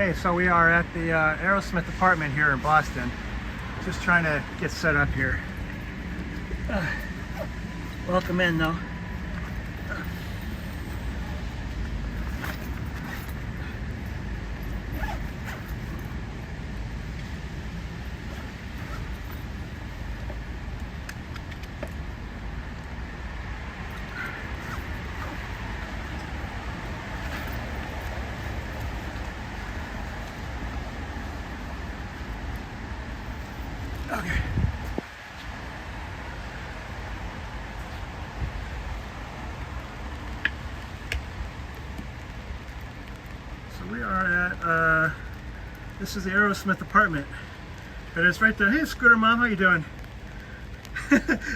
Hey, so we are at the Aerosmith apartment here in Boston. Just trying to get set up here. Welcome in though. Okay. So we are at, this is the Aerosmith apartment. And it's right there. Hey, Scooter Mom, how you doing?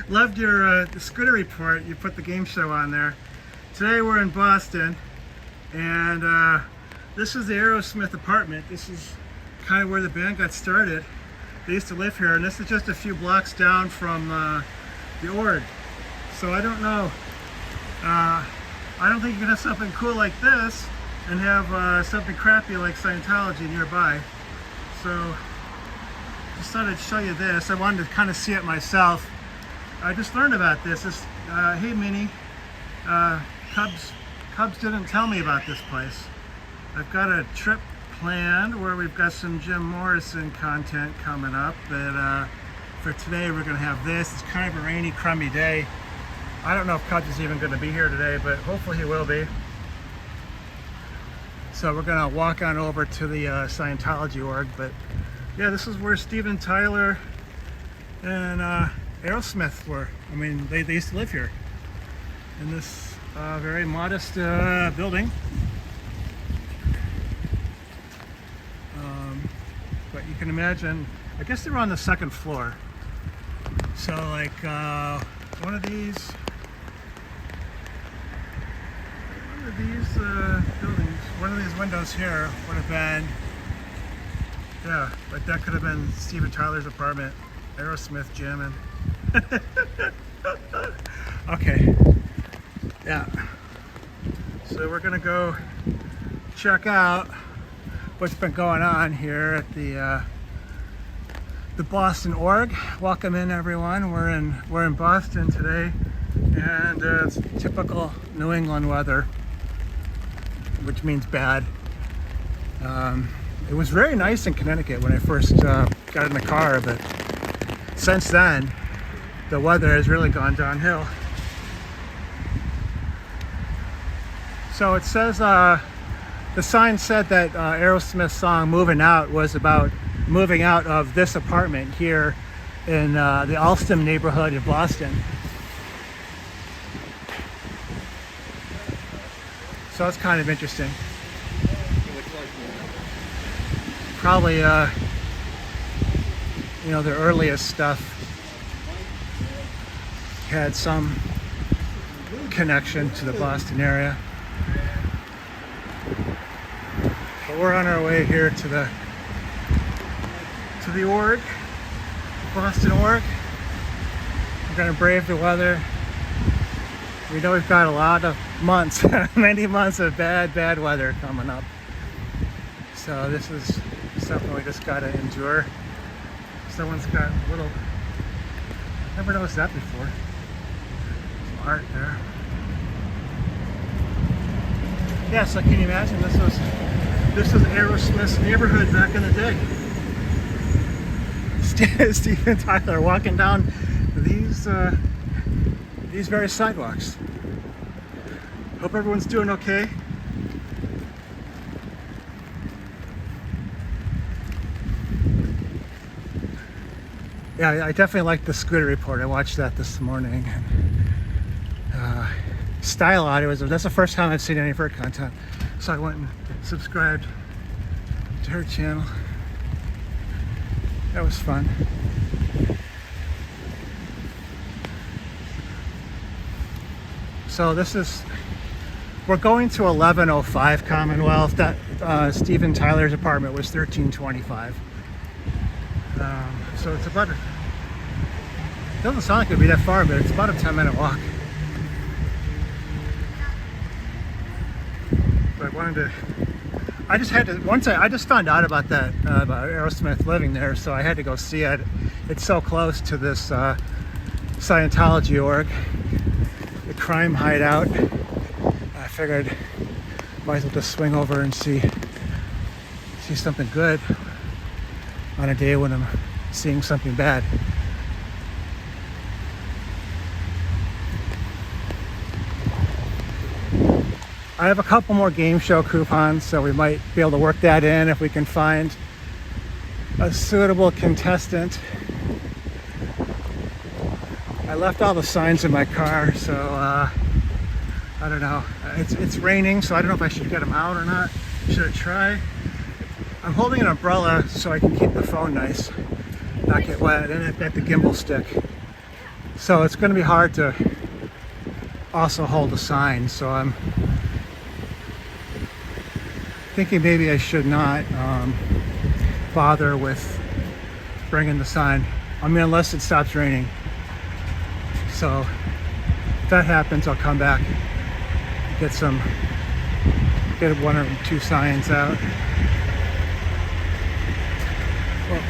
Loved your Scooter report. You put the game show on there. Today we're in Boston, and this is the Aerosmith apartment. This is kind of where the band got started. They used to live here, and this is just a few blocks down from the org. So I don't know. I don't think you can have something cool like this and have something crappy like Scientology nearby. So just thought I'd show you this. I wanted to kind of see it myself. I just learned about this. Hey Minnie, Cubs didn't tell me about this place. I've got a trip planned where we've got some Jim Morrison content coming up, but for today we're going to have this. It's kind of a rainy, crummy day. I don't know if Cubs is even going to be here today, but hopefully he will be. So we're going to walk on over to the Scientology org, but yeah, this is where Steven Tyler and Aerosmith were. I mean, they used to live here in this very modest building. But you can imagine, I guess they were on the second floor. So like one of these buildings, one of these windows here would have been, yeah, like that could have been Steven Tyler's apartment, Aerosmith jamming. Okay, yeah. So we're gonna go check out what's been going on here at the Boston org. Welcome in, everyone. We're in Boston today, and it's typical New England weather, which means bad. It was very nice in Connecticut when I first got in the car, but since then the weather has really gone downhill. So it says the sign said that Aerosmith's song "Moving Out" was about moving out of this apartment here in the Alston neighborhood of Boston. So it's kind of interesting. Probably, you know, the earliest stuff had some connection to the Boston area. But we're on our way here to the org, Boston org. We're gonna brave the weather. We know we've got a lot of months, many months of bad weather coming up. So this is something we just gotta endure. Someone's got a little, I never noticed that before. Some art there. Yeah, so can you imagine this was Aerosmith's neighborhood back in the day. Steven Tyler walking down these very sidewalks. Hope everyone's doing okay. Yeah, I definitely like the Scooter report. I watched that this morning. Style Audio, that's the first time I've seen any of her content. So I went and subscribed to her channel. That was fun. So we're going to 1105 Commonwealth. That Steven Tyler's apartment was 1325. So it's about, it doesn't sound like it would be that far, but it's about a 10-minute walk. But I I just had to, once I just found out about that, about Aerosmith living there, so I had to go see it. It's so close to this Scientology org, the crime hideout. I figured might as well just swing over and see something good on a day when I'm seeing something bad. I have a couple more game show coupons, so we might be able to work that in if we can find a suitable contestant. I left all the signs in my car, so I don't know. It's raining, so I don't know if I should get them out or not. Should I try? I'm holding an umbrella so I can keep the phone nice, not get wet, and I've got the gimbal stick. So it's going to be hard to also hold a sign, so I'm thinking maybe I should not bother with bringing the sign. I mean, unless it stops raining. So if that happens, I'll come back, get one or two signs out. Well,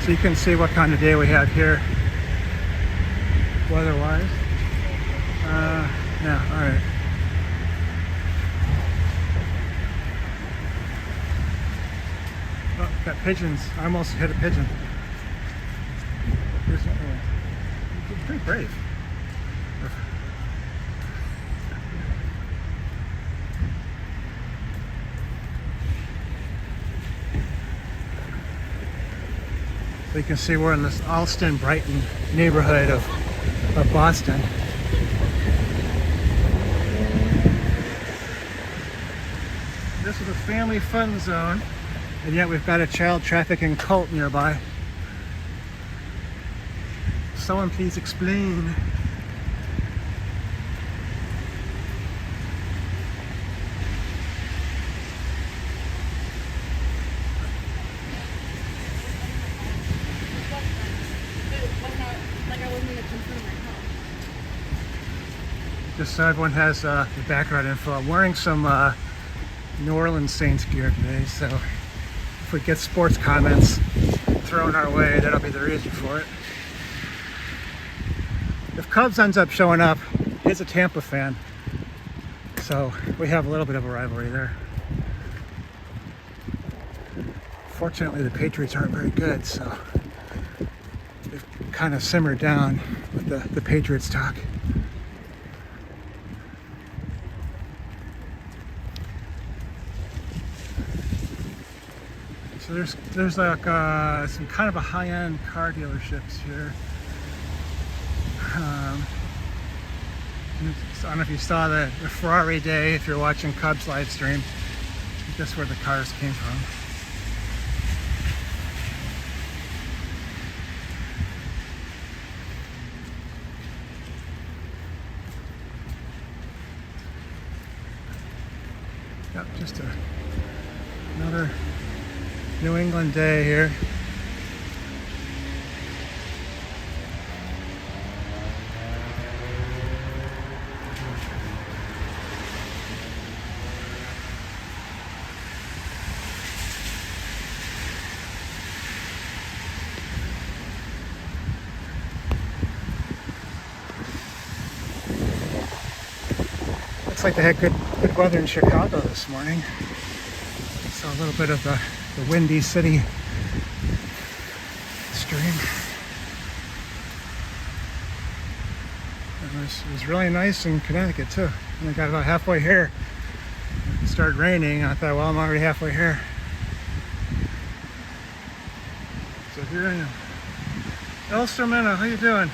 so you can see what kind of day we have here, weather-wise. Yeah, all right. Oh, got pigeons. I almost hit a pigeon. Here's another one. You're pretty brave. So you can see we're in this Allston-Brighton neighborhood of Boston. This is a family fun zone, and yet we've got a child trafficking cult nearby. Someone please explain. Just so everyone has the background info, I'm wearing some New Orleans Saints gear today, so if we get sports comments thrown our way, that'll be the reason for it. If Cubs ends up showing up, he's a Tampa fan, so we have a little bit of a rivalry there. Fortunately, the Patriots aren't very good, so they've kind of simmered down with the Patriots talk. So there's like some kind of a high-end car dealerships here. I don't know if you saw the Ferrari day if you're watching Cubs live stream. That's where the cars came from. Yep, just another New England day here. Looks like they had good weather in Chicago this morning. So a little bit of the Windy City stream. It was really nice in Connecticut too. And I got about halfway here. It started raining. I thought, well, I'm already halfway here. So here I am. Elsterman, how you doing?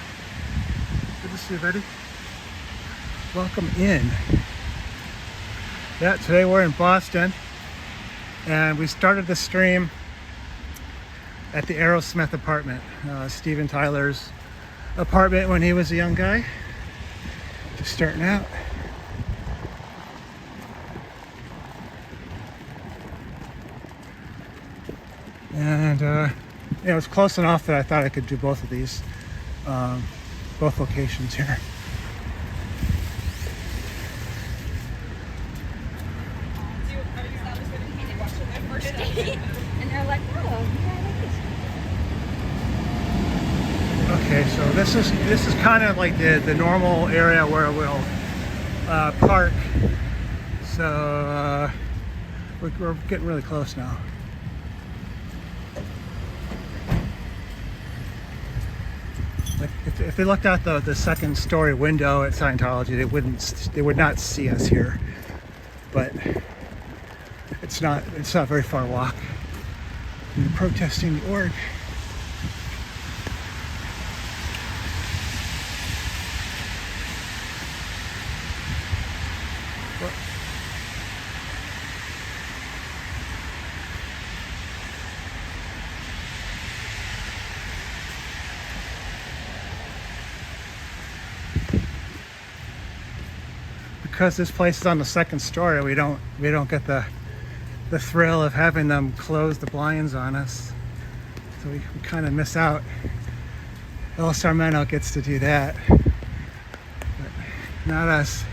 Good to see you, buddy. Welcome in. Yeah, today we're in Boston. And we started the stream at the Aerosmith apartment, Steven Tyler's apartment when he was a young guy, just starting out. And it was close enough that I thought I could do both of these, both locations here. state. And they're like, oh, yeah, I like this. Okay, so this is kind of like the normal area where we'll park. So we're getting really close now. Like if they looked out the second story window at Scientology, they would not see us here. But it's not very far walk. And they're protesting the org. Because this place is on the second story, we don't get the thrill of having them close the blinds on us. So we kind of miss out. El Sarmento gets to do that, but not us.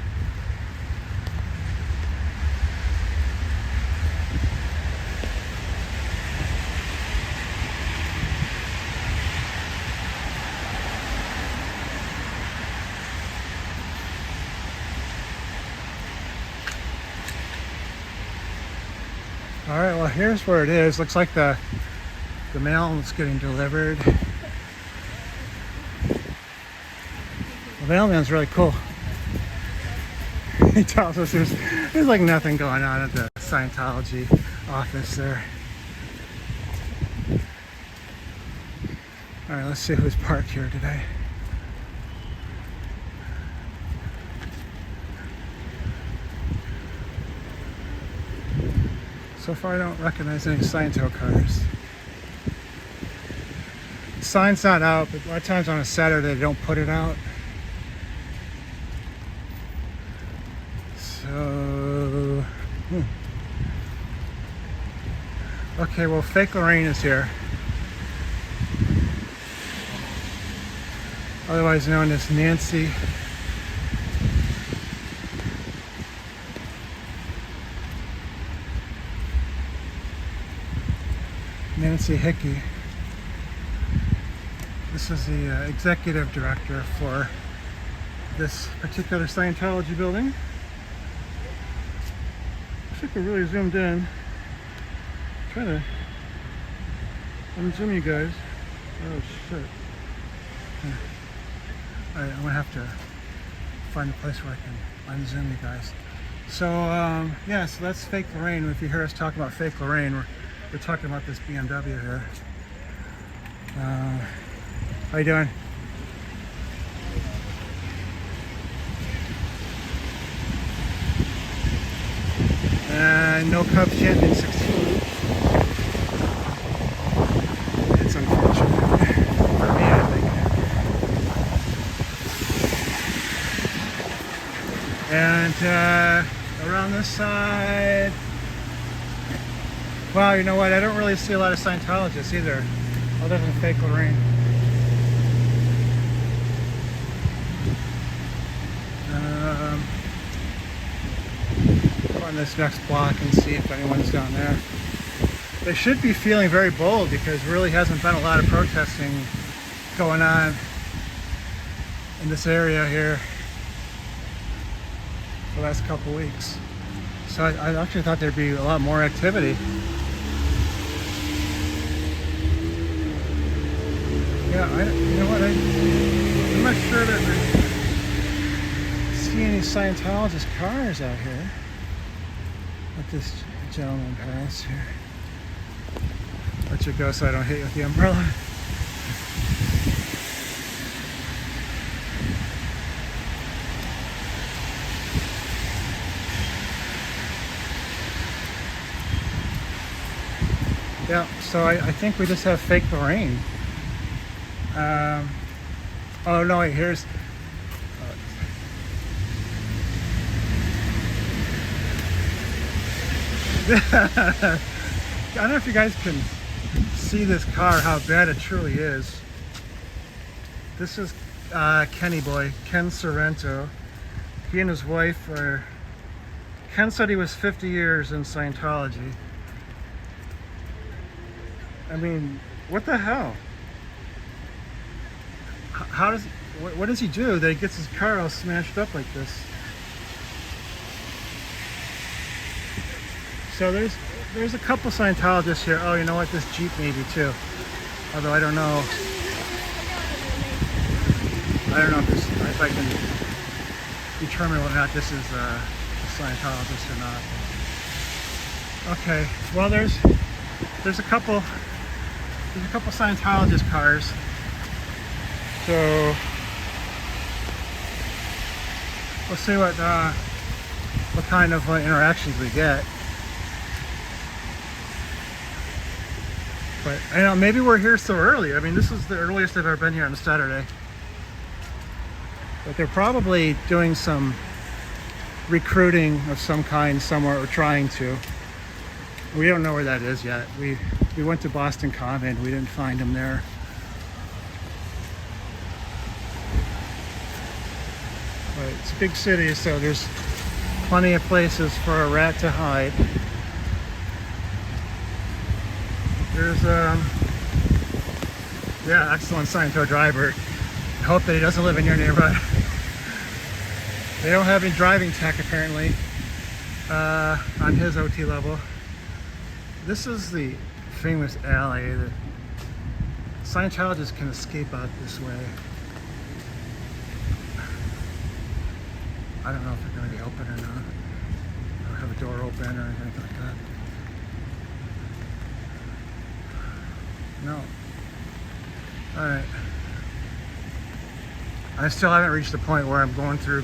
All right, well, here's where it is. Looks like the mail is getting delivered. The mailman's really cool. He tells us there's like nothing going on at the Scientology office there. All right, let's see who's parked here today. So far I don't recognize any Sciento cars. The sign's not out, but a lot of times on a Saturday they don't put it out. So... Okay, well, Fake Lorraine is here. Otherwise known as Nancy. Nancy Hickey. This is the executive director for this particular Scientology building. Looks like we're really zoomed in. Trying to unzoom you guys. Oh shit. Alright, I'm gonna have to find a place where I can unzoom you guys. So yeah, so that's Fake Lorraine. If you hear us talking about Fake Lorraine, we're talking about this BMW here. How you doing? No Cubs chanting 16. It's unfortunate for me, I think. And around this side, wow, you know what? I don't really see a lot of Scientologists either, other than Fake Lorraine. Go on this next block and see if anyone's down there. They should be feeling very bold because there really hasn't been a lot of protesting going on in this area here for the last couple weeks. So I actually thought there'd be a lot more activity. Yeah, you know what? I'm not sure that I see any Scientologist cars out here. Let this gentleman pass here. Let you go so I don't hit you with the umbrella. Yeah, so I think we just have Fake Lorraine. Oh no, wait, here's... I don't know if you guys can see this car, how bad it truly is. This is Kenny Boy, Ken Sciento. He and his wife are... Ken said he was 50 years in Scientology. I mean, what the hell? How does, what does he do that he gets his car all smashed up like this? So there's a couple Scientologists here. Oh, you know what? This Jeep maybe too. Although I don't know. I don't know if I can determine whether or not this is a Scientologist or not. Okay. Well, there's a couple Scientologist cars. So we'll see what kind of interactions we get. But I know maybe we're here so early. I mean, this is the earliest I've ever been here on a Saturday. But they're probably doing some recruiting of some kind somewhere, or trying to. We don't know where that is yet. We went to Boston Common. We didn't find them there. But it's a big city, so there's plenty of places for a rat to hide. There's yeah, excellent Sciento driver. I hope that he doesn't live in your neighborhood. They don't have any driving tech apparently on his OT level. This is the famous alley that Scientologists can escape out this way. I don't know if they're going to be open or not. I don't have a door open or anything like that. No. Alright. I still haven't reached the point where I'm going through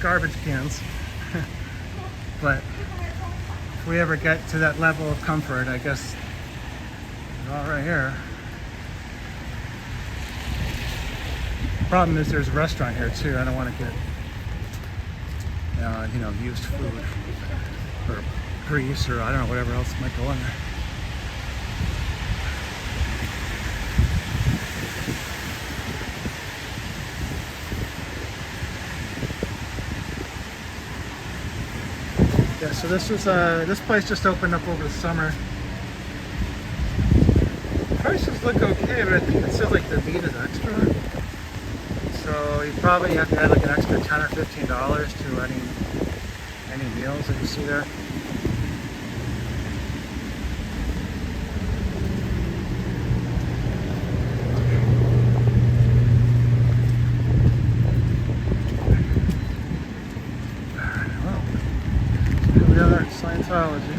garbage cans. But if we ever get to that level of comfort, I guess they're all right here. Problem is there's a restaurant here too. I don't want to get you know, used food or grease or I don't know, whatever else might go in there. Yeah, so this place just opened up over the summer. Prices look okay, but I think it says like the meat is extra. So you probably have to add like an extra $10 or $15 to any meals that you see there. The other Scientology.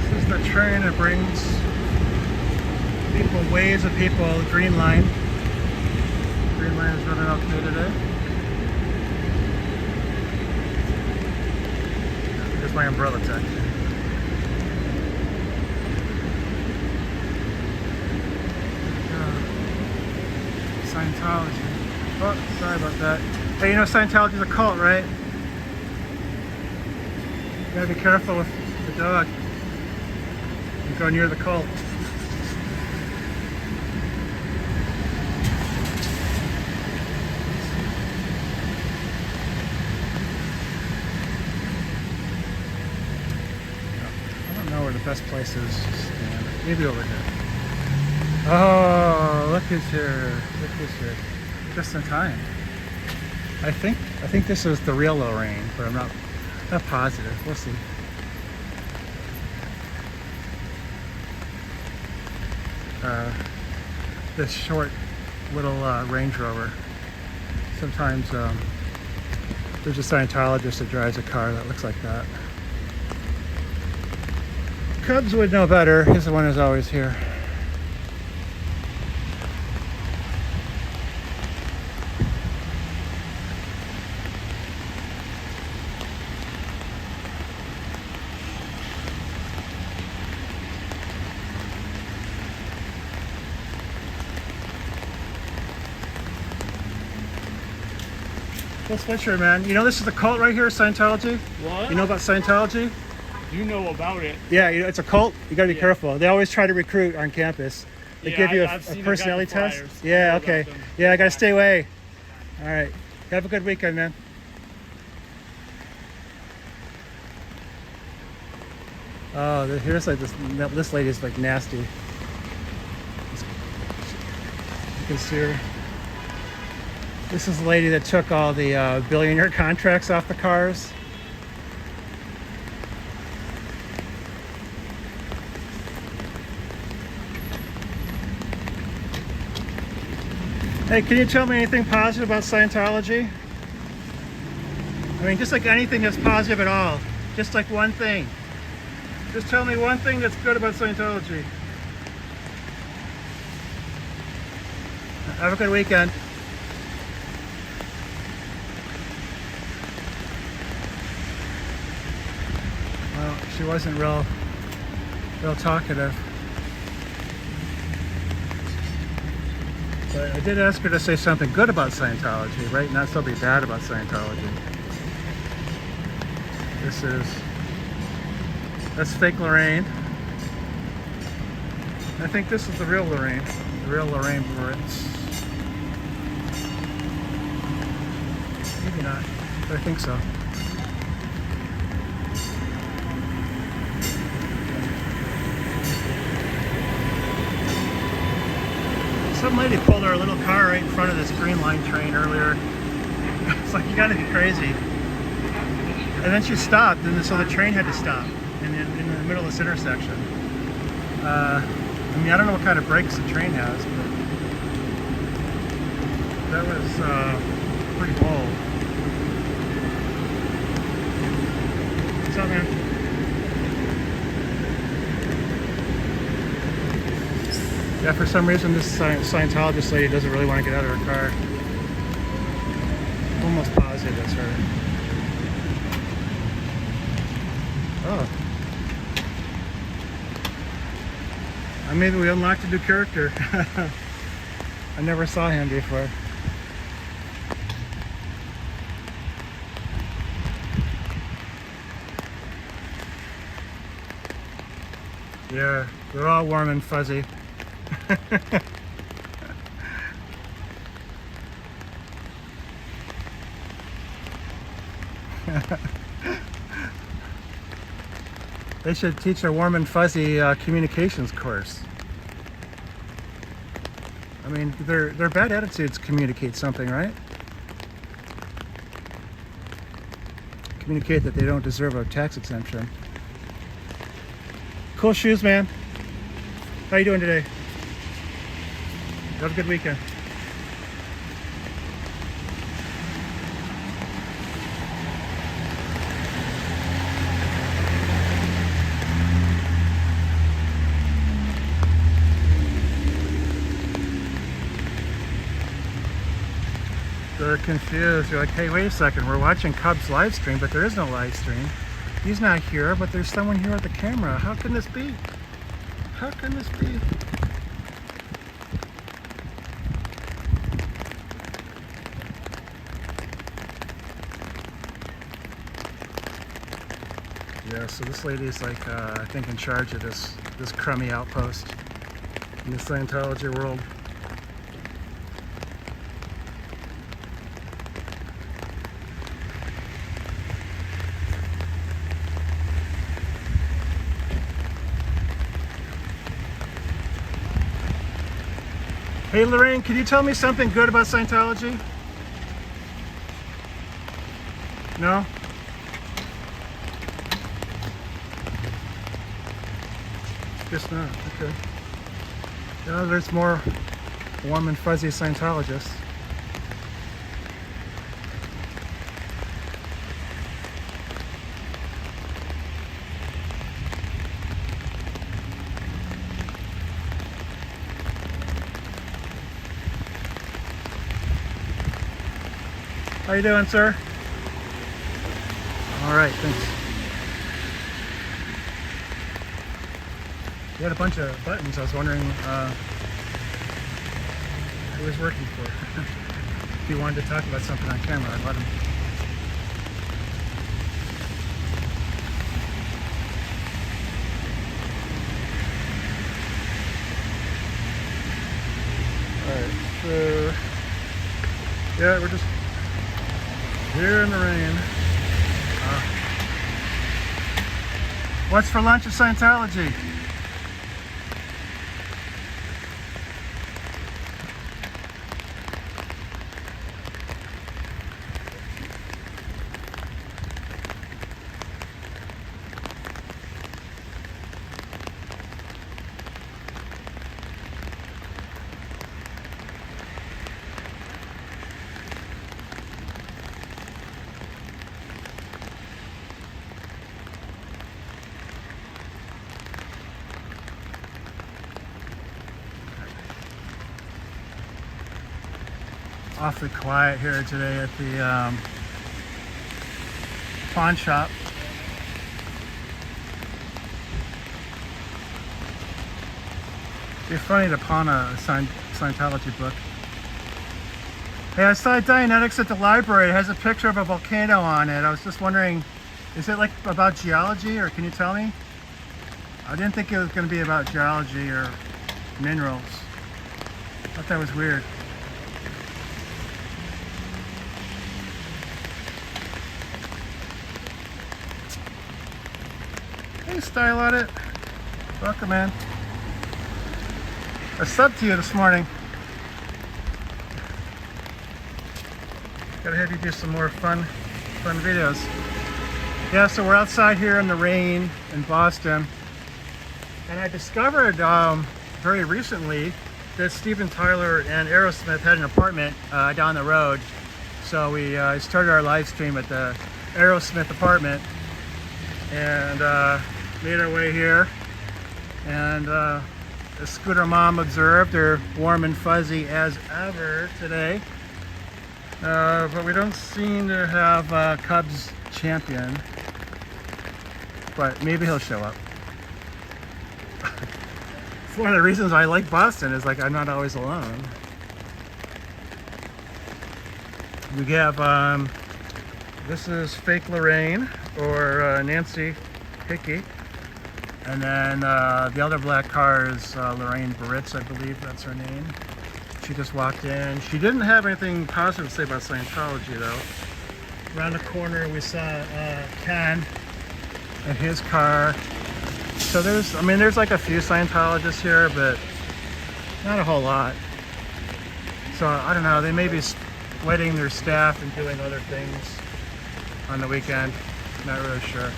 This is the train that brings people, waves of people, the Green Line. Green Line is running okay today. Here's my umbrella tech. Scientology. Oh, sorry about that. Hey, you know Scientology is a cult, right? You gotta be careful with the dog. You go near the cult. Where the best place is to stand. Maybe over here. Oh, look who's here. Look who's here. Just in time. I think this is the real Lorraine, but I'm not positive. We'll see. This short little Range Rover. Sometimes there's a Scientologist that drives a car that looks like that. Cubs would know better. He's the one who's always here. Cool sweatshirt, man. You know this is the cult right here, Scientology? What? You know about Scientology? You know about it. Yeah, you know, it's a cult. You gotta be careful. They always try to recruit on campus. They give you a I've seen personality the guy test. flyers. Yeah, I know okay. about them. Yeah, I gotta stay away. All right. Have a good weekend, man. Oh, here's like this lady's like nasty. You can see her. This is the lady that took all the billionaire contracts off the cars. Hey, can you tell me anything positive about Scientology? I mean, just like anything that's positive at all. Just like one thing. Just tell me one thing that's good about Scientology. Have a good weekend. Well, she wasn't real talkative. But I did ask her to say something good about Scientology, right? Not something bad about Scientology. That's fake Lorraine. I think this is the real Lorraine. The real Lorraine Moritz. Maybe not, but I think so. Some lady pulled our little car right in front of this green line train earlier. It's like, you gotta be crazy. And then she stopped, and so the train had to stop in the middle of this intersection. I mean, I don't know what kind of brakes the train has, but that was pretty bold. What's up, man? Yeah, for some reason this Scientologist lady doesn't really want to get out of her car. I'm almost positive it's her. Oh. Maybe we unlocked a new character. I never saw him before. Yeah, they're all warm and fuzzy. They should teach a warm and fuzzy communications course. I mean, their bad attitudes communicate something, right? Communicate that they don't deserve a tax exemption. Cool shoes, man. How you doing today? Have a good weekend. They're confused. You're like, hey, wait a second. We're watching Cub's live stream, but there is no live stream. He's not here, but there's someone here at the camera. How can this be? How can this be? Yeah, so this lady is like, I think in charge of this crummy outpost in the Scientology world. Hey Lorraine, can you tell me something good about Scientology? No? Guess not, okay. Yeah, there's more warm and fuzzy Scientologists. How you doing, sir? All right, thanks. You had a bunch of buttons. I was wondering who was working for. he wanted to talk about something on camera, I'd let him. Alright, so yeah, we're just here in the rain. What's for lunch at Scientology? Awfully quiet here today at the pawn shop. It'd be funny to pawn a Scientology book. Hey, I saw Dianetics at the library. It has a picture of a volcano on it. I was just wondering, is it like about geology, or can you tell me? I didn't think it was going to be about geology or minerals. I thought that was weird. Hey, Style on it. Welcome, man. I subbed to you this morning. Gotta have you do some more fun videos. Yeah, so we're outside here in the rain in Boston, and I discovered very recently that Steven Tyler and Aerosmith had an apartment down the road. So we started our live stream at the Aerosmith apartment, and made our way here, and the Scooter Mom observed they're warm and fuzzy as ever today, but we don't seem to have Cubs champion, but maybe he'll show up. It's one of the reasons I like Boston, is like I'm not always alone. We have this is fake Lorraine, or Nancy Hickey. And then the other black car is Lorraine Baritz, I believe that's her name. She just walked in. She didn't have anything positive to say about Scientology, though. Around the corner we saw Ken and his car. So there's like a few Scientologists here, but not a whole lot. So I don't know, they may be splitting their staff and doing other things on the weekend. Not really sure.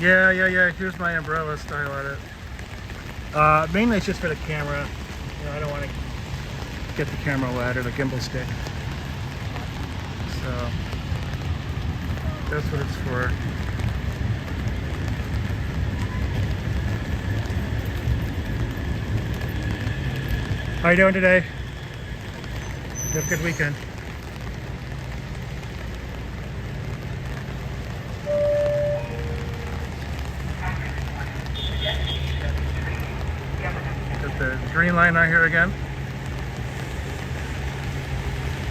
Yeah. Here's my umbrella, Style at it. Mainly it's just for the camera. You know, I don't want to get the camera wet or the gimbal stick. So that's what it's for. How you doing today? You have a good weekend. The green line out here again.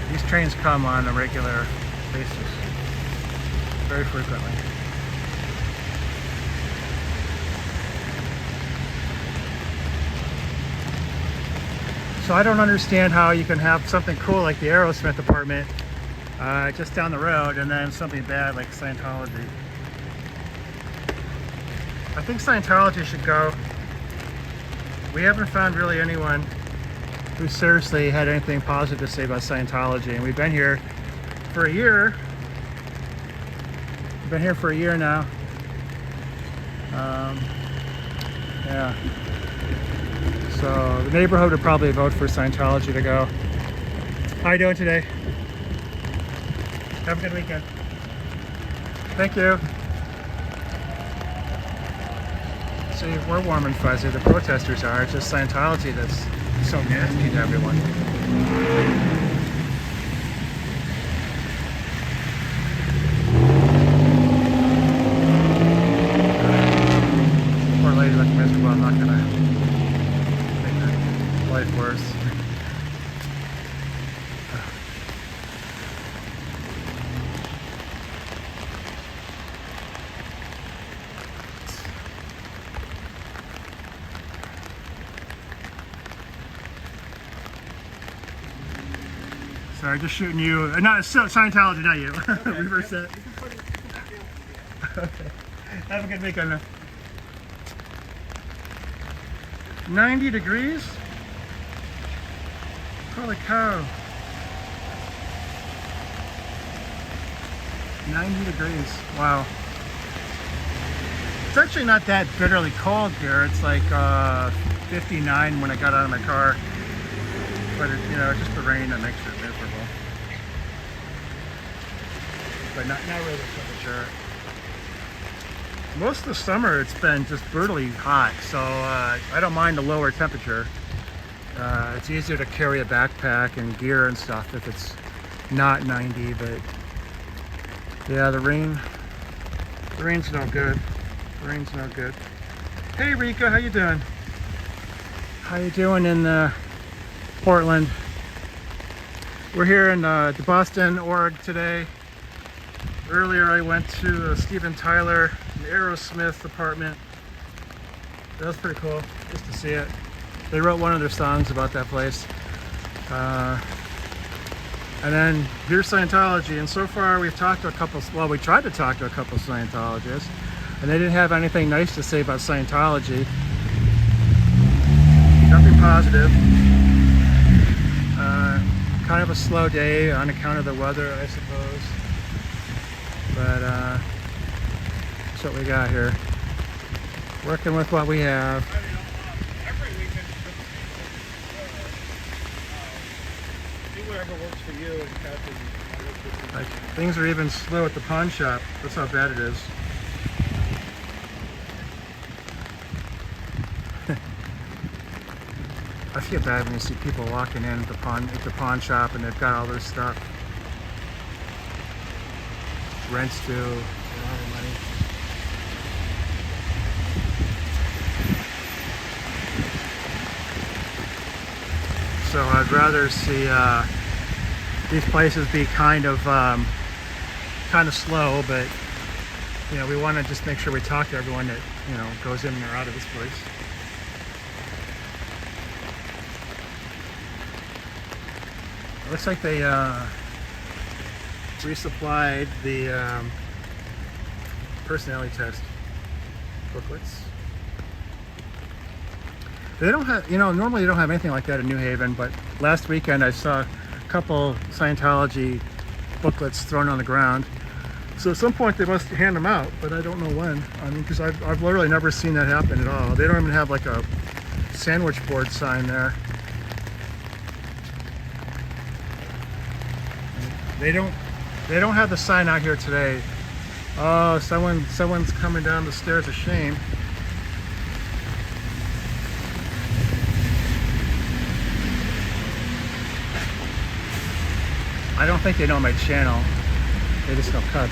These trains come on a regular basis, very frequently. So I don't understand how you can have something cool like the Aerosmith apartment just down the road, and then something bad like Scientology. I think Scientology should go. We haven't found really anyone who seriously had anything positive to say about Scientology, and we've been here for a year. We've been here for a year now. Yeah. So the neighborhood would probably vote for Scientology to go. How are you doing today? Have a good weekend. Thank you. See, we're warm and fuzzy. The protesters are. It's just Scientology that's so nasty to everyone. Poor lady looked miserable. I'm not gonna make her life worse. Sorry, just shooting you. Not Scientology, not you. Reverse that. Okay. Have a good weekend, man. 90 degrees? Holy cow. 90 degrees. Wow. It's actually not that bitterly cold here. It's like 59 when I got out of my car. But it, you know, it's just the rain that makes it miserable. But not really the temperature. Most of the summer it's been just brutally hot, so I don't mind the lower temperature. It's easier to carry a backpack and gear and stuff if it's not 90, but yeah, the rain's no good. The rain's no good. Hey Rika, how you doing? How you doing in Portland? We're here in the Boston org today. Earlier I went to Steven Tyler, an Aerosmith apartment. That was pretty cool, just to see it. They wrote one of their songs about that place. And then here's Scientology, and so far we've talked to a couple, well, we tried to talk to a couple Scientologists, and they didn't have anything nice to say about Scientology. Nothing positive. Kind of a slow day on account of the weather, I suppose. But that's what we got here. Working with what we have. Every weekend, do whatever works for you and Kathy. Like, things are even slow at the pawn shop. That's how bad it is. I feel bad when you see people walking in at the pawn shop and they've got all their stuff. Rent's due, a lot of money. So I'd rather see these places be kind of slow, but you know, we want to just make sure we talk to everyone that, you know, goes in or out of this place. It looks like they resupplied the personality test booklets. They don't have, you know, normally they don't have anything like that in New Haven, but last weekend I saw a couple Scientology booklets thrown on the ground. So at some point they must hand them out, but I don't know when. I mean, because I've literally never seen that happen at all. They don't even have like a sandwich board sign there. They don't have the sign out here today. Oh, someone's coming down the stairs of shame. I don't think they know my channel. They just know Cubs.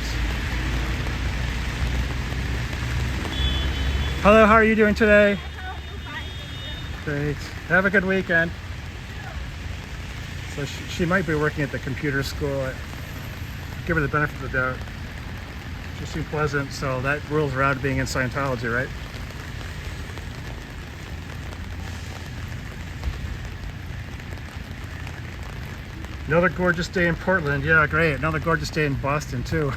Hello, how are you doing today? Great. Have a good weekend. So she might be working at the computer school. Give her the benefit of the doubt. She seemed pleasant, so that rules her out of being in Scientology, right? Another gorgeous day in Portland. Yeah, great. Another gorgeous day in Boston, too.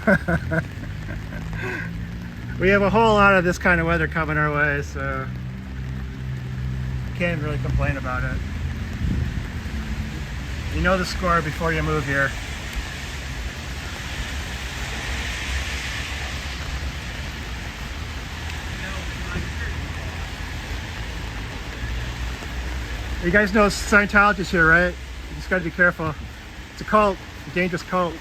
We have a whole lot of this kind of weather coming our way, so can't really complain about it. You know the score before you move here. You guys know Scientology is here, right? You just gotta be careful. It's a cult, a dangerous cult.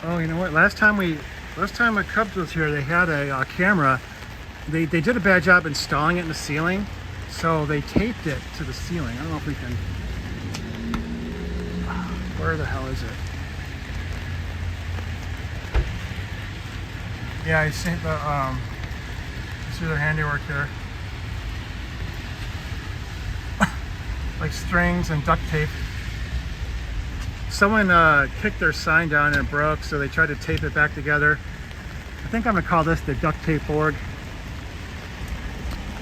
Oh, you know what? Last time a Cubs was here, they had a camera. They did a bad job installing it in the ceiling, so they taped it to the ceiling. I don't know if we can. Where the hell is it? Yeah, you see their handiwork there. Like strings and duct tape. Someone kicked their sign down and it broke, so they tried to tape it back together. I think I'm gonna call this the duct tape org.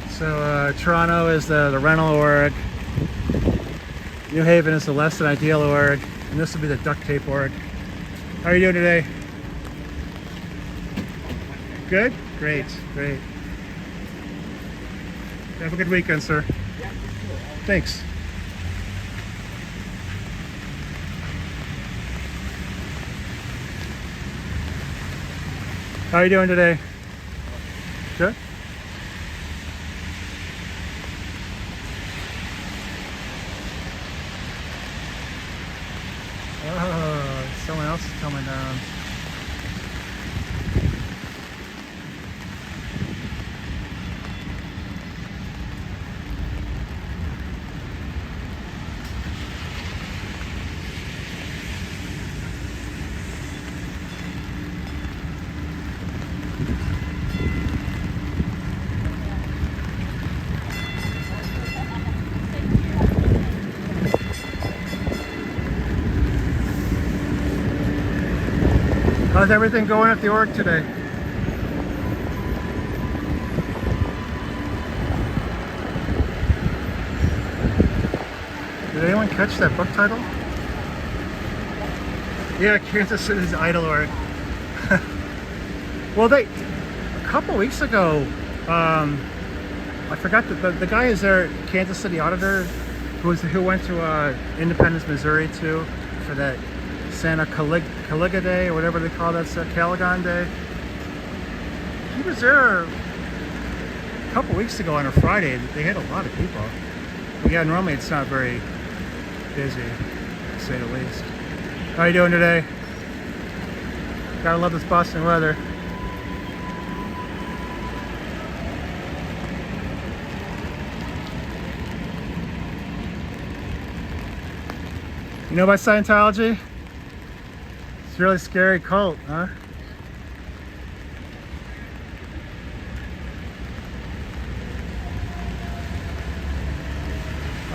So Toronto is the rental org. New Haven is the less than ideal org, and this will be the duct tape org. How are you doing today? Good? Great, great. Have a good weekend, sir. Thanks. How are you doing today? Good? Oh, someone else is coming down. How's everything going at the org today? Did anyone catch that book title? Yeah, Kansas City's Idol org. Well, a couple weeks ago, I forgot the guy is their Kansas City auditor, who went to Independence, Missouri too, for that Santa Caliga Day or whatever they call that, Caligon Day. He was there a couple weeks ago on a Friday. They had a lot of people. But yeah, normally it's not very busy, to say the least. How you doing today? Gotta love this Boston weather. You know about Scientology? It's a really scary cult, huh?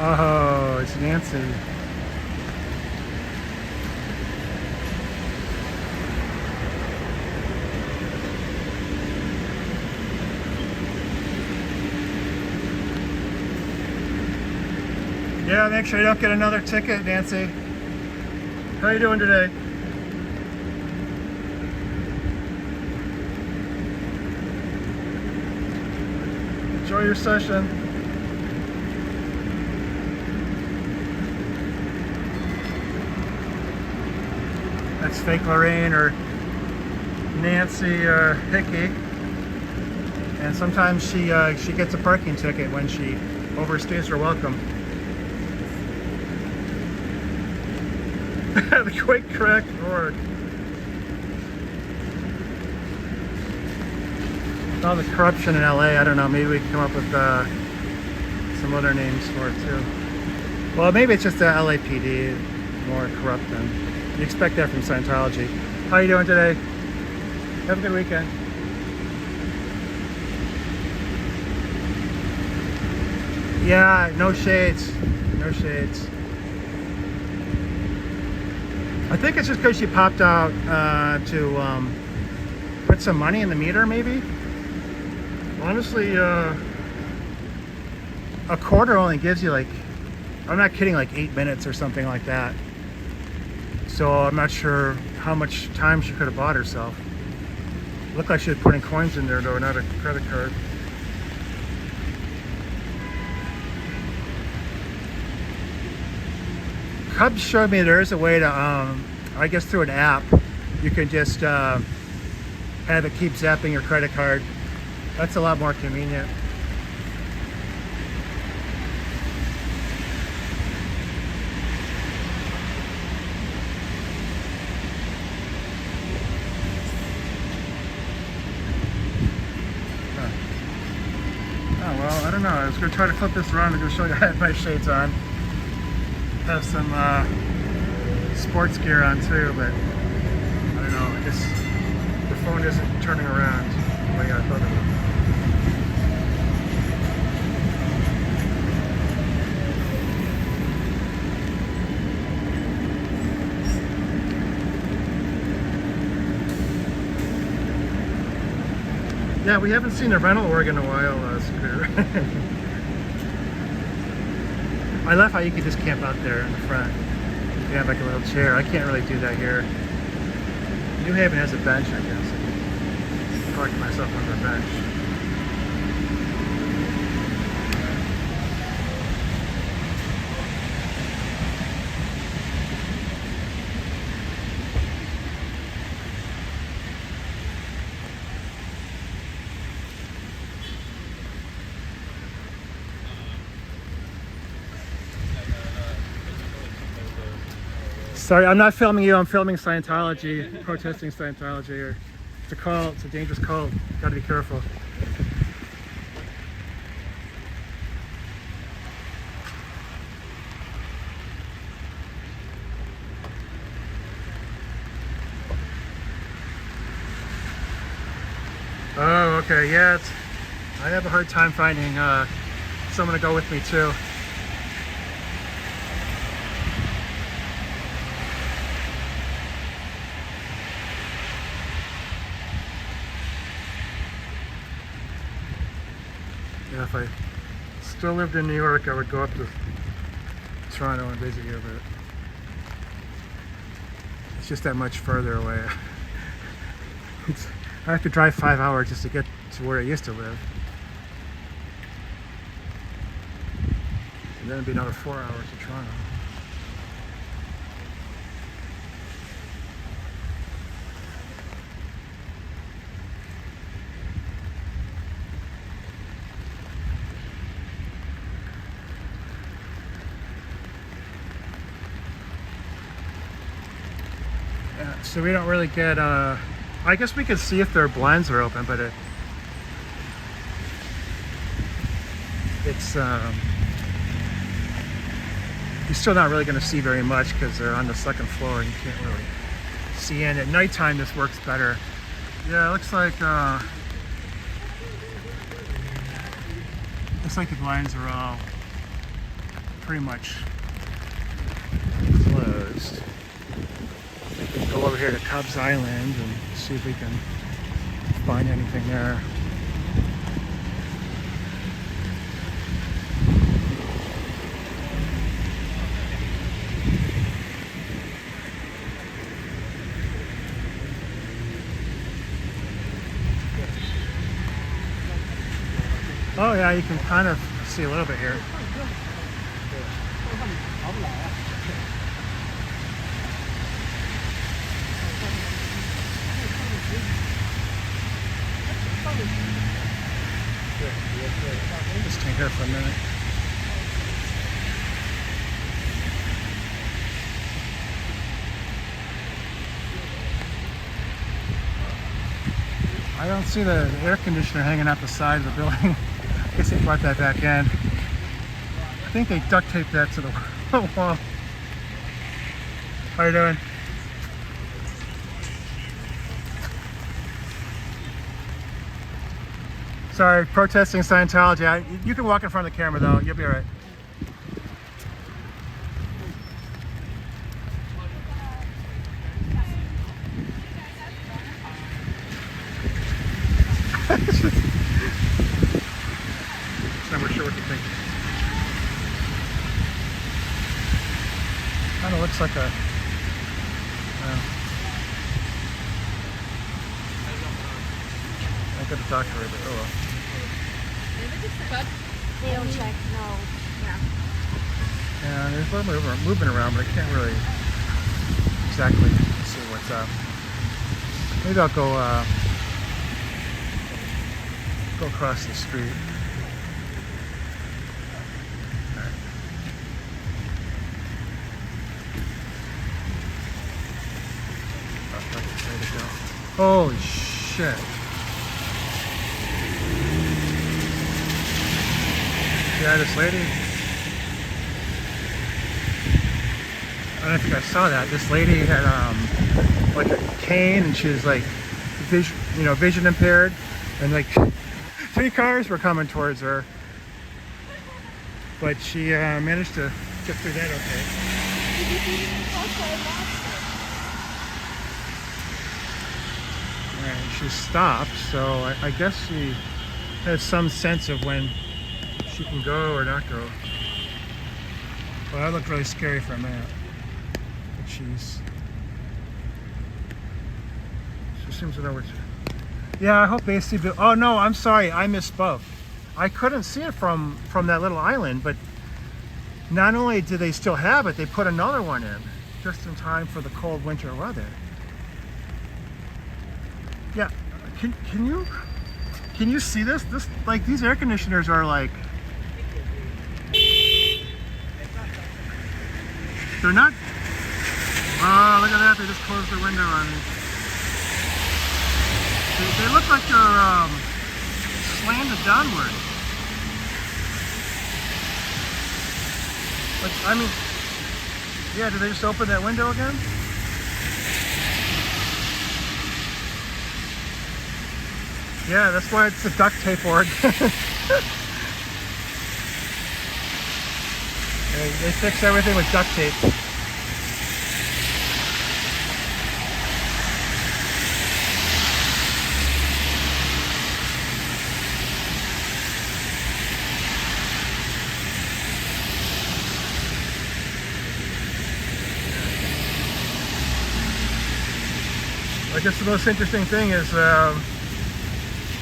Oh, it's Nancy. Yeah, make sure you don't get another ticket, Nancy. How you doing today? Enjoy your session. That's fake Lorraine or Nancy Hickey. And sometimes she gets a parking ticket when she overstays her welcome. The Quake Correct org. All the corruption in LA, I don't know, maybe we can come up with some other names for it too. Well, maybe it's just the LAPD, more corrupt than you expect that from Scientology. How you doing today? Have a good weekend. Yeah, no shades. No shades. I think it's just because she popped out to put some money in the meter, maybe. Honestly, a quarter only gives you, like, I'm not kidding, like 8 minutes or something like that. So I'm not sure how much time she could have bought herself. Looked like she was putting coins in there though, not a credit card. Cubs showed me there is a way to, I guess through an app, you can just have it keep zapping your credit card. That's a lot more convenient. Oh well, I don't know. I was going to try to flip this around and go show you I have my shades on. Have some sports gear on too, but I don't know. I guess the phone phone isn't turning around the way I thought it would. Yeah, we haven't seen a rental org in a while, Scooter. I love how you can just camp out there in the front. You have like a little chair. I can't really do that here. New Haven has a bench, I guess. I parked myself under a bench. Sorry, I'm not filming you. I'm filming Scientology, protesting Scientology. It's a call. It's a dangerous call. Got to be careful. Oh, okay. Yeah, I have a hard time finding someone to go with me too. Yeah, if I still lived in New York, I would go up to Toronto and visit you, but it's just that much further away. I have to drive 5 hours just to get to where I used to live. And then it'd be another 4 hours to Toronto. So we don't really get, I guess we could see if their blinds are open, but it's you're still not really going to see very much because they're on the second floor and you can't really see in. At nighttime this works better. Yeah, it looks like the blinds are all pretty much closed. Go over here to Cobb's Island and see if we can find anything there. Oh yeah, you can kind of see a little bit here. Just stand here for a minute. I don't see the air conditioner hanging out the side of the building. I guess they brought that back in. I think they duct taped that to the wall. How you doing? Sorry, protesting Scientology. You can walk in front of the camera though, you'll be alright. Never sure what to think. Kind of looks like a... I got a doctor right there. Oh well. They don't check, no. Yeah. Yeah, there's a little movement around, but I can't really exactly see what's up. Maybe I'll go across the street. All right. That's the way to go. Holy shit. Yeah, this lady, I don't know if you guys saw that. This lady had like a cane and she was like vision impaired, and like 3 cars were coming towards her, but she managed to get through that okay. And she stopped, so I guess she has some sense of when she can go or not go. Well, that looked really scary for a minute. But she seems to know what Yeah, I hope AC built. Oh no, I'm sorry, I misspoke. I couldn't see it from that little island, but not only do they still have it, they put another one in just in time for the cold winter weather. Yeah, can you see this? This, like, these air conditioners are like, they're not. Oh, look at that! They just closed the window on me. They look like they're slanted downward. Like, I mean, yeah. Did they just open that window again? Yeah, that's why it's a duct tape org. They fix everything with duct tape. I guess the most interesting thing is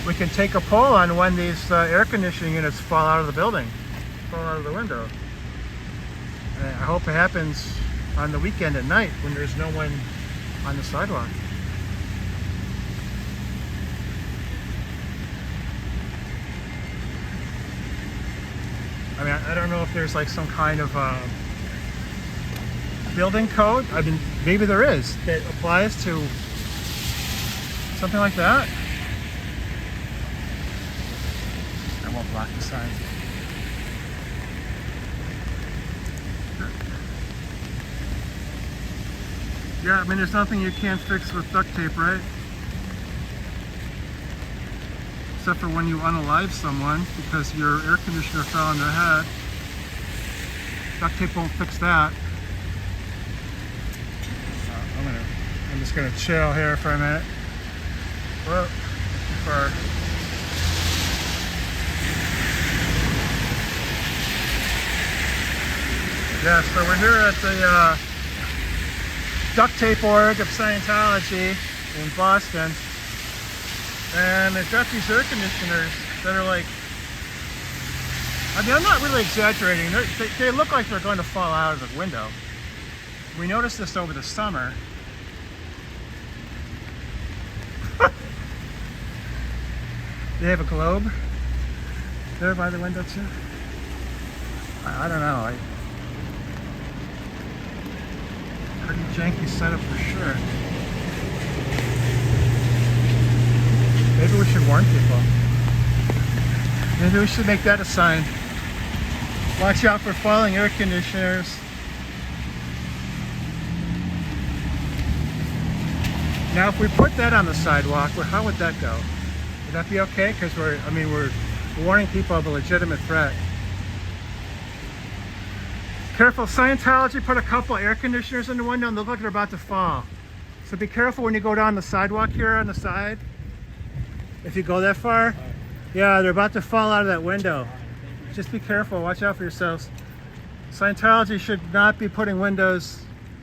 we can take a poll on when these air conditioning units fall out of the building, fall out of the window. And I hope it happens on the weekend at night when there's no one on the sidewalk. I mean, I don't know if there's like some kind of building code. I mean, maybe there is that applies to something like that. I won't block the sign. Yeah, I mean, there's nothing you can't fix with duct tape, right? Except for when you unalive someone because your air conditioner fell on their head. Duct tape won't fix that. I'm just gonna chill here for a minute. Whoa, too far. Yeah, so we're here at the duct tape org of Scientology in Boston, and they've got these air conditioners that are like, I mean, I'm not really exaggerating, they look like they're going to fall out of the window. We noticed this over the summer. They have a globe there by the window too. I don't know. Pretty janky setup for sure. Maybe we should warn people. Maybe we should make that a sign. Watch out for falling air conditioners. Now, if we put that on the sidewalk, how would that go? Would that be okay? Because we're warning people of a legitimate threat. Careful, Scientology put a couple air conditioners in the window and they look like they're about to fall. So be careful when you go down the sidewalk here on the side. If you go that far, yeah, they're about to fall out of that window. Just be careful, watch out for yourselves. Scientology should not be putting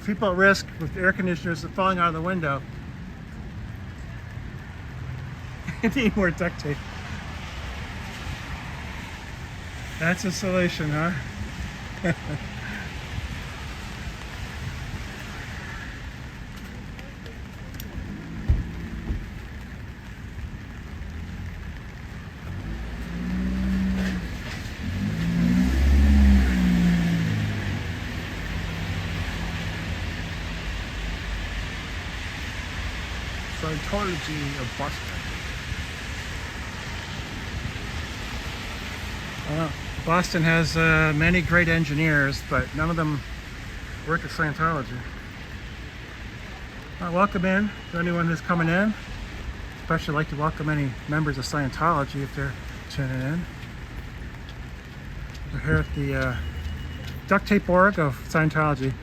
people at risk with air conditioners falling out of the window. I need more duct tape. That's a solution, huh? Scientology of Boston. Boston has many great engineers, but none of them work at Scientology. Welcome in to anyone who's coming in. especially like to welcome any members of Scientology if they're tuning in. We're here at the duct tape org of Scientology.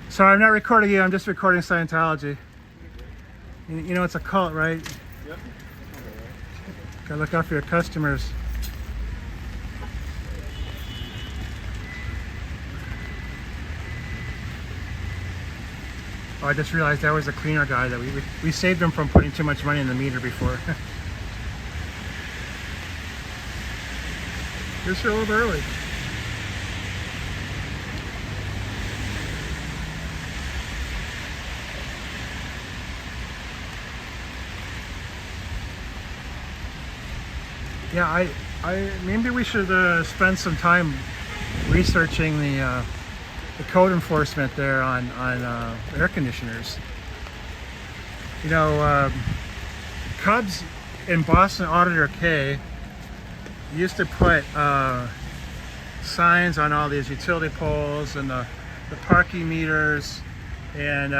Sorry, I'm not recording you, I'm just recording Scientology. You know it's a cult, right? Yep. Gotta look out for your customers. Oh, I just realized that was the cleaner guy that we saved him from putting too much money in the meter before. You're still a little early. Yeah, I maybe we should spend some time researching the code enforcement there on air conditioners. You know, Cubs in Boston Auditor K used to put signs on all these utility poles and the parking meters, and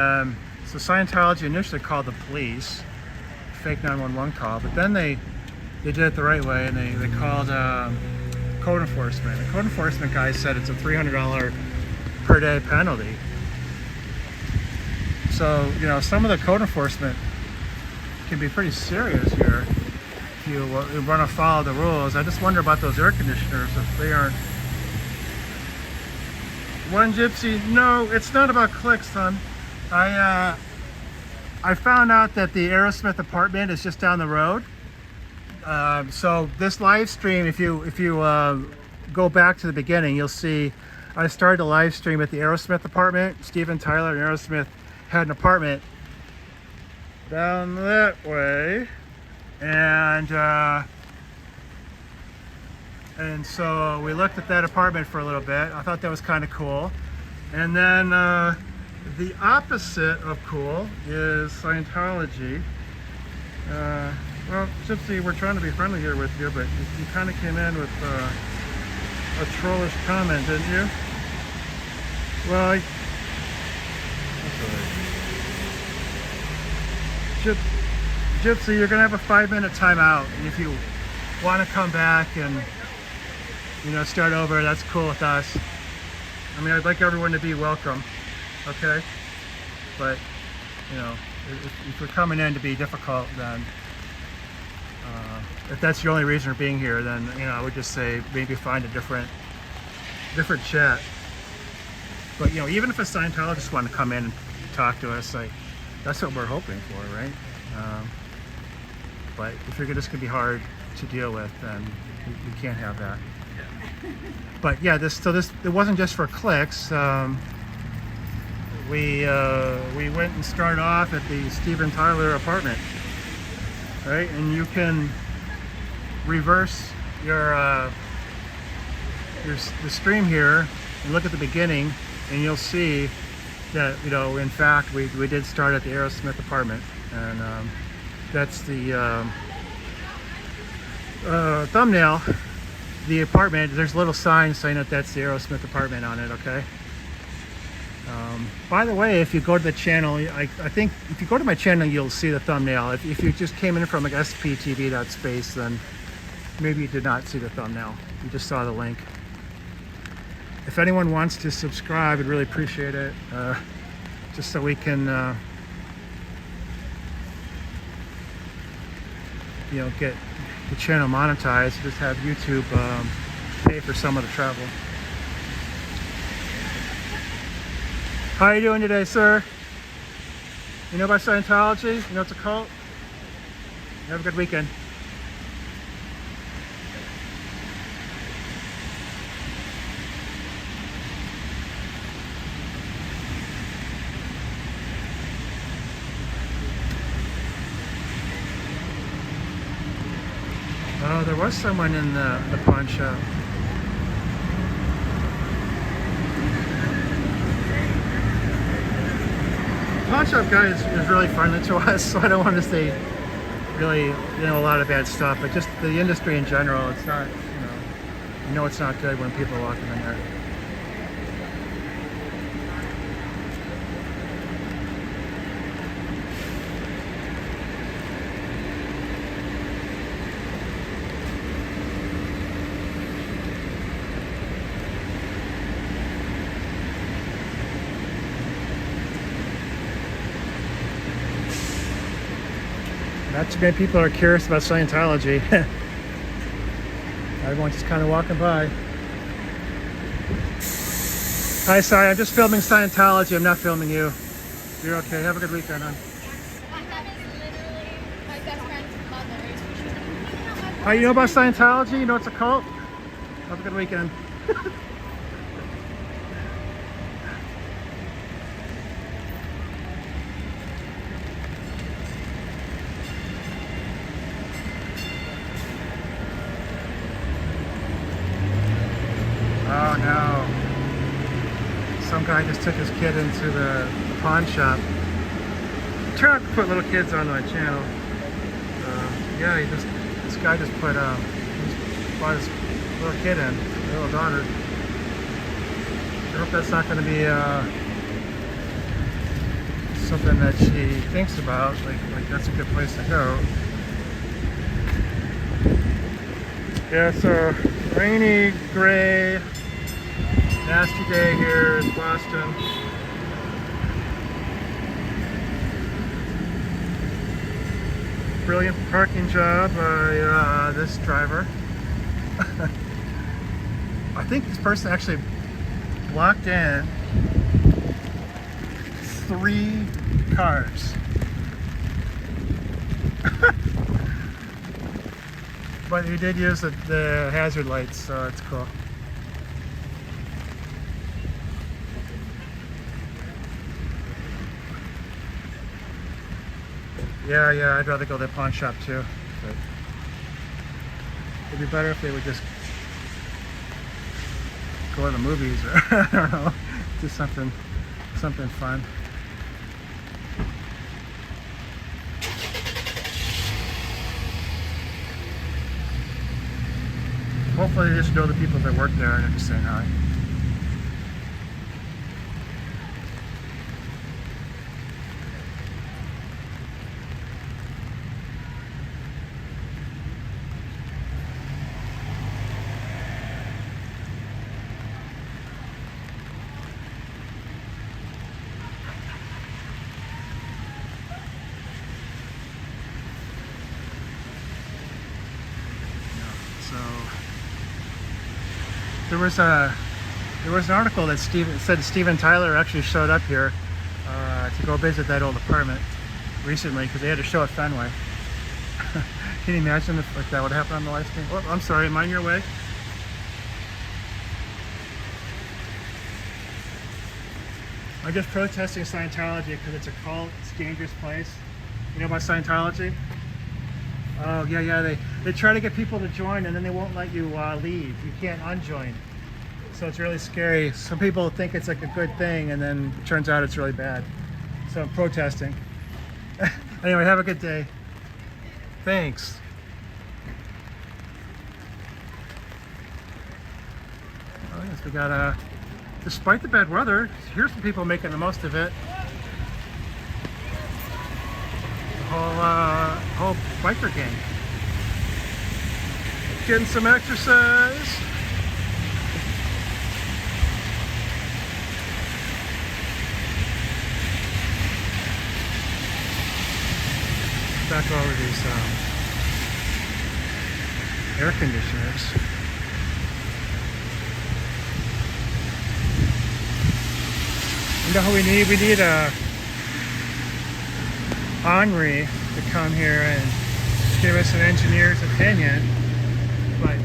so Scientology initially called the police, fake 911 call, but then they did it the right way and they called code enforcement. The code enforcement guy said it's a $300 per day penalty. So, you know, some of the code enforcement can be pretty serious here if you want to follow the rules. I just wonder about those air conditioners, if they aren't. One Gypsy, no, it's not about clicks, son. I found out that the Aerosmith apartment is just down the road. So this live stream, if you go back to the beginning, you'll see I started a live stream at the Aerosmith apartment. Steven Tyler and Aerosmith had an apartment down that way, and so we looked at that apartment for a little bit. I thought that was kind of cool. And then the opposite of cool is Scientology. Well, Gypsy, we're trying to be friendly here with you, but you kind of came in with a trollish comment, didn't you? Well, that's all right. Gypsy, you're gonna have a 5-minute timeout, and if you want to come back and, you know, start over, that's cool with us. I mean, I'd like everyone to be welcome, okay? But, you know, if you're coming in to be difficult, then if that's the only reason for being here, then, you know, I would just say maybe find a different chat. But, you know, even if a Scientologist want to come in and talk to us, like, that's what we're hoping for, right? But if you're just going to be hard to deal with, then we can't have that. But yeah, this it wasn't just for clicks. We went and started off at the Steven Tyler apartment, right? And you can reverse the stream here and look at the beginning, and you'll see that, you know, in fact we did start at the Aerosmith apartment, and that's the thumbnail. The apartment, there's a little sign saying that that's the Aerosmith apartment on it, okay? By the way, if you go to the channel, I think if you go to my channel, you'll see the thumbnail. If you just came in from like sptv.space, then maybe you did not see the thumbnail. You just saw the link. If anyone wants to subscribe, I'd really appreciate it. Just so we can, you know, get the channel monetized, just have YouTube pay for some of the travel. How are you doing today, sir? You know about Scientology? You know it's a cult? Have a good weekend. Oh, there was someone in the pawn shop. The pawn shop guy is really friendly to us, so I don't want to say really, you know, a lot of bad stuff, but just the industry in general, it's not, you know it's not good when people are walking in there. Not too many people are curious about Scientology. Everyone's just kind of walking by. Hi, sorry, I'm just filming Scientology. I'm not filming you. You're okay. Have a good weekend, hon. My mom is literally my best friend's mother. Oh, you know about Scientology? You know it's a cult? Have a good weekend. Oh no. Some guy just took his kid into the pawn shop. Try not to put little kids on my channel. Yeah, this guy just put, he brought his little kid in, his little daughter. I hope that's not going to be something that she thinks about, like that's a good place to go. Yeah, it's a rainy, gray, nasty day here in Boston. Brilliant parking job by this driver. I think this person actually blocked in 3 cars. But he did use the hazard lights, so it's cool. Yeah, I'd rather go to the pawn shop too. But it'd be better if they would just go to the movies or I don't know, do something fun. Hopefully they just know the people that work there and they're just saying hi. So there was an article that said Steven Tyler actually showed up here to go visit that old apartment recently because they had a show at Fenway. Can you imagine if like that would happen on the live stream? Oh, I'm sorry, mind your way. I'm just protesting Scientology because it's a cult, it's a dangerous place. You know about Scientology? Oh, yeah, they try to get people to join and then they won't let you leave. You can't unjoin. So it's really scary. Some people think it's like a good thing and then it turns out it's really bad. So I'm protesting. Anyway, have a good day. Thanks. Oh, yes, we got despite the bad weather, here's some people making the most of it. Whole biker gang getting some exercise. Back over these air conditioners. You know who we need? We need a Henri to come here and give us an engineer's opinion. But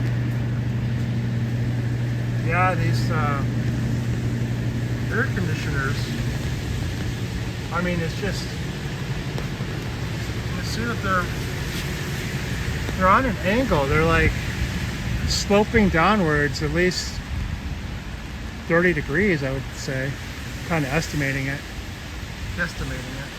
yeah, these air conditioners, I mean, it's just, you see that they're on an angle. They're like sloping downwards at least 30 degrees, I would say. Kind of estimating it. Guesstimating it.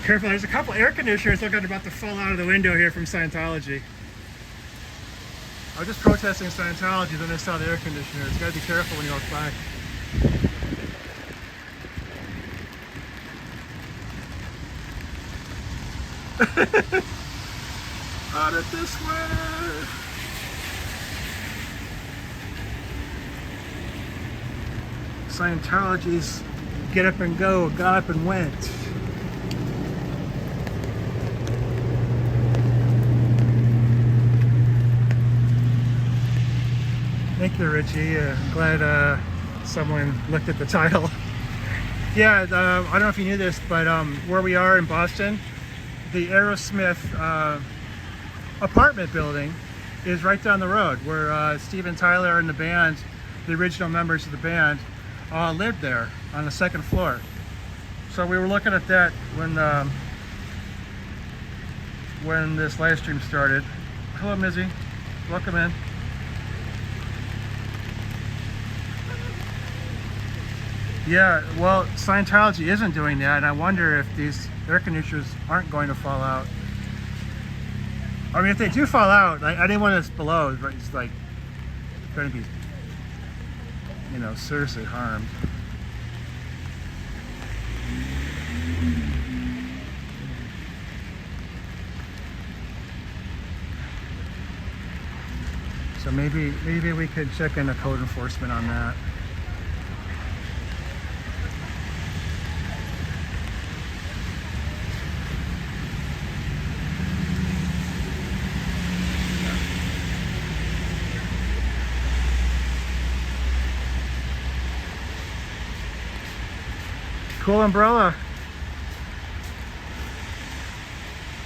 Careful, there's a couple air conditioners looking about to fall out of the window here from Scientology. I was just protesting Scientology, then I saw the air conditioners. You gotta be careful when you walk by. Out of this way! Scientology's Get up and go, got up and went. Thank you, Richie. I'm glad someone looked at the title. Yeah, I don't know if you knew this, but where we are in Boston, the Aerosmith apartment building is right down the road, where Steve and Tyler and the band, the original members of the band, lived there on the second floor. So we were looking at that when this live stream started. Hello, Mizzy. Welcome in. Yeah, well, Scientology isn't doing that, and I wonder if these air conditioners aren't going to fall out. I mean, if they do fall out, anyone that's below is like going to be, you know, seriously harmed. So maybe we could check into code enforcement on that. Cool umbrella.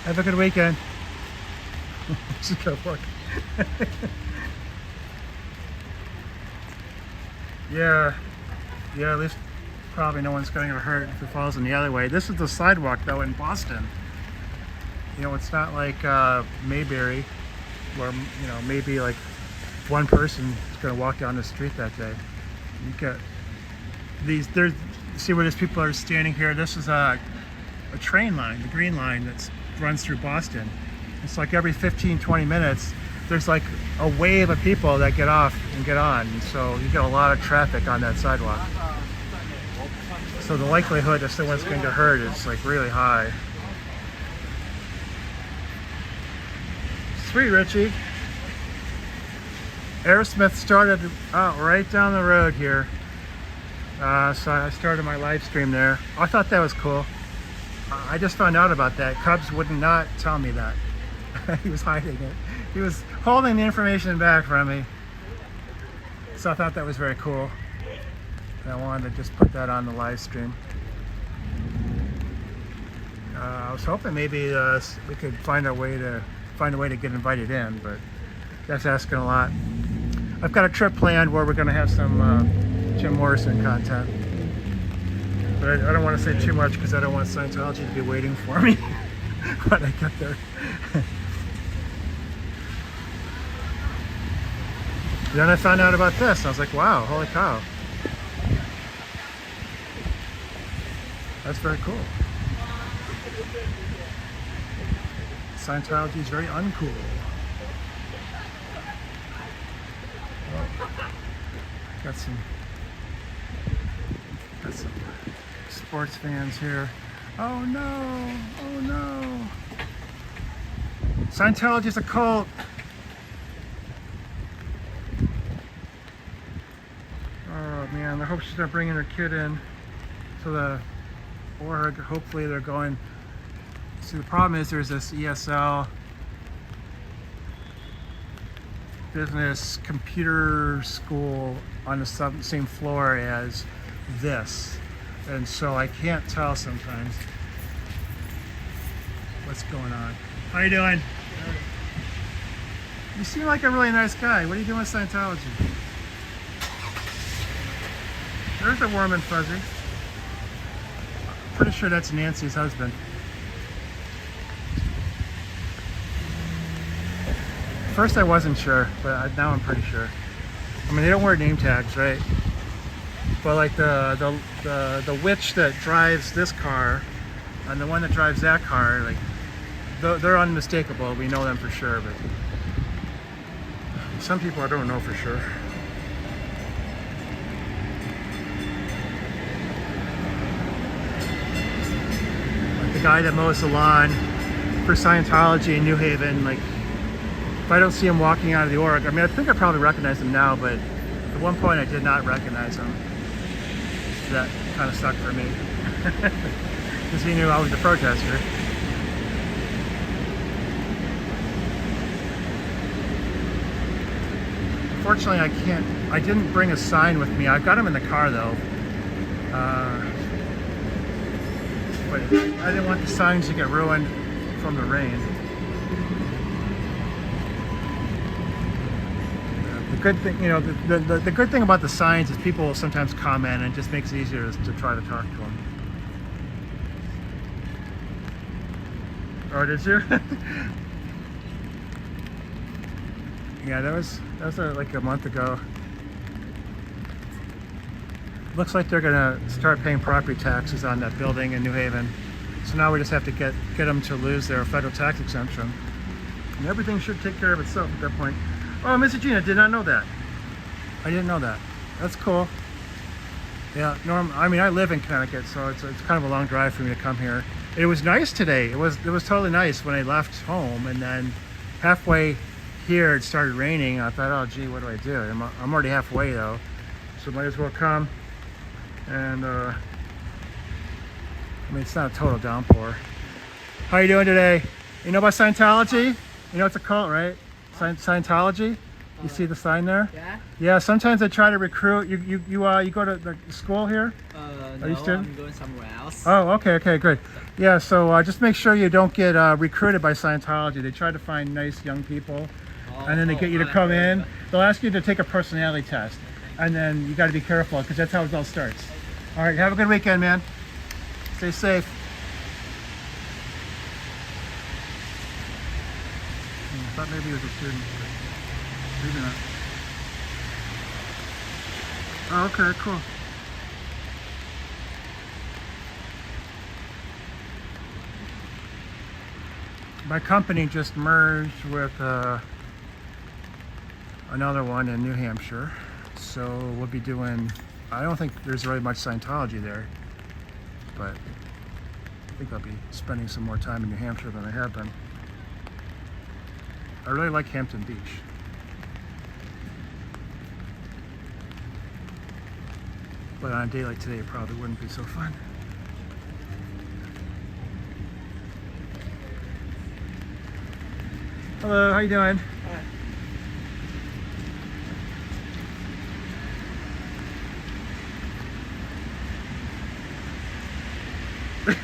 Have a good weekend. Just go look. Yeah, at least probably no one's going to get hurt if it falls in the alleyway. This is the sidewalk though in Boston. You know, it's not like Mayberry, where, you know, maybe like one person is going to walk down the street that day. You get these, see where these people are standing here? This is a train line, the green line that runs through Boston. It's like every 15-20 minutes there's like a wave of people that get off and get on, and so you get a lot of traffic on that sidewalk. So the likelihood that someone's going to get hurt is like really high. Sweet, Richie. Aerosmith started out right down the road here. So I started my live stream there. I thought that was cool. I just found out about that. Cubs would not tell me that. He was hiding it. He was holding the information back from me. So I thought that was very cool. And I wanted to just put that on the live stream. I was hoping maybe we could find a way to get invited in, but that's asking a lot. I've got a trip planned where we're going to have some Jim Morrison content, but I don't want to say too much because I don't want Scientology to be waiting for me when I get there. Then I found out about this. I was like, wow, holy cow. That's very cool. Scientology is very uncool. Got some sports fans here. Oh no, oh no. Scientology is a cult. Oh man, I hope she's not bringing her kid in to the org. Hopefully they're going. See, the problem is there's this ESL business computer school on the same floor as this, and so I can't tell sometimes what's going on. How you doing? You seem like a really nice guy. What are you doing with Scientology? There's a warm and fuzzy. Pretty sure that's Nancy's husband. First I wasn't sure, but now I'm pretty sure. I mean, they don't wear name tags, right? But like the witch that drives this car and the one that drives that car, like they're unmistakable. We know them for sure, but some people I don't know for sure. Like the guy that mows the lawn for Scientology in New Haven, like if I don't see him walking out of the org, I mean, I think I probably recognize him now, but at one point I did not recognize him. That kind of sucked for me because he knew I was a protester. Unfortunately, I didn't bring a sign with me. I've got them in the car though. But I didn't want the signs to get ruined from the rain. The good thing, you know, the good thing about the signs is people will sometimes comment, and it just makes it easier to try to talk to them. Oh, did you? Yeah, that was like a month ago. Looks like they're gonna start paying property taxes on that building in New Haven. So now we just have to get them to lose their federal tax exemption, and everything should take care of itself at that point. Oh, Mrs. Gina, did not know that. I didn't know that. That's cool. Yeah, I mean, I live in Connecticut, so it's kind of a long drive for me to come here. It was nice today. It was totally nice when I left home, and then halfway here it started raining. I thought, oh gee, what do I do? I'm already halfway though, so might as well come. And I mean, it's not a total downpour. How you doing today? You know about Scientology? You know it's a cult, right? Scientology. You see the sign there? Yeah. Yeah. Sometimes they try to recruit you. You go to the school here? No, you student? I'm going somewhere else. Oh, okay, good. Yeah. So just make sure you don't get recruited by Scientology. They try to find nice young people, and then they get you to come in. They'll ask you to take a personality test, and then you got to be careful because that's how it all starts. All right. Have a good weekend, man. Stay safe. I thought maybe he was a student, but maybe not. Oh, okay, cool. My company just merged with another one in New Hampshire, so we'll be doing, I don't think there's really much Scientology there, but I think I'll be spending some more time in New Hampshire than I have been. I really like Hampton Beach. But on a day like today, it probably wouldn't be so fun. Hello, how you doing? Hi.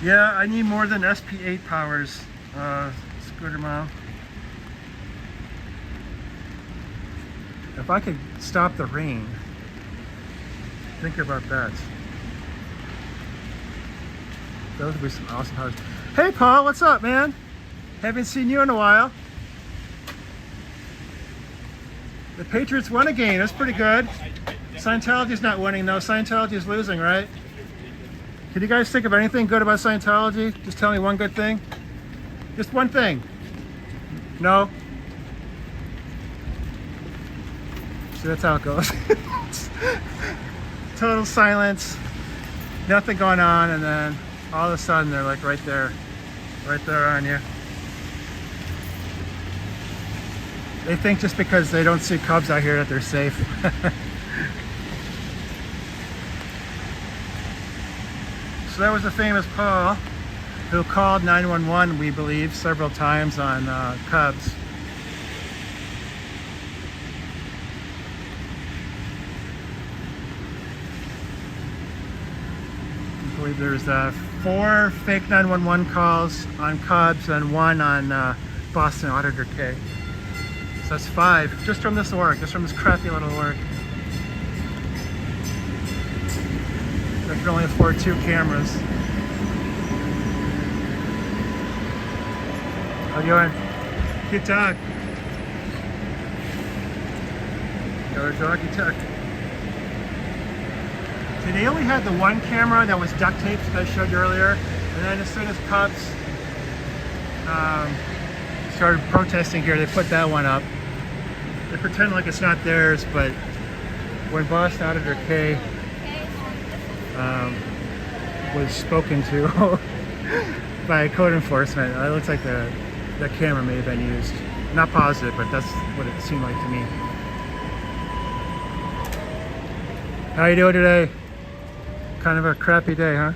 Yeah, I need more than SP8 powers, Scooter Mom. If I could stop the rain, think about that. Those would be some awesome powers. Hey Paul, what's up, man? Haven't seen you in a while. The Patriots won a game, that's pretty good. Scientology's not winning though, Scientology's losing, right? Can you guys think of anything good about Scientology? Just tell me one good thing. Just one thing. No? See, that's how it goes. Total silence, nothing going on, and then all of a sudden they're like right there on you. They think just because they don't see Cubs out here that they're safe. So that was the famous Paul who called 911, we believe, several times on Cubs. I believe there's 4 fake 911 calls on Cubs and 1 on Boston Auditor K. So that's 5 just from this org, just from this crappy little org. They can only afford 2 cameras. How you doing? Good talk. Another doggy tuck. See, they only had the 1 camera that was duct taped that I showed you earlier, and then as soon as Cubs started protesting here, they put that one up. They pretend like it's not theirs, but when Boston Auditor K was spoken to by code enforcement, it looks like the camera may have been used. Not positive, but that's what it seemed like to me. How you doing today? Kind of a crappy day, huh?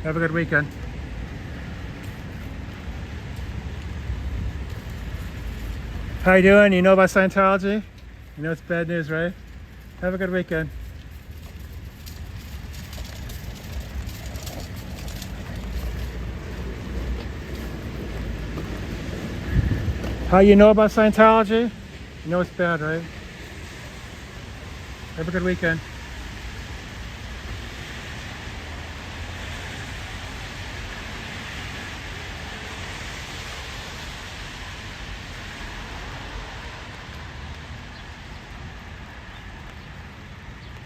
Have a good weekend. How you doing? You know about Scientology? You know it's bad news, right? Have a good weekend. How you know about Scientology? You know it's bad, right? Have a good weekend.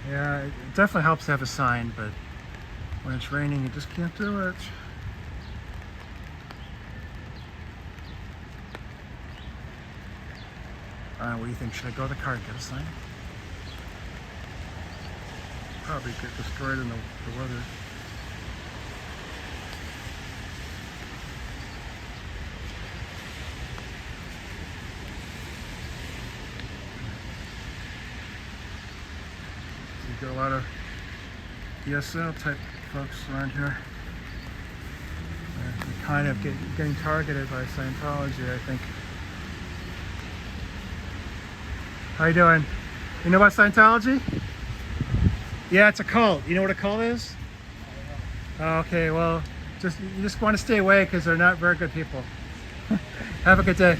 Yeah, it definitely helps to have a sign, but when it's raining, you just can't do it. What do you think? Should I go to the car and get a sign? Probably get destroyed in the weather. You got a lot of ESL type folks around here. They're kind of getting targeted by Scientology, I think. How you doing? You know about Scientology? Yeah, it's a cult. You know what a cult is? Oh, okay, well, you just want to stay away because they're not very good people. Have a good day.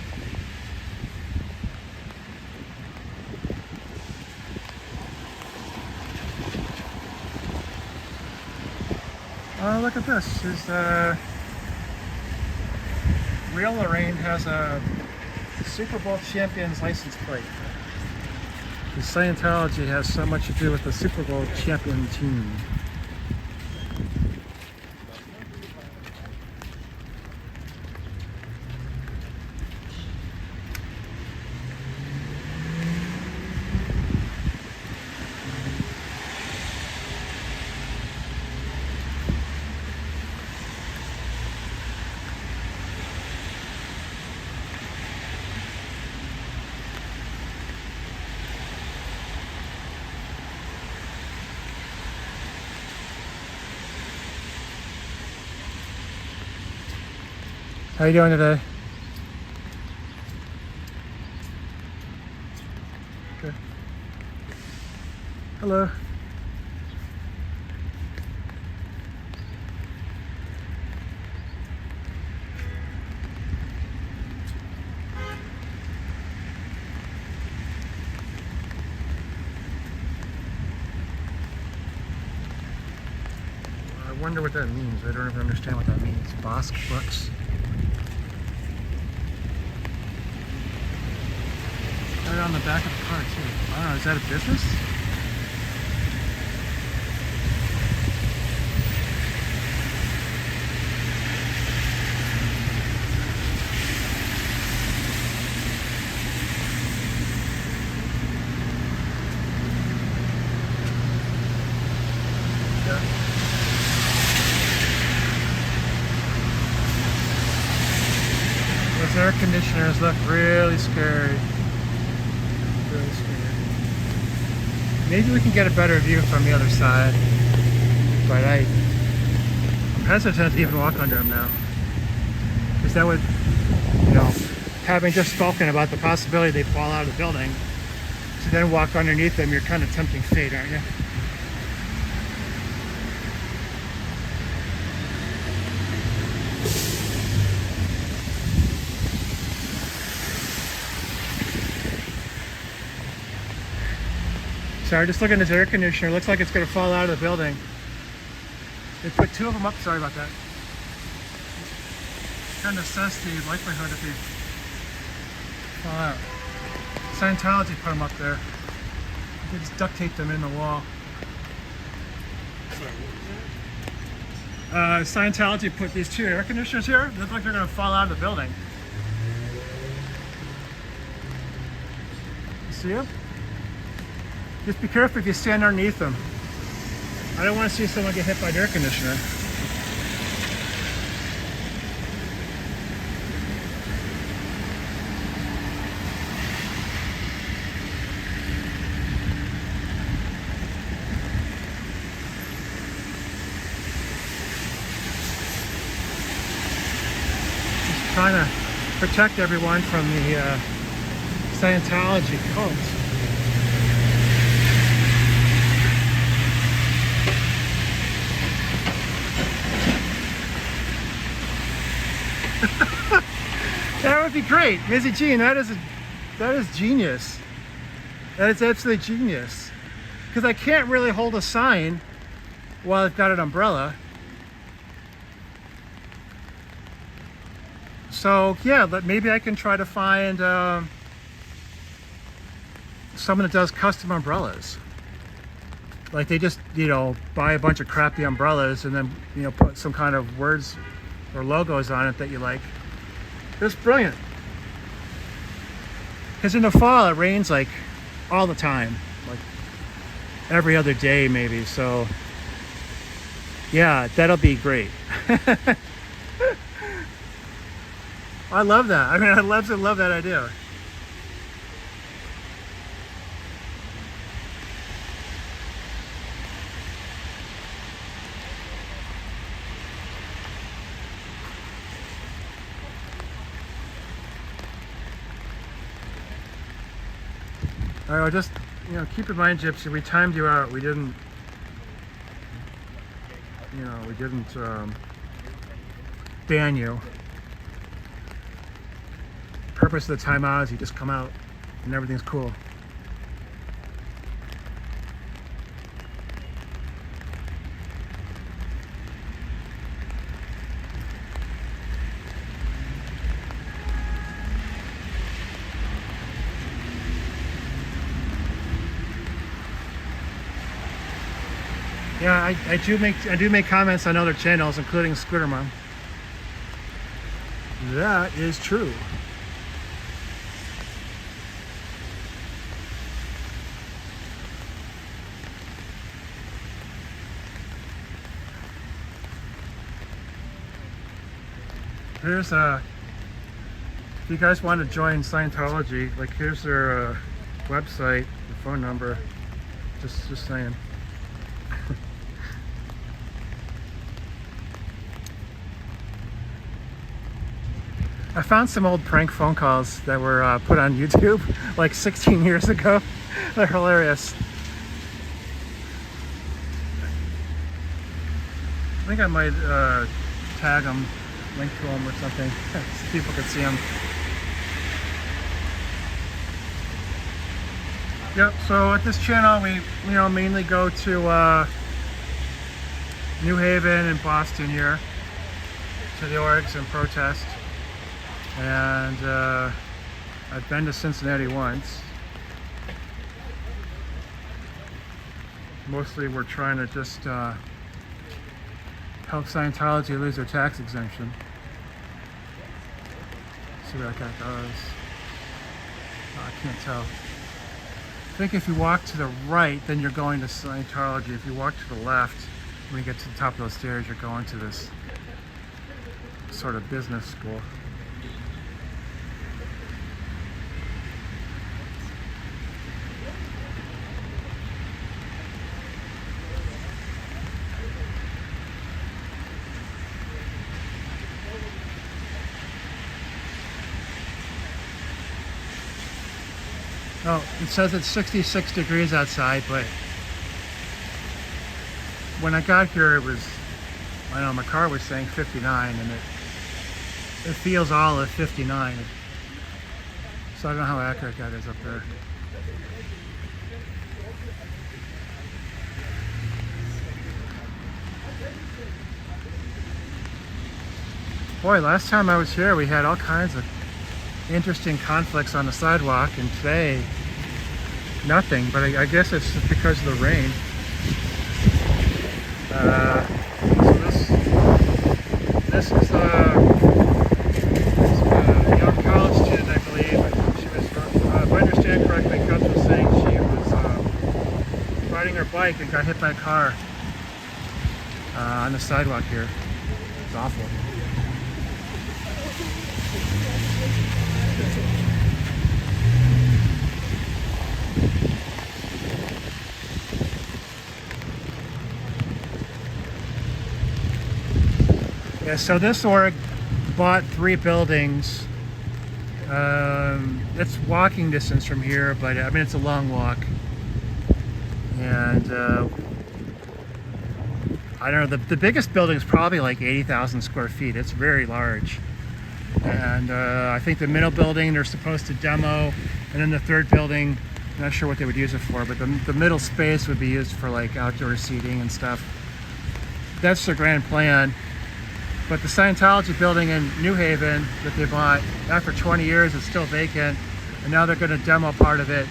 Oh, look at this. Real Lorraine has a Super Bowl champion's license plate. The Scientology has so much to do with the Super Bowl champion team. How you doing today? Good. Hello. I wonder what that means. I don't even understand what that means. Bosk books. Right on the back of the car too. I don't know, is that a business? Yeah. Those air conditioners look really scary. Really scary. Maybe we can get a better view from the other side, but I'm hesitant to even walk under them now, because that would, having just spoken about the possibility they fall out of the building, to then walk underneath them, you're kind of tempting fate, aren't you? Sorry, just looking at this air conditioner. Looks like it's going to fall out of the building. They put two of them up. Sorry about that. Kind of assess the likelihood if they fall out. Scientology put them up there. They just duct taped them in the wall. Scientology put these two air conditioners here. They look like they're going to fall out of the building. You see them? Just be careful if you stand underneath them. I don't want to see someone get hit by an air conditioner. trying to protect everyone from the Scientology cult. That would be great, Missy Jean. That is genius. That is absolutely genius. Because I can't really hold a sign while I've got an umbrella. So yeah, but maybe I can try to find someone that does custom umbrellas. Like they just, buy a bunch of crappy umbrellas and then, put some kind of words or logos on it that you like. It's brilliant. Because in the fall it rains like all the time, like every other day maybe. So yeah, that'll be great. I love that. I mean, I absolutely love that idea. All right, just keep in mind, Gypsy, we timed you out. We didn't, ban you. Purpose of the timeout is you just come out and everything's cool. Yeah, I do make comments on other channels, including Scooter Mom. That is true. Here's if you guys want to join Scientology, like here's their website, the phone number. Just saying. I found some old prank phone calls that were put on YouTube like 16 years ago. They're hilarious. I think I might tag them, link to them or something, so people can see them. Yep, so at this channel we mainly go to New Haven and Boston here to the orgs and protest. And I've been to Cincinnati once. Mostly we're trying to just help Scientology lose their tax exemption. See what that guy does. Oh, I can't tell. I think if you walk to the right, then you're going to Scientology. If you walk to the left, when you get to the top of those stairs, you're going to this sort of business school. Oh, it says it's 66 degrees outside, but when I got here it was, I know my car was saying 59 and it feels all at 59. So I don't know how accurate that is up there. Boy, last time I was here we had all kinds of interesting conflicts on the sidewalk, and today nothing, but I guess it's just because of the rain. So this is a young college student, I believe. She was, if I understand correctly, Coach was saying she was riding her bike and got hit by a car on the sidewalk here. It's awful. Yeah, so this org bought 3 buildings. It's walking distance from here, but I mean it's a long walk. And I don't know, the biggest building is probably like 80,000 square feet. It's very large. And I think the middle building they're supposed to demo, and then the third building, I'm not sure what they would use it for, but the middle space would be used for like outdoor seating and stuff. That's their grand plan. But the Scientology building in New Haven that they bought, after 20 years, it's still vacant, and now they're going to demo part of it.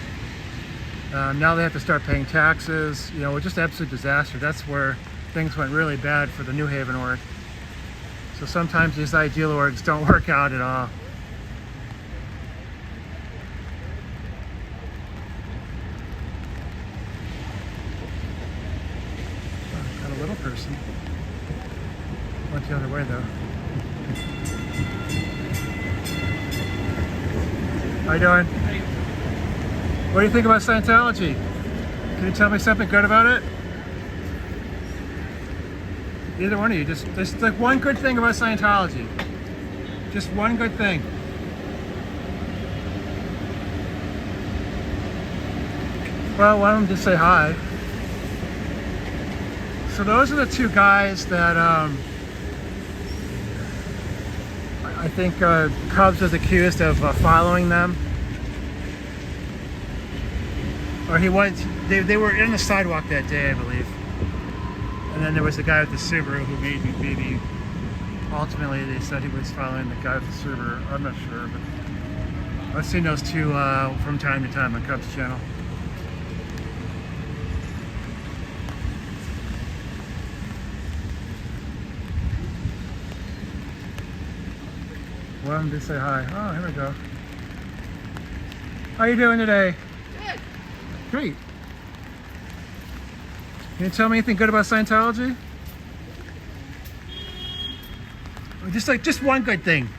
Now they have to start paying taxes. You know, just absolute disaster. That's where things went really bad for the New Haven org. So sometimes these ideal orgs don't work out at all. Oh, got a little person. Went the other way though. How you doing? What do you think about Scientology? Can you tell me something good about it? Either one of you, just like one good thing about Scientology. Just one good thing. Well, why don't we just say hi? So those are the 2 guys that I think Cubs was accused of following them. Or he was, they were in the sidewalk that day, I believe. And then there was the guy with the Subaru who maybe ultimately they said he was following the guy with the Subaru. I'm not sure, but I've seen those 2 from time to time on Cubs channel. Well, I'm just say hi. Oh, here we go. How you doing today? Good. Great. Can you tell me anything good about Scientology? Or just one good thing.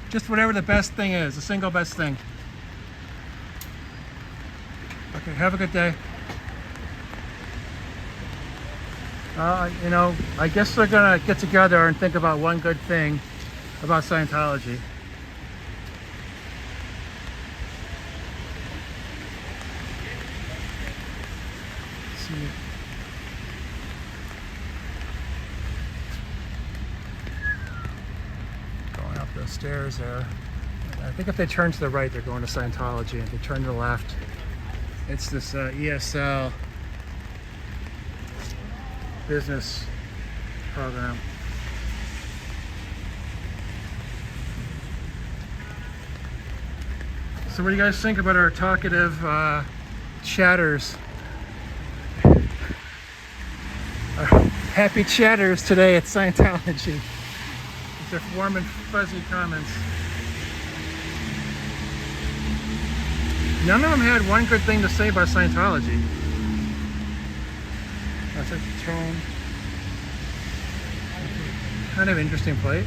Just whatever the best thing is, the single best thing. Okay, have a good day. You know, I guess they're gonna get together and think about one good thing about Scientology. Let's see. Going up the stairs there. I think if they turn to the right, they're going to Scientology. And if they turn to the left, it's this ESL business program. So what do you guys think about our talkative chatters? Our happy chatters today at Scientology. With their warm and fuzzy comments. None of them had one good thing to say about Scientology. That's a tone. Kind of interesting plate.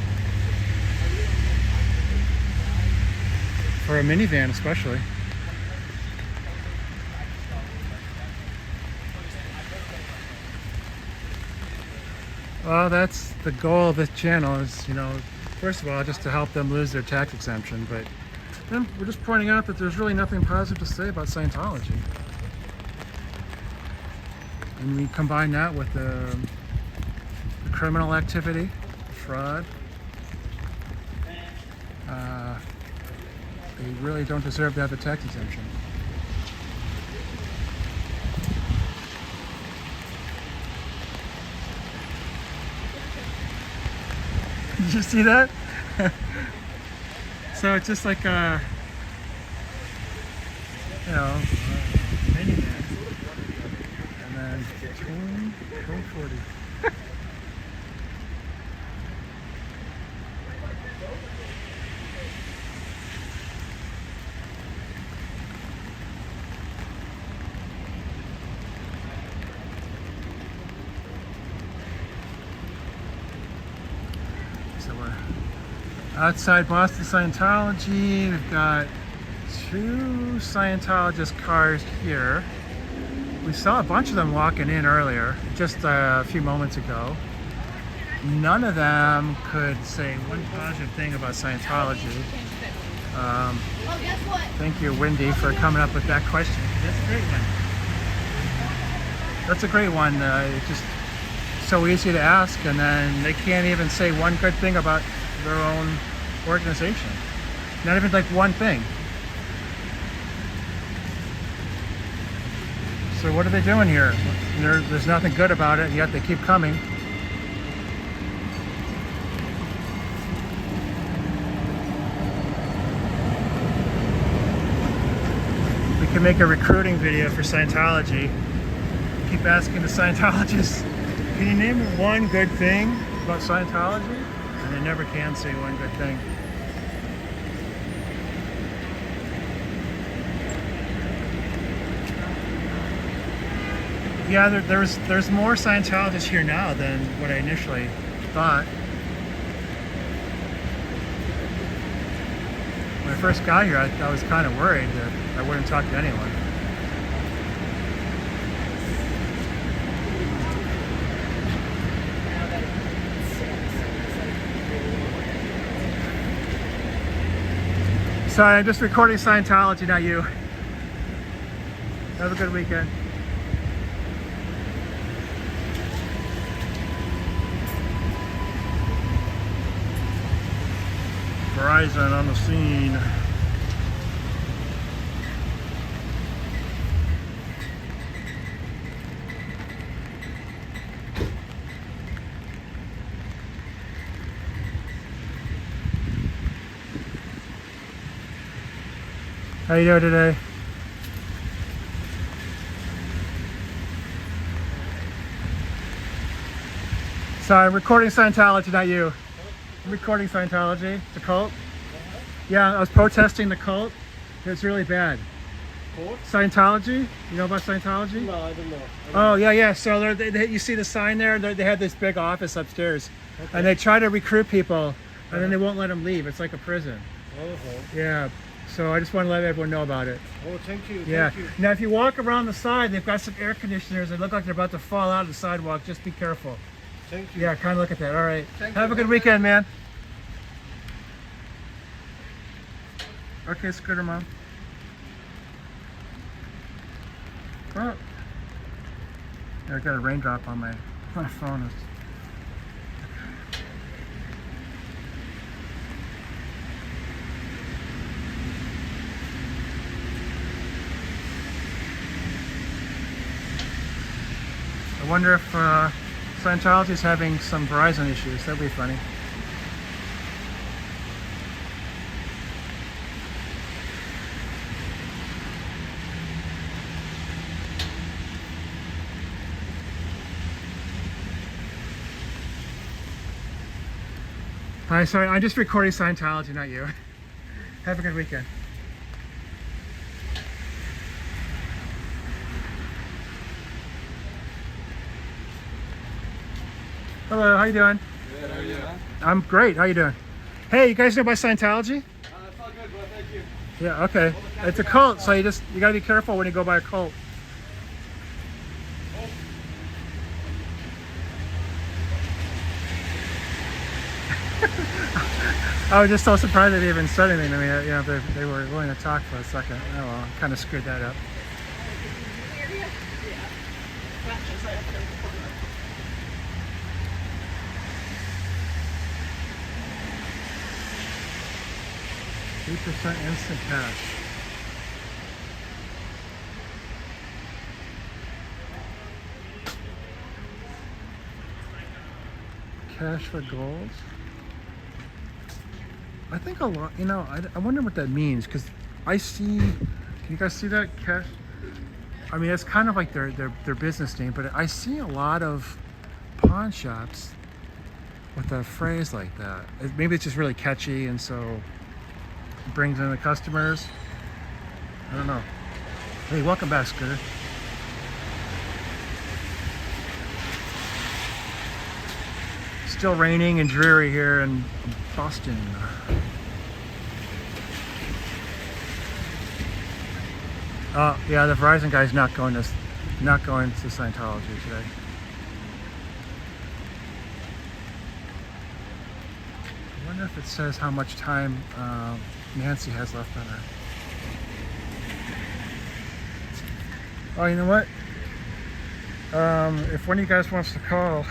For a minivan especially. Well, that's the goal of this channel is, you know, first of all, just to help them lose their tax exemption, but then we're just pointing out that there's really nothing positive to say about Scientology. And we combine that with the criminal activity, fraud. They really don't deserve to have the tax exemption. Did you see that? So it's just like a, you know, minivan, and then 2040. So we're outside Boston Scientology. We've got 2 Scientologist cars here. We saw a bunch of them walking in earlier, just a few moments ago. none of them could say one positive thing about Scientology. Oh, guess what? Thank you, Wendy, for coming up with that question. That's a great one. That's a great one. It's just so easy to ask, and then they can't even say one good thing about their own organization. Not even like one thing. So what are they doing here? There's nothing good about it, yet they keep coming. We can make a recruiting video for Scientology. Keep asking the Scientologists, can you name one good thing about Scientology? And they never can say one good thing. Yeah, there's more Scientologists here now than what I initially thought. When I first got here, I was kind of worried that I wouldn't talk to anyone. Sorry, I'm just recording Scientology, not you. Have a good weekend. Verizon on the scene. How you doing today? Sorry, I'm recording Scientology, not you. I'm recording Scientology, the cult. Yeah, I was protesting the cult. It's really bad. Cult? Scientology? You know about Scientology? No, I don't know. Oh, yeah. So you see the sign there? They have this big office upstairs. Okay. And they try to recruit people, and then they won't let them leave. It's like a prison. Yeah. So I just want to let everyone know about it. Oh, thank you. Yeah. Thank you. Now, if you walk around the side, they've got some air conditioners that look like they're about to fall out of the sidewalk. Just be careful. Thank you. Yeah, kind of look at that. All right. Thank Have you. a good weekend, man. Okay, Scooter Mom. Oh. Yeah, I got a raindrop on my phone. I wonder if Scientology is having some Verizon issues. That'd be funny. Hi, sorry, I'm just recording Scientology, not you. Have a good weekend. Hello, how you doing? Good, how are you? I'm great. How you doing? Hey, you guys know about Scientology? It's all good, bro. Thank you. Yeah, okay. It's a cult, so you gotta be careful when you go by a cult. I was just so surprised they even said anything to me. You know, they were willing to talk for a second. Oh well, kind of screwed that up. $3% instant cash. Cash for gold. I think a lot, you know, I wonder what that means, because I see, can you guys see that? Cash? I mean, it's kind of like their business name, but I see a lot of pawn shops with a phrase like that. Maybe it's just really catchy, and so it brings in the customers. I don't know. Hey, welcome back, Scooter. Still raining and dreary here in Boston. Oh yeah, the Verizon guy's not going to Scientology today. wonder if it says how much time Nancy has left on her. Oh, you know what? If one of you guys wants to call,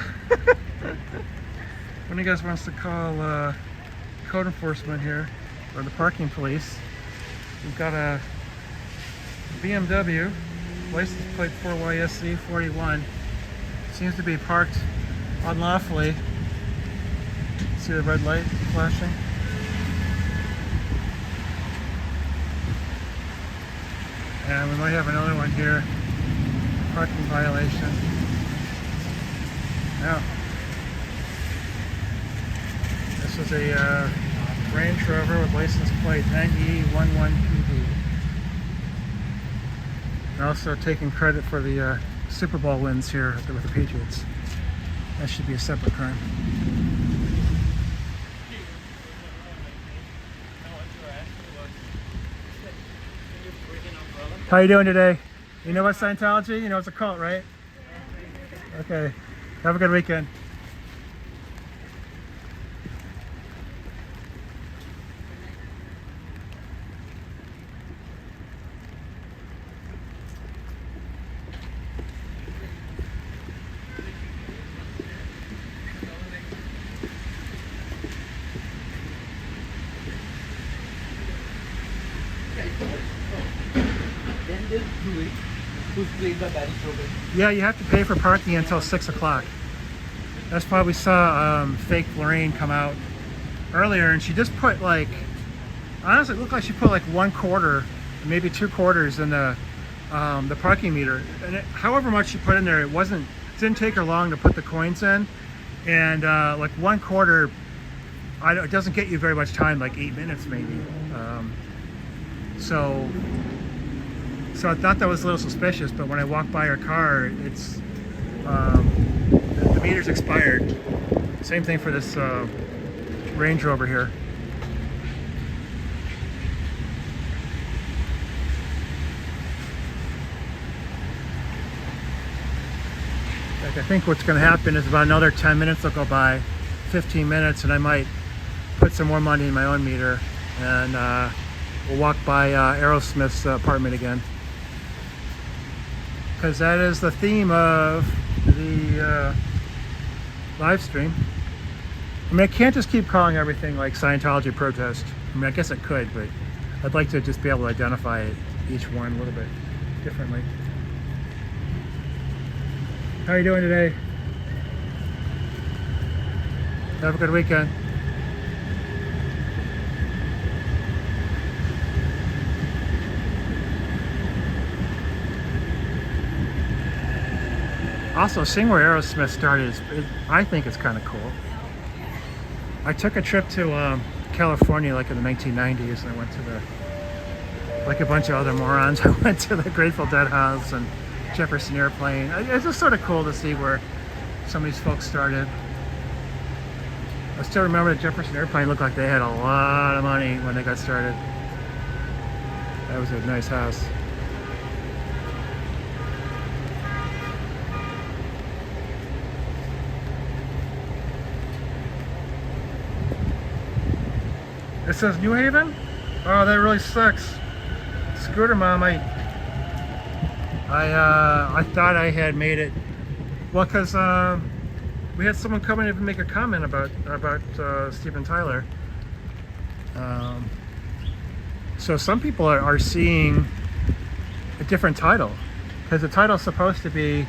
code enforcement here, or the parking police, we've got a BMW, license plate 4YSC41, seems to be parked unlawfully. See the red light flashing? And we might have another one here, parking violation. Now, this is a Range Rover with license plate 90E11PD. And also taking credit for the Super Bowl wins here with the Patriots. That should be a separate crime. How you doing today? You know what Scientology? You know it's a cult, right? Okay. Have a good weekend. Yeah, you have to pay for parking until 6 o'clock. That's why we saw fake Lorraine come out earlier, and she just put like, honestly, it looked like she put like 1/4, maybe 2/4 in the parking meter. And however much she put in there, it didn't take her long to put the coins in, and like 1/4, it doesn't get you very much time, like 8 minutes maybe. So I thought that was a little suspicious, but when I walked by her car, it's the meter's expired. Same thing for this Range Rover here. Like, I think what's going to happen is about another 10 minutes will go by, 15 minutes, and I might put some more money in my own meter, and we'll walk by Aerosmith's apartment again. Because that is the theme of the live stream. I mean, I can't just keep calling everything like Scientology protest. I mean, I guess I could, but I'd like to just be able to identify each one a little bit differently. How are you doing today? Have a good weekend. Also, seeing where Aerosmith started, I think it's kind of cool. I took a trip to California like in the 1990s, and I went to like a bunch of other morons, I went to the Grateful Dead house and Jefferson Airplane. It's just sort of cool to see where some of these folks started. I still remember the Jefferson Airplane looked like they had a lot of money when they got started. That was a nice house. It says New Haven? Oh, that really sucks. Scooter Mom, I thought I had made it. Well, because we had someone come in and make a comment about Steven Tyler. So some people are seeing a different title, because the title's supposed to be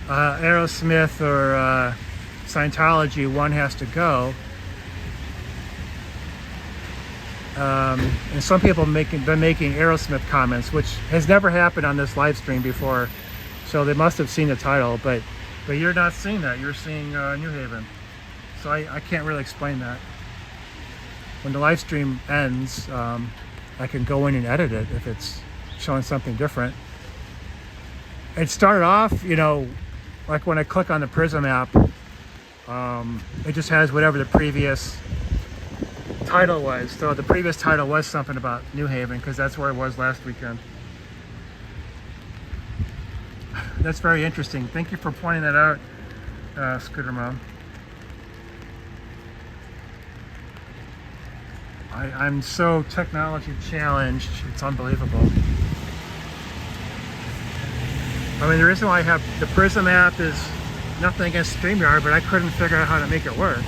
Aerosmith or Scientology, One Has to Go. And some people have been making Aerosmith comments, which has never happened on this live stream before, so they must have seen the title, but you're not seeing that. You're seeing New Haven, so I can't really explain that. When the live stream ends, I can go in and edit it if it's showing something different. It started off, you know, like when I click on the Prism app, it just has whatever the previous title was. So the previous title was something about New Haven, because that's where it was last weekend. That's very interesting. Thank you for pointing that out, Scooter Mom. I'm so technology challenged, it's unbelievable. I mean, the reason why I have the Prism app is nothing against StreamYard, but I couldn't figure out how to make it work.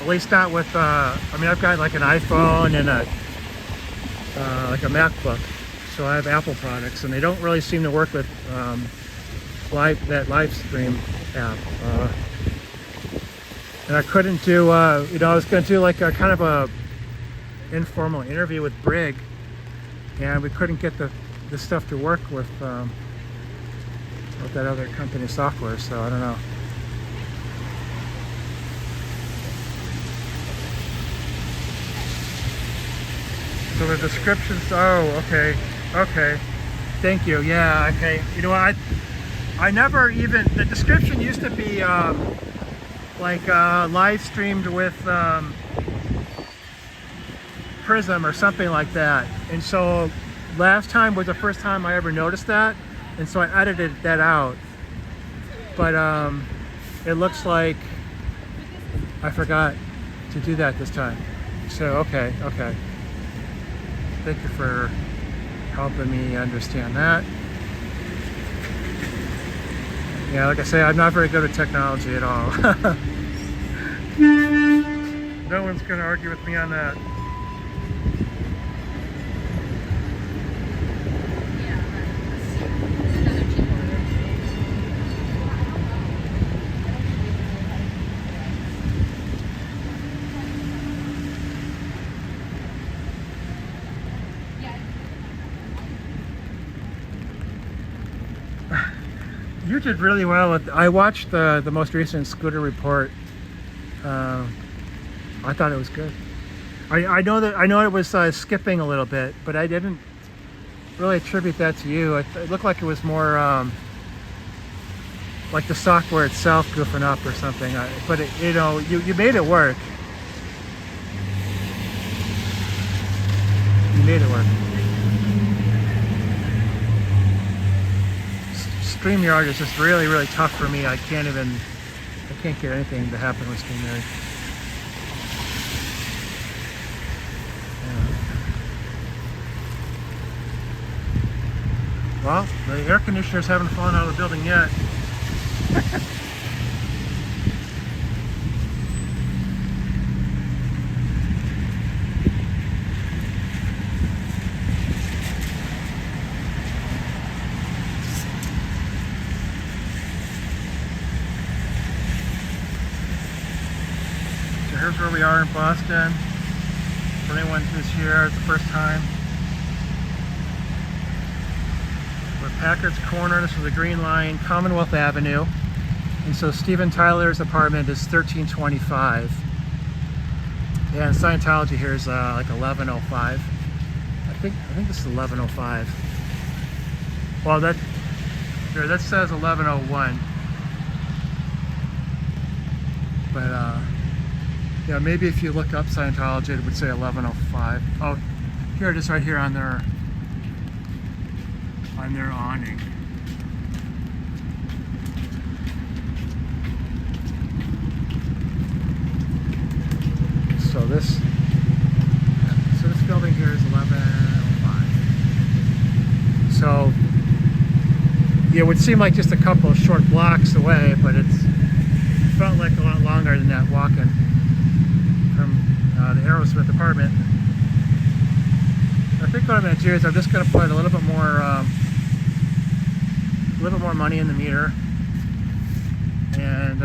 At least not with, I mean, I've got like an iPhone and like a MacBook, so I have Apple products, and they don't really seem to work with that live stream app. And I couldn't do, you know, I was going to do like a kind of a informal interview with Brig, and we couldn't get the stuff to work with that other company software, so I don't know. So the descriptions, oh, okay, thank you, yeah, okay. You know what, I never even, the description used to be like live streamed with Prism or something like that, and so last time was the first time I ever noticed that, and so I edited that out, but it looks like I forgot to do that this time. So okay, thank you for helping me understand that. Yeah, like I say, I'm not very good at technology at all. No one's gonna argue with me on that. You did really well with, I watched the most recent Scooter report. I thought it was good. I know it was skipping a little bit, but I didn't really attribute that to you. It looked like it was more like the software itself goofing up or something. But it, you know, you made it work. You made it work. StreamYard is just really, really tough for me. I can't get anything to happen with StreamYard. Yeah. Well, the air conditioners haven't fallen out of the building yet. Here's where we are in Boston. For anyone who's here, it's the first time. We're at Packard's Corner. This is the Green Line, Commonwealth Avenue. And so Steven Tyler's apartment is 1325. And Scientology here is like 1105. I think this is 1105. Well, that says 1101. But yeah, maybe if you look up Scientology, it would say 1105. Oh, here it is, right here on their awning. So this building here is 1105. So yeah, it would seem like just a couple of short blocks away, but it felt like a lot longer than that walking from the Aerosmith apartment. I think what I'm going to do is I'm just going to put a little bit more money in the meter, and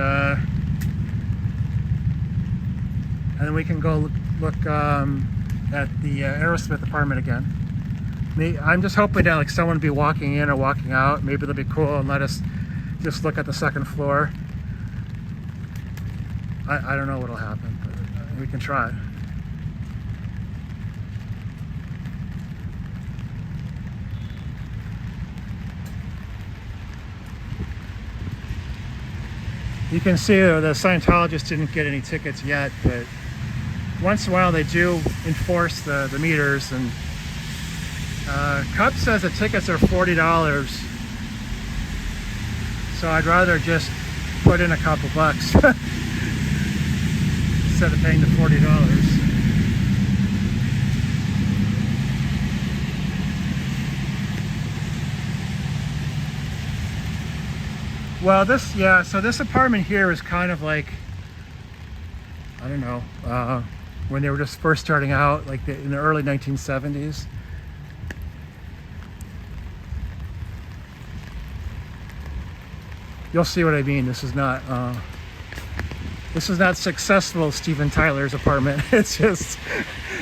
then we can go look at the Aerosmith apartment again. I'm just hoping that like someone will be walking in or walking out. Maybe they'll be cool and let us just look at the second floor. I don't know what'll happen, but we can try. You can see the Scientologists didn't get any tickets yet, but once in a while they do enforce the meters. And Cup says the tickets are $40, so I'd rather just put in a couple bucks instead of paying the $40. Well, so this apartment here is kind of like, I don't know, when they were just first starting out, like in the early 1970s. You'll see what I mean. This is not successful Steven Tyler's apartment. It's just,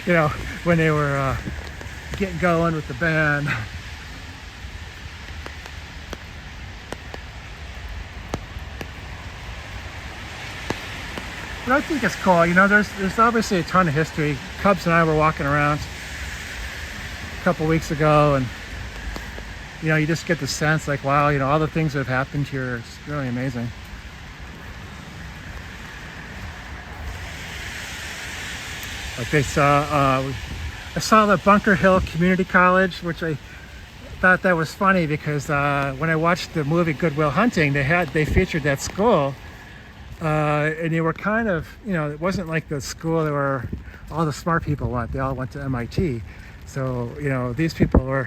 you know, when they were getting going with the band. But I think it's cool. You know, there's obviously a ton of history. Cubs and I were walking around a couple weeks ago, and you know, you just get the sense like, wow, you know, all the things that have happened here is really amazing. Like I saw the Bunker Hill Community College, which I thought that was funny because when I watched the movie Good Will Hunting, they featured that school. And they were kind of, you know, it wasn't like the school that were all the smart people went. They all went to MIT. So, you know, these people were,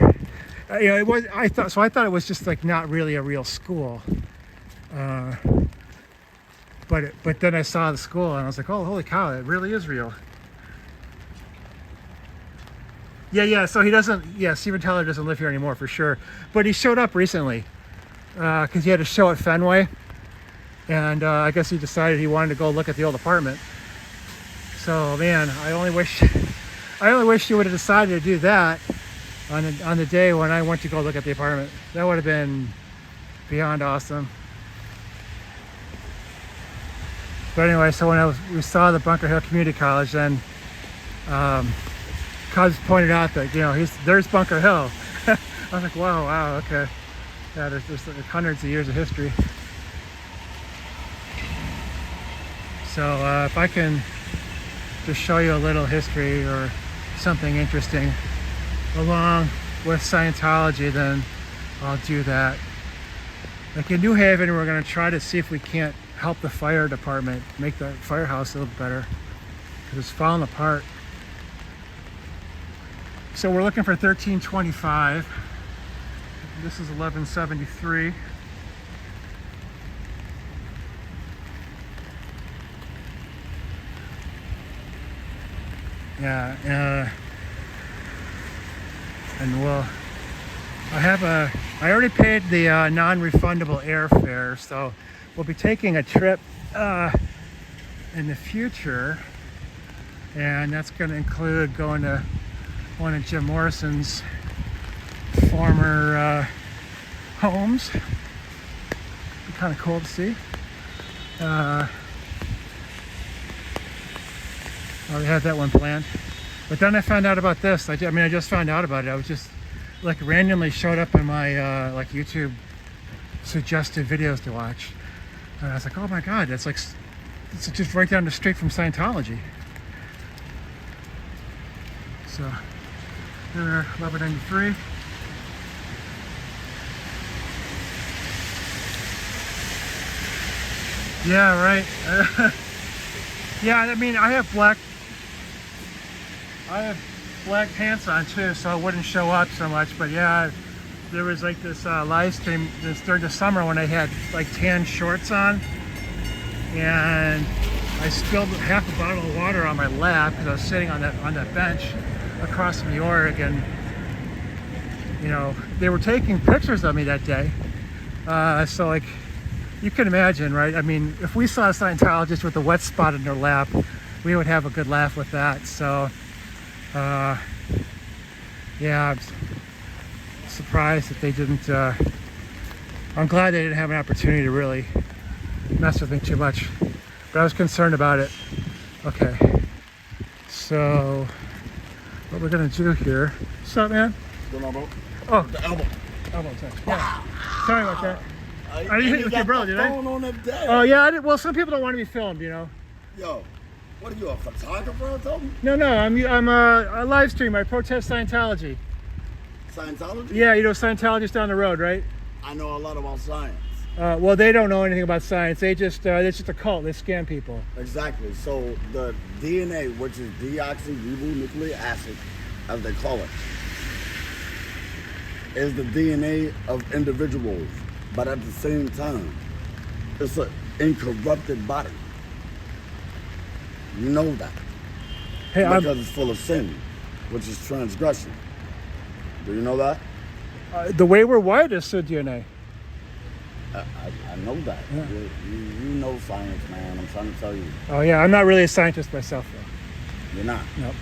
you know, I thought it was just like not really a real school. But then I saw the school and I was like, oh, holy cow, it really is real. Yeah, so Steven Tyler doesn't live here anymore for sure. But he showed up recently because he had a show at Fenway. And I guess he decided he wanted to go look at the old apartment. So man, I only wish you would have decided to do that on the day when I went to go look at the apartment. That would have been beyond awesome. But anyway, so when we saw the Bunker Hill Community College, then Cubs pointed out that, you know, there's Bunker Hill. I was like, wow, okay. Yeah, there's like hundreds of years of history. So if I can just show you a little history or something interesting along with Scientology, then I'll do that. Like in New Haven, we're going to try to see if we can't help the fire department make the firehouse a little better because it's falling apart. So we're looking for 1325. This is 1173. Yeah, and I already paid the non-refundable airfare, so we'll be taking a trip in the future, and that's going to include going to one of Jim Morrison's former homes. Be kind of cool to see. I already had that one planned, but then I found out about this. I just found out about it. I was just like randomly showed up in my like YouTube suggested videos to watch, and I was like, oh my god, it's just right down the street from Scientology. So here we are, 1193. Yeah, right. Yeah, I mean, I have black pants on too, so it wouldn't show up so much. But yeah, there was like this live stream during the summer when I had like tan shorts on, and I spilled half a bottle of water on my lap because I was sitting on that bench across from the org, and you know, they were taking pictures of me that day. So like, you can imagine, right? I mean, if we saw a Scientologist with a wet spot in their lap, we would have a good laugh with that. So, yeah, I'm surprised that they didn't, I'm glad they didn't have an opportunity to really mess with me too much. But I was concerned about it. Okay, so what we're gonna do here. What's up, man? What's going on, bro? Oh, The elbow. Yeah. Sorry about that. I didn't hit you with your bro, did I? Phone on the desk. Oh yeah, I did. Well, some people don't want to be filmed, you know. Yo, what are you, a photographer or something? No, I'm a live streamer. I protest Scientology. Scientology? Yeah, you know Scientologists down the road, right? I know a lot about science. Well, they don't know anything about science. It's just a cult. They scam people. Exactly. So the DNA, which is deoxyribonucleic acid, as they call it, is the DNA of individuals. But at the same time, It's an incorrupted body. You know that. Hey, Because it's full of sin, which is transgression. Do you know that? the way we're wired is through DNA. I know that. Yeah. You know science, man. I'm trying to tell you. Oh yeah, I'm not really a scientist myself though. You're not. Nope.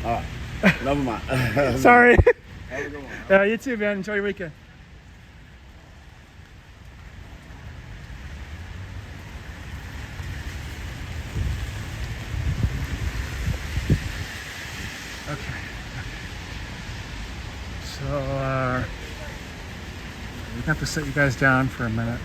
All right. Never mind. Sorry. Have a good one. You too, man. Enjoy your weekend. Okay. So, we have to sit you guys down for a minute.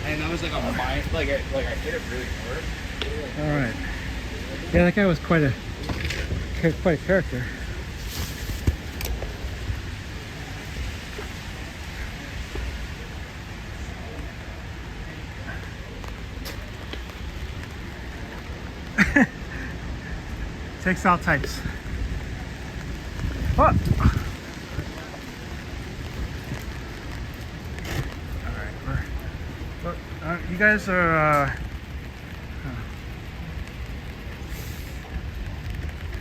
And that was like a mind, like I hit it really hard. All right. Yeah, that guy was quite a character. Takes all types. Oh. You guys are,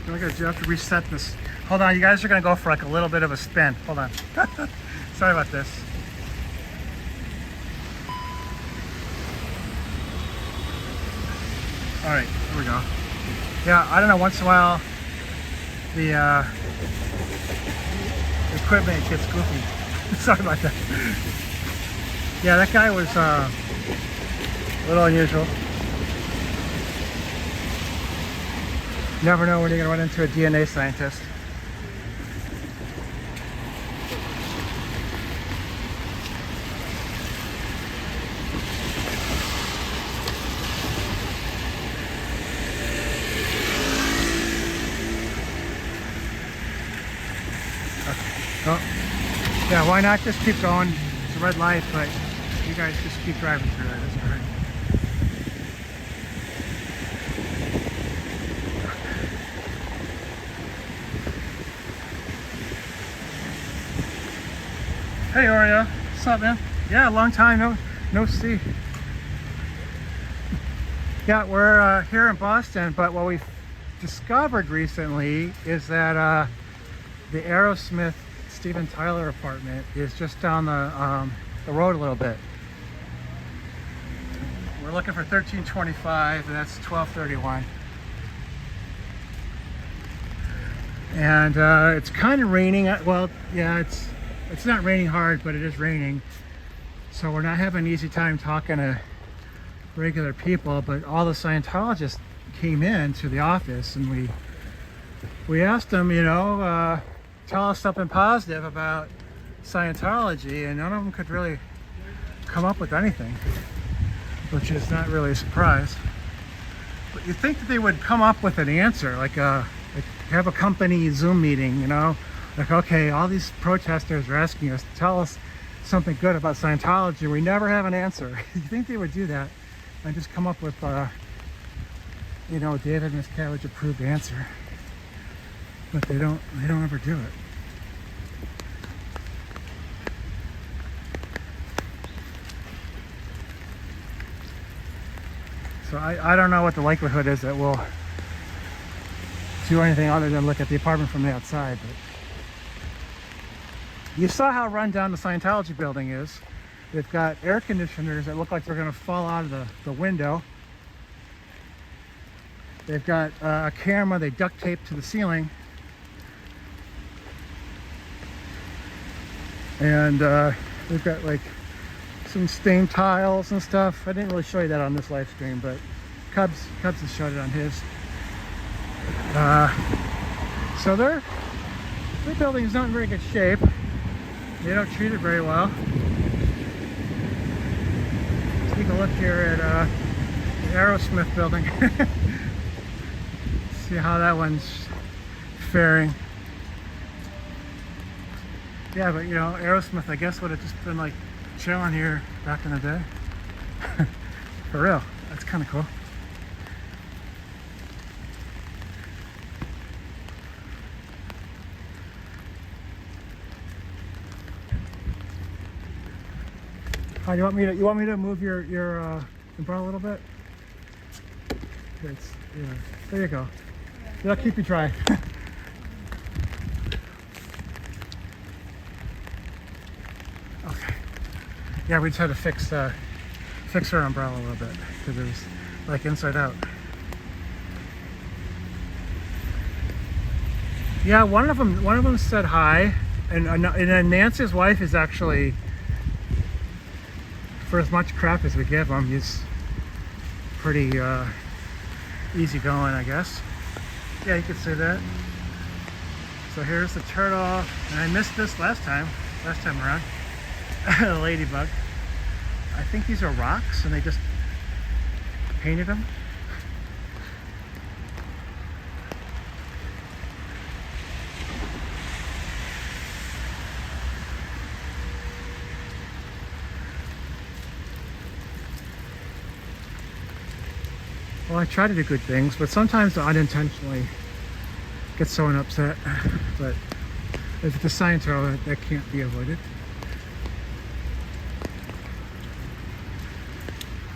do you have to reset this? Hold on, you guys are gonna go for like a little bit of a spin. Hold on. Sorry about this. All right, here we go. Yeah, I don't know, once in a while, the equipment gets goofy. Sorry about that. Yeah, that guy was, a little unusual. Never know when you're gonna run into a DNA scientist. Okay. Oh, yeah, why not just keep going? It's a red light, but you guys just keep driving through it. That's all right. Hey Oreo, what's up, man? Yeah, long time no see. Yeah, we're here in Boston, but what we've discovered recently is that the Aerosmith Steven Tyler apartment is just down the road a little bit. We're looking for 1325, and that's 1231. And it's kind of raining. Well, yeah, it's not raining hard, but it is raining. So we're not having an easy time talking to regular people, but all the Scientologists came in to the office, and we asked them, you know, tell us something positive about Scientology, and none of them could really come up with anything, which is not really a surprise. But you'd think that they would come up with an answer, like like have a company Zoom meeting, you know, like, okay, all these protesters are asking us to tell us something good about Scientology. We never have an answer. You think they would do that and just come up with, you know, David Miscavige approved answer, but they don't ever do it. So I don't know what the likelihood is that we'll do anything other than look at the apartment from the outside. But you saw how run down the Scientology building is. They've got air conditioners that look like they're going to fall out of the window. They've got a camera they duct taped to the ceiling. And they've got like some stained tiles and stuff. I didn't really show you that on this live stream, but Cubs has showed it on his. So their building is not in very good shape. They don't treat it very well. Take a look here at the Aerosmith building. See how that one's faring. Yeah, but you know, Aerosmith, I guess, would have just been like chilling here back in the day. For real, that's kind of cool. Hi, you want me to move your umbrella a little bit? It's, yeah, there you go. That'll keep you dry. Okay. Yeah, we just had to fix her umbrella a little bit because it was like inside out. Yeah, one of them said hi, and then Nancy's wife is actually, for as much crap as we give him, he's pretty easygoing, I guess. Yeah, you could say that. So here's the turtle, and I missed this last time around. The ladybug. I think these are rocks, and they just painted them. Well, I try to do good things, but sometimes I unintentionally get someone upset. But if it's a Sciento, that can't be avoided.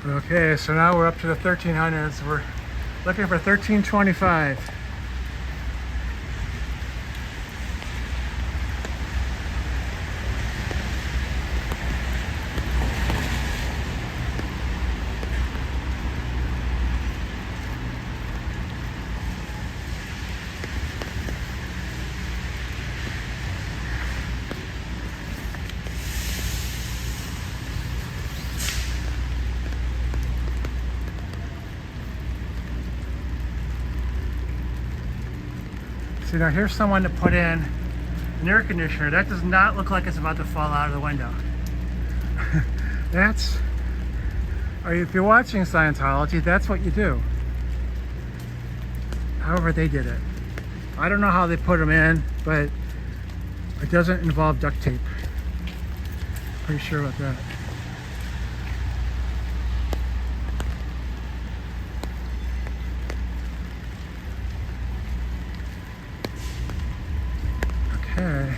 Okay, so now we're up to the 1300s. We're looking for 1325. So now here's someone to put in an air conditioner. That does not look like it's about to fall out of the window. That's, or if you're watching Scientology, that's what you do. However they did it. I don't know how they put them in, but it doesn't involve duct tape. Pretty sure about that. Okay.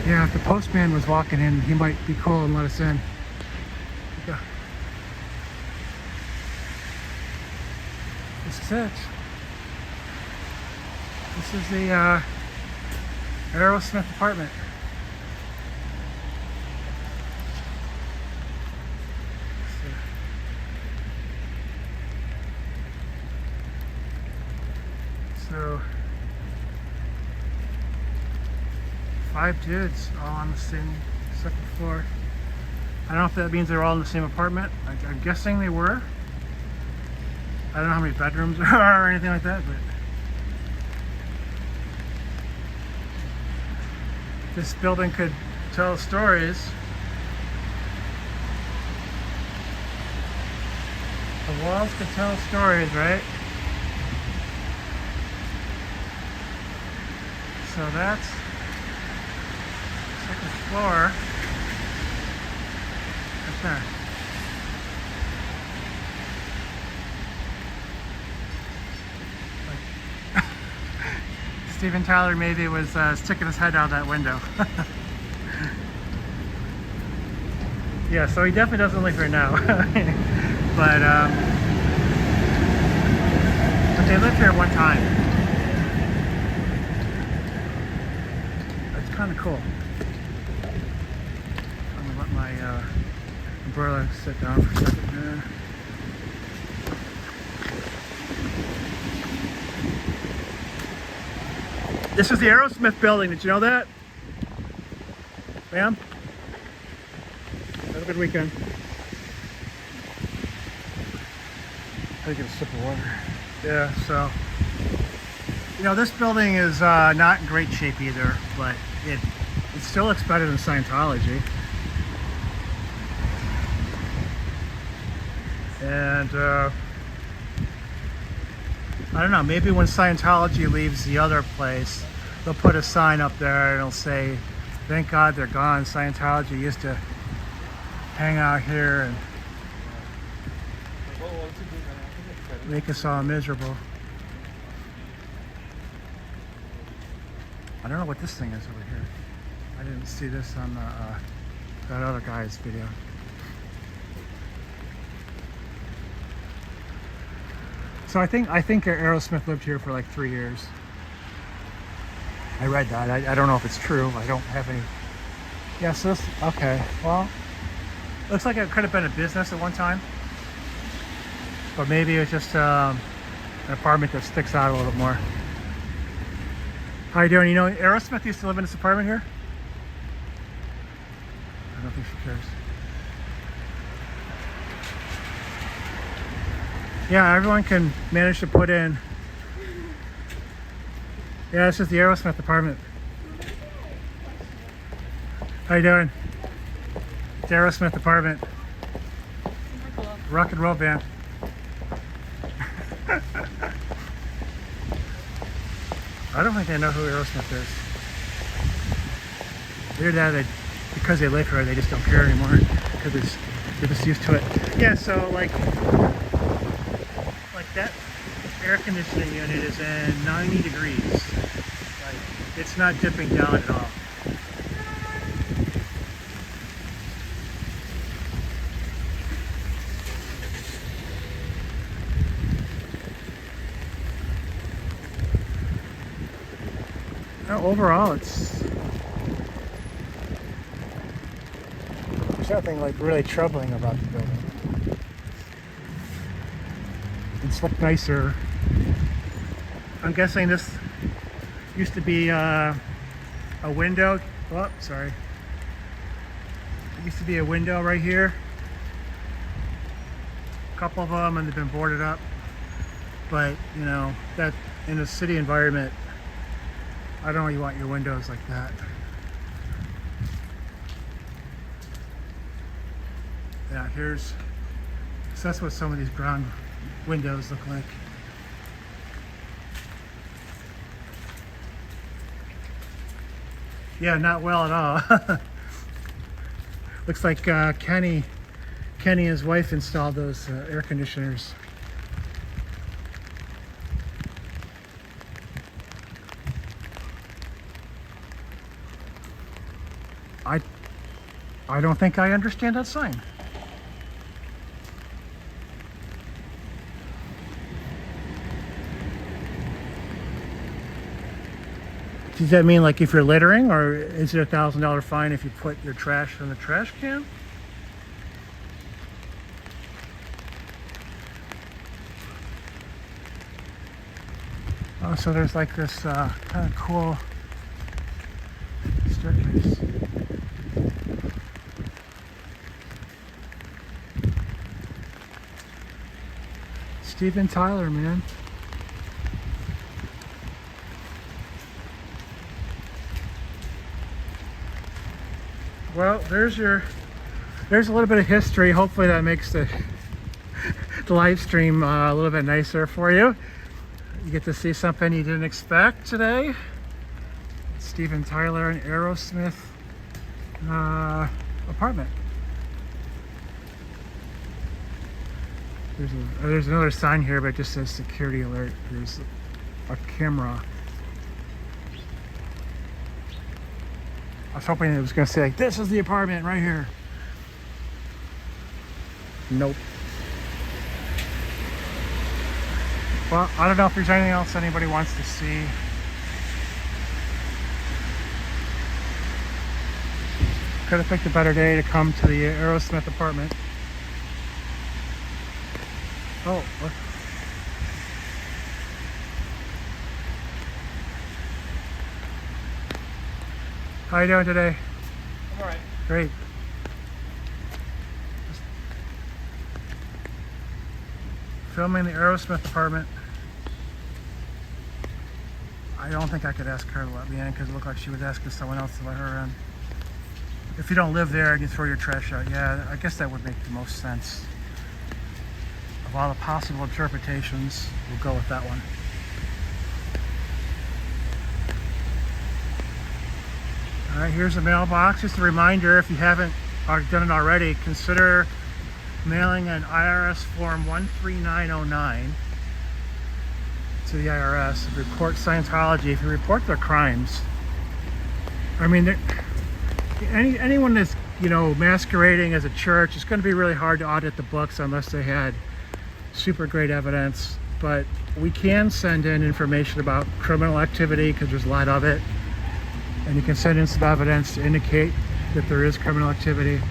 Yeah, if the postman was walking in, he might be cool and let us in. Yeah. This is it. This is the Aerosmith apartment. So 5 dudes all on the same second floor. I don't know if that means they're all in the same apartment. I'm guessing they were. I don't know how many bedrooms there are or anything like that, but This building could tell stories. The walls could tell stories, right? So that's the second floor. Right there. Steven Tyler maybe was sticking his head out that window. Yeah, so he definitely doesn't live here now. but they lived here one time. It's kind of cool. I'm gonna let my umbrella sit down for a second here. This is the Aerosmith building. Did you know that? Ma'am? Have a good weekend. I'll get a sip of water. Yeah, so, you know, this building is not in great shape either, but it still looks better than Scientology. And I don't know, maybe when Scientology leaves the other place, they'll put a sign up there and it'll say, thank God they're gone. Scientology used to hang out here and make us all miserable. I don't know what this thing is over here. I didn't see this on that other guy's video. So I think Aerosmith lived here for like 3 years. I read that. I don't know if it's true. I don't have any. Yeah, so this, okay. Well, looks like it could have been a business at one time. But maybe it's just an apartment that sticks out a little more. How you doing? You know, Aerosmith used to live in this apartment here? I don't think she cares. Yeah, everyone can manage to put in. Yeah, this is the Aerosmith apartment. How you doing? It's Aerosmith apartment. Rock and roll band. I don't think they know who Aerosmith is. Either that, because they live here, they just don't care anymore because they're just used to it. Yeah, so like that air conditioning unit is in 90 degrees. Like, it's not dipping down at all. No, overall, there's nothing like really troubling about the building. It's looked nicer. I'm guessing this used to be a window. Oh, sorry. It used to be a window right here. A couple of them, and they've been boarded up. But, you know, that in a city environment, I don't know you want your windows like that. Yeah, so that's what some of these ground windows look like. Yeah, not well at all. Looks like Kenny and his wife installed those air conditioners. I don't think I understand that sign. Does that mean like if you're littering, or is it $1,000 fine if you put your trash in the trash can? Oh, so there's like this kind of cool staircase. Steven Tyler, man. Well, there's a little bit of history. Hopefully that makes the live stream a little bit nicer for you. You get to see something you didn't expect today. Steven Tyler and Aerosmith apartment. There's another sign here, but it just says security alert. There's a camera. I was hoping it was going to say like, this is the apartment right here. Nope. Well, I don't know if there's anything else anybody wants to see. Could have picked a better day to come to the Aerosmith apartment. Oh, what? How you doing today? I'm alright. Great. Filming the Aerosmith apartment. I don't think I could ask her to let me in because it looked like she was asking someone else to let her in. If you don't live there and you throw your trash out, yeah, I guess that would make the most sense. Of all the possible interpretations, we'll go with that one. All right, here's the mailbox. Just a reminder, if you haven't done it already, consider mailing an IRS form 13909 to the IRS. Report Scientology. If you report their crimes, I mean, anyone that's, you know, masquerading as a church, it's going to be really hard to audit the books unless they had super great evidence. But we can send in information about criminal activity because there's a lot of it, and you can send in some evidence to indicate that there is criminal activity.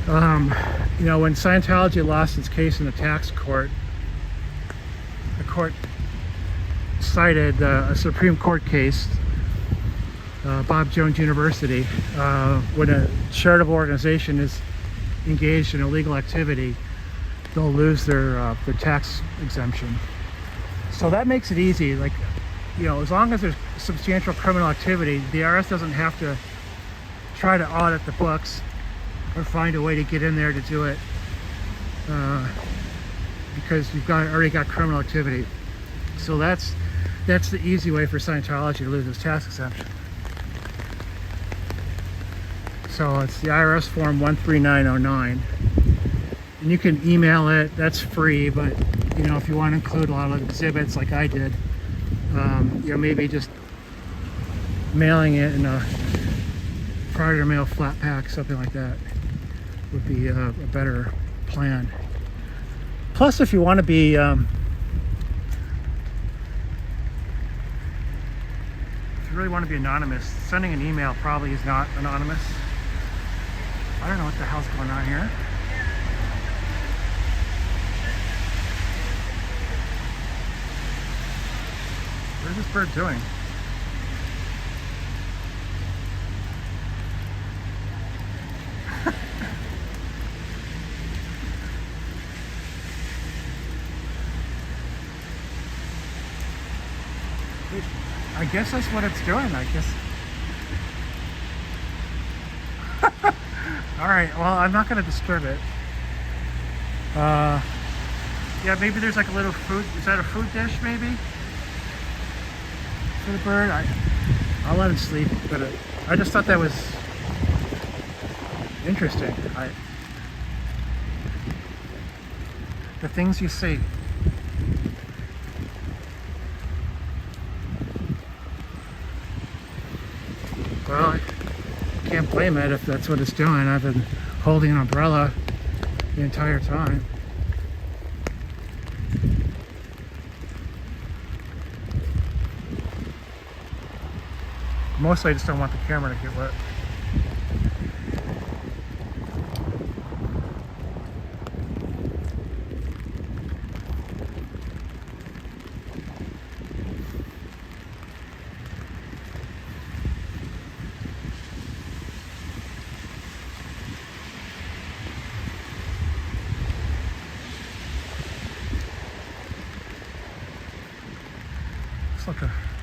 You know, when Scientology lost its case in the tax court, the court cited a Supreme Court case, Bob Jones University. When a charitable organization is engaged in illegal activity, they'll lose their tax exemption. So that makes it easy. Like, you know, as long as there's substantial criminal activity, the IRS doesn't have to try to audit the books or find a way to get in there to do it, because you've already got criminal activity. So that's the easy way for Scientology to lose its tax exemption. So it's the IRS form 13909, and you can email it. That's free, but you know, if you want to include a lot of exhibits like I did, you know, maybe just mailing it in a prior mail flat pack, something like that would be a better plan. Plus, if you want to be if you really want to be anonymous, sending an email probably is not anonymous. I don't know what the hell's going on here. What is this bird doing? I guess that's what it's doing, I guess. Alright, well, I'm not going to disturb it. Yeah, maybe there's like a little food. Is that a food dish, maybe? For the bird? I'll let him sleep, but I just thought that was interesting. The things you see. Well, I can't blame it if that's what it's doing. I've been holding an umbrella the entire time. Mostly I just don't want the camera to get wet.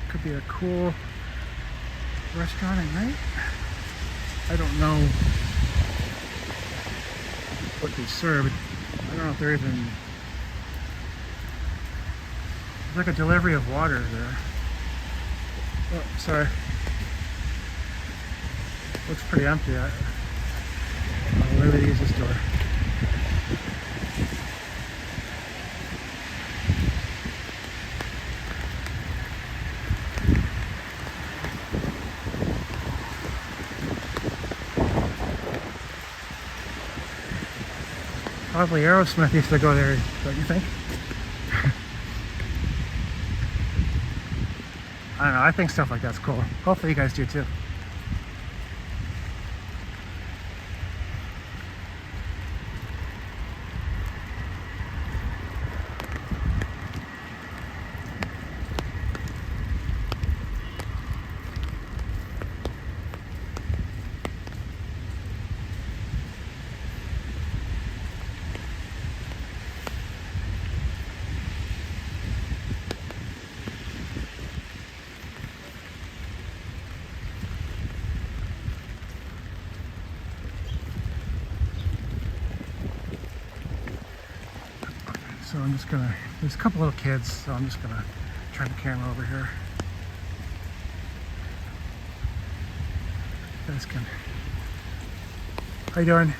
Could be a cool restaurant at night. I don't know what they serve. I don't know if they're even... There's like a delivery of water there. Oh, sorry. Looks pretty empty. Maybe they use this door. Probably Aerosmith used to go there, don't you think? I don't know, I think stuff like that's cool. Hopefully you guys do too. So I'm just gonna, there's a couple little kids, so I'm just gonna turn the camera over here. You guys can, how you doing?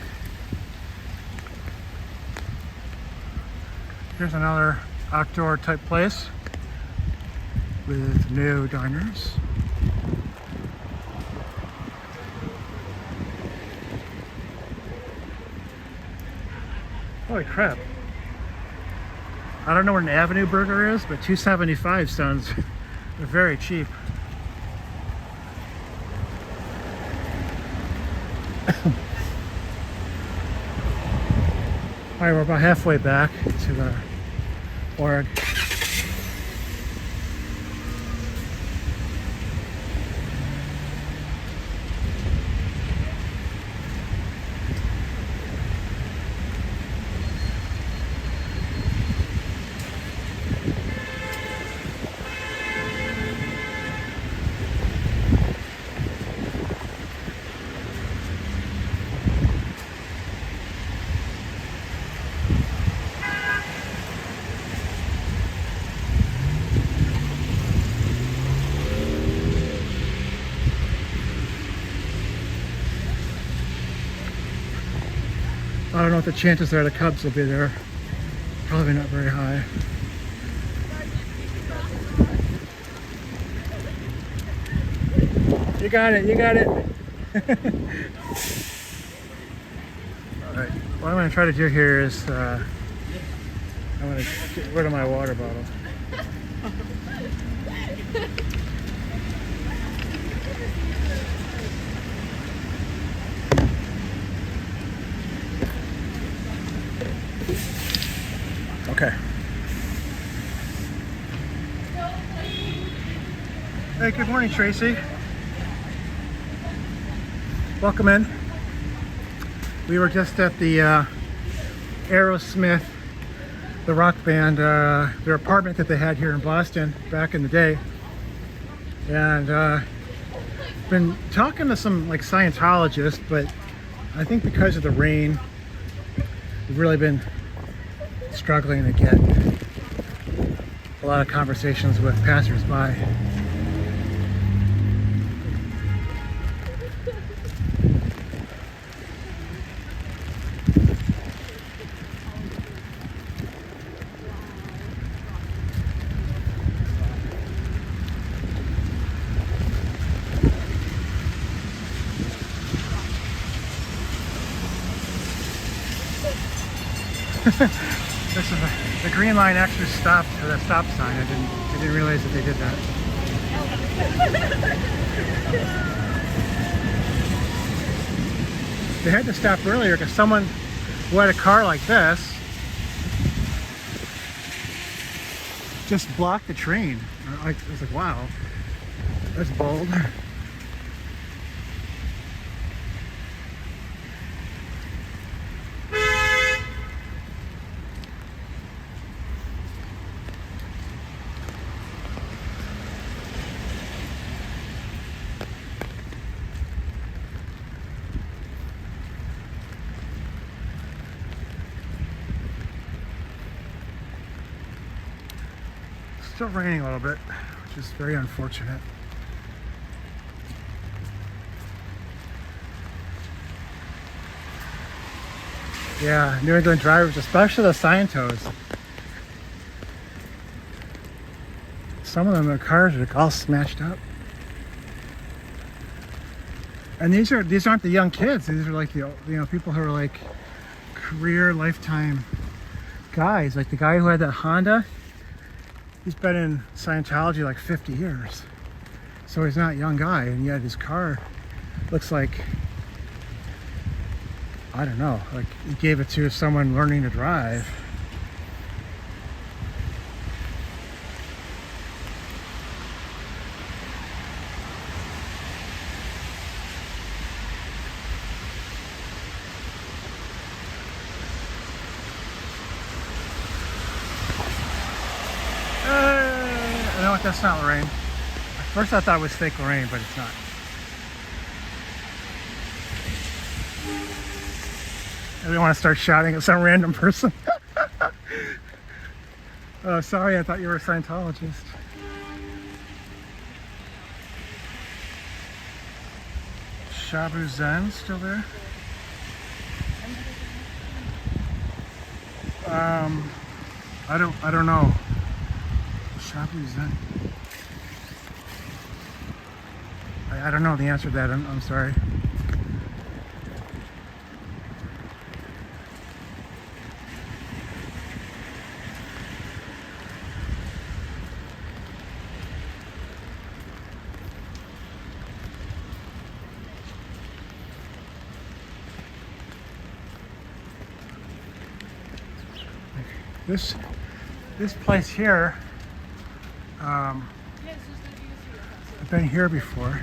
Here's another outdoor type place with no diners. Holy crap. I don't know what an Avenue burger is, but $2.75 sounds very cheap. Alright, we're about halfway back to the org. I don't know what the chances are the Cubs will be there. Probably not very high. You got it, you got it. Alright, what I'm going to try to do here is I'm going to get rid of my water bottle. Okay. Hey, good morning, Tracy. Welcome in. We were just at the Aerosmith, the rock band, their apartment that they had here in Boston back in the day. And been talking to some like Scientologists, but I think because of the rain, we've really been struggling to get a lot of conversations with passers-by. The green line actually stopped for that stop sign. I didn't realize that they did that. They had to stop earlier because someone who had a car like this just blocked the train. I was like, wow, that's bold. Still raining a little bit, which is very unfortunate. Yeah, New England drivers, especially the Scientos. Some of them, the cars are all smashed up. And these aren't the young kids. These are like the people who are like career lifetime guys. Like the guy who had that Honda, he's been in Scientology like 50 years. So he's not a young guy, and yet his car looks like, I don't know, like he gave it to someone learning to drive. You know what, that's not Lorraine. At first I thought it was fake Lorraine, but it's not. I didn't want to start shouting at some random person. Oh, sorry, I thought you were a Scientologist. Shabu Zen still there? I don't know. Shabu Zen. I don't know the answer to that. I'm sorry. This place here, I've been here before.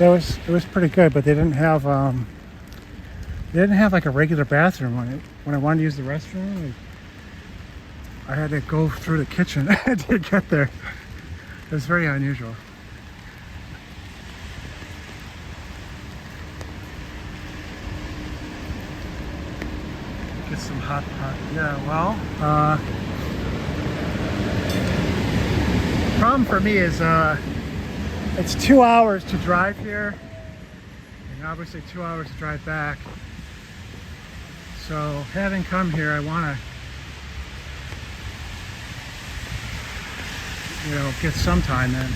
It was pretty good, but they didn't have like a regular bathroom on it. When I wanted to use the restroom, I had to go through the kitchen to get there. It was very unusual. Get some hot pot. Yeah, well, problem for me is it's 2 hours to drive here, and obviously 2 hours to drive back. So having come here, I want to, get some time in.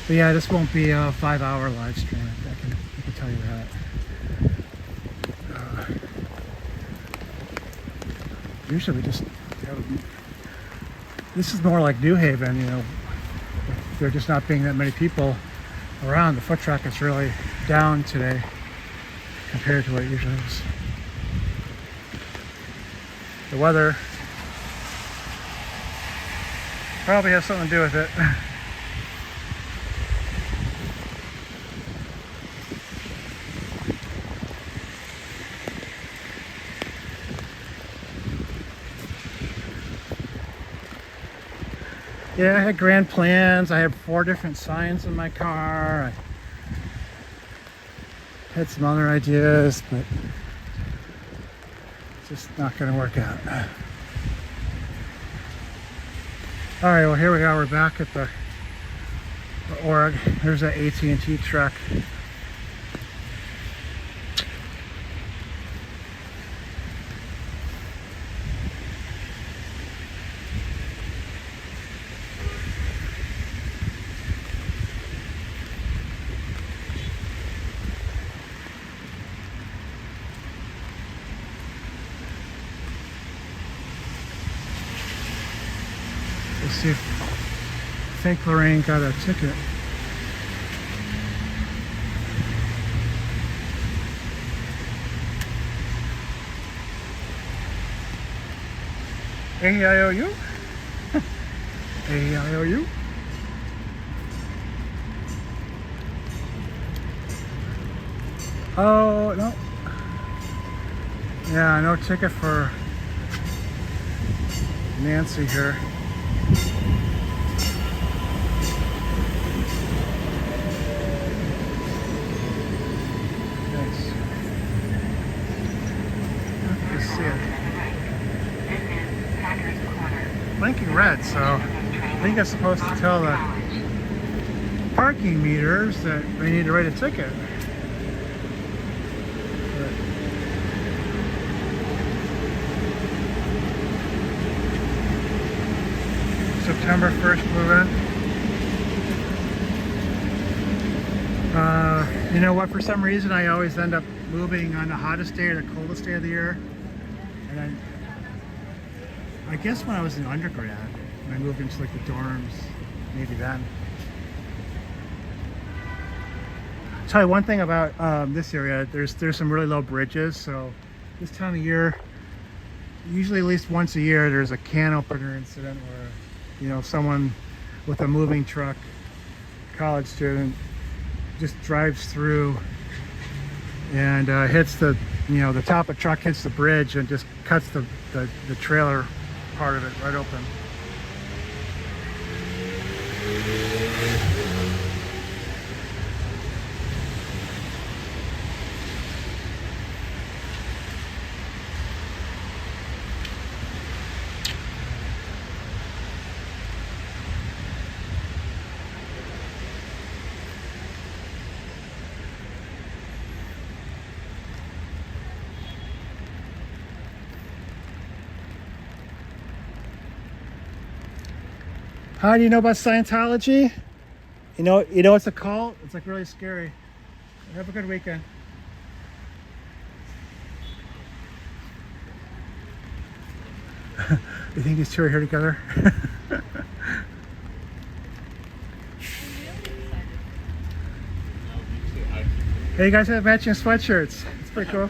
But yeah, this won't be a 5-hour live stream. I can tell you that. Usually we just, this is more like New Haven, there just not being that many people around. The foot traffic is really down today compared to what it usually is. The weather probably has something to do with it. Yeah, I had grand plans. I had 4 different signs in my car. I had some other ideas, but it's just not going to work out. All right, well, here we are. We're back at the org. There's that AT&T truck. Let's see if I think Lorraine got a ticket. A-I-O-U? A-I-O-U? Oh, no. Yeah, no ticket for Nancy here. blinking red, so I think it's supposed to tell the parking meters that they need to write a ticket. September 1st move-in. You know what? For some reason, I always end up moving on the hottest day or the coldest day of the year. And I guess when I was in undergrad, when I moved into like the dorms, maybe then. Tell you one thing about this area. There's some really low bridges, so this time of year, usually at least once a year, there's a can opener incident where, you know, someone with a moving truck, college student, just drives through and hits the, you know, the top of the truck hits the bridge and just cuts the trailer part of it right open. How do you know about Scientology? You know it's a cult? It's like really scary. Have a good weekend. You think these two are here together? Hey, you guys have matching sweatshirts. It's pretty cool.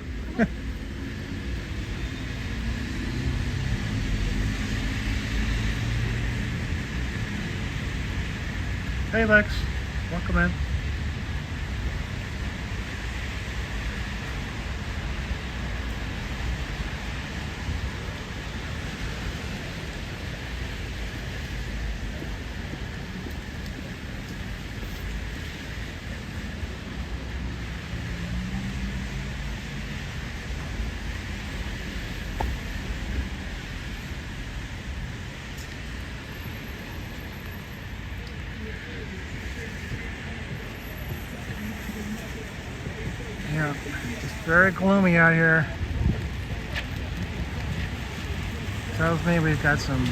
Hey Lex, welcome in. Yeah, it's very gloomy out here. Tells me we've got some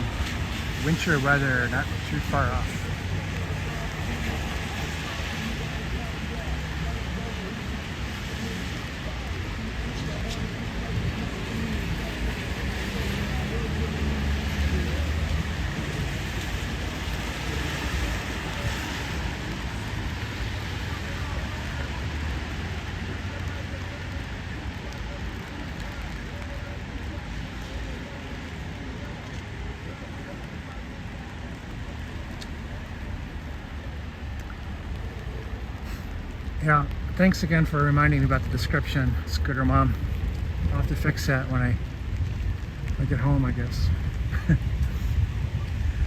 winter weather not too far off. Yeah, thanks again for reminding me about the description, Scooter Mom. I'll have to fix that when I get home, I guess.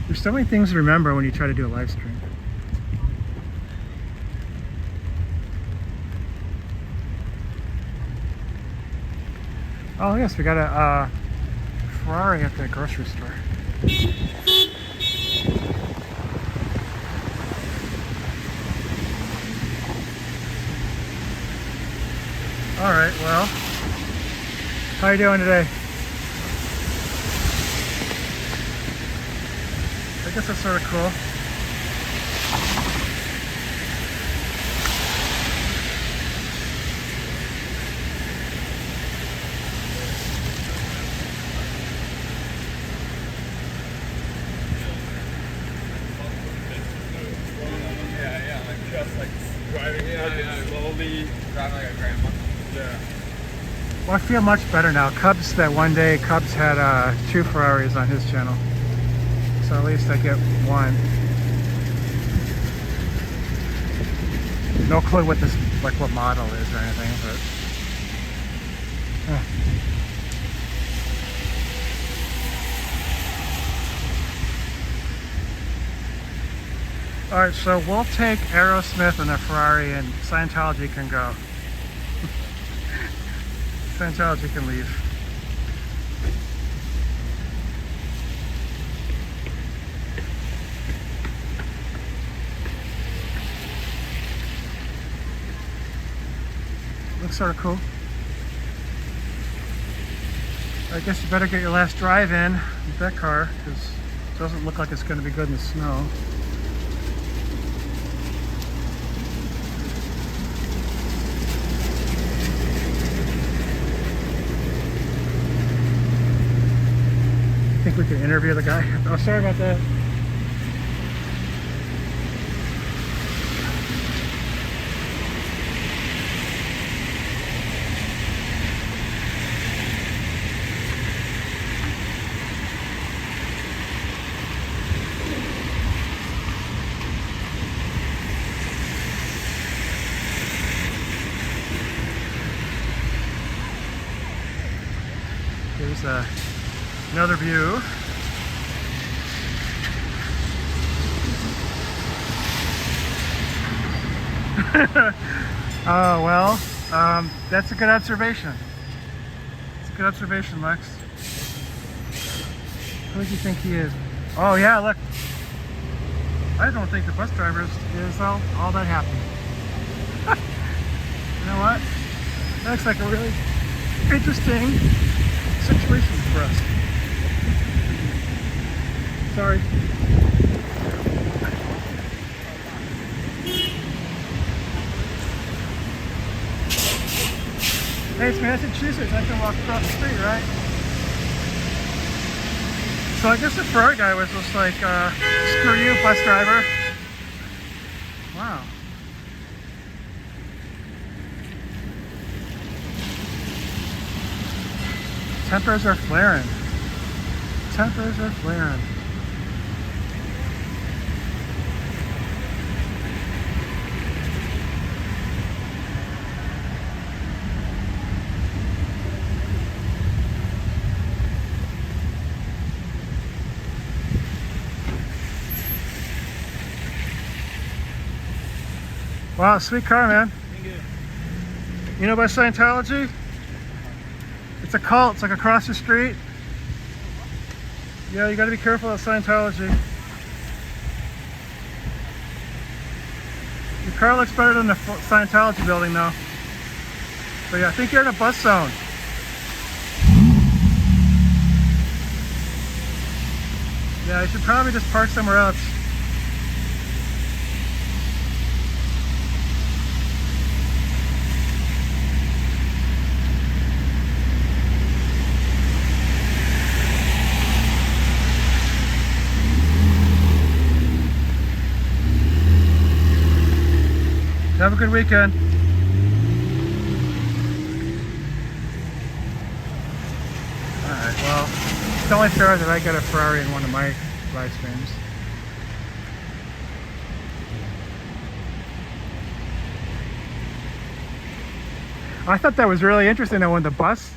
There's so many things to remember when you try to do a live stream. Oh yes, we got a Ferrari at the grocery store. All right, well, how you doing today? I guess that's sort of cool. Yeah, like just like driving slowly, driving like a grandma. Yeah. Well, I feel much better now. Cubs, that one day, Cubs had 2 Ferraris on his channel. So at least I get one. No clue what this, like what model is or anything, but... Alright, so we'll take Aerosmith and the Ferrari and Scientology can go. Scientology can leave. Looks sort of cool. I guess you better get your last drive in with that car, because it doesn't look like it's going to be good in the snow. I think we can interview the guy. Oh, sorry about that. Here's another view. Oh, well, that's a good observation. It's a good observation, Lex. Who do you think he is? Oh, yeah, look. I don't think the bus driver is all that happy. You know what? That looks like a really interesting situation for us. Sorry. Hey, it's Massachusetts. I can walk across the street, right? So I guess the Ferrari guy was just like, screw you, bus driver. Wow. Tempers are flaring. Tempers are flaring. Wow, sweet car, man. Thank you. You know about Scientology? It's a cult. It's like across the street. Yeah, you got to be careful of Scientology. Your car looks better than the Scientology building, though. But yeah, I think you're in a bus zone. Yeah, you should probably just park somewhere else. Have a good weekend. Alright, well, it's only fair that I get a Ferrari in one of my live streams. I thought that was really interesting that when the bus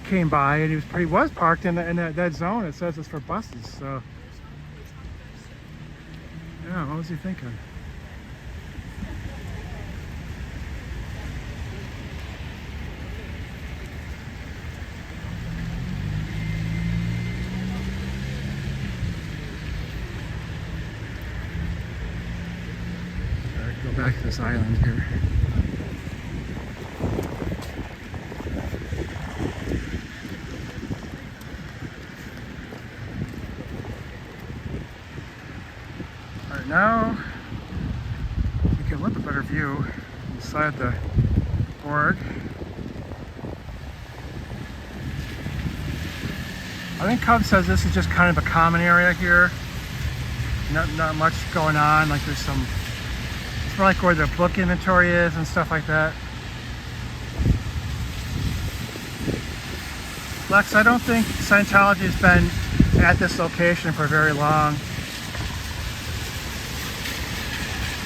came by and he was parked in that zone, it says it's for buses, so yeah, what was he thinking? Go back to this island here. Alright, now we get a little bit better view inside the org. I think Cub says this is just kind of a common area here. Not much going on, like there's some, it's more like where the book inventory is and stuff like that. Lex, I don't think Scientology has been at this location for very long.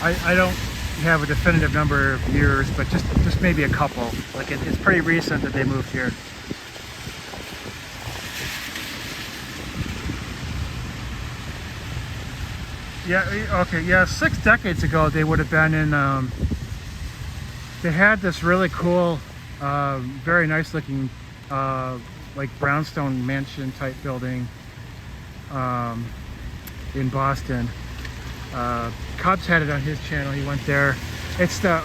I don't have a definitive number of years, but just maybe a couple. Like it's pretty recent that they moved here. Yeah, okay, yeah, 6 decades ago they would have been in, they had this really cool, very nice looking, like brownstone mansion type building in Boston. Cubs had it on his channel, he went there. It's the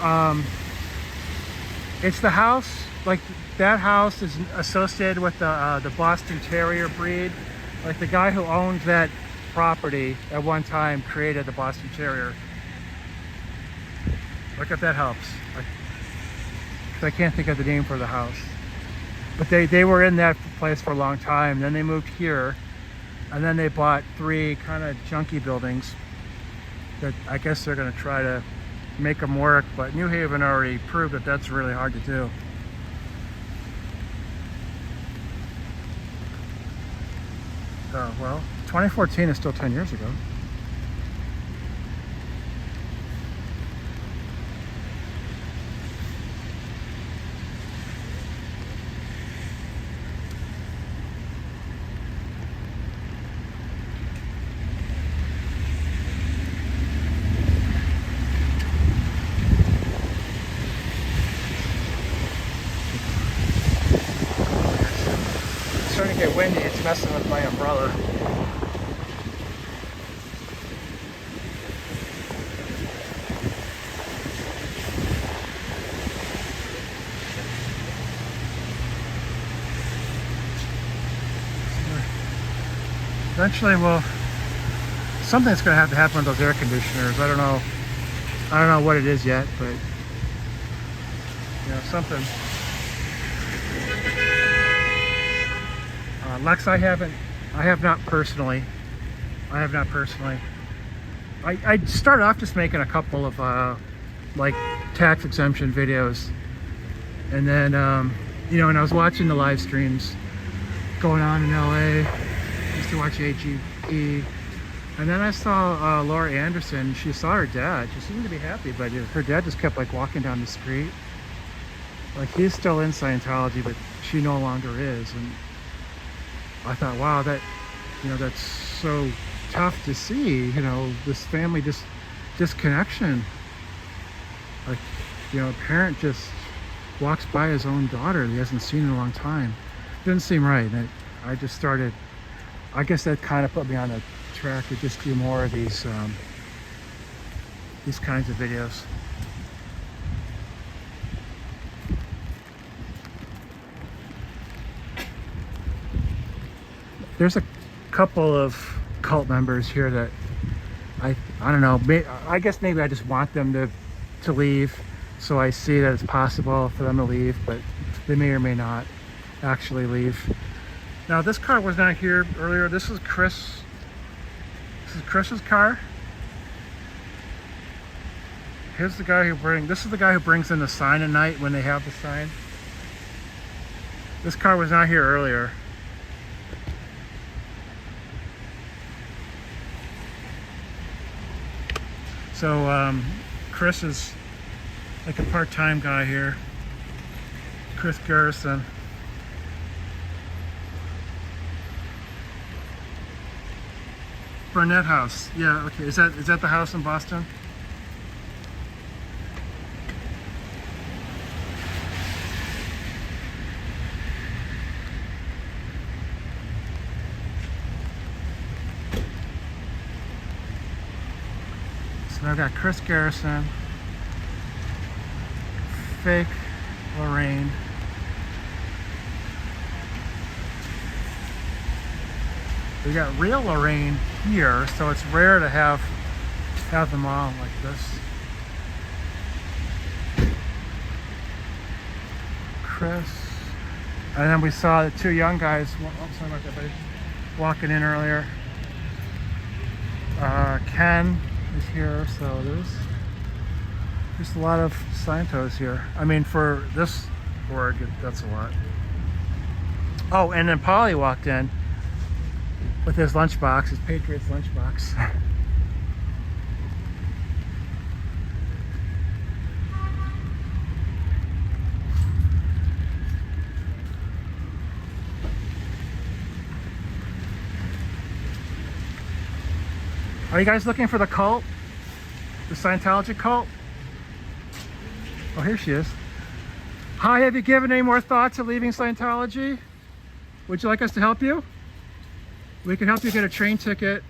It's the house, like that house is associated with the Boston Terrier breed. Like the guy who owned that property at one time created the Boston Terrier. Look if that helps. I can't think of the name for the house. But they were in that place for a long time. Then they moved here, and then they bought 3 kind of junky buildings that I guess they're going to try to make them work, but New Haven already proved that that's really hard to do. Well, 2014 is still 10 years ago. It's starting to get windy, it's messing with my umbrella. Eventually, something's going to have to happen with those air conditioners. I don't know what it is yet, but something. Lex, I have not personally. I started off just making a couple of like tax exemption videos, and then and I was watching the live streams going on in LA. Used to watch AGP, and then I saw Laura Anderson. She saw her dad. She seemed to be happy, but her dad just kept like walking down the street. Like he's still in Scientology, but she no longer is. And I thought, wow, that's so tough to see. This family disconnection. Like, a parent just walks by his own daughter that he hasn't seen in a long time. Didn't seem right. And I just started. I guess that kind of put me on a track to just do more of these kinds of videos. There's a couple of cult members here that I don't know. I guess maybe I just want them to leave, so I see that it's possible for them to leave, but they may or may not actually leave. Now this car was not here earlier. This is Chris. This is Chris's car. Here's the guy this is the guy who brings in the sign at night when they have the sign. This car was not here earlier. So Chris is like a part-time guy here. Chris Garrison. Burnett House. Yeah, okay. Is that the house in Boston? So I've got Chris Garrison, fake Lorraine. We got real Lorraine here, so it's rare to have them all like this. Chris, and then we saw the 2 young guys. Sorry about that, buddy. Walking in earlier. Ken is here, so there's just a lot of Scientos here. I mean, for this org, that's a lot. Oh, and then Polly walked in with his lunchbox, his Patriots lunchbox. Are you guys looking for the cult? The Scientology cult? Oh, here she is. Hi, have you given any more thought to leaving Scientology? Would you like us to help you? We can help you get a train ticket.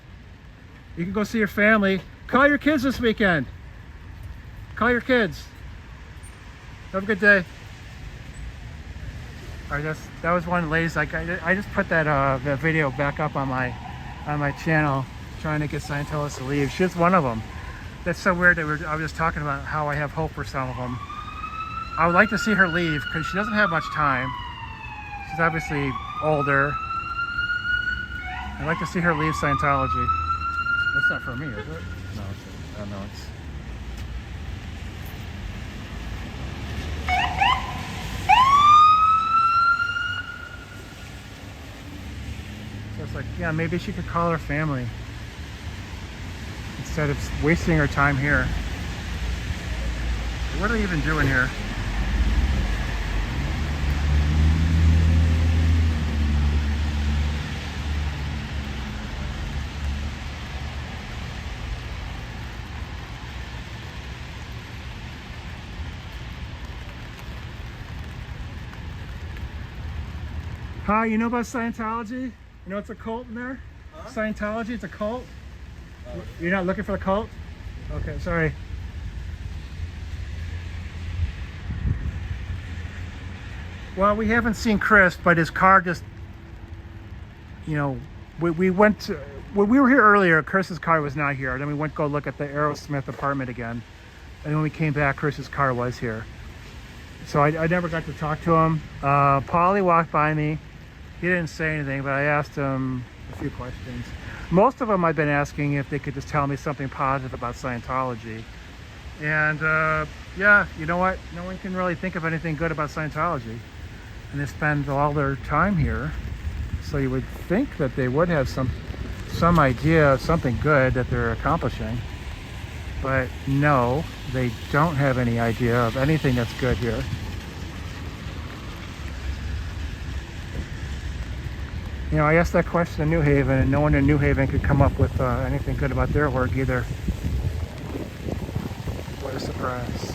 You can go see your family. Call your kids this weekend. Call your kids. Have a good day. that was one of the ladies. Like I just put that video back up on my channel, trying to get Scientologists to leave. She's one of them. That's so weird that I was just talking about how I have hope for some of them. I would like to see her leave because she doesn't have much time. She's obviously older. I'd like to see her leave Scientology. That's not for me, is it? No, I don't know. So it's like, yeah, maybe she could call her family instead of wasting her time here. What are they even doing here? Hi, you know about Scientology? You know it's a cult in there? Huh? Scientology, it's a cult? Oh, you're not looking for the cult? Okay, sorry. Well, we haven't seen Chris, but his car just, you know, we went to, when we were here earlier, Chris's car was not here. Then we went to go look at the Aerosmith apartment again. And when we came back, Chris's car was here. So I never got to talk to him. Paulie walked by me. He didn't say anything, but I asked him a few questions. Most of them I've been asking if they could just tell me something positive about Scientology. And yeah, you know what? No one can really think of anything good about Scientology. And they spend all their time here. So you would think that they would have some idea of something good that they're accomplishing. But no, they don't have any idea of anything that's good here. You know, I asked that question in New Haven, and no one in New Haven could come up with anything good about their work either. What a surprise.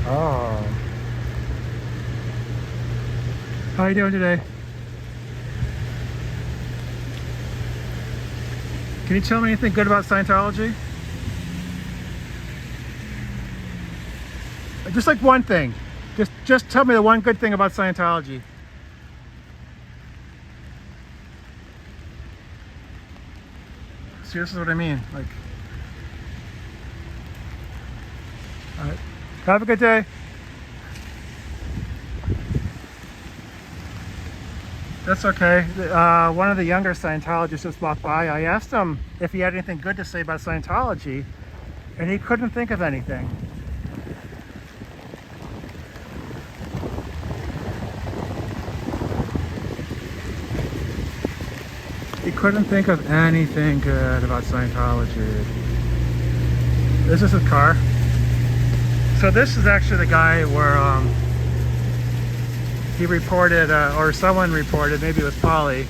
Oh. How you doing today? Can you tell me anything good about Scientology? Just like one thing. Just tell me the one good thing about Scientology. See, this is what I mean. Like, all right. Have a good day. That's okay. One of the younger Scientologists just walked by. I asked him if he had anything good to say about Scientology, and he couldn't think of anything. He couldn't think of anything good about Scientology. This is his car. So this is actually the guy where he reported, or someone reported, maybe it was Polly,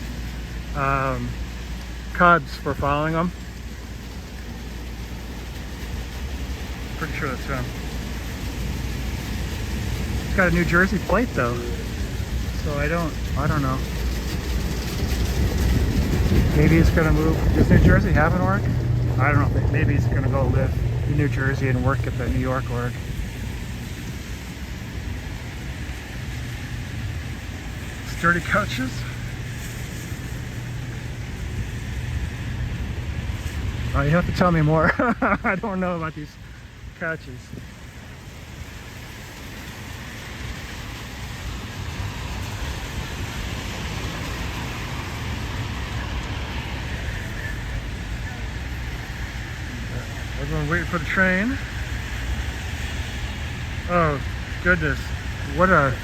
Cubs for following him. Pretty sure that's him. He's got a New Jersey plate though, so I don't know. Maybe he's gonna move. Does New Jersey have an org? I don't know. Maybe he's gonna go live in New Jersey and work at the New York org. Sturdy couches. Oh, you have to tell me more. I don't know about these couches. Everyone waiting for the train. Oh, goodness. What a...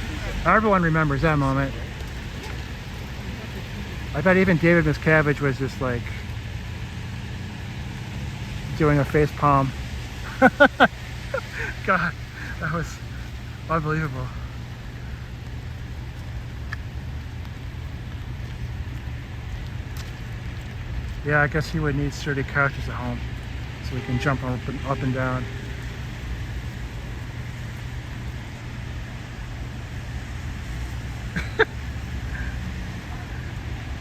Everyone remembers that moment. I bet even David Miscavige was just like doing a face palm. God, that was unbelievable. Yeah, I guess he would need sturdy couches at home so he can jump up and down.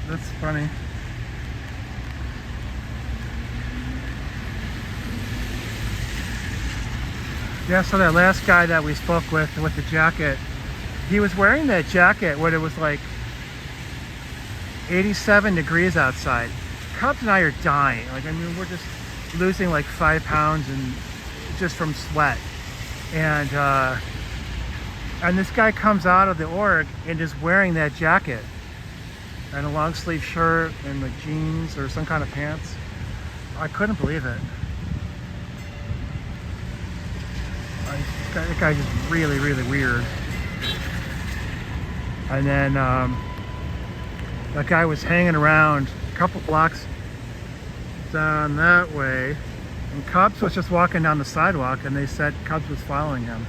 That's funny. Yeah, so that last guy that we spoke with the jacket, he was wearing that jacket when it was like 87 degrees outside. Cubs and I are dying. Like, I mean, we're just losing like 5 pounds and just from sweat. And this guy comes out of the org and is wearing that jacket and a long sleeve shirt and like jeans or some kind of pants. I couldn't believe it. That guy's just really, really weird. And then that guy was hanging around a couple blocks down that way, and Cubs was just walking down the sidewalk, and they said Cubs was following him.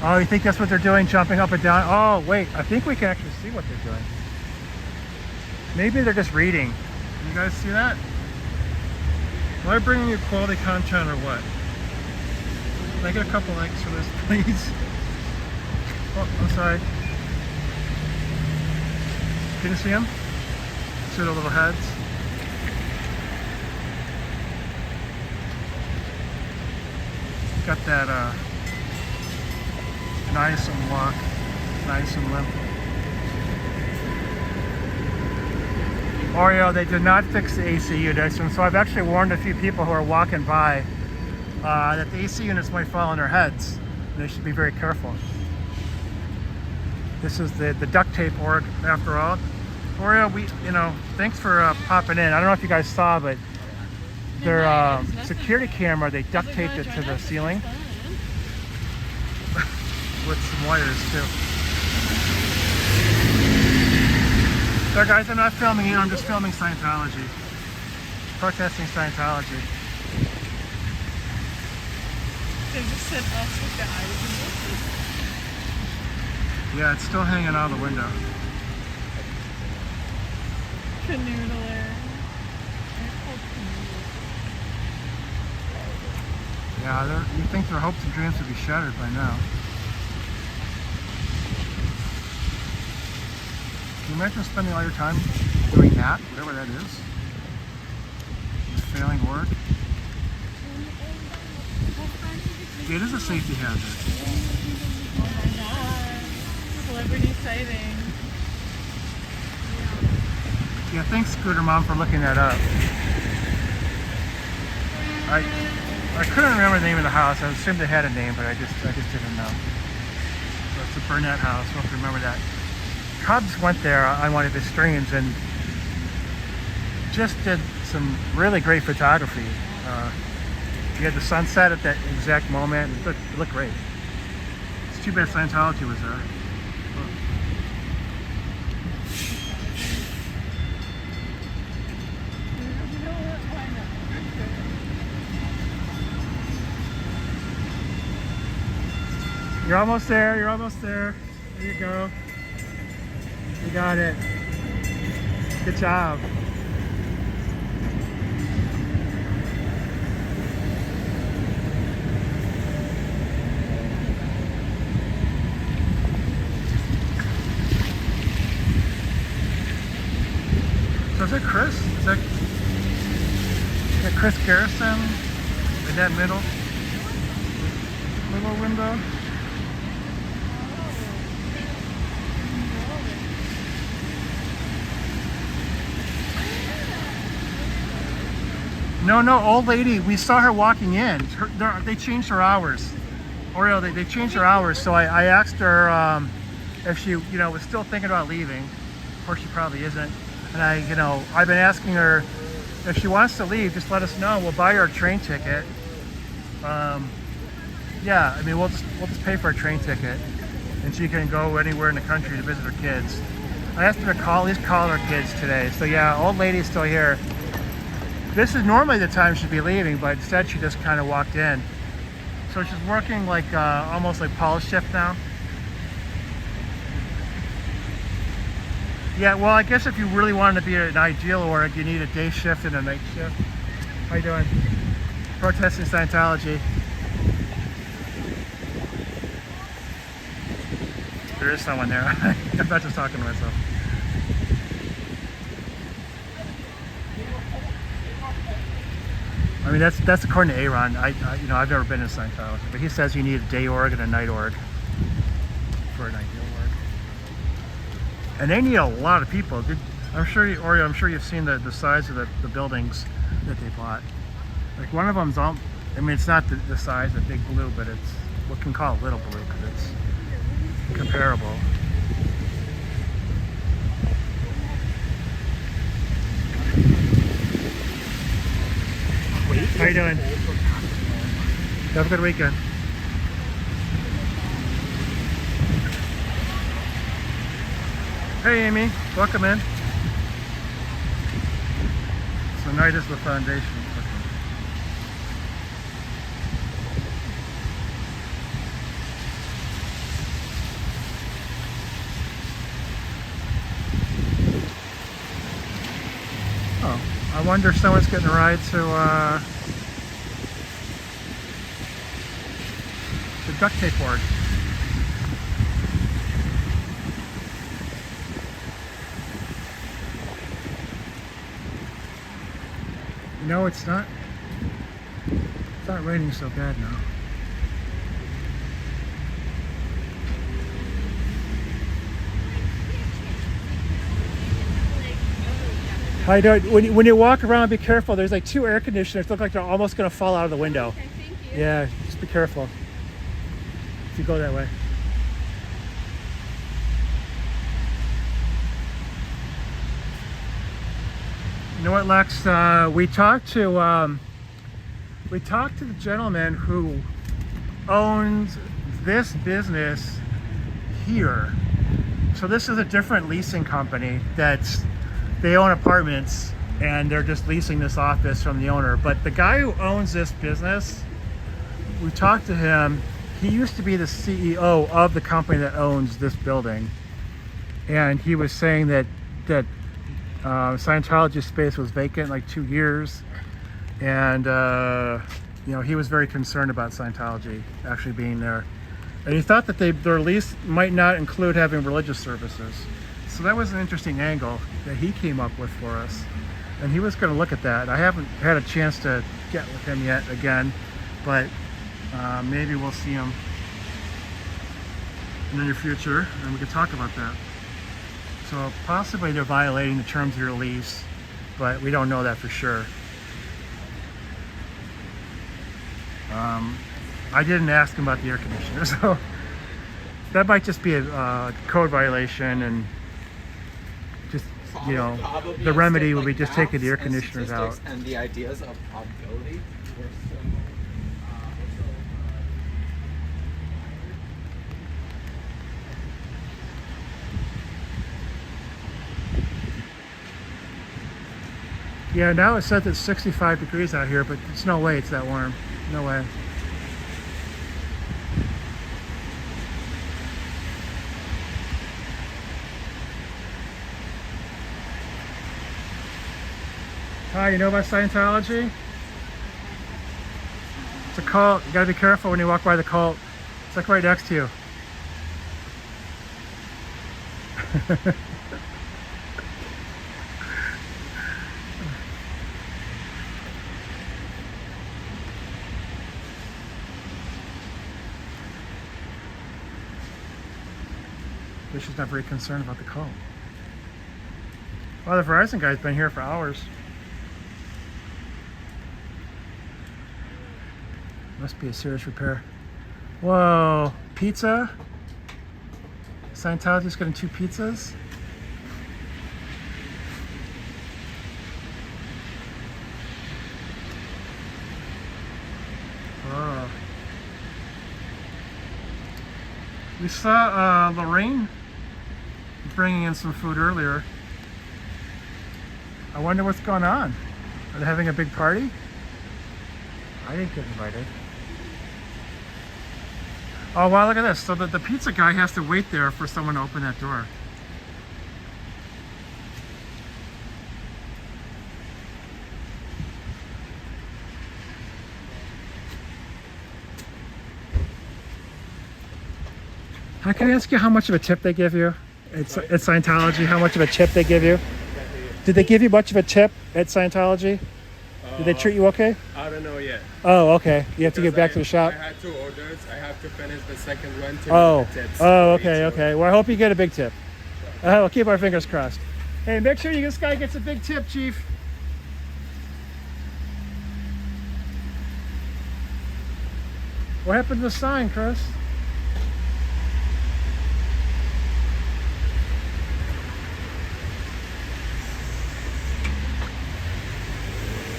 Oh, you think that's what they're doing, jumping up and down? Oh, wait, I think we can actually see what they're doing. Maybe they're just reading. You guys see that? Am I bringing you quality content or what? Can I get a couple likes for this, please? Oh, I'm sorry. Can you see them? See the little heads? Got that nice and walk, nice and limp. Oreo, they did not fix the AC units, and so I've actually warned a few people who are walking by that the AC units might fall on their heads. They should be very careful. This is the duct tape org, after all. Oreo, thanks for popping in. I don't know if you guys saw, but their security camera, they duct taped it to the ceiling with some wires too. So guys, I'm not filming you, I'm just filming Scientology. Protesting Scientology. They just said us with the eyes and Yeah, it's still hanging out of the window. canoodler. Yeah, you think their hopes and dreams would be shattered by now. Can you imagine spending all your time doing that, whatever that is? Just failing work. It is a safety hazard. Oh my god. Celebrity sighting. Yeah, thanks, Scooter Mom, for looking that up. I couldn't remember the name of the house. I assumed it had a name, but I just didn't know. So it's the Burnett house. We'll have to remember that. Cubs went there on one of his streams and just did some really great photography. You had the sunset at that exact moment. It looked great. It's too bad Scientology was there. You're almost there, you're almost there. There you go. You got it. Good job. So is that Chris? Is that Chris Garrison in that middle window? No, old lady. We saw her walking in. They changed her hours. Oreo, they changed her hours. So I asked her if she, was still thinking about leaving. Of course, she probably isn't. And I've been asking her if she wants to leave, just let us know. We'll buy her a train ticket. Yeah, I mean, we'll just pay for a train ticket, and she can go anywhere in the country to visit her kids. I asked her to at least call her kids today. So yeah, old lady's still here. This is normally the time she'd be leaving, but instead she just kind of walked in. So she's working like almost like Paul's shift now. Yeah, well, I guess if you really wanted to be an ideal org, you need a day shift and a night shift. How you doing? Protesting Scientology. There is someone there. I'm not just talking to myself. I mean, that's according to Aaron. You know, I've never been in Scientology, but he says you need a day org and a night org for an ideal org. And they need a lot of people. I'm sure you've seen the size of the buildings that they bought. Like one of them's I mean, it's not the size of Big Blue, but it's what can call it Little Blue because it's comparable. How you doing? Have a good weekend. Hey Amy, welcome in. So night is the foundation. Oh, I wonder if someone's getting a ride to duct tape board. No, it's not raining so bad now. How you doing? When you walk around, be careful. There's like 2 air conditioners. Look like they're almost going to fall out of the window. Okay, thank you. Yeah, just be careful if you go that way. You know what, Lex? We talked to the gentleman who owns this business here. So this is a different leasing company they own apartments and they're just leasing this office from the owner. But the guy who owns this business, we talked to him. He used to be the CEO of the company that owns this building, and he was saying that Scientology space was vacant like 2 years, and you know, he was very concerned about Scientology actually being there, and he thought that their lease might not include having religious services. So that was an interesting angle that he came up with for us, and he was going to look at that. I haven't had a chance to get with him yet again, but maybe we'll see him in the near future and we can talk about that. So possibly they're violating the terms of your lease, but we don't know that for sure. I didn't ask him about the air conditioner, so that might just be a code violation, and just, you know, the remedy would be just taking the air conditioners out. And the ideas of probability were so Yeah, now it says it's 65 degrees out here, but there's no way it's that warm. No way. Hi, you know about Scientology? It's a cult. You gotta be careful when you walk by the cult. It's like right next to you. But she's not very concerned about the cult. Well, the Verizon guy's been here for hours. Must be a serious repair. Whoa, pizza? Scientology's getting 2 pizzas? Oh. We saw Lorraine bringing in some food earlier. I wonder what's going on. Are they having a big party? I didn't get invited. Oh wow, look at this. So the pizza guy has to wait there for someone to open that door. I can ask you how much of a tip they give you at Scientology? How much of a tip they give you? Did they give you much of a tip at Scientology? Did they treat you okay? I don't know yet. Oh, okay. You have to get back to the shop. I had 2 orders. I have to finish the second one to Oh, make the tips. oh, for each okay, order. okay. Well, I hope you get a big tip. We'll keep our fingers crossed. Hey, make sure this guy gets a big tip, Chief. What happened to the sign, Chris?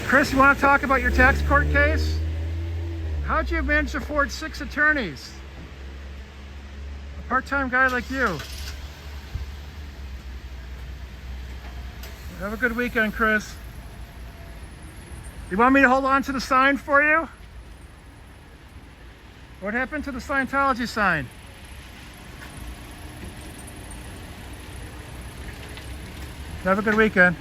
Chris, you want to talk about your tax court case? How'd you manage to afford 6 attorneys? A part-time guy like you. Have a good weekend, Chris. You want me to hold on to the sign for you? What happened to the Scientology sign? Have a good weekend.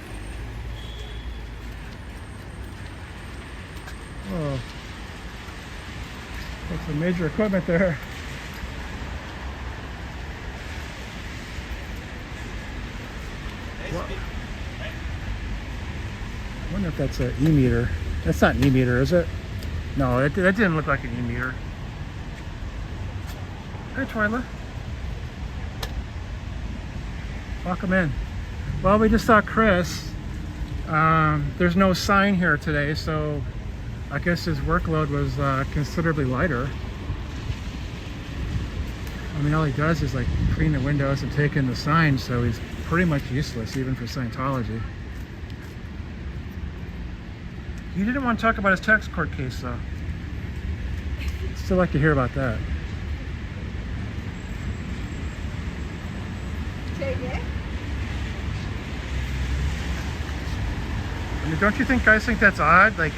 Oh, that's some major equipment there. I wonder if that's an E-meter. That's not an E-meter, is it? No, that didn't look like an E-meter. Hi, Twyla. Welcome in. Well, we just saw Chris. There's no sign here today, so I guess his workload was considerably lighter. I mean, all he does is like clean the windows and take in the signs, so he's pretty much useless even for Scientology. He didn't want to talk about his tax court case, though. Still like to hear about that. I mean, don't you think guys think that's odd? Like,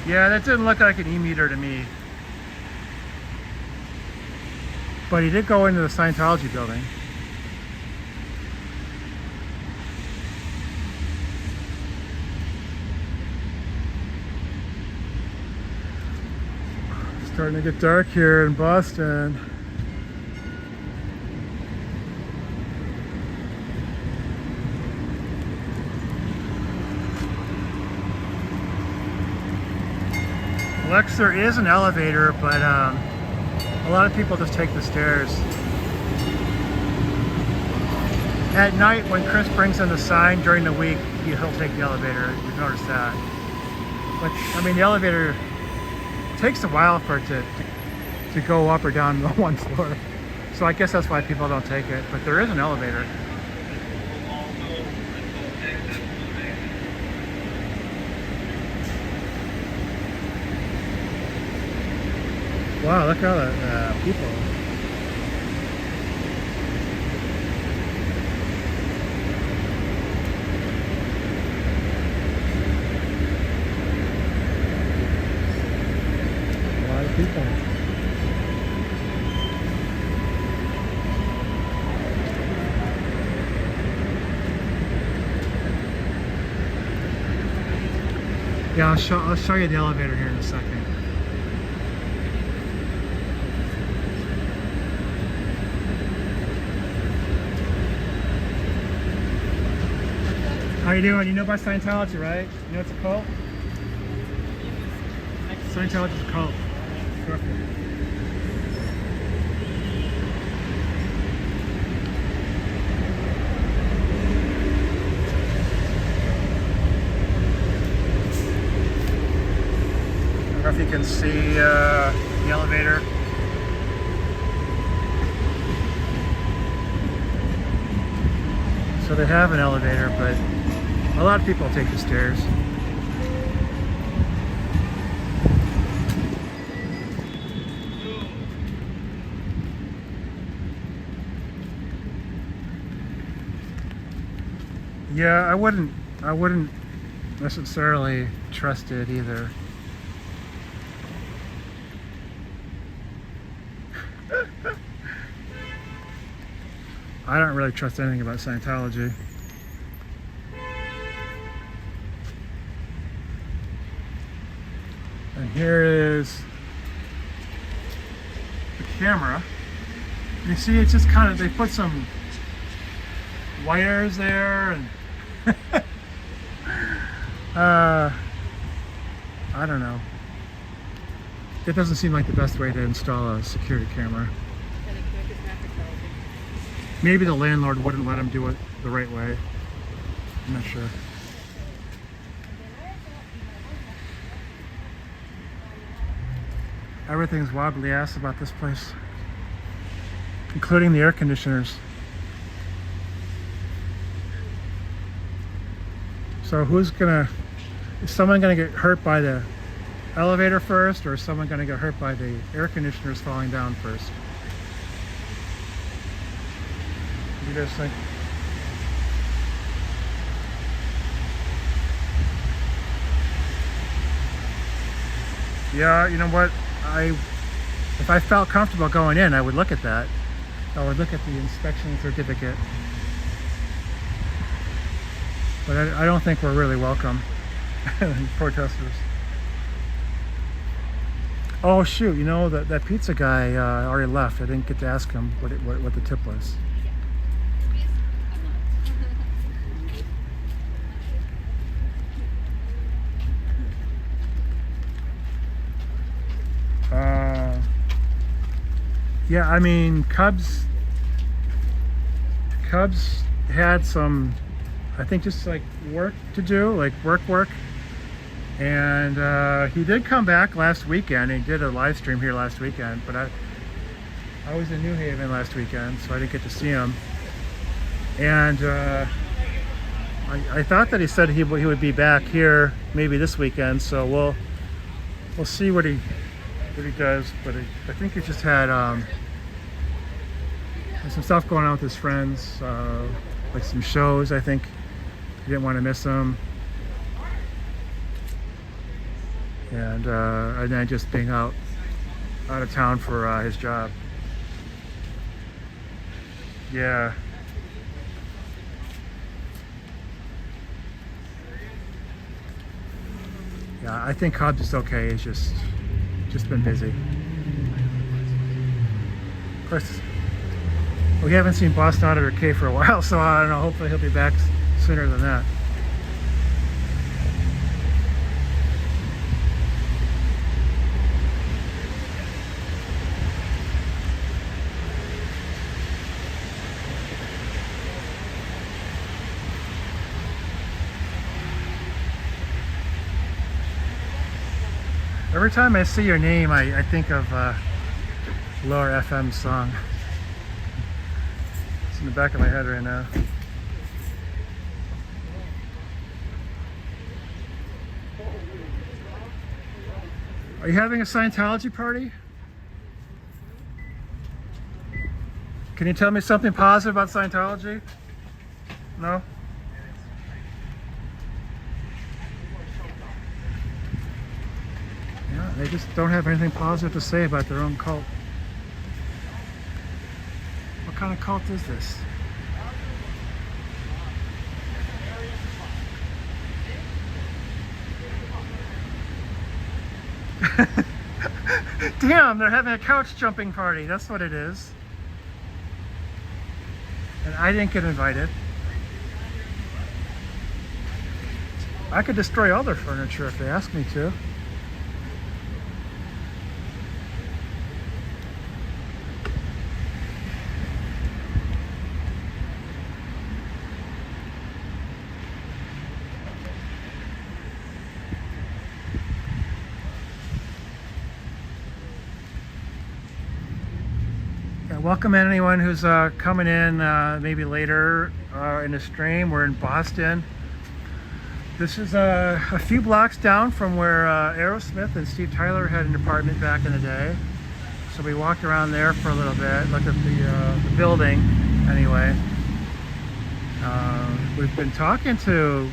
yeah, that didn't look like an E-meter to me. But he did go into the Scientology building. It's starting to get dark here in Boston. Lex, there is an elevator, but a lot of people just take the stairs. At night, when Chris brings in the sign during the week, he'll take the elevator. You've noticed that. But I mean, the elevator takes a while for it to go up or down the one floor. So I guess that's why people don't take it. But there is an elevator. Wow, look at all the people. A lot of people. Yeah, I'll show you the elevator here in a second. How you doing? You know about Scientology, right? You know it's a cult? Scientology's a cult. Perfect. I don't know if you can see the elevator. So they have an elevator, but a lot of people take the stairs. Yeah, I wouldn't necessarily trust it either. I don't really trust anything about Scientology. And here is the camera. You see, it's just kind of, they put some wires there and I don't know. It doesn't seem like the best way to install a security camera. Maybe the landlord wouldn't let him do it the right way. I'm not sure. Everything's wobbly ass about this place, including the air conditioners. So is someone gonna get hurt by the elevator first, or is someone gonna get hurt by the air conditioners falling down first? What do you guys think? Yeah, you know what? If I felt comfortable going in, I would look at that. I would look at the inspection certificate. But I don't think we're really welcome, protesters. Oh shoot, you know, that pizza guy already left. I didn't get to ask him what the tip was. Yeah, I mean, Cubs had some, I think, just like work to do, like work. And he did come back last weekend. He did a live stream here last weekend, but I was in New Haven last weekend, so I didn't get to see him. And I thought that he said he would be back here maybe this weekend, so we'll see what he does. But I think he just had some stuff going on with his friends, like some shows. I think he didn't want to miss them, and then just being out of town for his job. Yeah. Yeah, I think Cubs is okay. He's just been busy. Of course, we haven't seen Boston Auditor K for a while, so I don't know. Hopefully he'll be back sooner than that. Every time I see your name, I think of Lower FM's song. It's in the back of my head right now. Are you having a Scientology party? Can you tell me something positive about Scientology? No? Yeah, they just don't have anything positive to say about their own cult. What kind of cult is this? Damn, they're having a couch jumping party. That's what it is. And I didn't get invited. I could destroy all their furniture if they asked me to. Welcome anyone who's coming in maybe later in the stream. We're in Boston. This is a few blocks down from where Aerosmith and Steve Tyler had an apartment back in the day. So we walked around there for a little bit, looked at the building anyway. We've been trying to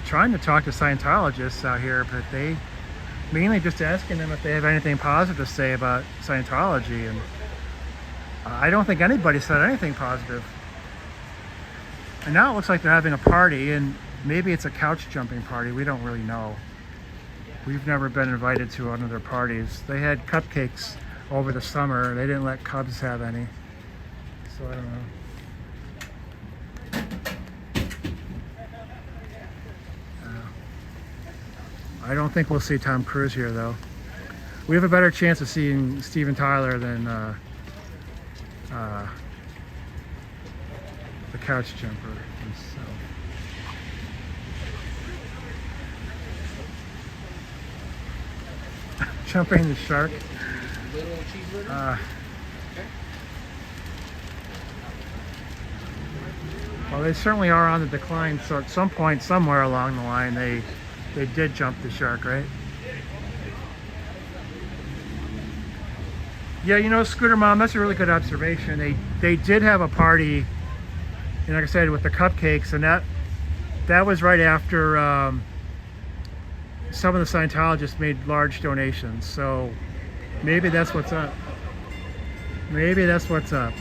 talk to Scientologists out here, but they mainly just asking them if they have anything positive to say about Scientology, and I don't think anybody said anything positive. And now it looks like they're having a party, and maybe it's a couch jumping party. We don't really know. We've never been invited to one of their parties. They had cupcakes over the summer. They didn't let Cubs have any. So I don't know. I don't think we'll see Tom Cruise here, though. We have a better chance of seeing Steven Tyler than the couch jumper himself. Jumping the shark. Little cheeseburger. Well, they certainly are on the decline. So at some point, somewhere along the line, they did jump the shark, right? Yeah, you know, Scooter Mom, that's a really good observation. They did have a party, and like I said, with the cupcakes, and that was right after some of the Scientologists made large donations. So maybe that's what's up. Maybe that's what's up.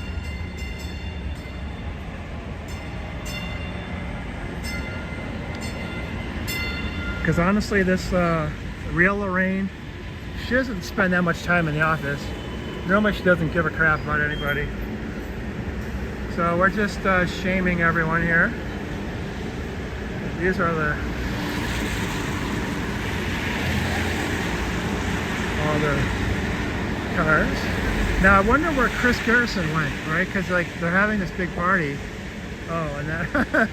Because honestly, this real Lorraine, she doesn't spend that much time in the office. Normally she doesn't give a crap about anybody. So we're just shaming everyone here. These are all the cars. Now I wonder where Chris Garrison went, right? Because like they're having this big party. Oh, and that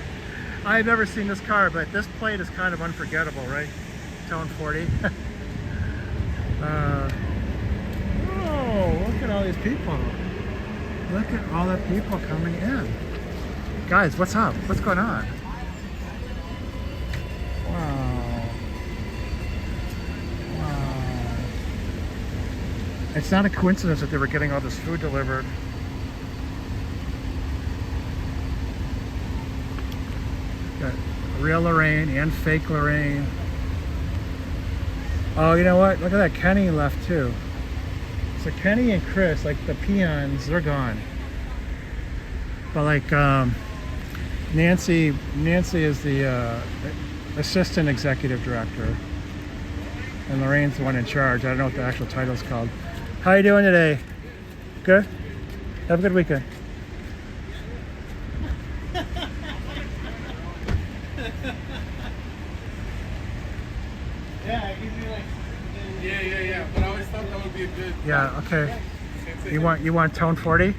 I've never seen this car, but this plate is kind of unforgettable, right? Tone 40. Oh, look at all these people. Look at all the people coming in. Guys, what's up? What's going on? Wow. Wow. It's not a coincidence that they were getting all this food delivered. Got real Lorraine and fake Lorraine. Oh, you know what? Look at that. Kenny left too. So Kenny and Chris, like the peons, they're gone. But like Nancy is the assistant executive director, and Lorraine's the one in charge. I don't know what the actual title's called. How you doing today? Good? Have a good weekend. Yeah. But I always thought that would be a good. Yeah. Okay. You want tone 40?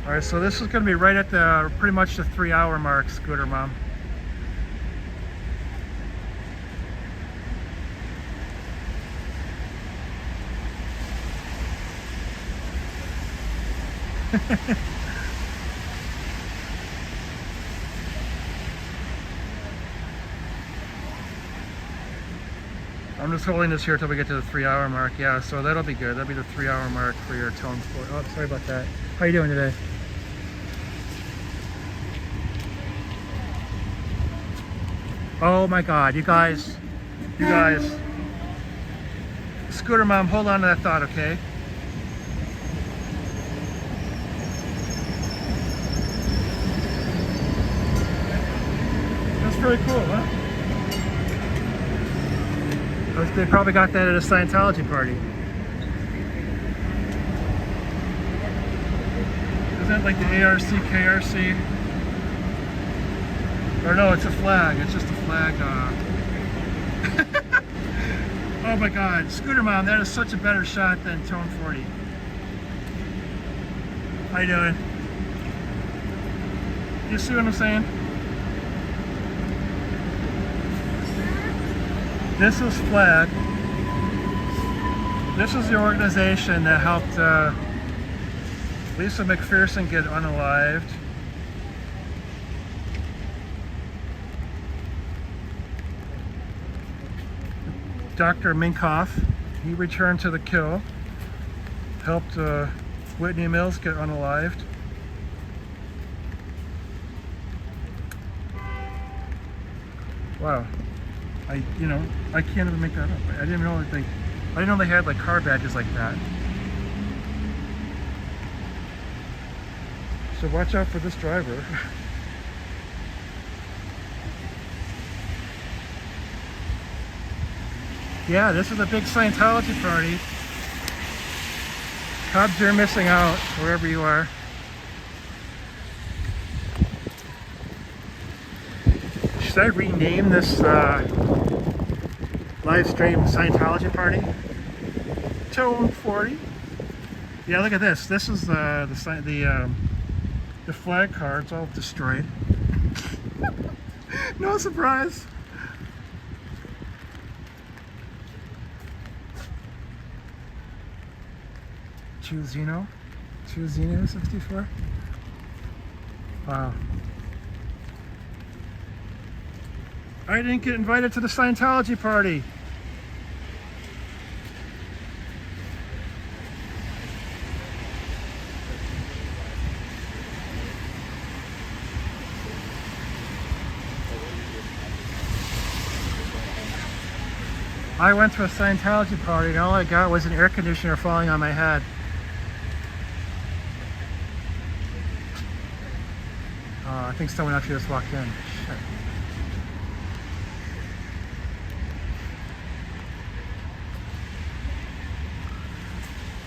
All right, so this is going to be right at the pretty much the 3-hour mark, Scooter Mom. I'm just holding this here till we get to the 3-hour mark. Yeah, so that'll be good. That'll be the 3-hour mark for your tone 40. Oh, sorry about that. How you doing today? Oh my God, you guys. Scooter Mom, hold on to that thought, okay? That's pretty cool, huh? They probably got that at a Scientology party. Is that like the ARC, KRC? Or no, it's a flag. It's just a flag. Oh my God, Scooter Mom, that is such a better shot than Tone 40. How you doing? You see what I'm saying? This is Flag. This is the organization that helped Lisa McPherson get unalived. Dr. Minkoff, he returned to the kill, helped Whitney Mills get unalived. Wow, I can't even make that up. I didn't know they had like car badges like that. So watch out for this driver. Yeah, this is a big Scientology party Cubs, you're missing out wherever you are. Should I rename this live stream Scientology party? Tone 40. Yeah, look at this. This is the flag cards all destroyed. No surprise. Chuzino 64. Wow. I didn't get invited to the Scientology party. I went to a Scientology party and all I got was an air conditioner falling on my head. I think someone actually just walked in. Shit.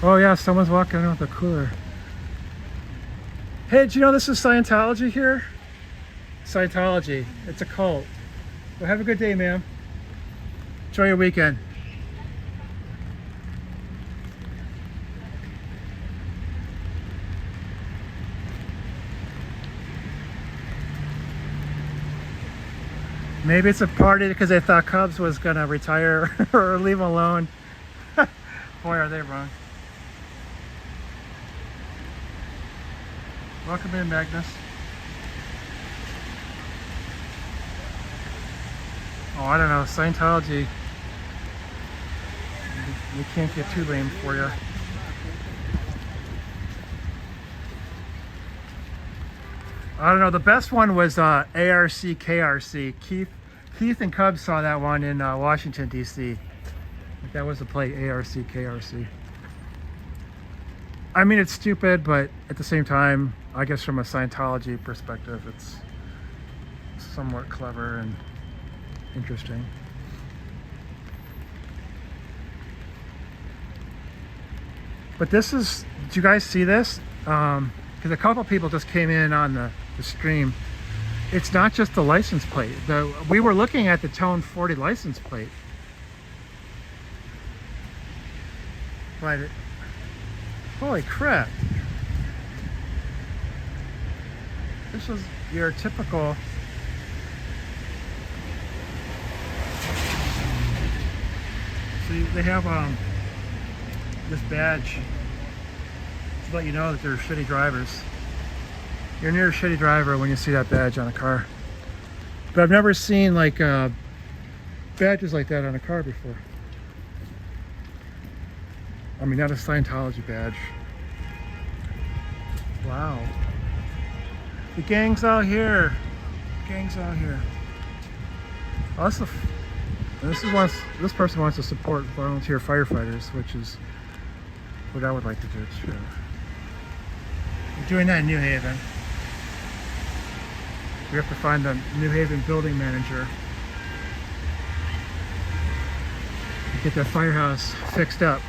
Oh yeah, someone's walking in with a cooler. Hey, did you know this is Scientology here? Scientology. It's a cult. Well, have a good day, ma'am. Enjoy your weekend. Maybe it's a party because they thought Cubs was gonna retire or leave them alone. Boy, are they wrong. Welcome in, Magnus. Oh, I don't know, Scientology. We can't get too lame for you. I don't know, the best one was ARC KRC. Keith and Cubs saw that one in Washington, D.C. That was the play, ARC KRC. I mean, it's stupid, but at the same time, I guess from a Scientology perspective, it's somewhat clever and interesting. But this is, did you guys see this? Because a couple people just came in on the stream. It's not just the license plate. We were looking at the Tone 40 license plate. Right. Holy crap. This is your typical see, they have this badge to let you know that they're shitty drivers. You're near a shitty driver when you see that badge on a car. But I've never seen like badges like that on a car before. I mean, not a Scientology badge. Wow. The gang's out here. Gang's out here. Oh, this person wants to support volunteer firefighters, which is what I would like to do too. We're doing that in New Haven. We have to find the New Haven building manager. Get that firehouse fixed up.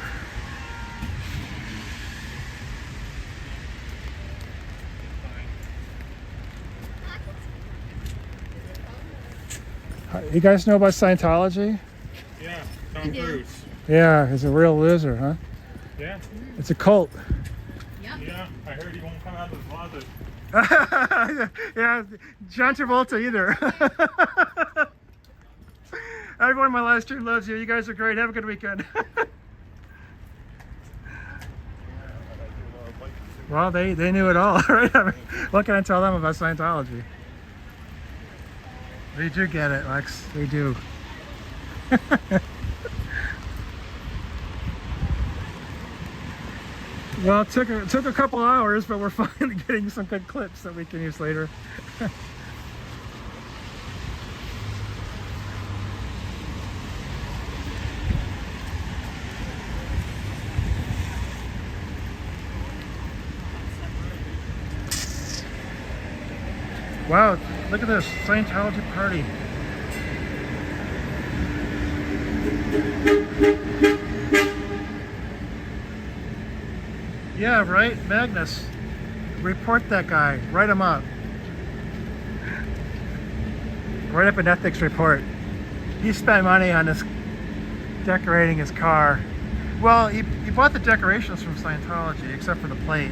You guys know about Scientology? Yeah, Tom Cruise. Yeah, he's a real loser, huh? Yeah. It's a cult. Yeah, I heard he won't come out of the closet. Yeah, John Travolta either. Everyone in my live stream loves you. You guys are great. Have a good weekend. Well, they knew it all, right? I mean, what can I tell them about Scientology? They do get it, Lex. They do. Well, it took a couple hours, but we're finally getting some good clips that we can use later. Wow, look at this Scientology party. Yeah, right? Magnus. Report that guy. Write him up. Write up an ethics report. He spent money on this decorating his car. Well, he bought the decorations from Scientology, except for the plate.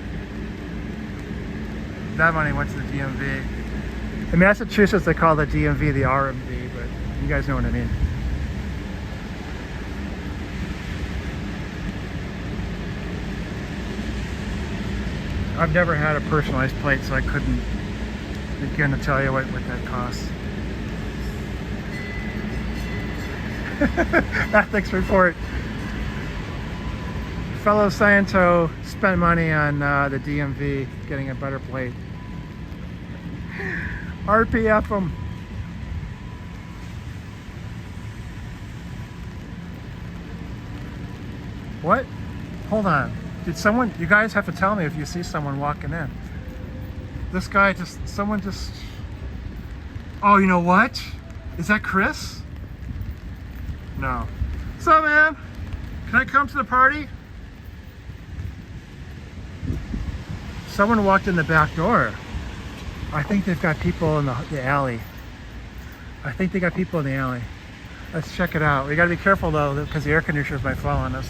That money went to the DMV. In Massachusetts, they call the DMV the RMV, but you guys know what I mean. I've never had a personalized plate, so I couldn't begin to tell you what that costs. Ethics report. Fellow Sciento spent money on the DMV getting a better plate. RPF them. What? Hold on. Did someone, you guys have to tell me if you see someone walking in. This guy someone just, oh, you know what? Is that Chris? No. What's up, man? Can I come to the party? Someone walked in the back door. I think they've got people in the alley. I think they got people in the alley. Let's check it out. We gotta be careful though, because the air conditioners might fall on us.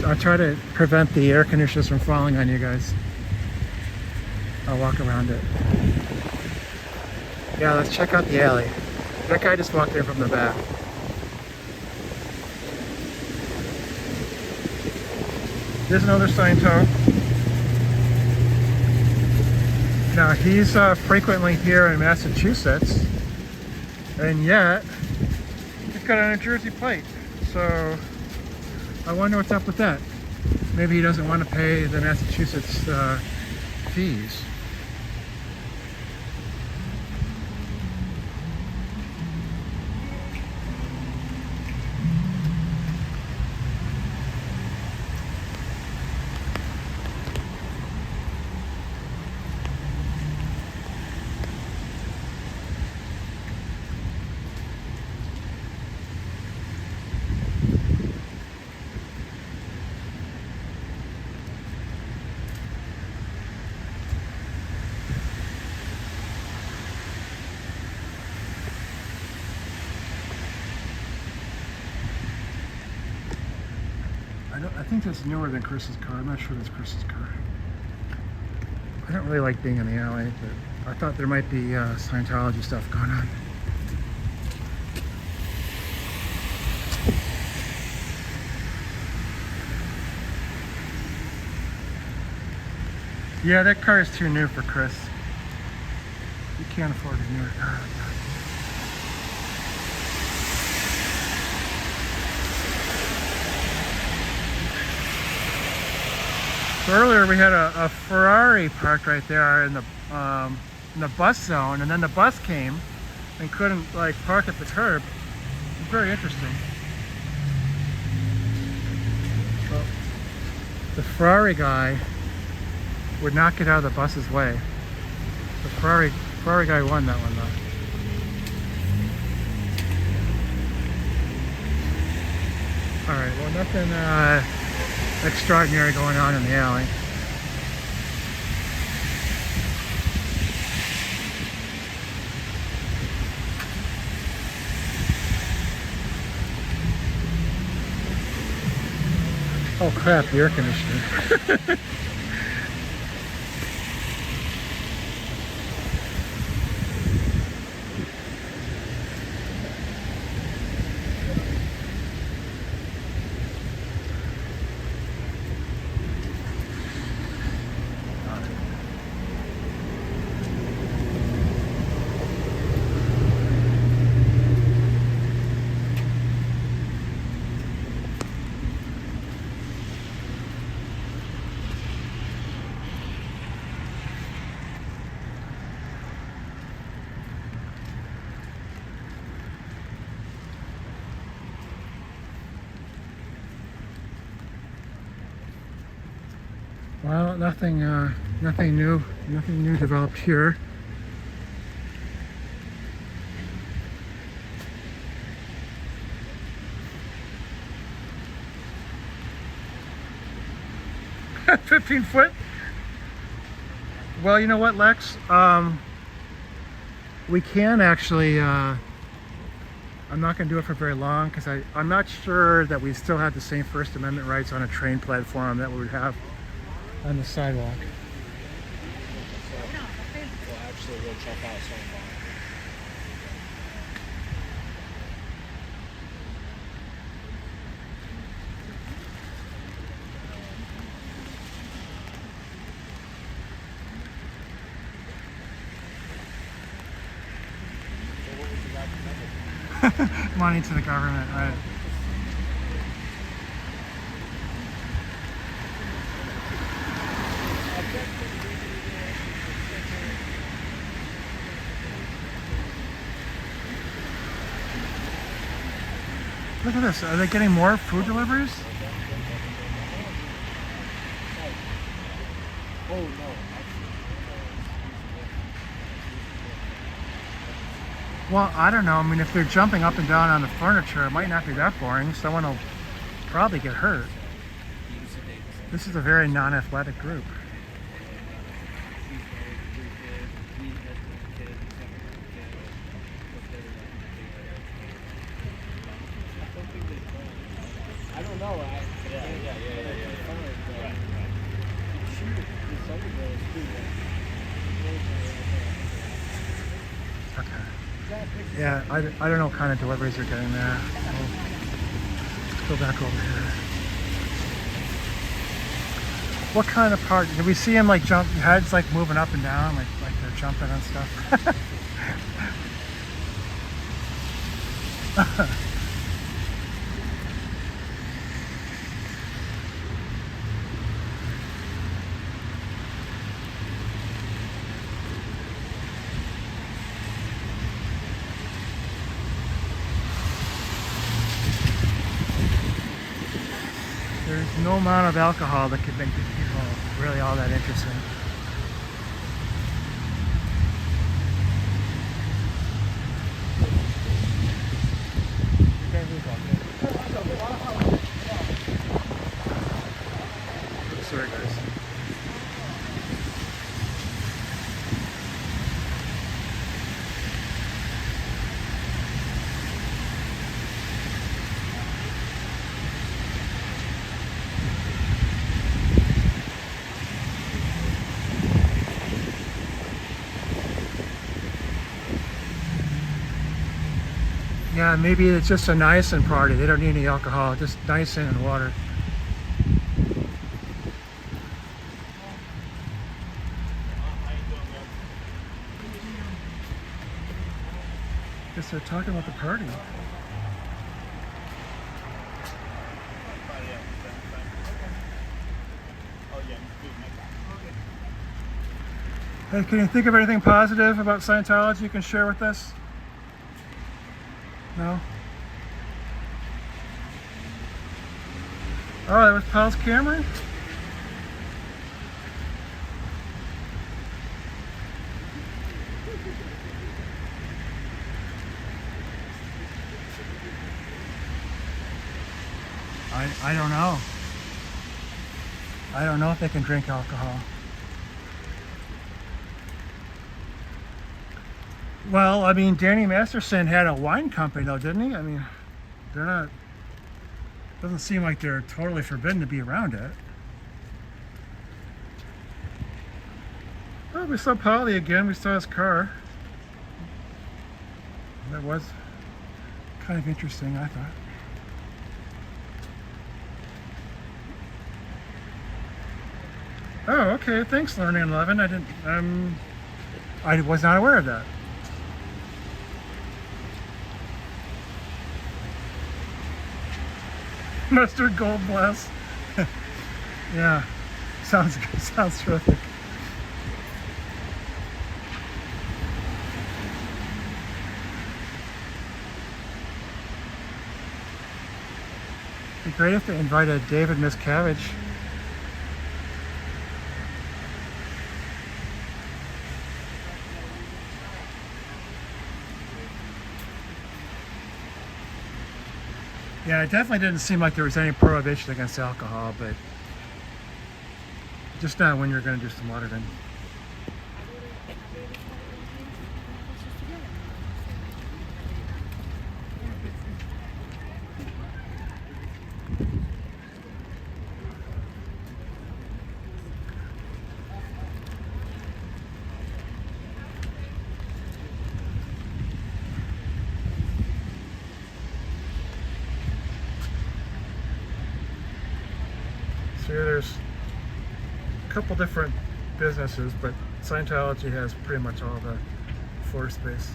I'll try to prevent the air conditioners from falling on you guys. I'll walk around it. Yeah, let's check out the alley. That guy just walked in from the back. There's another Sciento. Now he's frequently here in Massachusetts, and yet he's got a New Jersey plate. So I wonder what's up with that. Maybe he doesn't want to pay the Massachusetts fees. I think that's newer than Chris's car. I'm not sure that's Chris's car. I don't really like being in the alley, but I thought there might be Scientology stuff going on. Yeah, that car is too new for Chris. You can't afford a newer car. So earlier we had a Ferrari parked right there in the bus zone, and then the bus came and couldn't like park at the curb. It was very interesting. Well, the Ferrari guy would not get out of the bus's way. The Ferrari guy won that one though. All right, well, nothing extraordinary going on in the alley. Oh crap, the air conditioner. Well, nothing new developed here. 15 foot? Well, you know what, Lex? We can actually, I'm not going to do it for very long because I'm not sure that we still have the same First Amendment rights on a train platform that we would have on the sidewalk. We'll actually go check out some of Money to the government, right? Look at this. Are they getting more food deliveries? Oh no. Well, I don't know. I mean, if they're jumping up and down on the furniture, it might not be that boring. Someone will probably get hurt. This is a very non-athletic group. I don't know. Okay. Yeah, I don't know what kind of deliveries they're getting there. We'll go back over here. What kind of part? Did we see him like jump? Heads like moving up and down, like they're jumping and stuff. There's no amount of alcohol that could make these people really all that interesting. Sorry, guys. Yeah, maybe it's just a niacin party. They don't need any alcohol, just niacin and water. Guess they're talking about the party. Hey, can you think of anything positive about Scientology you can share with us? No? Oh, that was Paul's camera? I don't know. I don't know if they can drink alcohol. Well, I mean, Danny Masterson had a wine company though, didn't he? I mean, they're not, doesn't seem like they're totally forbidden to be around it. Oh, we saw Polly again. We saw his car. That was kind of interesting, I thought. Oh, okay. Thanks, Learning 11. I was not aware of that. Mustard Gold Bless. Yeah, sounds good. Sounds terrific. It'd be great if they invited David Miscavige. Yeah, it definitely didn't seem like there was any prohibition against alcohol, but Just not when you're going to do some auditing. So here there's a couple different businesses, but Scientology has pretty much all the floor space.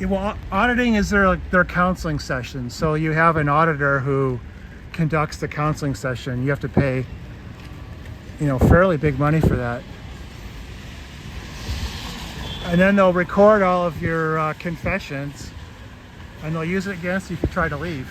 Yeah, well, auditing is their counseling session. So you have an auditor who conducts the counseling session. You have to pay, fairly big money for that. And then they'll record all of your confessions, and they'll use it against you if you try to leave.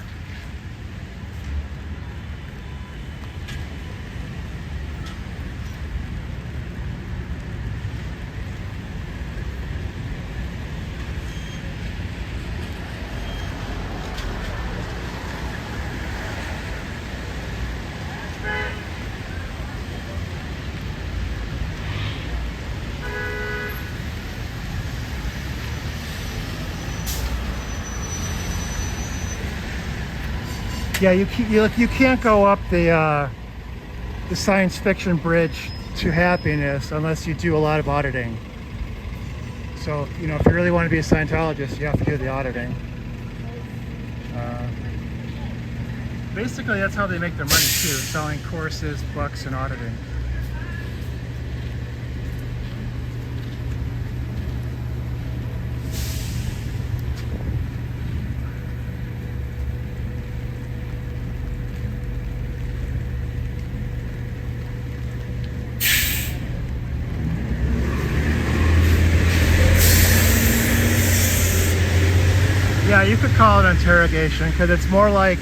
Yeah, you can't go up the science fiction bridge to happiness unless you do a lot of auditing. So, if you really want to be a Scientologist, you have to do the auditing. Basically, that's how they make their money too, selling courses, books, and auditing. Yeah, you could call it interrogation because it's more like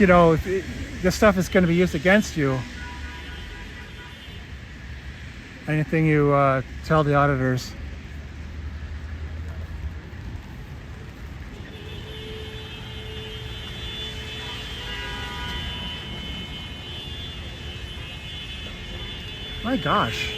if this stuff is going to be used against you. Anything you tell the auditors. My gosh.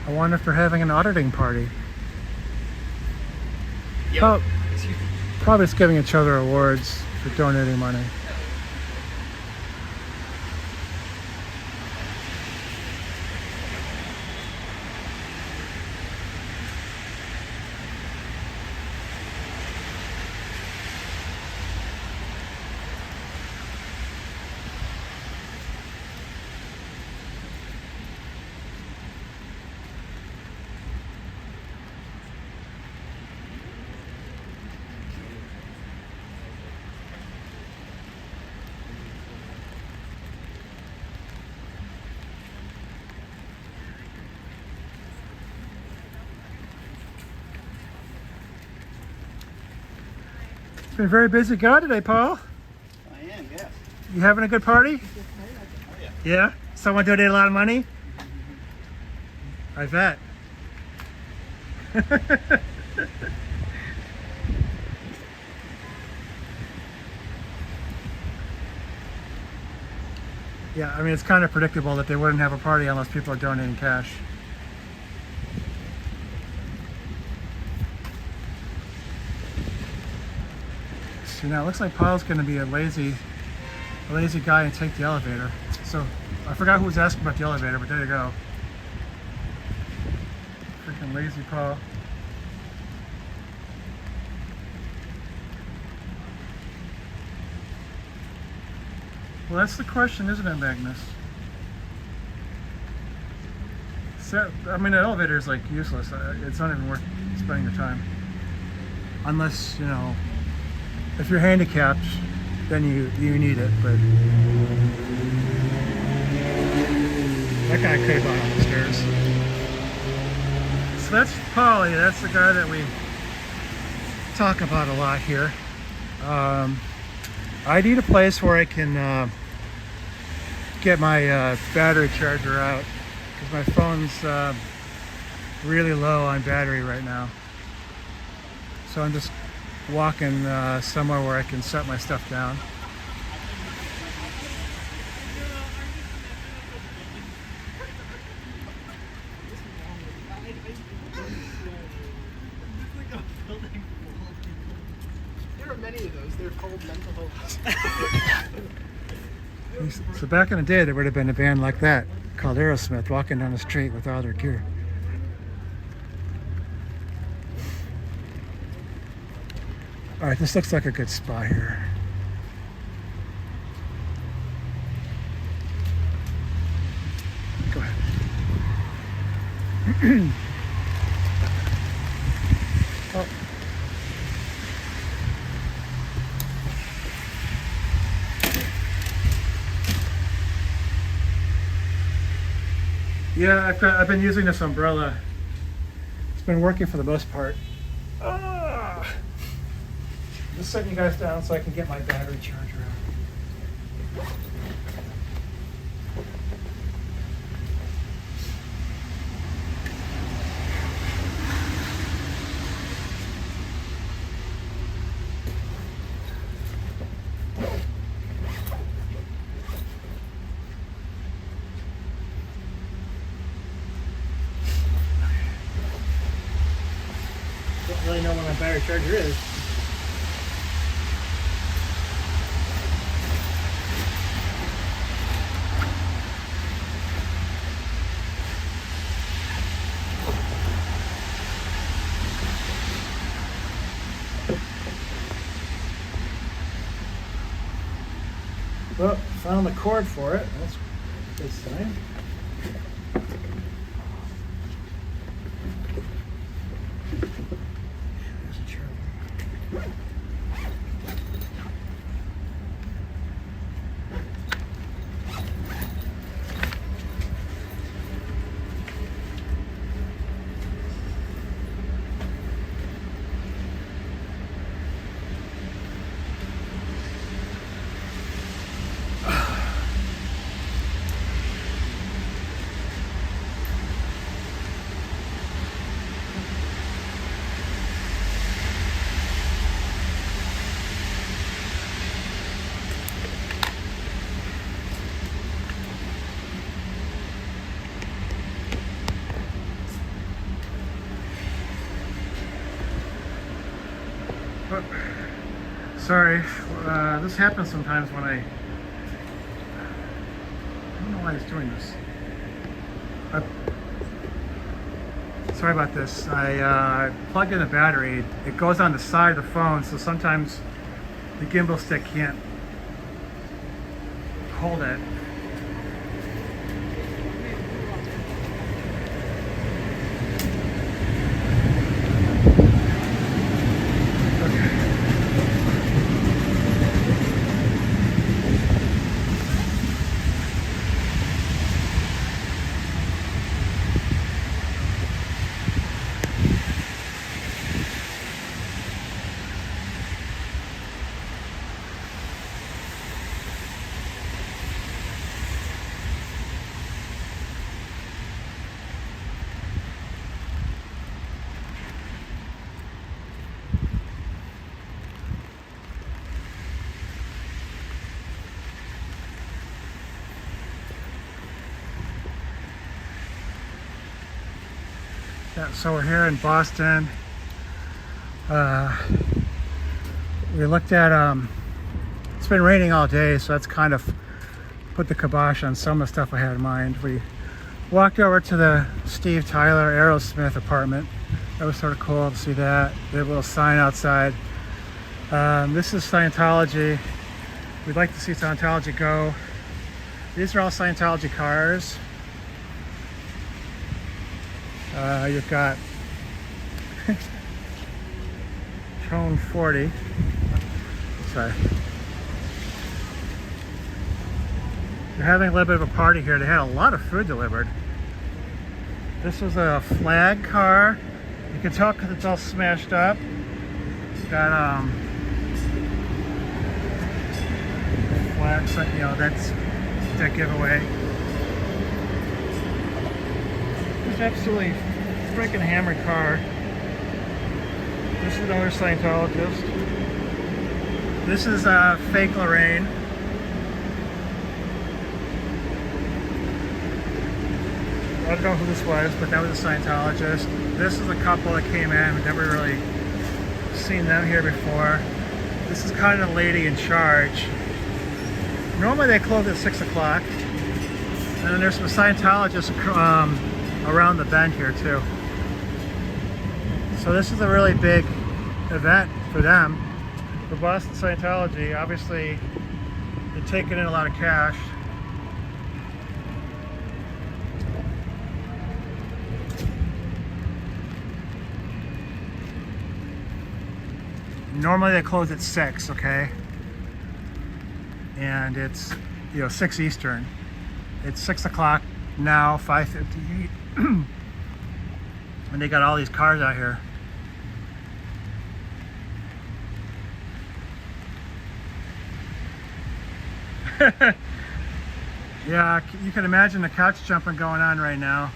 I wonder if they're having an auditing party. Yep. Probably just giving each other awards for donating money. It's been a very busy guy today, Paul. I am, yes. You having a good party? Oh, yeah. Yeah? Someone donated a lot of money? I bet. Yeah, I mean, it's kind of predictable that they wouldn't have a party unless people are donating cash. See, now it looks like Paul's going to be a lazy guy and take the elevator. So I forgot who was asking about the elevator, but there you go. Freaking lazy Paul. Well, that's the question, isn't it, Magnus? So, I mean, the elevator is like useless. It's not even worth spending your time. Unless, if you're handicapped, then you need it, but That guy could have gone on the stairs. So that's Polly. That's the guy that we talk about a lot here. I need a place where I can get my battery charger out because my phone's really low on battery right now. So I'm just walking somewhere where I can set my stuff down. There are many of those. They're called mental health. So back in the day, there would have been a band like that called Aerosmith walking down the street with all their gear. All right, this looks like a good spot here. Go ahead. Oh. Yeah, I've been using this umbrella. It's been working for the most part. Just setting you guys down so I can get my battery charger out. Don't really know where my battery charger is. Well, found the cord for it. That's a good sign. There's a charger. Sorry, this happens sometimes when I don't know why it's doing this. Sorry about this. I plugged in the battery. It goes on the side of the phone, so sometimes the gimbal stick can't hold it. Yeah, so we're here in Boston. We looked at, it's been raining all day, so that's kind of put the kibosh on some of the stuff I had in mind. We walked over to the Steve Tyler Aerosmith apartment. That was sort of cool to see that. They have a little sign outside. This is Scientology. We'd like to see Scientology go. These are all Scientology cars. You've got Tone 40. Sorry. They're having a little bit of a party here. They had a lot of food delivered. This was a flag car. You can tell because it's all smashed up. It's got flags, you know, that's that giveaway. It's absolutely freaking hammered car. This is another Scientologist. This is fake Lorraine. I don't know who this was, but that was a Scientologist. This is a couple that came in. We've never really seen them here before. This is kind of the lady in charge. Normally they close at 6 o'clock. And then there's some Scientologists around the bend here too. So this is a really big event for them. For Boston Scientology, obviously they're taking in a lot of cash. Normally they close at 6, okay? And it's, 6 Eastern. It's 6 o'clock now, 5:58. And they got all these cars out here. Yeah, you can imagine the couch jumping going on right now.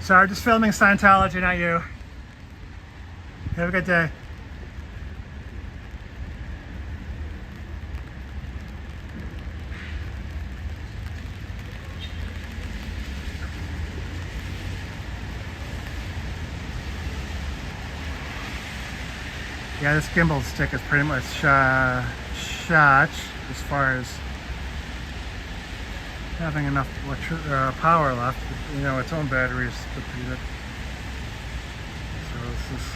Sorry, just filming Scientology, not you. Have a good day. Yeah, this gimbal stick is pretty much shot as far as having enough power left. Its own battery is depleted. So this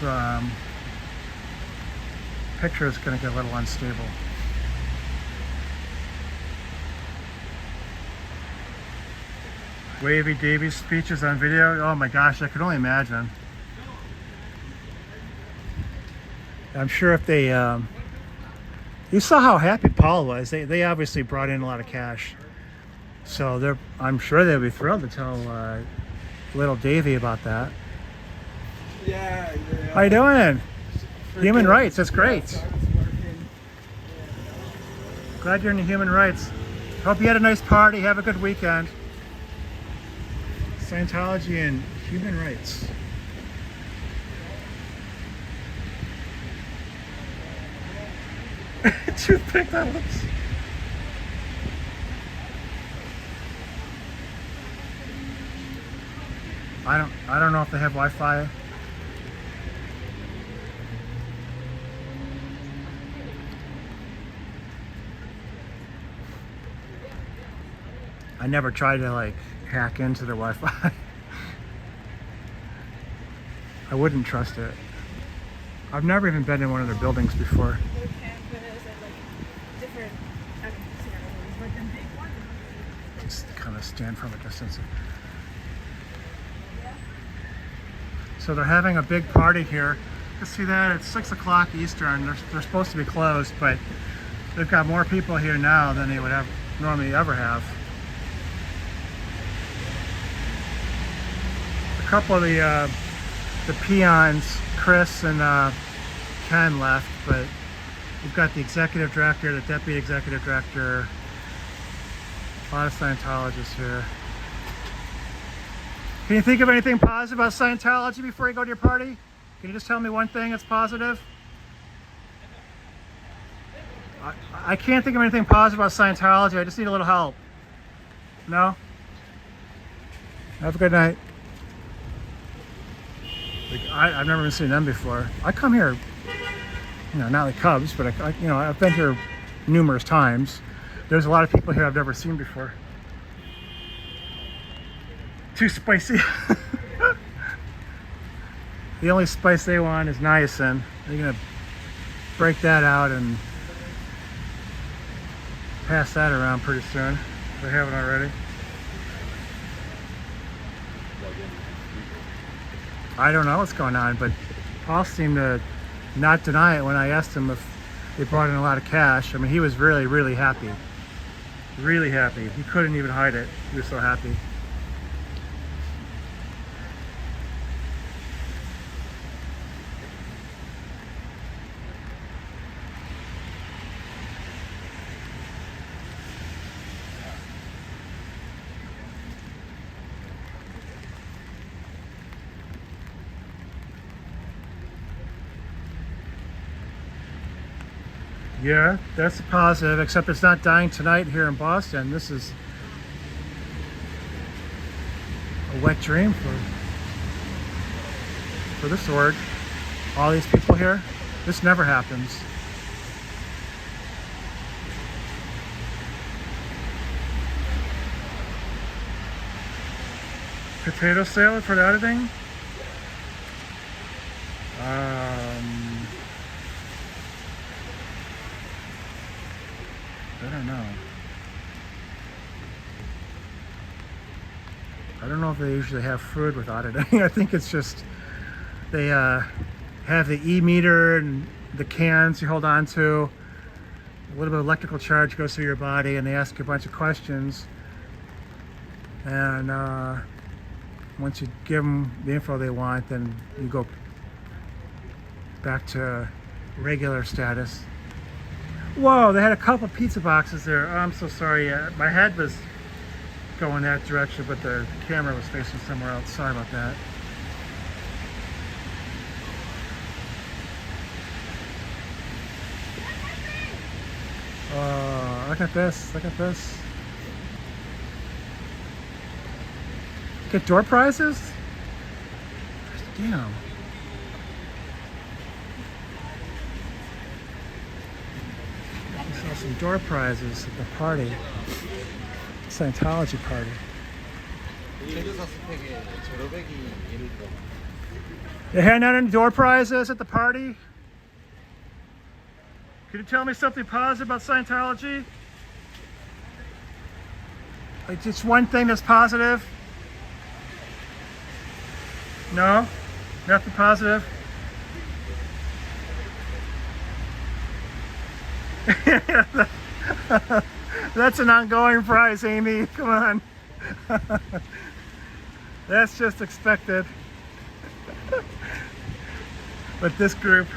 picture is going to get a little unstable. Wavy Davies speeches on video. Oh my gosh, I could only imagine. I'm sure if they, you saw how happy Paul was. They obviously brought in a lot of cash. So I'm sure they'll be thrilled to tell little Davey about that. Yeah. How you doing? Human rights, that's great. Glad you're into human rights. Hope you had a nice party. Have a good weekend. Scientology and human rights. Toothpick, that looks. I don't know if they have Wi-Fi. I never tried to hack into their Wi-Fi. I wouldn't trust it. I've never even been in one of their buildings before. Just kind of stand from a distance. So they're having a big party here. You see that? It's 6 o'clock Eastern. They're supposed to be closed, but they've got more people here now than they would have normally ever have. A couple of the peons, Chris and Ken, left, but we've got the executive director, the deputy executive director, a lot of Scientologists here. Can you think of anything positive about Scientology before you go to your party? Can you just tell me one thing that's positive? I can't think of anything positive about Scientology. I just need a little help. No? Have a good night. I've never even seen them before. I come here, not like Cubs, but I've been here numerous times. There's a lot of people here I've never seen before. Too spicy. The only spice they want is niacin. They're gonna break that out and pass that around pretty soon if they haven't already. I don't know what's going on, but Paul seemed to not deny it when I asked him if they brought in a lot of cash. I mean, he was really, really happy. Really happy. He couldn't even hide it. He was so happy. Yeah, that's a positive, except it's not dying tonight here in Boston. This is a wet dream for this org. All these people here, this never happens. Potato salad for the editing? I don't know. I don't know if they usually have food with auditing. I think it's just they have the e-meter and the cans you hold on to. A little bit of electrical charge goes through your body, and they ask you a bunch of questions. And once you give them the info they want, then you go back to regular status. Whoa, they had a couple pizza boxes there. Oh, I'm so sorry. My head was going that direction, but the camera was facing somewhere else. Sorry about that. Oh, look at this. Look at this. Get door prizes? Damn. Some door prizes at the party. Scientology party. They handing out any door prizes at the party? Could you tell me something positive about Scientology? Like just one thing that's positive? No? Nothing positive? That's an ongoing prize, Amy. Come on. That's just expected. But this group.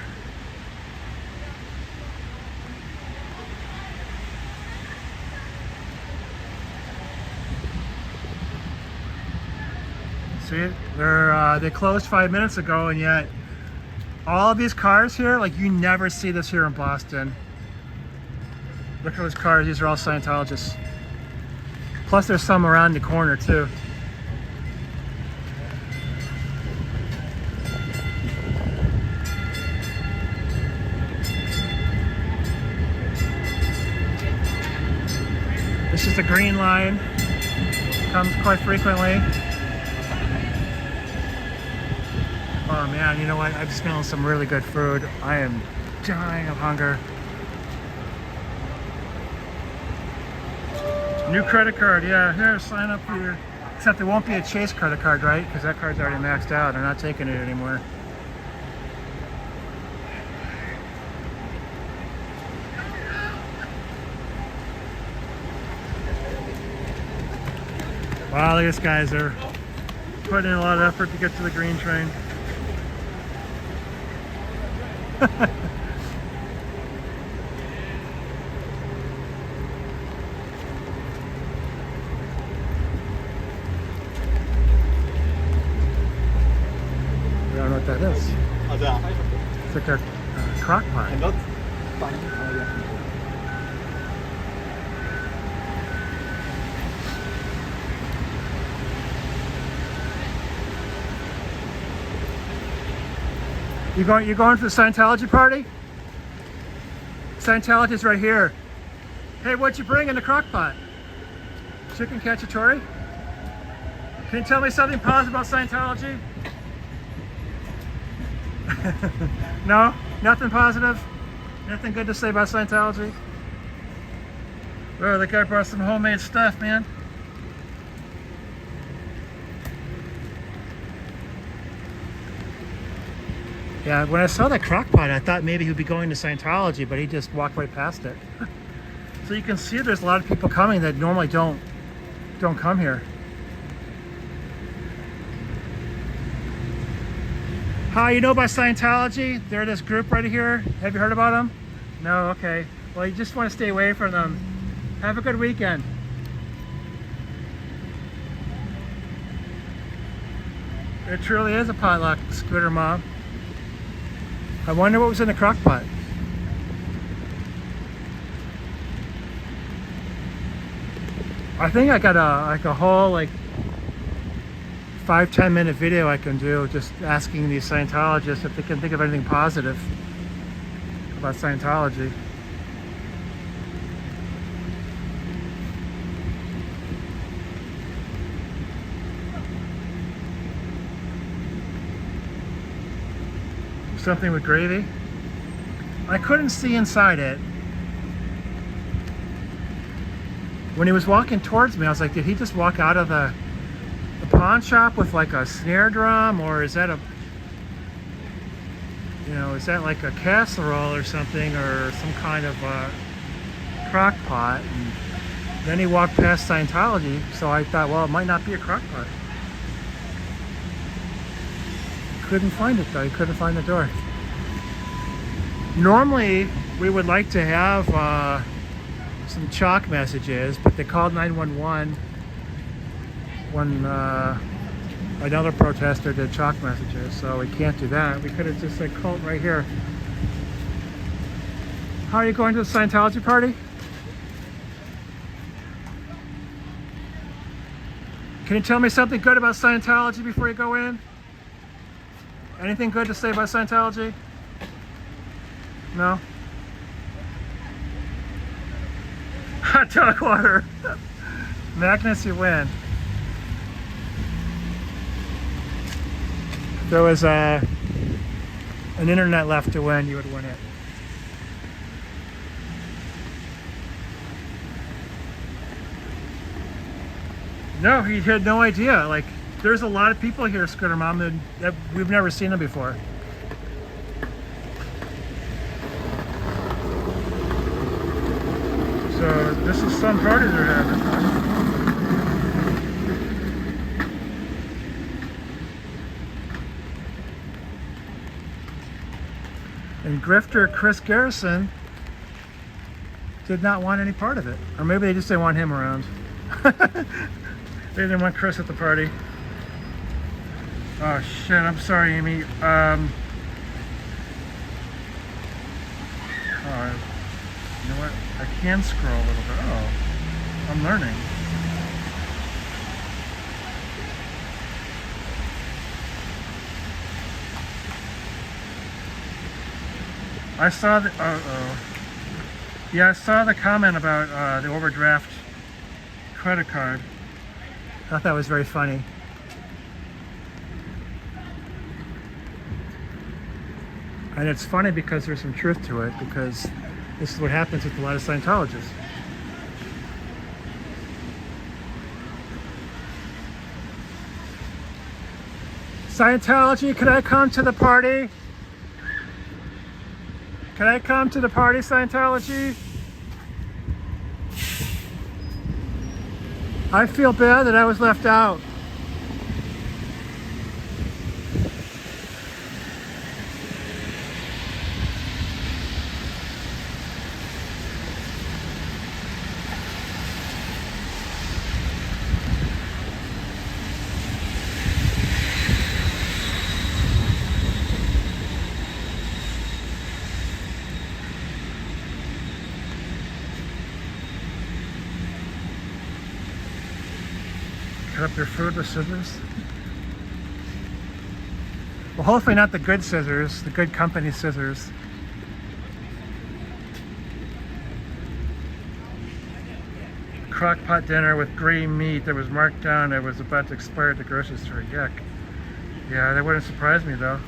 See, they closed 5 minutes ago, and yet all of these cars here, like you never see this here in Boston. Look at those cars, these are all Scientologists. Plus there's some around the corner too. This is the green line. Comes quite frequently. Oh man, you know what? I'm smelling some really good food. I am dying of hunger. New credit card, yeah. Here, sign up for your... Except it won't be a Chase credit card, right? Because that card's already maxed out. They're not taking it anymore. Wow, look at these guys. They're putting in a lot of effort to get to the green train. I don't know what that is. It's like a crock pot. You going to the Scientology party? Scientology's right here. Hey, what'd you bring in the crock pot? Chicken cacciatore? Can you tell me something positive about Scientology? No? Nothing positive? Nothing good to say about Scientology? Oh, the guy brought some homemade stuff, man. Yeah, when I saw that crock pot, I thought maybe he'd be going to Scientology, but he just walked right past it. So you can see there's a lot of people coming that normally don't come here. Hi, you know about Scientology? They're this group right here. Have you heard about them? No? Okay. Well, you just want to stay away from them. Have a good weekend. It truly is a potluck, Scooter Mom. I wonder what was in the crock pot. I think I got a whole 5-10 minute video I can do just asking these Scientologists if they can think of anything positive about Scientology. Something with gravy. I couldn't see inside it. When he was walking towards me, I was like, did he just walk out of the pawn shop with like a snare drum, or is that is that like a casserole or something, or some kind of crock pot? And then he walked past Scientology, so I thought, well, it might not be a crock pot. Couldn't find it though. He couldn't find the door. Normally we would like to have some chalk messages, but they called 911 when another protester did chalk messages, so we can't do that. We could have just said cult right here. How are you going to the Scientology party? Can you tell me something good about Scientology before you go in? Anything good to say about Scientology? No? Hot dog water. Magnus, you win. If there was an internet left to win, you would win it. No, he had no idea. Like, there's a lot of people here, Scooter Mom, that we've never seen them before. So this is some party they're having. And Grifter Chris Garrison did not want any part of it. Or maybe they just didn't want him around. They didn't want Chris at the party. Oh shit, I'm sorry, Amy. Alright. You know what? I can scroll a little bit. Oh, I'm learning. I saw the, yeah, I saw the comment about the overdraft credit card. I thought that was very funny. And it's funny because there's some truth to it, because this is what happens with a lot of Scientologists. Scientology, can I come to the party? Can I come to the party, Scientology? I feel bad that I was left out. Cut up their food with scissors. Well, hopefully not the good scissors, the good company scissors. crock pot dinner with gray meat that was marked down that was about to expire at the grocery store. Yuck. Yeah, that wouldn't surprise me though.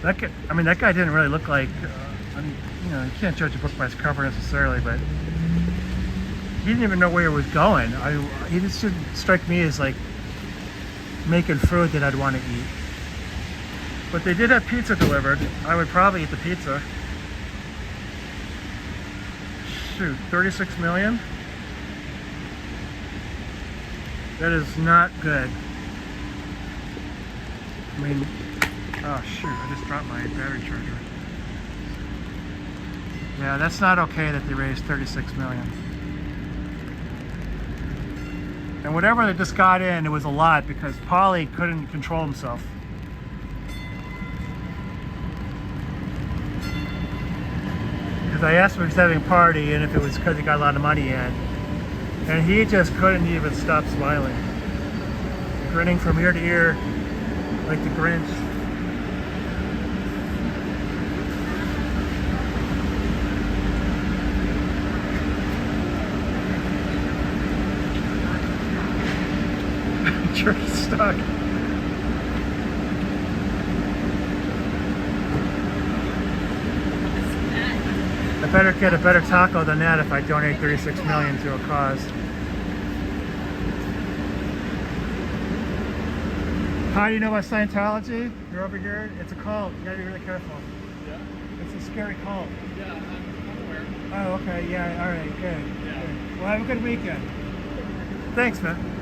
That guy, I mean, that guy didn't really look like, I mean, you know, you can't judge a book by its cover necessarily, but he didn't even know where it was going. He just didn't strike me as like making food that I'd want to eat. But they did have pizza delivered. I would probably eat the pizza. Shoot, 36 million? That is not good. I mean, oh shoot, I just dropped my battery charger. Yeah, that's not okay that they raised 36 million. And whatever they just got in, it was a lot because Paulie couldn't control himself. Because I asked him if he was having a party and if it was because he got a lot of money in. And he just couldn't even stop smiling. Grinning from ear to ear like the Grinch. Jerky stuck. I better get a better taco than that if I donate 36 million to a cause. How do you know about Scientology? You're over here. It's a cult. You gotta be really careful. Yeah. It's a scary cult. Yeah, I'm aware. Oh, okay. Yeah. All right. Good. Yeah. Good. Well, have a good weekend. Thanks, man.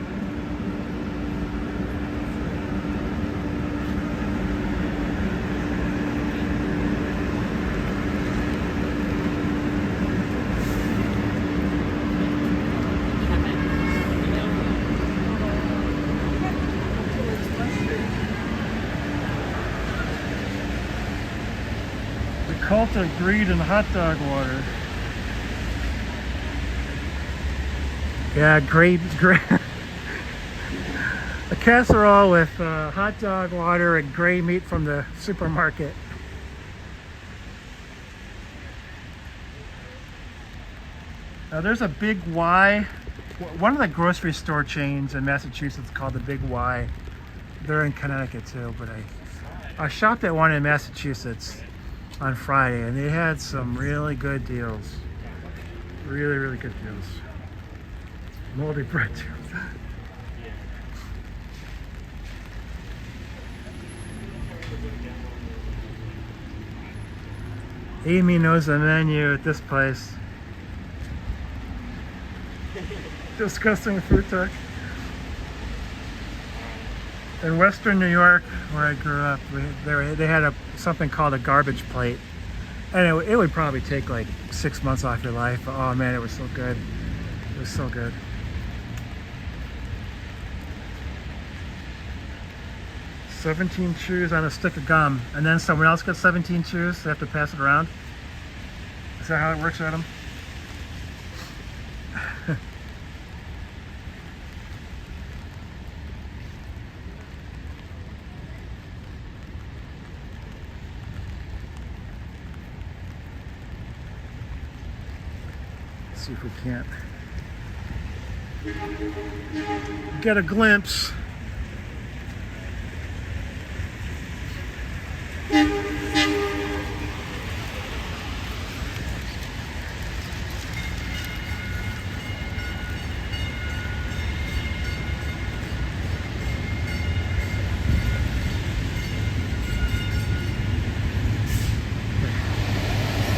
Cult of greed and hot dog water. Yeah, great. A casserole with hot dog water and gray meat from the supermarket. Now there's a Big Y. One of the grocery store chains in Massachusetts called the Big Y. They're in Connecticut too, but I shopped at one in Massachusetts on Friday and they had some really good deals. Really, really good deals. Moldy bread too. Amy knows the menu at this place. Disgusting food truck. In Western New York, where I grew up, they had something called a garbage plate. And it would probably take like 6 months off your life. But oh man, it was so good. It was so good. $17 chews on a stick of gum. And then someone else gets 17 chews. They have to pass it around. Is that how it works, Adam? See if we can't get a glimpse.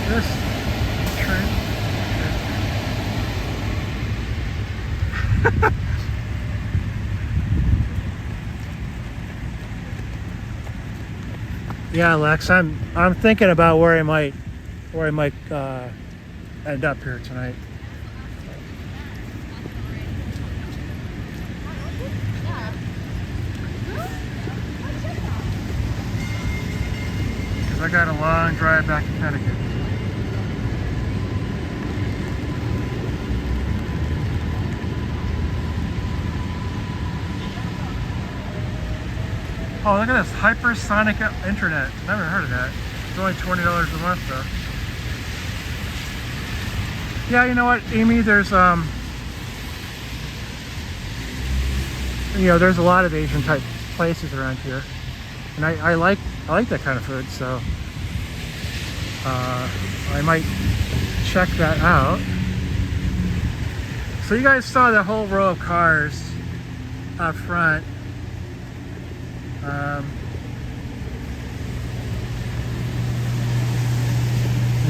This train. Yeah, Lex, I'm thinking about where I might end up here tonight. Cause I got a long drive back to Connecticut. Oh, look at this hypersonic internet. Never heard of that. It's only $20 a month though. Yeah, you know what, Amy? There's you know, there's a lot of Asian type places around here, and I like that kind of food, so I might check that out. So you guys saw the whole row of cars out front. And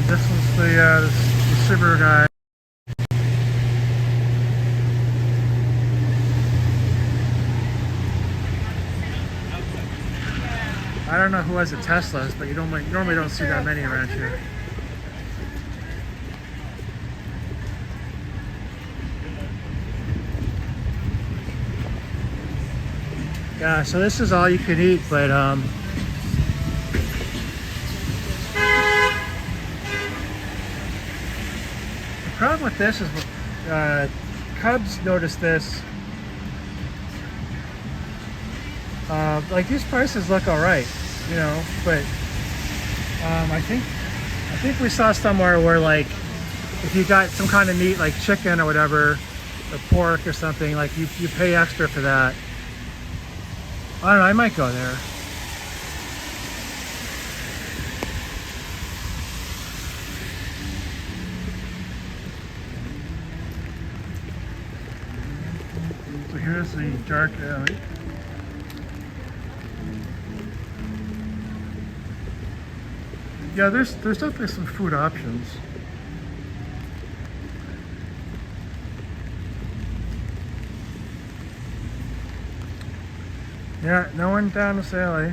this was the Subaru guy. I don't know who has the Teslas, but you normally don't see that many around here. Yeah, so this is all you can eat, but the problem with this is Cubs noticed this. Like these prices look all right, you know, but I think we saw somewhere where like if you got some kind of meat like chicken or whatever, or pork or something, like you pay extra for that. I don't know, I might go there. So here's the dark alley. Yeah, there's definitely some food options. Yeah, no one down this alley.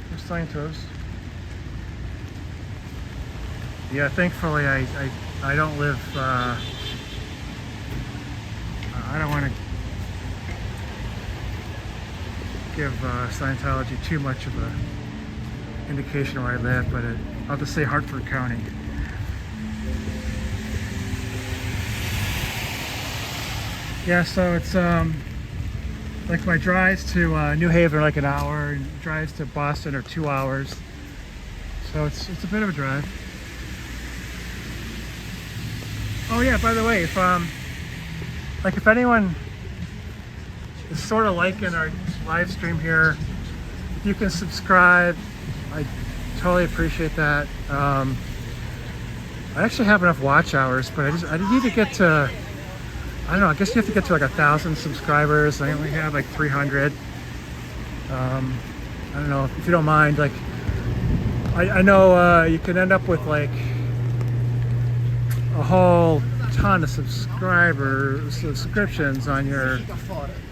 There's Scientos. Yeah, thankfully I don't live. I don't want to give Scientology too much of a indication where I live, but I'll just say Hartford County. Yeah, so it's like my drives to New Haven are like an hour, and drives to Boston are 2 hours. So it's a bit of a drive. Oh yeah, by the way, if anyone is sort of liking our live stream here, if you can subscribe, I totally appreciate that. I actually have enough watch hours, but I need to get to, I don't know, I guess you have to get to like 1,000 subscribers. I only have like 300. I don't know, if you don't mind, like, I know you can end up with like a whole ton of subscriptions on your,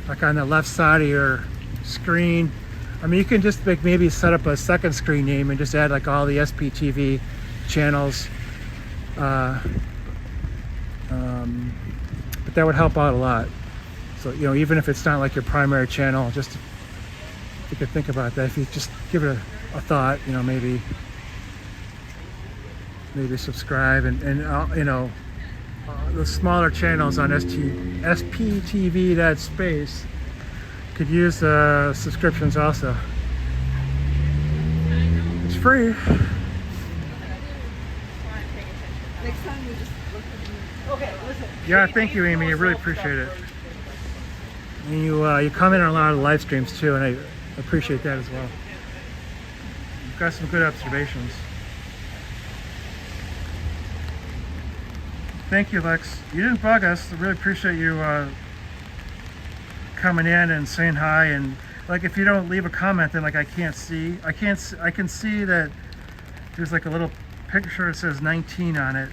like on the left side of your screen. I mean, you can just like maybe set up a second screen name and just add like all the SPTV channels. But that would help out a lot. So, you know, even if it's not like your primary channel, just you could think about that. If you just give it a thought, you know, maybe subscribe and you know, the smaller channels on SPTV, that space, could use subscriptions also. It's free. Next time we just look at the... Okay, listen. Yeah, thank you, Amy. I really appreciate it. And you comment on a lot of the live streams too, and I appreciate that as well. You've got some good observations. Thank you, Lex. You didn't bug us. I really appreciate you coming in and saying hi. And like, if you don't leave a comment, then like I can see that there's like a little picture that says 19 on it,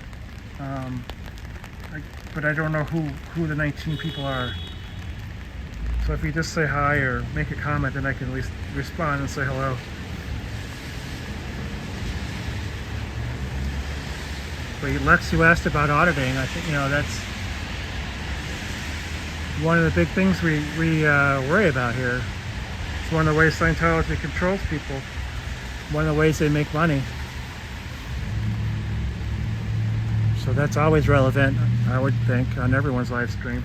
but I don't know who the 19 people are. So if you just say hi or make a comment, then I can at least respond and say hello. But Lex, you asked about auditing. I think, you know, that's one of the big things we worry about here. It's one of the ways Scientology controls people. One of the ways they make money. So that's always relevant, I would think, on everyone's live stream.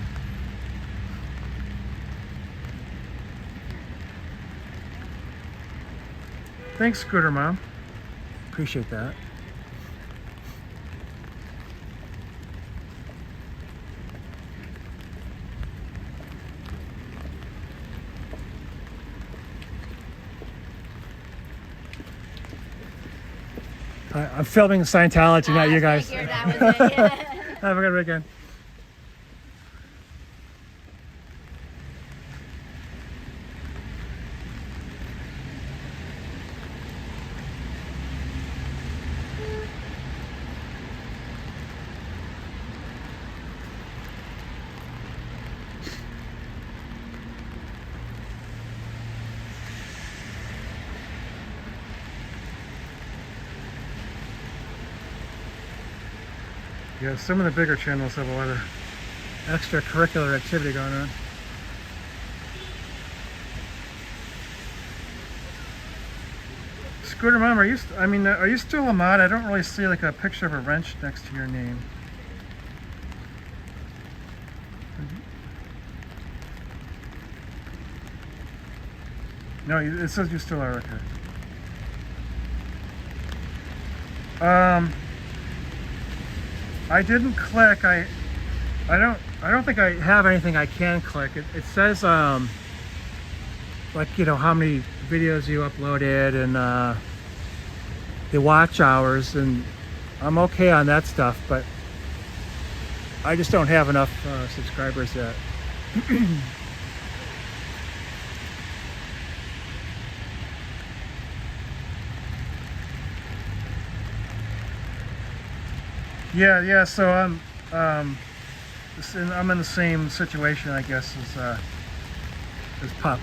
Thanks, Scooter Mom. Appreciate that. I'm filming Scientology, not you guys. Figured that was it. Yeah. Have a good weekend. Yeah, some of the bigger channels have a lot of extracurricular activity going on. Scooter Mom, are you still a mod? I don't really see like a picture of a wrench next to your name. No, it says you still are, okay. I didn't click. I don't think I have anything I can click. It says like, you know, how many videos you uploaded and the watch hours, and I'm okay on that stuff, but I just don't have enough subscribers yet. Yeah. So I'm in the same situation, I guess, as Pup.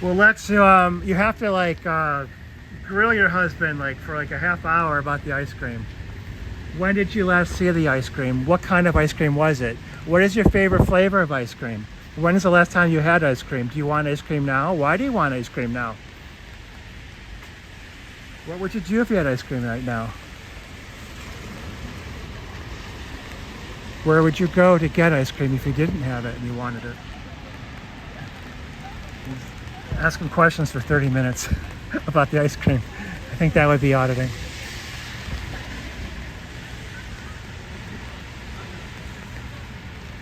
Well, Lex, you have to like grill your husband like for like a half hour about the ice cream. When did you last see the ice cream? What kind of ice cream was it? What is your favorite flavor of ice cream? When is the last time you had ice cream? Do you want ice cream now? Why do you want ice cream now? What would you do if you had ice cream right now? Where would you go to get ice cream if you didn't have it and you wanted it? Ask him questions for 30 minutes about the ice cream. I think that would be auditing.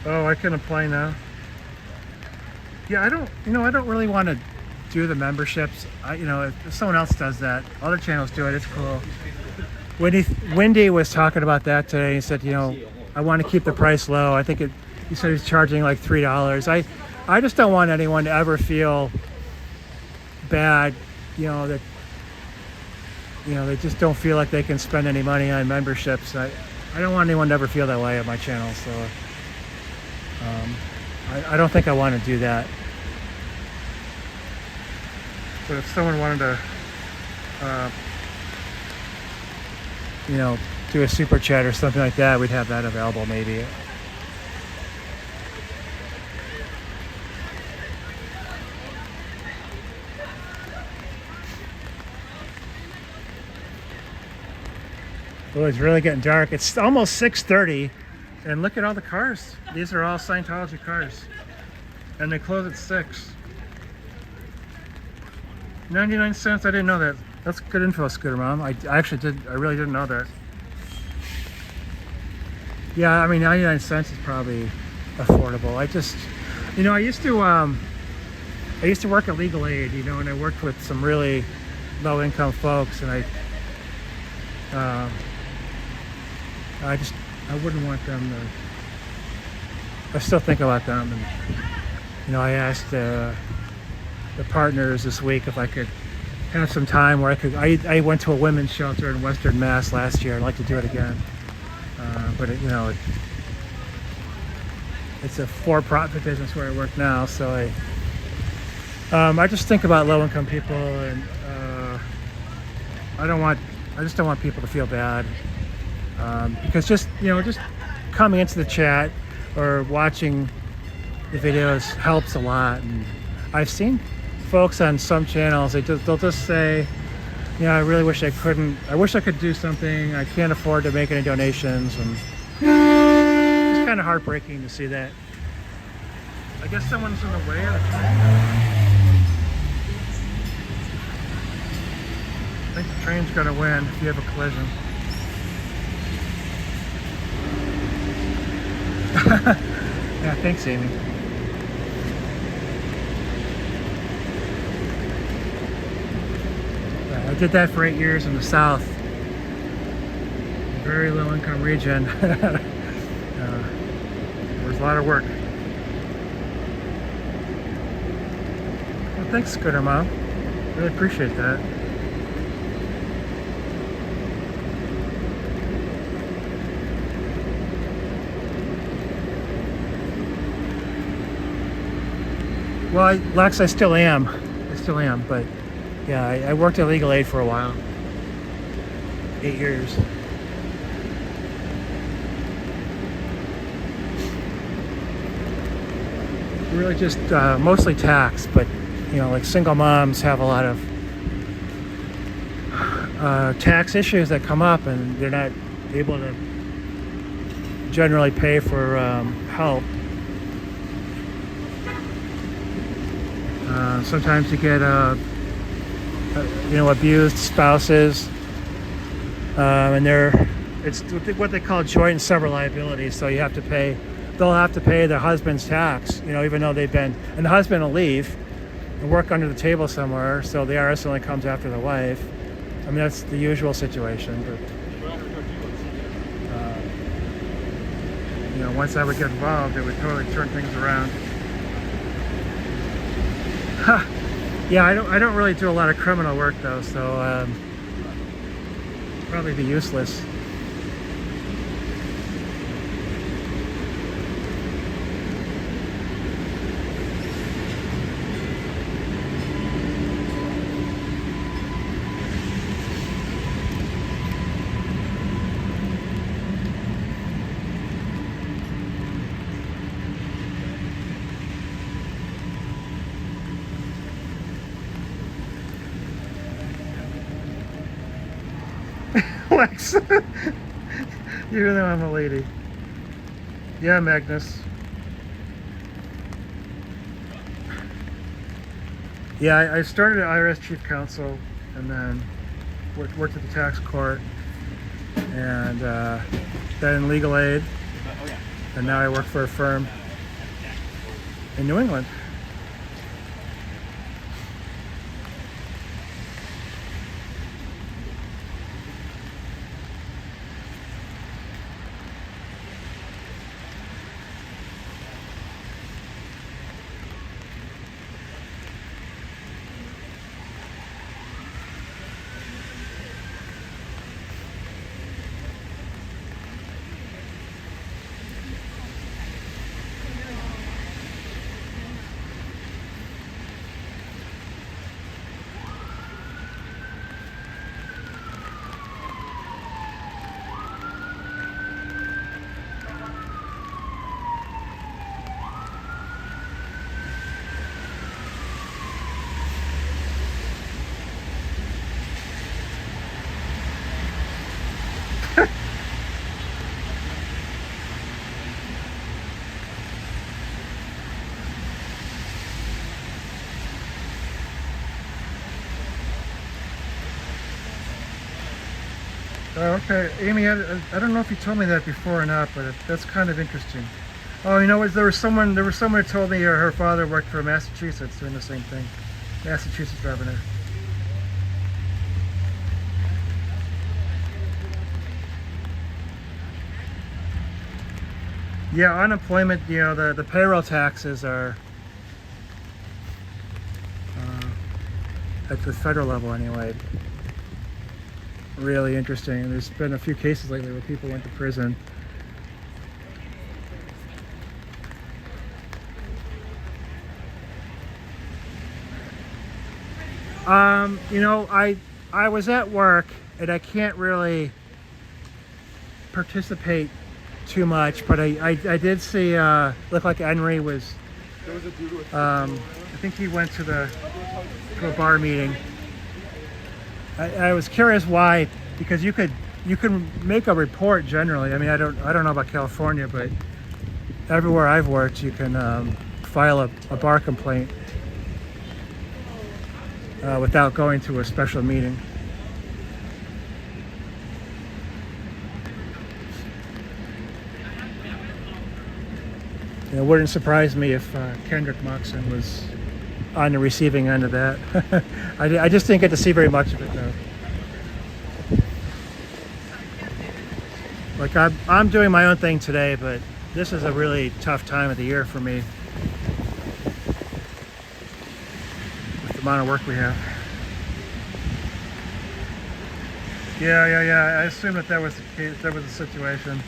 Oh, I can apply now. Yeah, I don't really want to do the memberships. If someone else does that, other channels do it, it's cool. Wendy was talking about that today. He said, I want to keep the price low. I think he said he's charging like $3. I just don't want anyone to ever feel bad, that they just don't feel like they can spend any money on memberships. I don't want anyone to ever feel that way at my channel, so I don't think I want to do that. But if someone wanted to do a super chat or something like that, we'd have that available maybe. Oh, it's really getting dark. It's almost 6:30, and look at all the cars. These are all Scientology cars, and they close at 6. 99 cents. I didn't know that. That's good info, Scooter Mom. I really didn't know that. Yeah, I mean, 99 cents is probably affordable. I used to work at Legal Aid, and I worked with some really low-income folks, and I wouldn't want them to. I still think about them, and I asked the partners this week if I could have some time where I went to a women's shelter in Western Mass last year. I'd like to do it again, but it's a for-profit business where I work now, so I just think about low-income people, and I just don't want people to feel bad, because just coming into the chat or watching the videos helps a lot. And I've seen folks on some channels, they'll just say, I really wish I could do something, I can't afford to make any donations, and it's kind of heartbreaking to see that. I guess someone's in the way of the train. I think the train's gonna win if you have a collision. Yeah, thanks, Amy. I did that for 8 years in the South. Very low income region. There was a lot of work. Well, thanks, Scooter Mom. Really appreciate that. Well, Lex, I still am. But yeah, I worked at legal aid for a while. 8 years. Really just mostly tax, but you know, like single moms have a lot of tax issues that come up, and they're not able to generally pay for help. Sometimes you get abused spouses, and it's what they call joint and several liabilities. So you have to pay. They'll have to pay their husband's tax, even though and the husband will leave and work under the table somewhere. So the IRS only comes after the wife. I mean, that's the usual situation. But once I would get involved, it would totally turn things around. Yeah, I don't really do a lot of criminal work though, so probably be useless. Lex. Even though I'm a lady. Yeah, Magnus. Yeah, I started at IRS Chief Counsel and then worked at the tax court and then legal aid. And now I work for a firm in New England. Oh, okay, Amy, I don't know if you told me that before or not, but that's kind of interesting. Oh, there was someone who told me her father worked for Massachusetts doing the same thing. Massachusetts governor. Yeah, unemployment, the payroll taxes are at the federal level anyway. Really interesting. There's been a few cases lately where people went to prison. I was at work and I can't really participate too much, but I did see looked like Henry was I think he went to a bar meeting. I was curious why, because you can make a report generally. I mean, I don't know about California, but everywhere I've worked, you can file a bar complaint without going to a special meeting. It wouldn't surprise me if Kendrick Moxon was on the receiving end of that. I just didn't get to see very much of it though. Like I'm doing my own thing today, but this is a really tough time of the year for me with the amount of work we have. Yeah. I assume that was the case, that was the situation.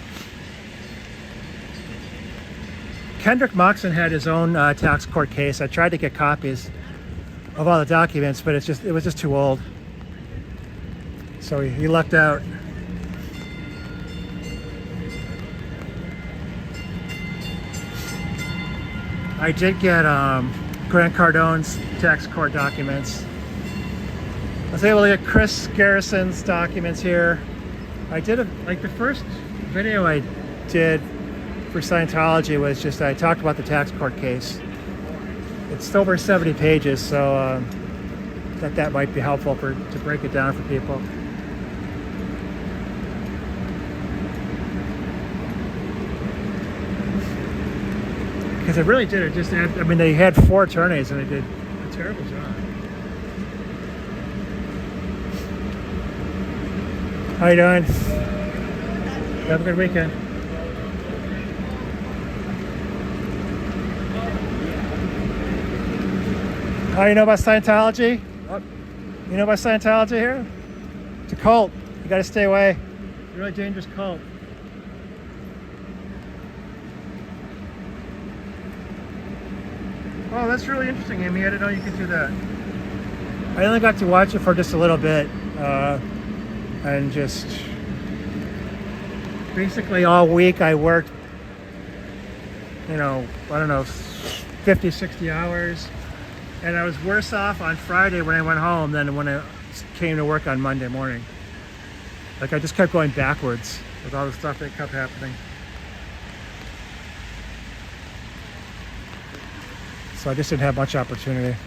Kendrick Moxon had his own tax court case. I tried to get copies of all the documents, but it was just too old. So he lucked out. I did get Grant Cardone's tax court documents. I was able to get Chris Garrison's documents here. I did the first video I did for Scientology was just I talked about the tax court case. It's over 70 pages, so that might be helpful to break it down for people. Because it really did. They had 4 attorneys and they did a terrible job. How you doing? Have a good weekend. How do you know about Scientology? You know about Scientology here? It's a cult. You got to stay away. It's a really dangerous cult. Oh, that's really interesting, Amy. I didn't know you could do that. I only got to watch it for just a little bit, and just basically all week I worked, I don't know, 50, 60 hours. And I was worse off on Friday when I went home than when I came to work on Monday morning. Like I just kept going backwards with all the stuff that kept happening. So I just didn't have much opportunity.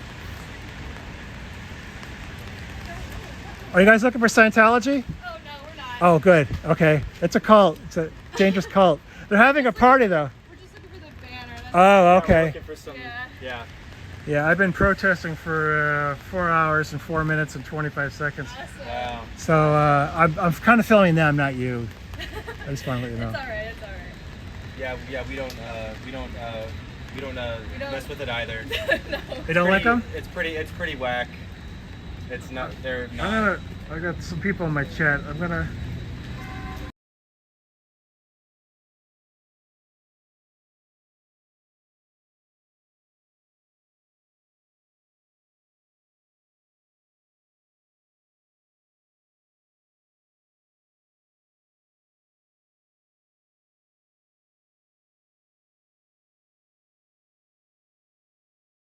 Are you guys looking for Scientology? Oh, no, we're not. Oh, good. Okay. It's a cult. It's a dangerous cult. They're having a party though. We're just looking for the banner. That's Oh, okay. Looking for some, Yeah. Yeah, I've been protesting for 4 hours and 4 minutes and 25 seconds. awesome. Wow. So I'm kind of filming them, not you. I just want to let you know. It's alright. Yeah, we don't mess with it either. No. They don't like them? It's pretty whack. It's not. They're not. I got some people in my chat. I'm gonna.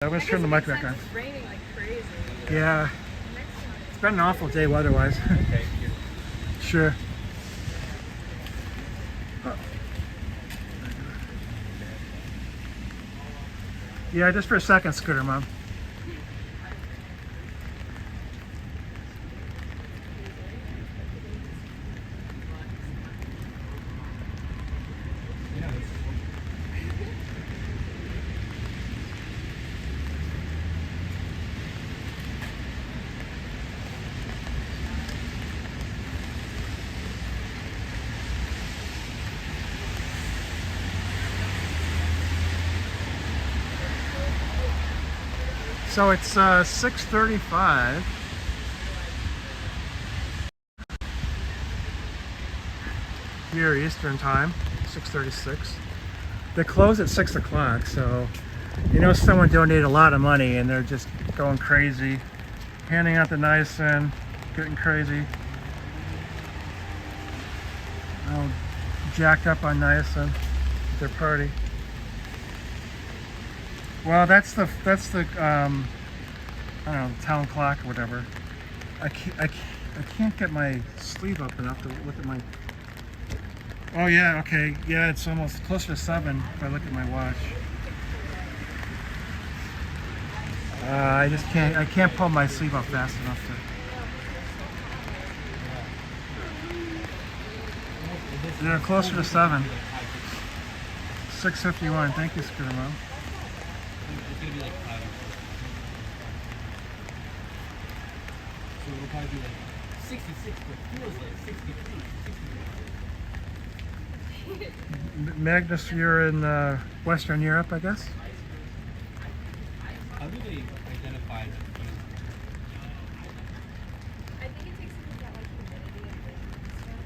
I'm gonna turn the mic back on. It's raining like crazy. Yeah, it's been an awful day weather-wise. Okay. Sure. Yeah, just for a second, Scooter Mom. So it's 6:35. Here Eastern time, 6:36. They close at 6 o'clock, so someone donated a lot of money and they're just going crazy, handing out the niacin, getting crazy. All jacked up on niacin at their party. Well, that's the I don't know, town clock or whatever. I can't get my sleeve up enough to look at my. Oh yeah, okay, yeah, it's almost closer to 7 if I look at my watch. I just can't. I can't pull my sleeve up fast enough to. They're closer to 7. 651. Thank you, Scooter Mom. It's gonna be like 5 or 6. So it'll probably be like 66, but feels like 63. Magnus, you're in Western Europe, I guess? How do they identify the I think it takes into account like humidity and things and stuff.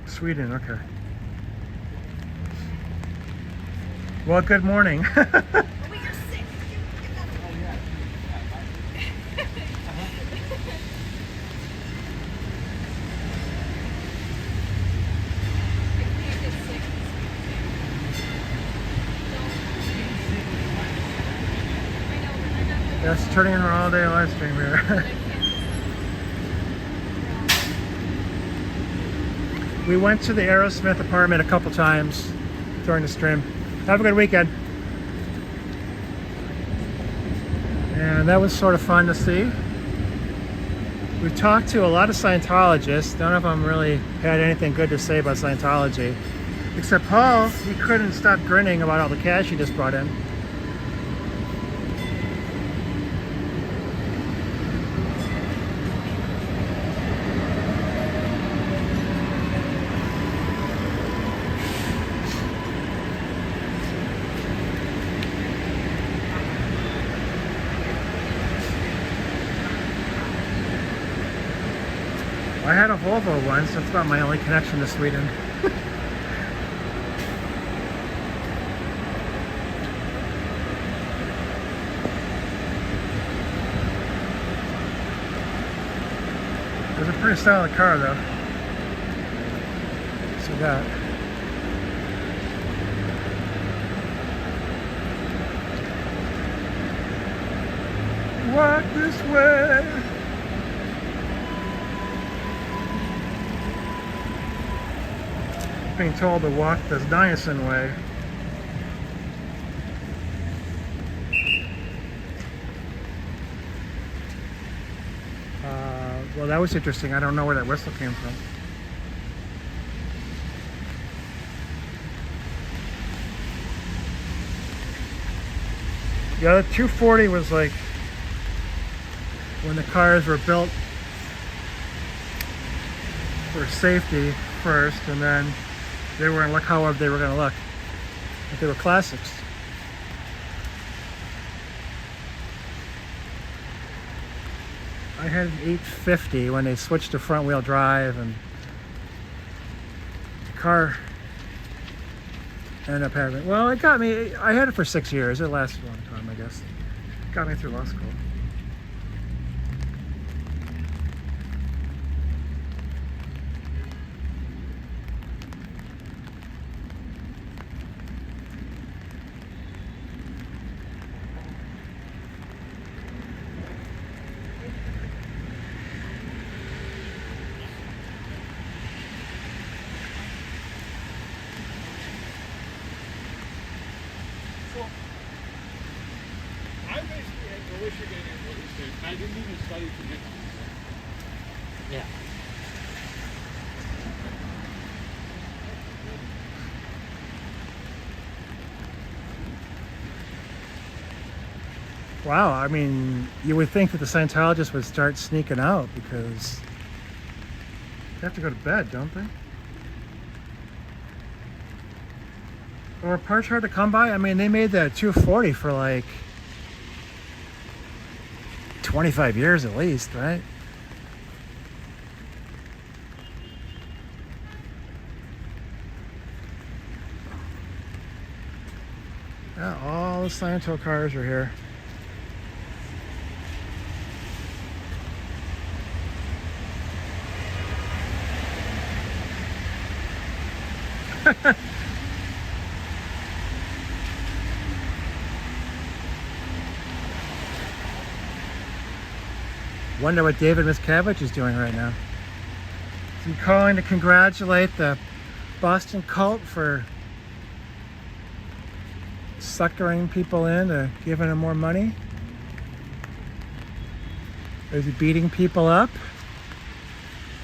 Sweden, okay. Well, good morning. Oh wait, you're sick. I can't get sick. I know, but I'm not Yes, turning in our all-day live stream here. We went to the Aerosmith apartment a couple times during the stream. Have a good weekend. And that was sort of fun to see. We've talked to a lot of Scientologists. None of them really had anything good to say about Scientology. Except Paul, he couldn't stop grinning about all the cash he just brought in. I had a Volvo once. That's about my only connection to Sweden. It was a pretty solid car, though. So that. Walk this way. Being told to walk this Niacin way. Well, that was interesting. I don't know where that whistle came from. Yeah, the 240 was like when the cars were built for safety first, and then they were gonna look however they were gonna look. But they were classics. I had an 850 when they switched to front wheel drive, and the car ended up having, well, it got me, I had it for 6 years. It lasted a long time, I guess. It got me through law school. I basically had no issue getting into what you're saying. I didn't even study to get to this. Yeah. Wow, I mean, you would think that the Scientologists would start sneaking out because they have to go to bed, don't they? Or parts hard to come by? I mean, they made that 240 for like 25 years at least, right? Yeah, all the Sciento cars are here. Wonder what David Miscavige is doing right now. Is he calling to congratulate the Boston cult for suckering people in or giving them more money? Or is he beating people up?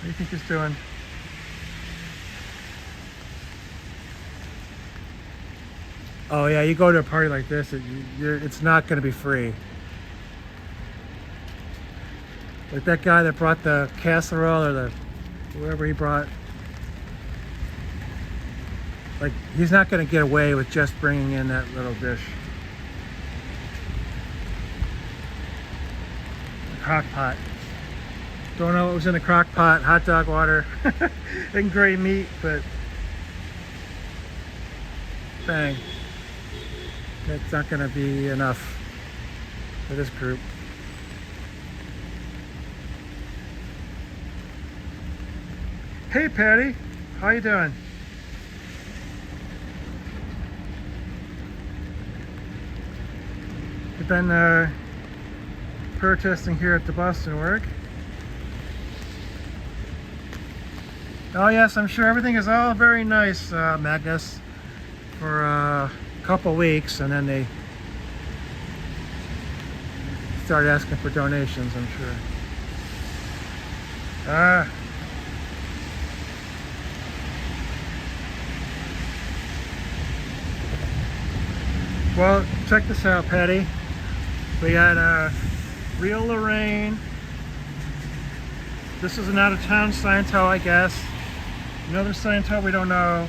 do you think he's doing? Oh yeah, you go to a party like this, it's not going to be free. Like that guy that brought the casserole or the whoever he brought. Like he's not going to get away with just bringing in that little dish. The crock pot. Don't know what was in the crock pot. Hot dog water and gray meat, but bang. That's not going to be enough for this group. Hey Patty, how you doing? We've been protesting here at the Boston Work. Oh yes, I'm sure everything is all very nice, Magnus, for a couple weeks, and then they start asking for donations, I'm sure. Well, check this out, Patty. We got real Lorraine. This is an out-of-town Sciento, I guess. Another Sciento we don't know.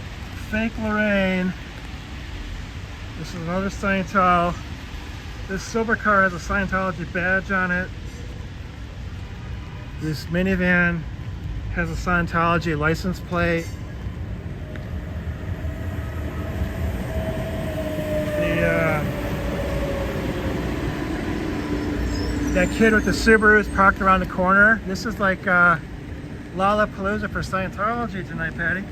Fake Lorraine. This is another Sciento. This silver car has a Scientology badge on it. This minivan has a Scientology license plate. That kid with the Subaru is parked around the corner. This is like Lollapalooza for Scientology tonight, Patty.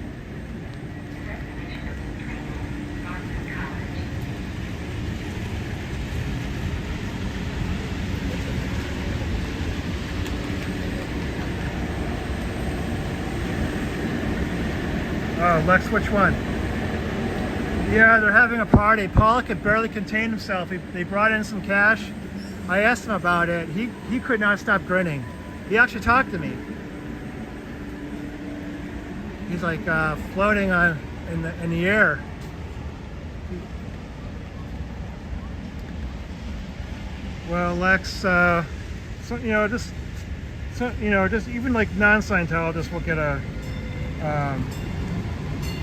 Oh, Lex, which one? Yeah, they're having a party. Paul could barely contain himself. They brought in some cash. I asked him about it. He could not stop grinning. He actually talked to me. He's like floating in the air. Well, Lex, just even like non-Scientologists will get a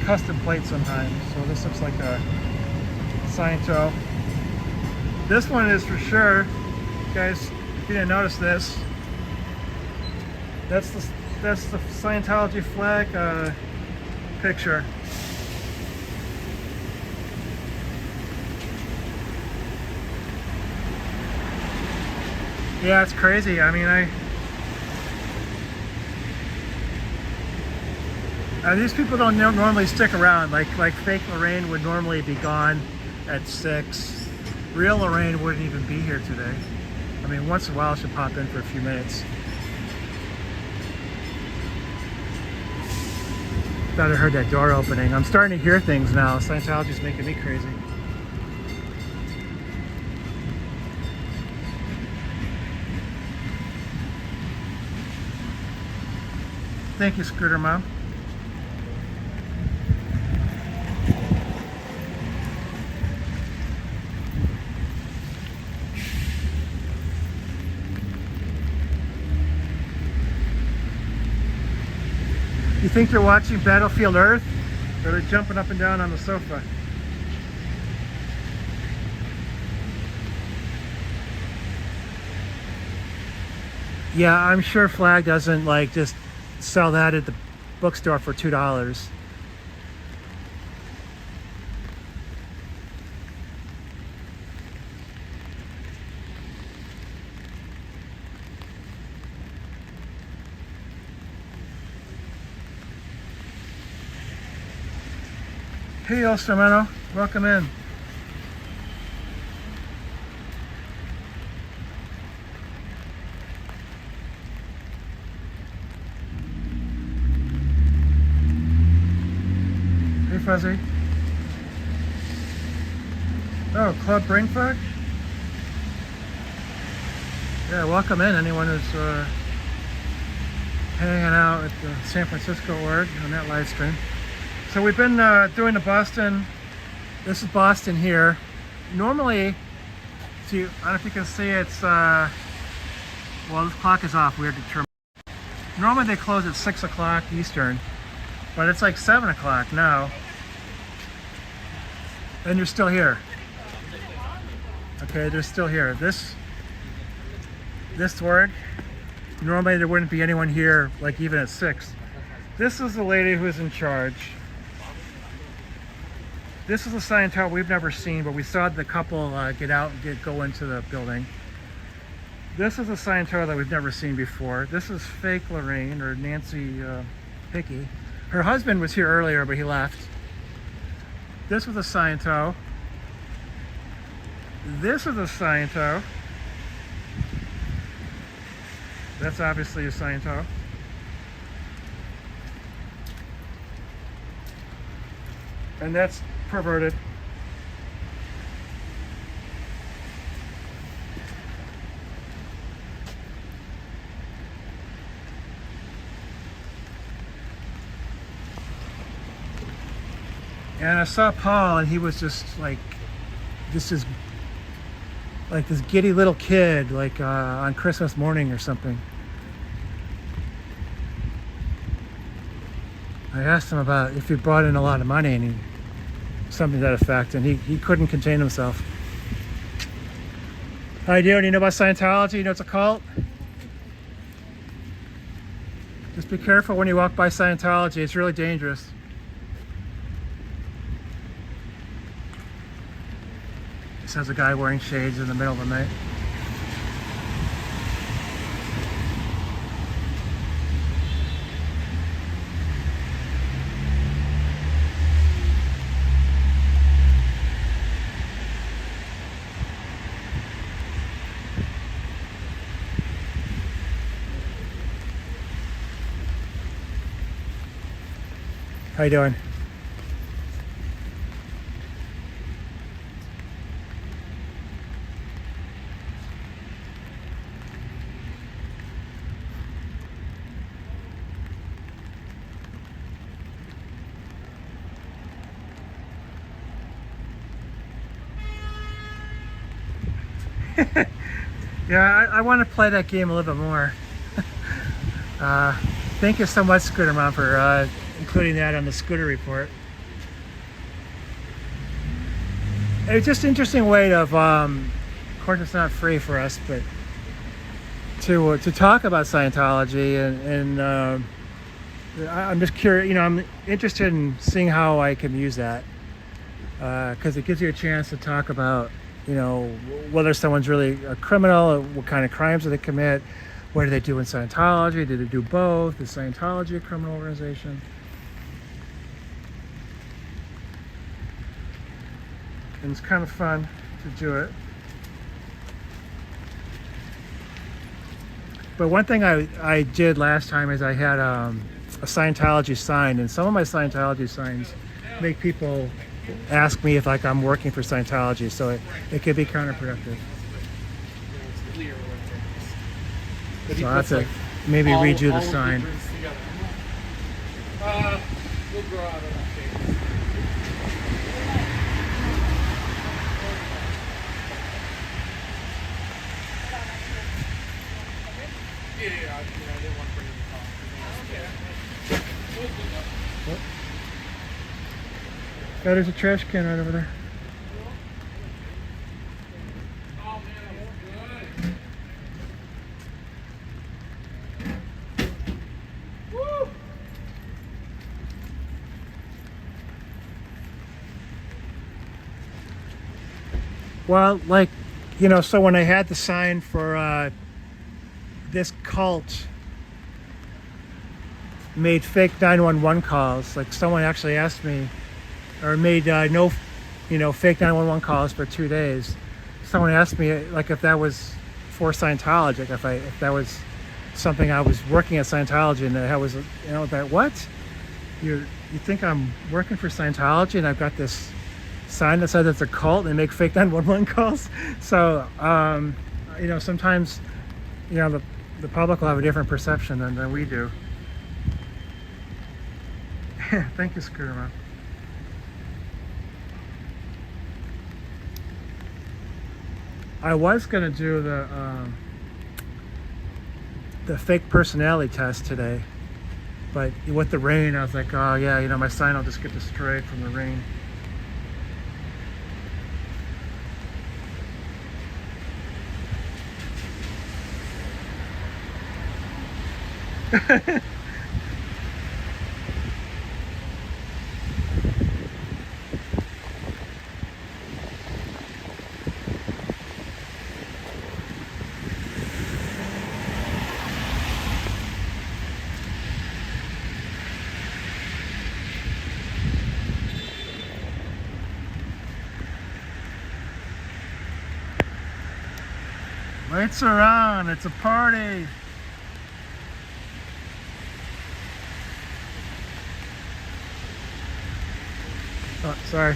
custom plate sometimes. So this looks like a Sciento. This one is for sure. Guys, if you didn't notice this, that's the Scientology flag picture. Yeah, it's crazy. I mean, these people don't normally stick around. Like fake Lorraine would normally be gone at 6. Real Lorraine wouldn't even be here today. I mean, once in a while she'll pop in for a few minutes. Thought I heard that door opening. I'm starting to hear things now. Scientology's making me crazy. Thank you, Scooter Mom. You think they're watching Battlefield Earth, or they're jumping up and down on the sofa? Yeah, I'm sure Flag doesn't like just sell that at the bookstore for $2. Hey, El Strumento, welcome in. Hey, Fuzzy. Oh, Club Brain Fog? Yeah, welcome in, anyone who's hanging out at the San Francisco org on that live stream. So we've been doing the Boston. This is Boston here. Normally, see, I don't know if you can see, it's well, this clock is off. We have to turn. Normally they close at 6 o'clock Eastern, but it's like 7 o'clock now. And you're still here. Okay, they're still here. This org, normally there wouldn't be anyone here, like even at 6. This is the lady who's in charge. This is a Sciento we've never seen, but we saw the couple get out and go into the building. This is a Sciento that we've never seen before. This is fake Lorraine, or Nancy Hickey. Her husband was here earlier, but he left. This was a Sciento. This is a Sciento. That's obviously a Sciento. And that's perverted. And I saw Paul, and he was just like, this is like this giddy little kid, like on Christmas morning or something. I asked him about if he brought in a lot of money, and something to that effect, and he couldn't contain himself. How you doing? You know about Scientology? You know it's a cult? Just be careful when you walk by Scientology. It's really dangerous. This has a guy wearing shades in the middle of the night. How you doing? Yeah, I want to play that game a little bit more. Thank you so much, Scooter Mom, for including that on the Scooter report. It's just an interesting way of course it's not free for us, but to talk about Scientology, and I'm just curious, you know, I'm interested in seeing how I can use that, because it gives you a chance to talk about, you know, whether someone's really a criminal, or what kind of crimes do they commit, what do they do in Scientology, do they do both, is Scientology a criminal organization? And it's kind of fun to do it. But one thing I did last time is I had a Scientology sign, and some of my Scientology signs make people ask me if like I'm working for Scientology, so it could be counterproductive. So I have to maybe read you the sign. We'll grow out of that shape. Yeah, I didn't want to bring it to Oh, there's a trash can right over there. Oh man, that was good. Woo! Well, like, you know, so when I had the sign for this cult made fake 911 calls, like someone actually asked me, or made fake 911 calls for 2 days. Someone asked me like if that was for Scientology, like if that was something I was working at Scientology, and I was, you know, that what? You think I'm working for Scientology and I've got this sign that says it's a cult and they make fake 911 calls? So you know, sometimes, you know, the public will have a different perception than we do. Thank you, Scooter Man. I was gonna do the fake personality test today, but with the rain, I was like, oh yeah, you know, my sign will just get destroyed from the rain. Lights are on, it's a party. Oh, sorry.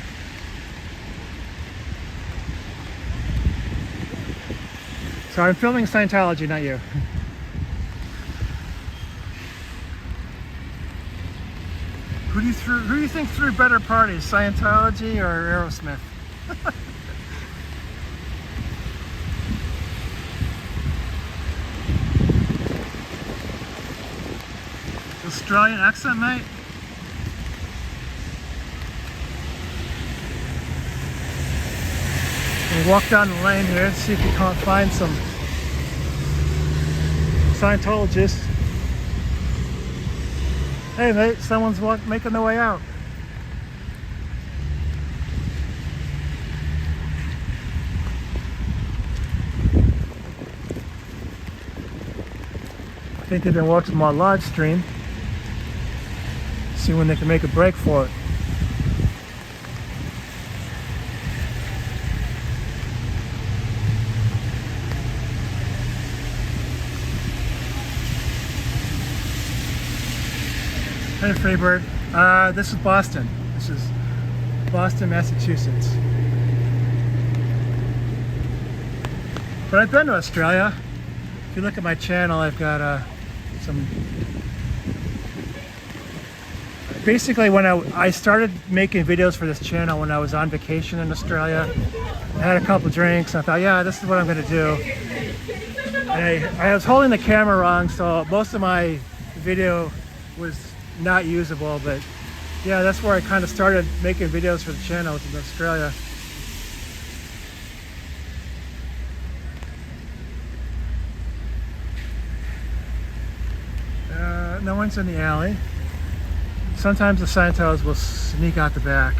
Sorry, I'm filming Scientology, not you. Who do you think threw better parties, Scientology or Aerosmith? Australian accent night? We'll walk down the lane here and see if we can't find some Scientologists. Hey mate, someone's making their way out. I think they've been watching my live stream. See when they can make a break for it. Hey Freebird, this is Boston. This is Boston, Massachusetts. But I've been to Australia. If you look at my channel, I've got some... Basically, when I started making videos for this channel when I was on vacation in Australia, I had a couple drinks, and I thought, yeah, this is what I'm going to do. And I was holding the camera wrong, so most of my video was not usable, but yeah, that's where I kind of started making videos for the channel, was in Australia. No one's in the alley. Sometimes the Scientos will sneak out the back.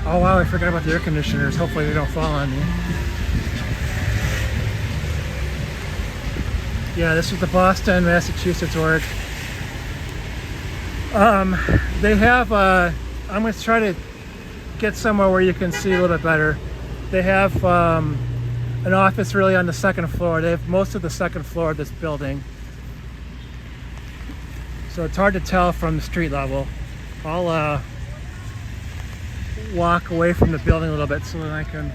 Oh wow, I forgot about the air conditioners. Hopefully they don't fall on me. Yeah, this is the Boston, Massachusetts org. They have, I'm going to try to get somewhere where you can see a little bit better. They have an office really on the second floor. They have most of the second floor of this building. So it's hard to tell from the street level. I'll walk away from the building a little bit so that I can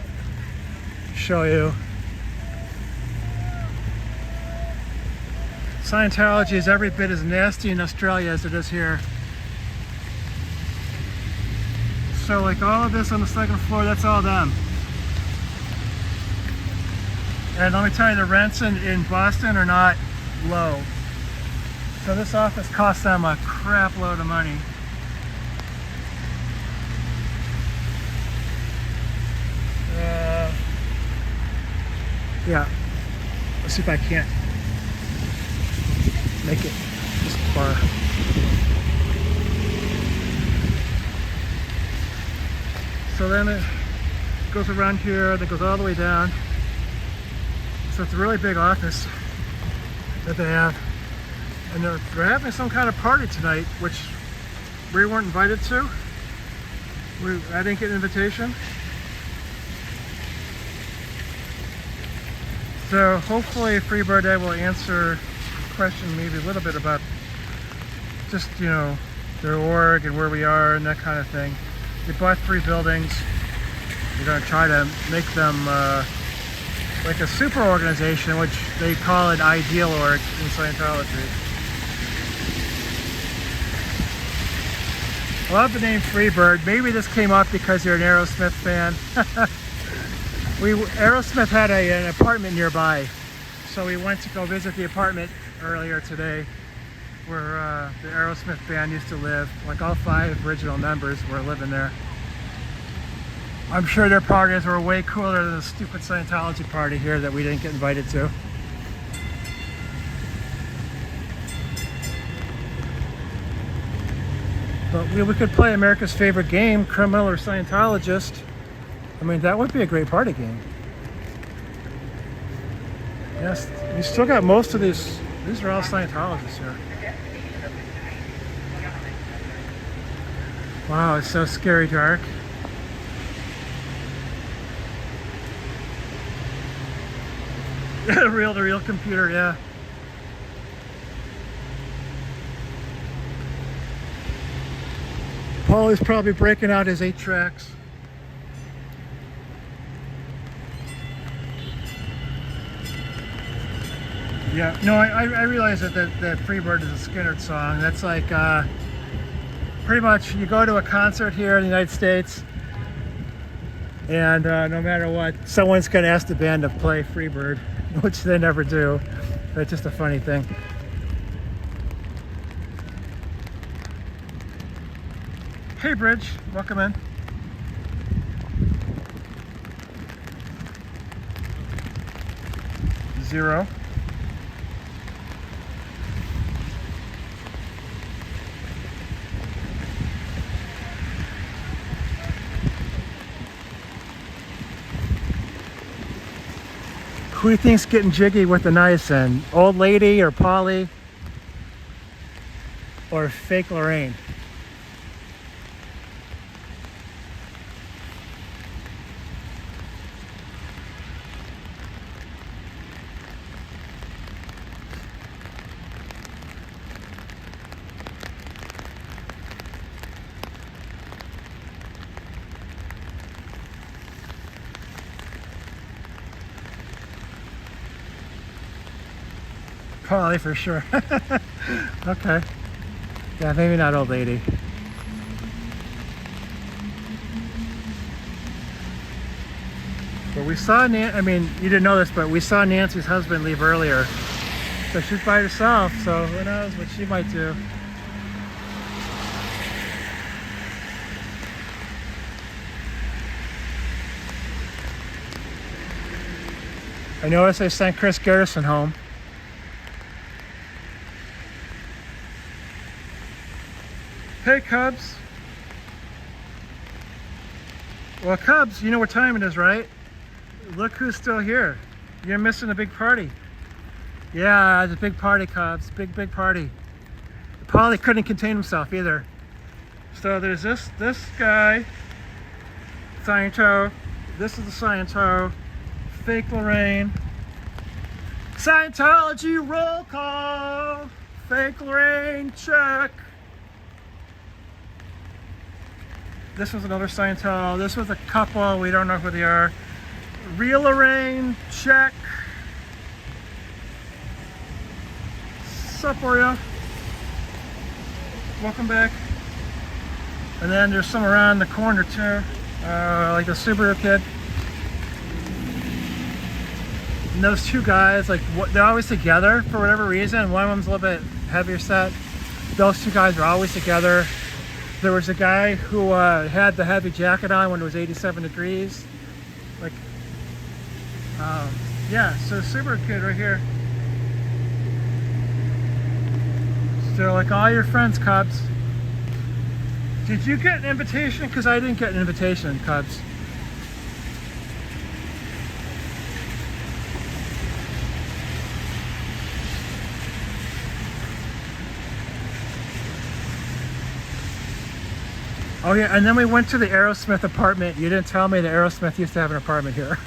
show you. Scientology is every bit as nasty in Australia as it is here. So like all of this on the second floor, that's all them. And let me tell you, the rents in Boston are not low. So this office costs them a crap load of money. Yeah, let's see if I can't make it this far. So then it goes around here, then goes all the way down. So it's a really big office that they have. And they're having some kind of party tonight, which we weren't invited to. I didn't get an invitation. So hopefully Freebird Day will answer a question maybe a little bit about just, you know, their org and where we are and that kind of thing. They bought 3 buildings. We're going to try to make them like a super organization, which they call an ideal org in Scientology. I love the name Freebird. Maybe this came up because you're an Aerosmith fan. Aerosmith had an apartment nearby, so we went to go visit the apartment earlier today, where the Aerosmith band used to live. Like all 5 original members were living there. I'm sure their parties were way cooler than the stupid Scientology party here that we didn't get invited to. But we could play America's favorite game, Criminal or Scientologist. I mean, that would be a great party game. Yes, you still got most of these. These are all Scientologists here. Wow, it's so scary dark. Reel-to-reel computer, yeah. Paul is probably breaking out his 8 tracks. Yeah, no, I realize that Freebird is a Skynyrd song. That's like, pretty much you go to a concert here in the United States, and no matter what, someone's going to ask the band to play Freebird, which they never do. It's just a funny thing. Hey Bridge, welcome in. Zero. Who do you think's getting jiggy with the niacin? Old lady or Polly? Or fake Lorraine? Polly for sure. Okay. Yeah, maybe not old lady. But we saw I mean, you didn't know this, but we saw Nancy's husband leave earlier. So she's by herself, so who knows what she might do. I noticed they sent Chris Garrison home. Hey Cubs. Well Cubs, you know what time it is, right? Look who's still here. You're missing a big party. Yeah, the big party, Cubs. Big party. Polly couldn't contain himself either. So there's this guy, Sciento. This is the Sciento. Fake Lorraine. Scientology roll call. Fake Lorraine check. This was another Sciento. This was a couple. We don't know who they are. Real Lorraine check. Sup, Oreo? Welcome back. And then there's some around the corner too, like the Subaru kid. And those 2 guys, like they're always together for whatever reason. One of them's a little bit heavier set. Those 2 guys are always together. There was a guy who had the heavy jacket on when it was 87 degrees. Like, yeah, so Subaru kid right here. So like all your friends, Cubs. Did you get an invitation? Because I didn't get an invitation, Cubs. Oh yeah, and then we went to the Aerosmith apartment. You didn't tell me the Aerosmith used to have an apartment here.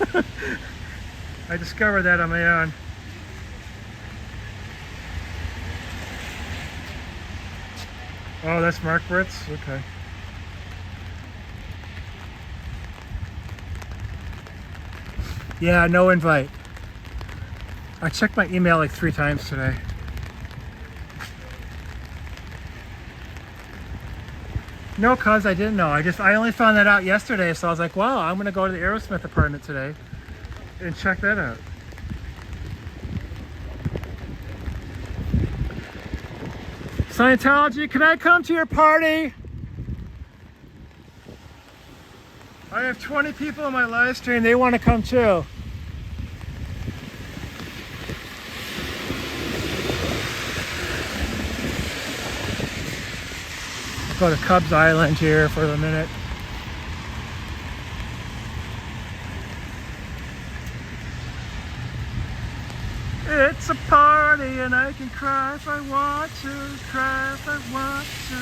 I discovered that on my own. Oh, that's Mark Britz? Okay. Yeah, no invite. I checked my email like 3 times today. No, cuz I didn't know. I only found that out yesterday, so I was like, wow, I'm gonna go to the Aerosmith apartment today and check that out. Scientology, can I come to your party? I have 20 people in my live stream, they want to come too. Go to Cubs Island here for a minute. It's a party and I can cry if I want to, cry if I want to.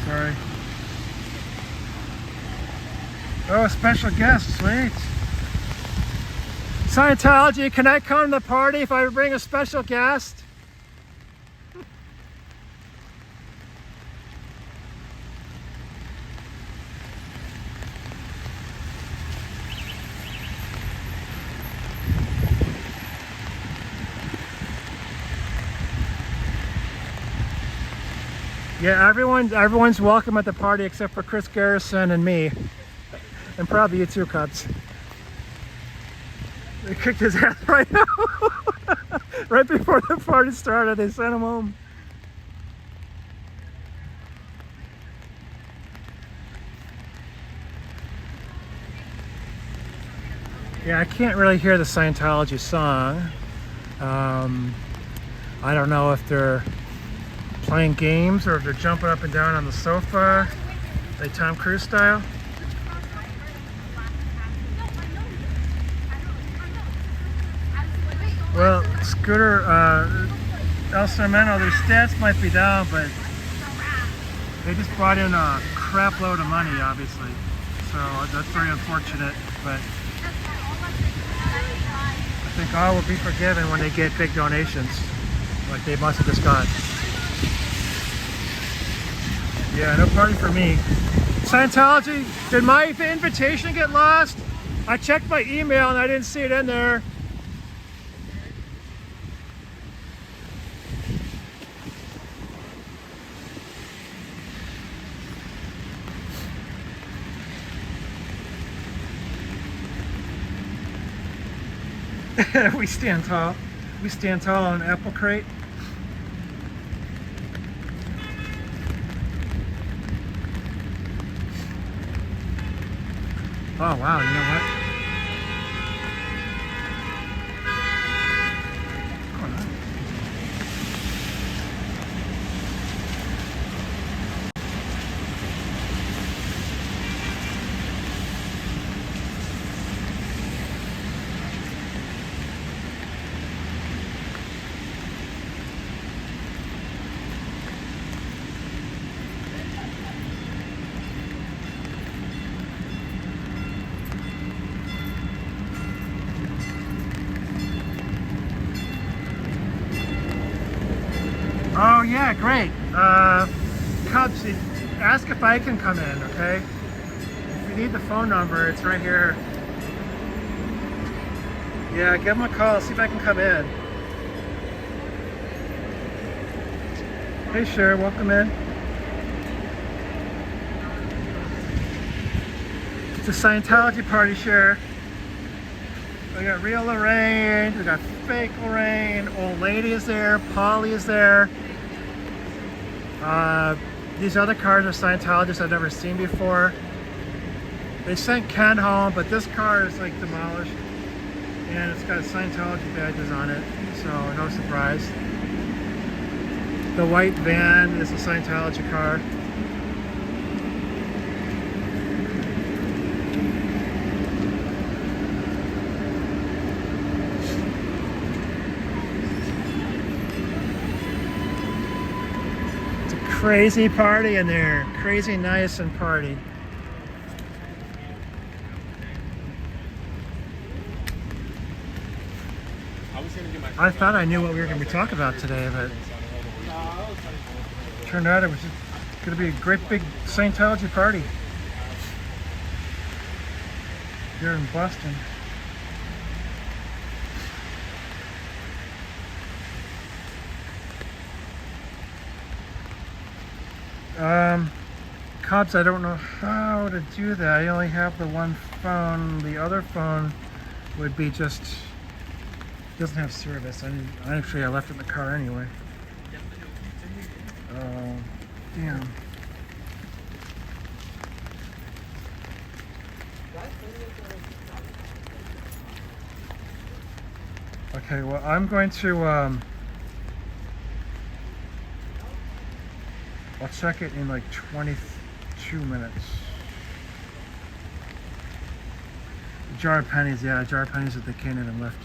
Sorry. Oh, a special guest, sweet. Scientology, can I come to the party if I bring a special guest? Yeah, everyone's welcome at the party except for Chris Garrison and me. And probably you too, Cubs. They kicked his ass right now. Right before the party started, they sent him home. Yeah, I can't really hear the Scientology song. I don't know if they're playing games or if they're jumping up and down on the sofa, like Tom Cruise style. Well, Scooter, El Sarmento, their stats might be down, but they just brought in a crap load of money, obviously. So that's very unfortunate, but I think all will be forgiven when they get big donations, like they must have just got. Yeah, no party for me. Scientology, did my invitation get lost? I checked my email and I didn't see it in there. We stand tall. We stand tall on an apple crate. Oh wow, you know what? Oh, nice. Oh yeah, great. Cubs, ask if I can come in, okay? If you need the phone number, it's right here. Yeah, give them a call, see if I can come in. Hey, sure, welcome in. It's a Scientology party, sure. We got real Lorraine, we got fake Lorraine, old lady is there, Polly is there. These other cars are Scientologists I've never seen before. They sent Ken home, but this car is like demolished. And it's got Scientology badges on it, so no surprise. The white van is a Scientology car. Crazy party in there. Crazy nice and party. I was gonna get my I thought I knew what we were going to be talking about today, but turned out it was just going to be a great big Scientology party here in Boston. Cubs, I don't know how to do that. I only have the one phone. The other phone would be just doesn't have service. Actually, I left it in the car anyway. Oh, damn. Okay, well, I'm going to I'll check it in like 22 minutes. Jar of pennies, yeah, jar of pennies that they can't even lift.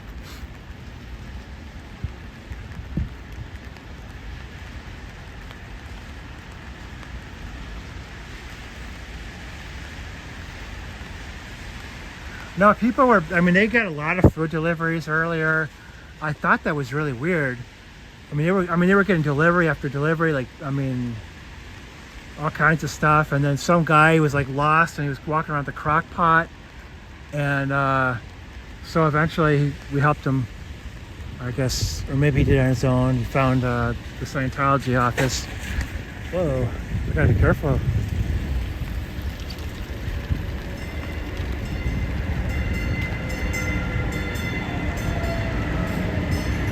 No, people were, I mean, they got a lot of food deliveries earlier. I thought that was really weird. They were getting delivery after delivery, like, all kinds of stuff. And then some guy was like lost and he was walking around the crock pot. And so eventually we helped him, I guess, or maybe he did it on his own. He found the Scientology office. Whoa, we gotta be careful.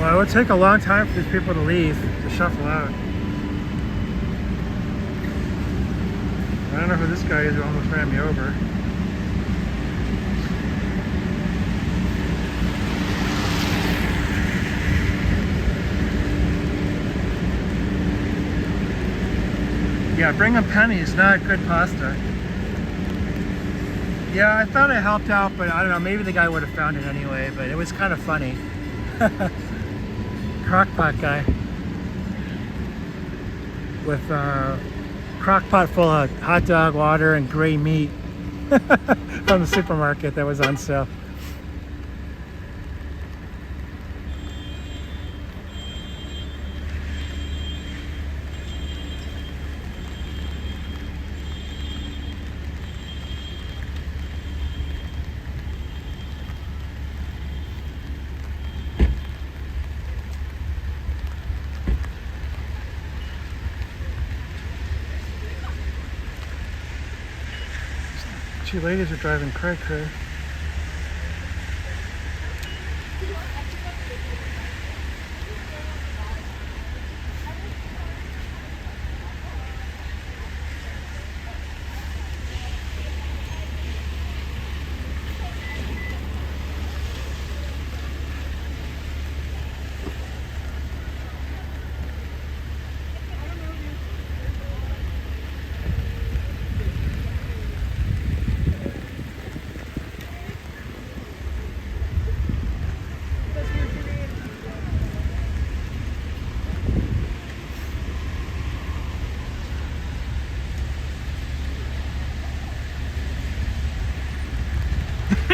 Well, it would take a long time for these people to leave, to shuffle out. I don't know who this guy is who almost ran me over. Yeah, bring them pennies, not good pasta. Yeah, I thought it helped out, but I don't know, maybe the guy would have found it anyway, but it was kind of funny. Crockpot guy with a crock pot full of hot dog water and gray meat from the supermarket that was on sale. Two ladies are driving cray cray.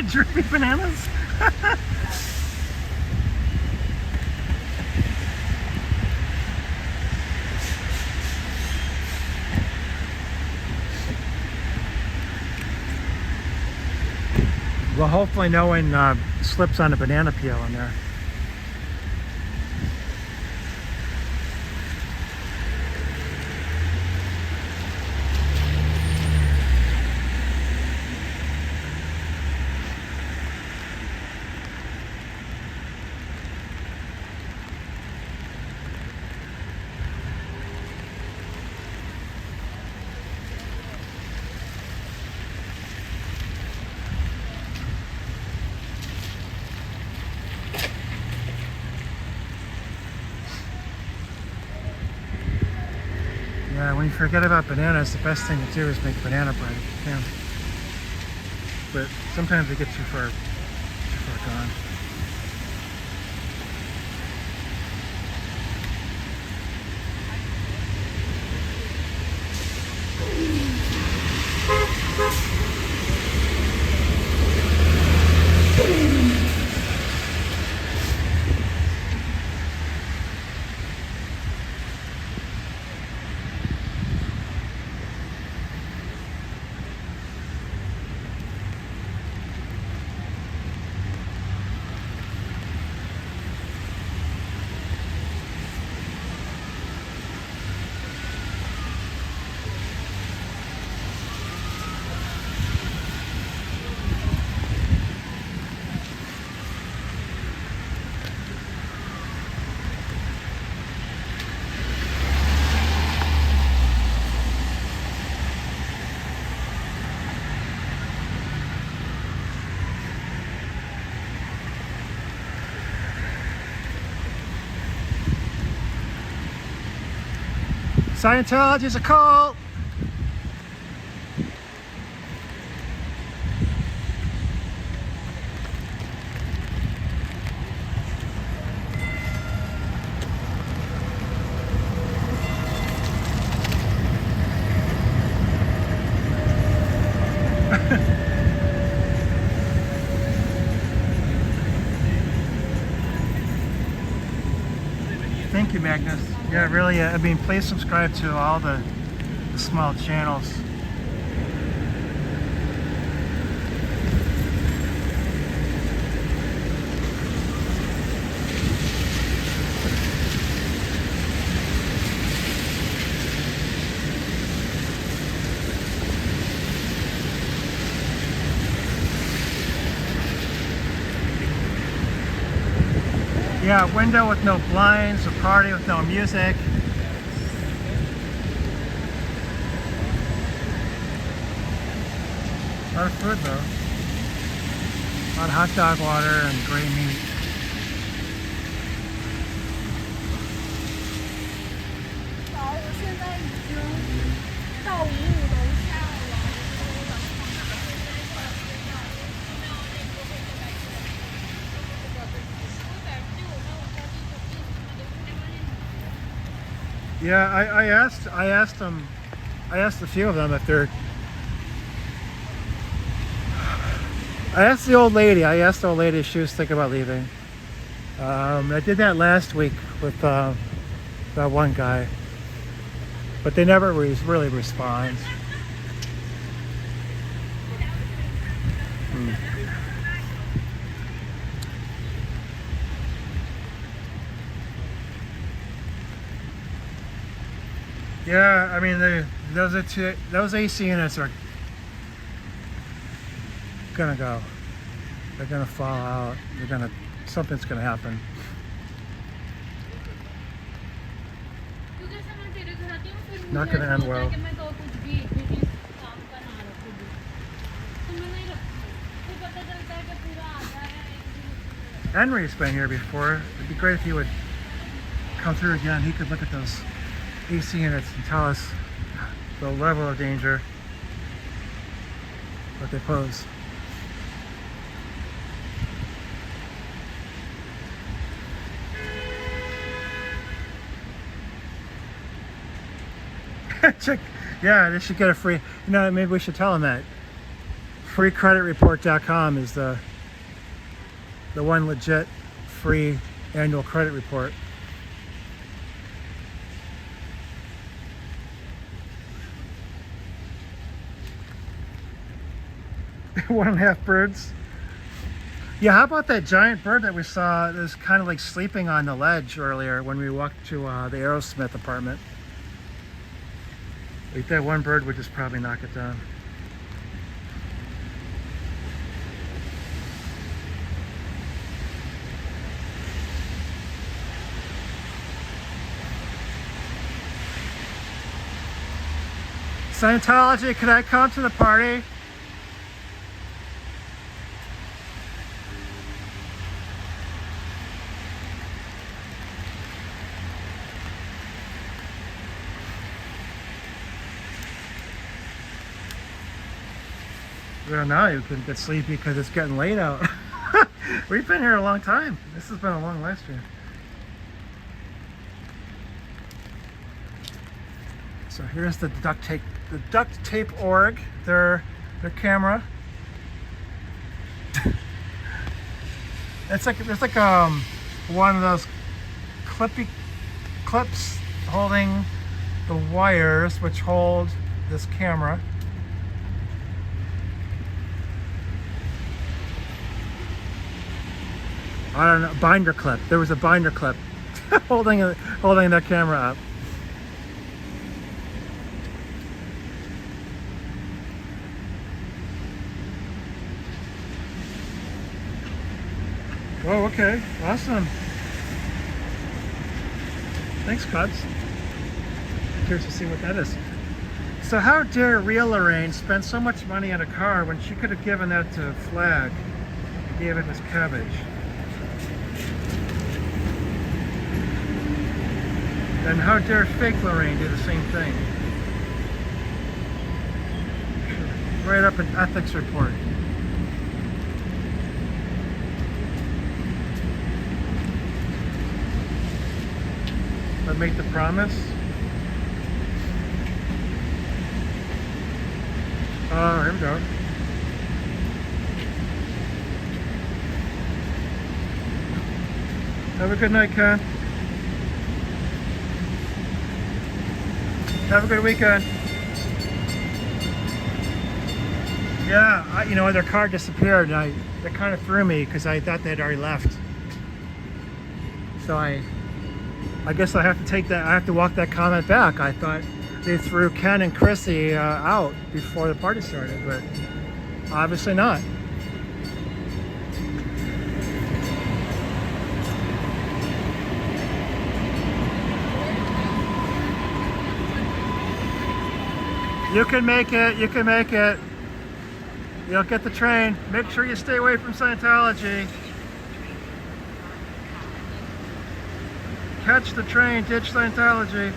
Drippy bananas? Well, hopefully no one slips on a banana peel in there. Yeah, when you forget about bananas, the best thing to do is make banana bread if you can. But sometimes they get too far gone. Scientology is a cult. Thank you, Magnus. Yeah, really. I mean, please subscribe to all the small channels. Yeah, window with no blinds, a party with no music. A lot of food though. A lot of hot dog water and gray meat. Yeah, I asked a few of them if they're. I asked the old lady if she was thinking about leaving. I did that last week with that one guy, but they never really respond. Yeah, I mean those AC units are gonna go. They're gonna fall out. Something's gonna happen. Not gonna end well. Henry's been here before. It'd be great if he would come through again. He could look at those AC units and tell us the level of danger that they pose. Check, yeah, they should get a free, maybe we should tell them that. Freecreditreport.com is the one legit free annual credit report. One and a half birds. Yeah, how about that giant bird that we saw that was kind of like sleeping on the ledge earlier when we walked to the Aerosmith apartment? Like that one bird would just probably knock it down. Scientology, can I come to the party? Well, now you can get sleepy because it's getting late out. We've been here a long time. This has been a long live stream. So here's the duct tape org, their camera. It's like there's like one of those clips holding the wires which hold this camera. I don't know, binder clip. There was a binder clip holding that camera up. Oh, okay. Awesome. Thanks, Cuds. Curious to see what that is. So how dare real Lorraine spend so much money on a car when she could have given that to Flag and gave it his cabbage? And how dare fake Lorraine do the same thing? Write up an ethics report. But make the promise. Oh, here we go. Have a good night, Ken. Have a good weekend. Yeah, you know, their car disappeared, and that kind of threw me because I thought they'd already left. So I guess I have to take that. I have to walk that comment back. I thought they threw Ken and Chrissy out before the party started, but obviously not. You can make it. You can make it. You'll get the train. Make sure you stay away from Scientology. Catch the train, ditch Scientology.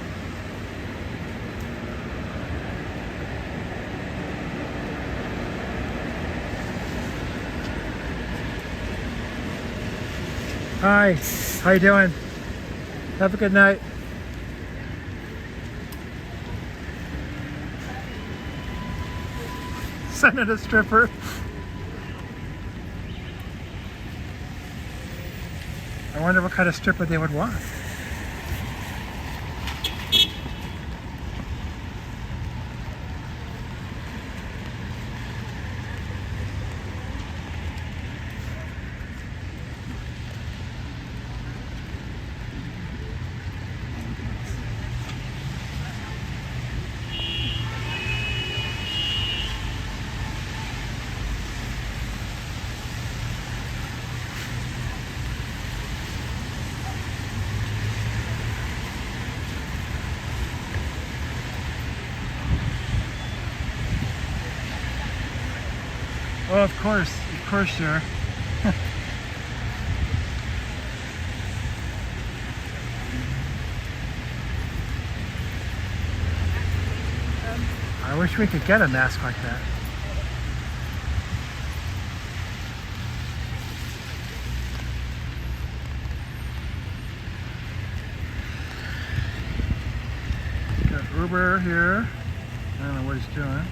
Hi, how you doing? Have a good night. Send it a stripper. I wonder what kind of stripper they would want. Oh, of course you are. I wish we could get a mask like that. Got Uber here. I don't know what he's doing.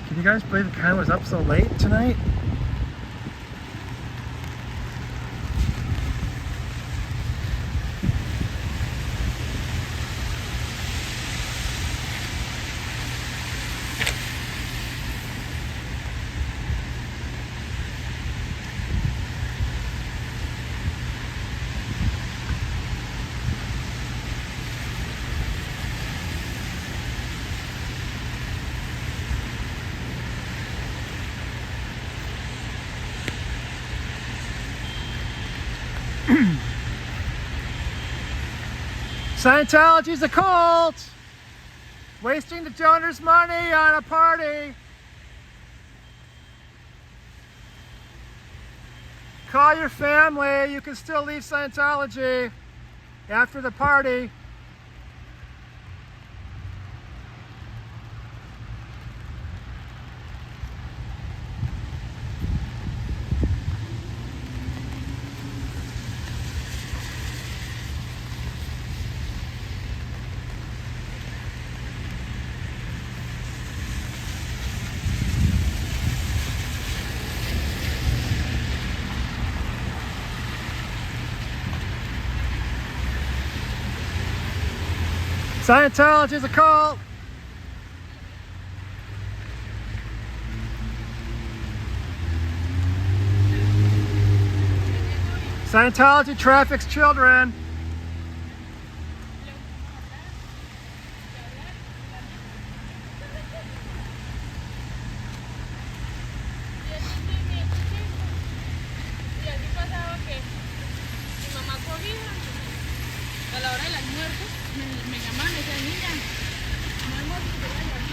Can you guys believe Ken was up so late tonight? Scientology's a cult! Wasting the donors' money on a party! Call your family, you can still leave Scientology after the party. Scientology is a cult. Scientology traffics children. Y así pasaba que mi mamá corría a la hora del almuerzo, me llamaban y decían, niña, no almuerzo, te voy a llamar.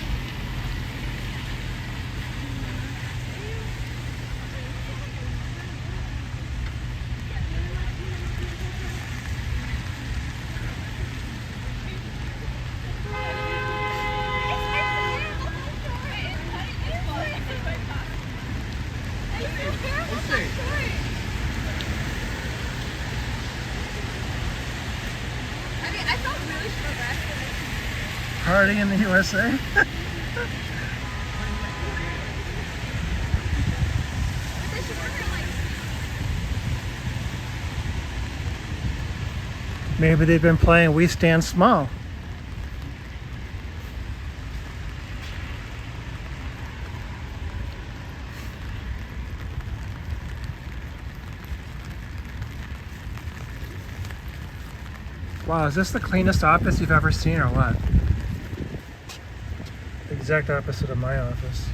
I mean, I felt really progressive. Party in the USA. They should work on, like, Maybe they've been playing We Stand Small. Wow, is this the cleanest office you've ever seen or what? The exact opposite of my office.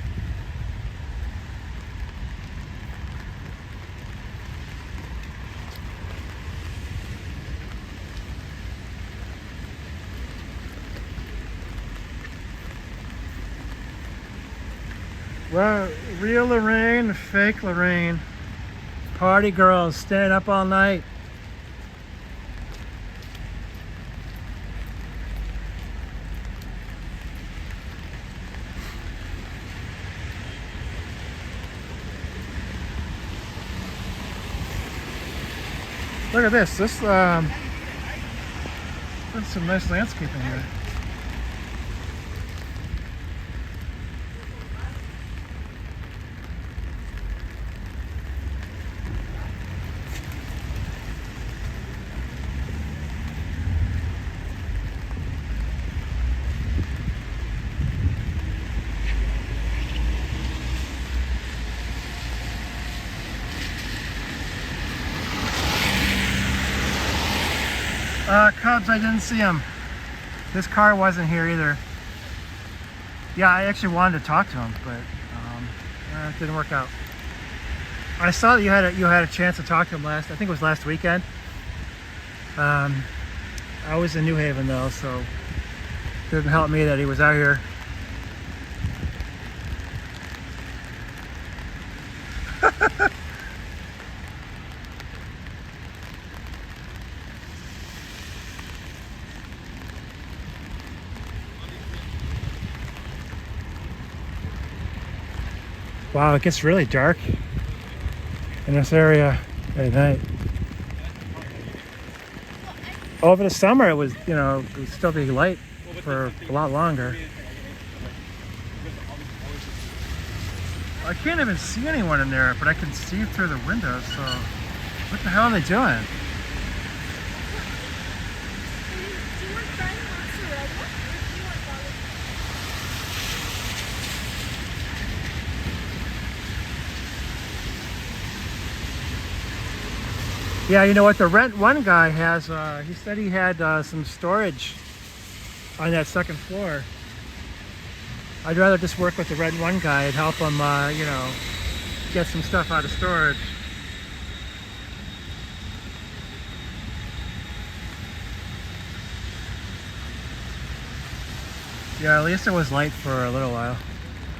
Well, real Lorraine, fake Lorraine. Party girls staying up all night. Look at this. There's some nice landscaping here. Cubs, I didn't see him. This car wasn't here either. Yeah, I actually wanted to talk to him, but it didn't work out. I saw that you had a chance to talk to him I think it was last weekend. I was in New Haven though, so it didn't help me that he was out here. Wow, it gets really dark in this area at night. Over the summer, it would still be light for a lot longer. I can't even see anyone in there, but I can see through the windows, so what the hell are they doing? do you want fried mozzarella? Or do you want garlic? Yeah, you know what, the Rent One guy has, he said he had some storage on that second floor. I'd rather just work with the Rent One guy and help him, get some stuff out of storage. Yeah, at least it was light for a little while.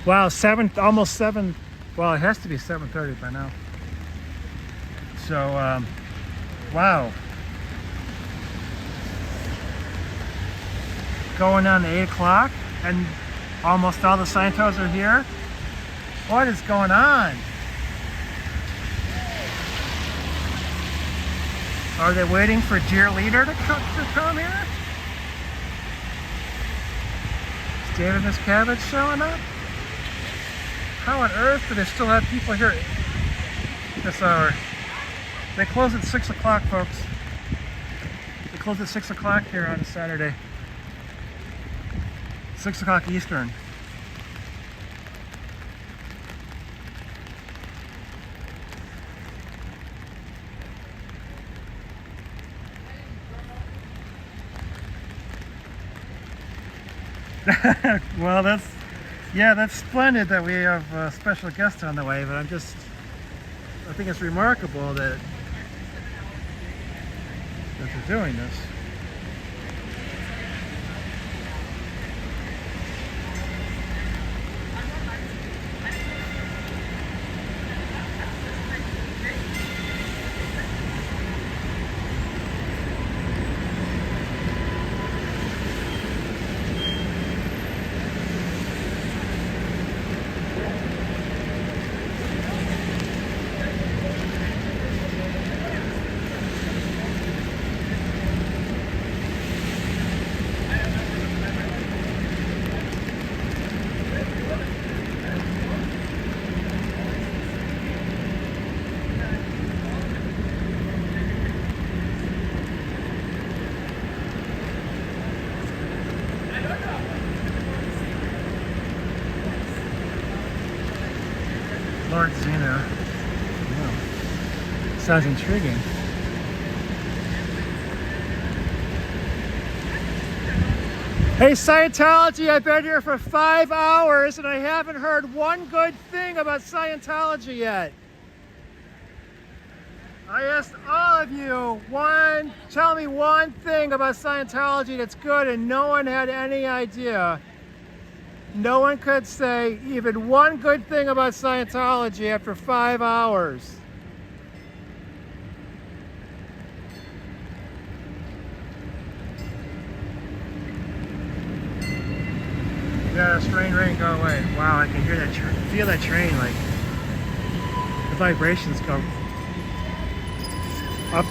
Wow, almost 7, well, it has to be 7:30 by now. So, wow. Going on to 8 o'clock and almost all the Scientos are here. What is going on? Are they waiting for Dear Leader to come here? Is David Miscavige showing up? How on earth do they still have people here this hour? They close at 6 o'clock, folks. They close at 6 o'clock here on a Saturday. 6 o'clock Eastern. Well, that's splendid that we have a special guest on the way, but I think it's remarkable that they're doing this. Lord Zeno. Wow. Sounds intriguing. Hey Scientology, I've been here for 5 hours and I haven't heard one good thing about Scientology yet. I asked all of you, tell me one thing about Scientology that's good, and no one had any idea. No one could say even one good thing about Scientology after 5 hours. Yeah, strain rain, go away. Wow, I can hear that, feel that train, like the vibrations go up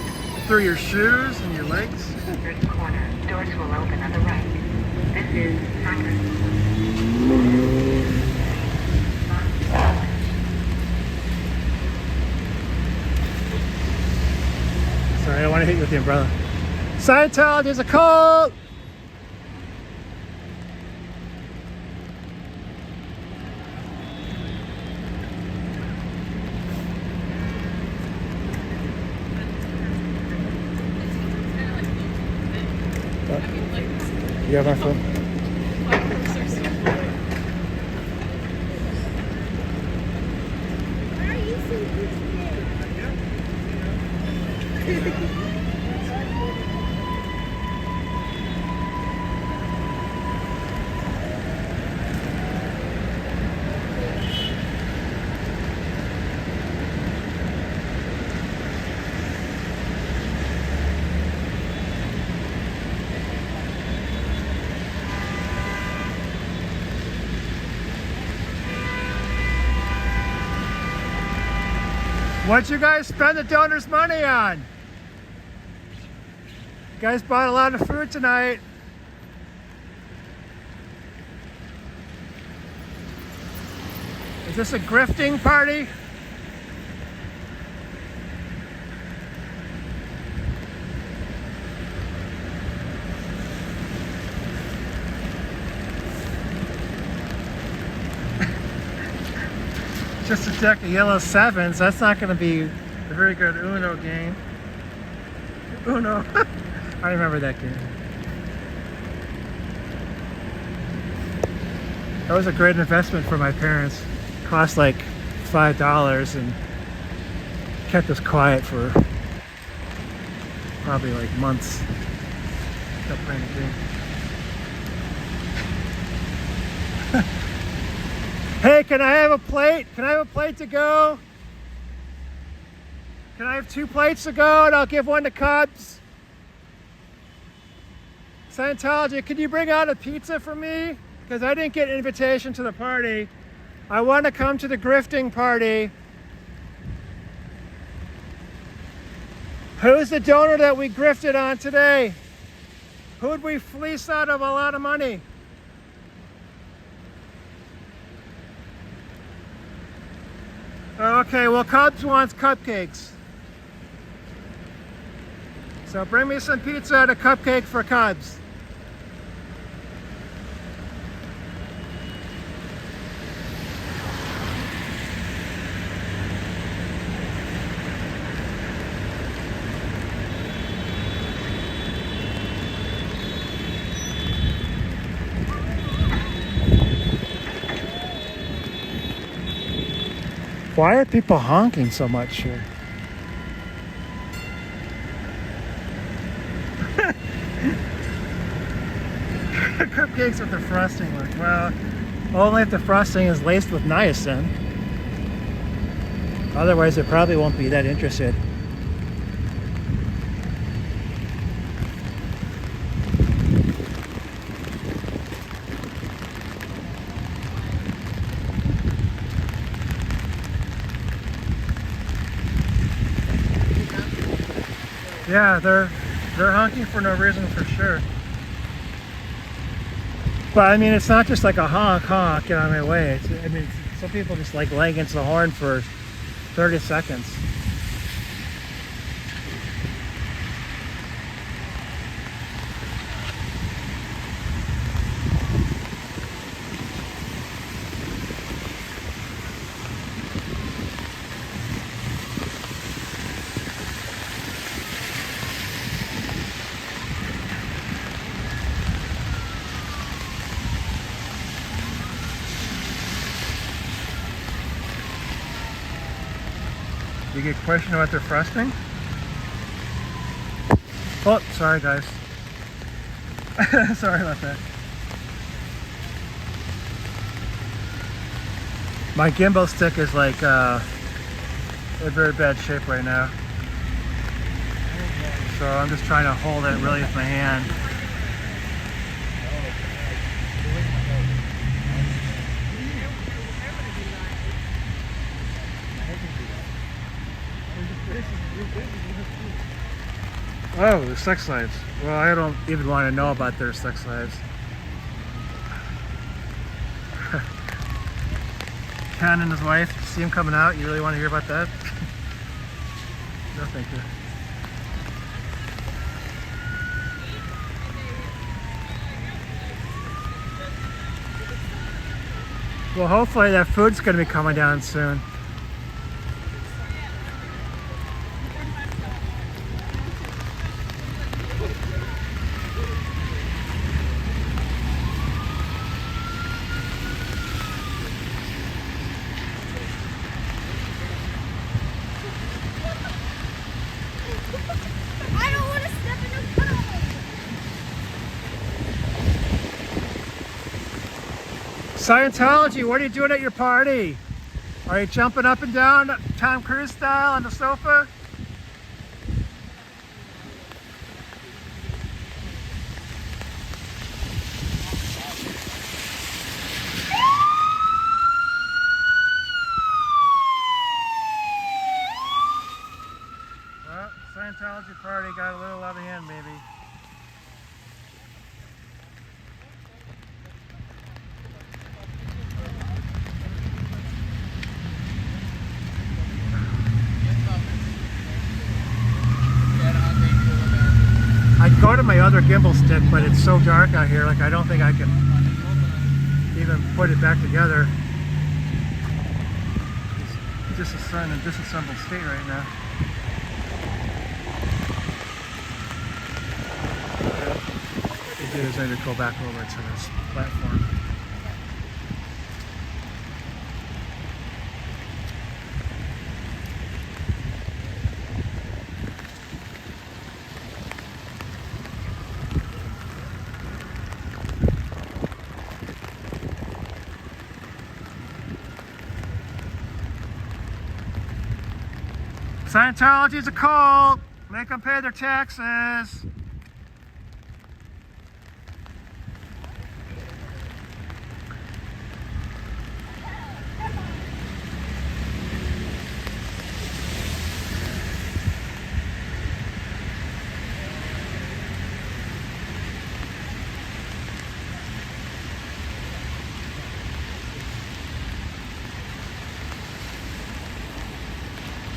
through your shoes and your legs. First corner, doors will open on the right. This is Congress. Sorry, I don't want to hit you with the umbrella. Scientology is a cult! You have my phone? Why are you so good What'd you guys spend the donors' money on? You guys bought a lot of food tonight. Is this a grifting party? Just a deck of yellow sevens. That's not going to be a very good Uno game. Uno. I remember that game. That was a great investment for my parents. Cost like $5 and kept us quiet for probably like months. Kept playing the game. Hey, can I have a plate? Can I have a plate to go? Can I have 2 plates to go and I'll give one to Cubs? Scientology, can you bring out a pizza for me? Because I didn't get an invitation to the party. I want to come to the grifting party. Who's the donor that we grifted on today? Who'd we fleece out of a lot of money? Okay, well, Cubs wants cupcakes. So bring me some pizza and a cupcake for Cubs. Why are people honking so much here? Cupcakes with the frosting look. Well, only if the frosting is laced with niacin. Otherwise, it probably won't be that interested. Yeah, they're honking for no reason for sure. But I mean, it's not just like a honk, honk, get out of my way. I mean, some people just like lay against the horn for 30 seconds. You get questioned about their frosting? Oh, sorry guys. Sorry about that. My gimbal stick is like in very bad shape right now. So I'm just trying to hold it really with my hand. Oh, the sex lives. Well, I don't even want to know about their sex lives. Ken and his wife, you see him coming out? You really want to hear about that? No, thank you. Well, hopefully that food's going to be coming down soon. Scientology, what are you doing at your party? Are you jumping up and down Tom Cruise style on the sofa? Well, Scientology party got a little out of hand maybe. I'd go to my other gimbal stick, but it's so dark out here, like I don't think I can even put it back together. It's in a disassembled state right now. What I do is I need to go back over to this platform. Scientology is a cult. Make them pay their taxes.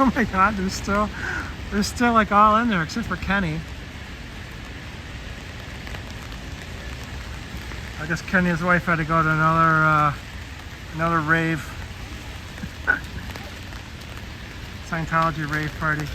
Oh my God, they're still like all in there except for Kenny. I guess Kenny and his wife had to go to another rave. Scientology rave party.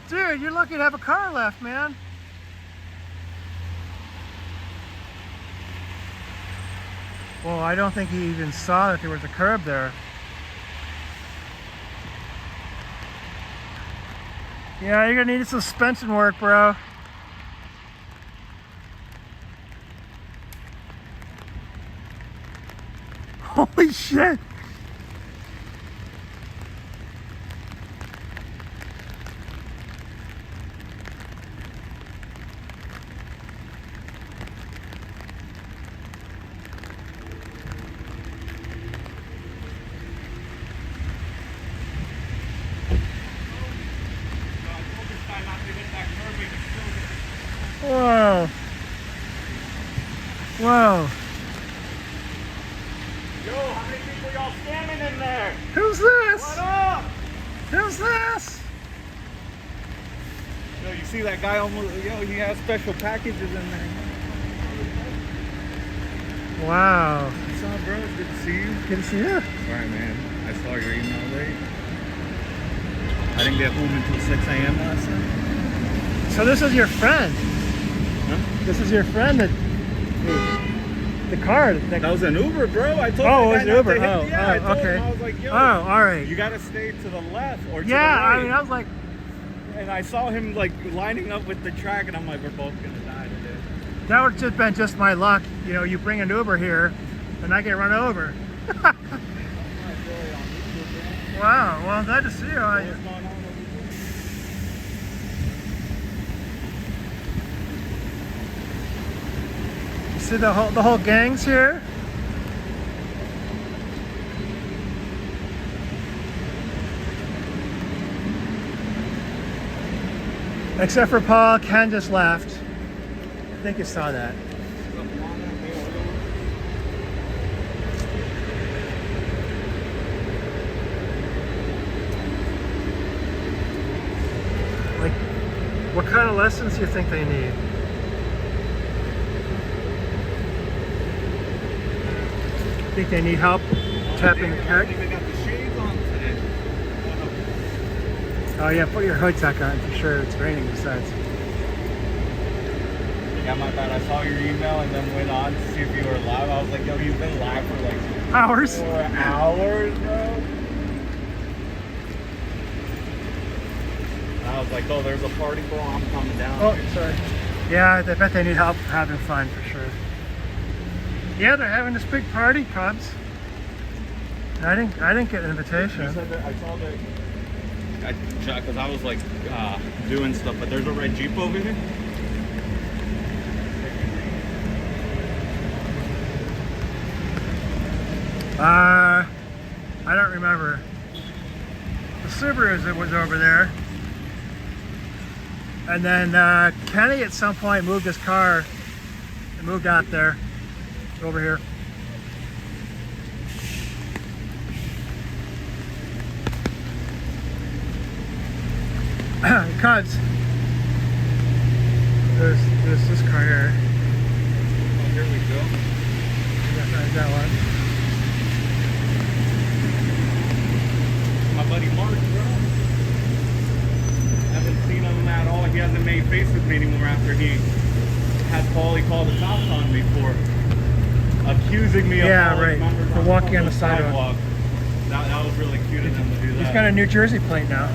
Dude, you're lucky to have a car left, man. Well, I don't think he even saw that there was a curb there. Yeah, you're gonna need some suspension work, bro. Holy shit! Whoa. Whoa. Yo, how many people y'all scamming in there? Who's this? What up? Who's this? Yo, you see that guy almost, yo, he has special packages in there. Wow. What's up, bro? Good to see you. Good to see you. Alright, man. I saw your email late. I didn't get home until 6 a.m. last night. So this is your friend. Huh? This is your friend that the car. That was an Uber, bro. I told Oh, the it was guy an not to Uber. hit Oh, me. Yeah, I told okay. him. I was like, yo, Oh, all right. you gotta stay to the left or to Yeah, the right. I mean, I was like, And I saw him like lining up with the track, and I'm like, we're both gonna die today. that would just been just my luck. You know, you bring an Uber here, and I get run over. Wow. Well, I'm glad to see you. What's going on? You see the whole gang's here. Except for Paul, Ken just left. I think you saw that. Like, what kind of lessons do you think they need? Think they need help tapping the I keg? even got the shades on today. Oh yeah, put your hood tech on for sure. It's raining besides. Yeah, my bad. I saw your email and then went on to see if you were live. I was like, yo, you've been live for like Hours? 4 hours, bro. And I was like, oh, there's a party, bro. I'm coming down. Oh, sorry. Yeah, I bet they need help having fun for sure. Yeah, they're having this big party, Cubs. I didn't get an You invitation. said that I saw that. Because I was like doing stuff, but there's a red Jeep over here. I don't remember. The Subaru was over there. And then Kenny at some point moved his car and moved out there, over here. Cubs. There's this car here. Oh, here we go. There's that one. My buddy Mark, bro. Haven't seen him at all. He hasn't made face with me anymore after he called the cops on me for accusing me of right, for walking on the sidewalk. That was really cute of them to do that. He's got a New Jersey plate now.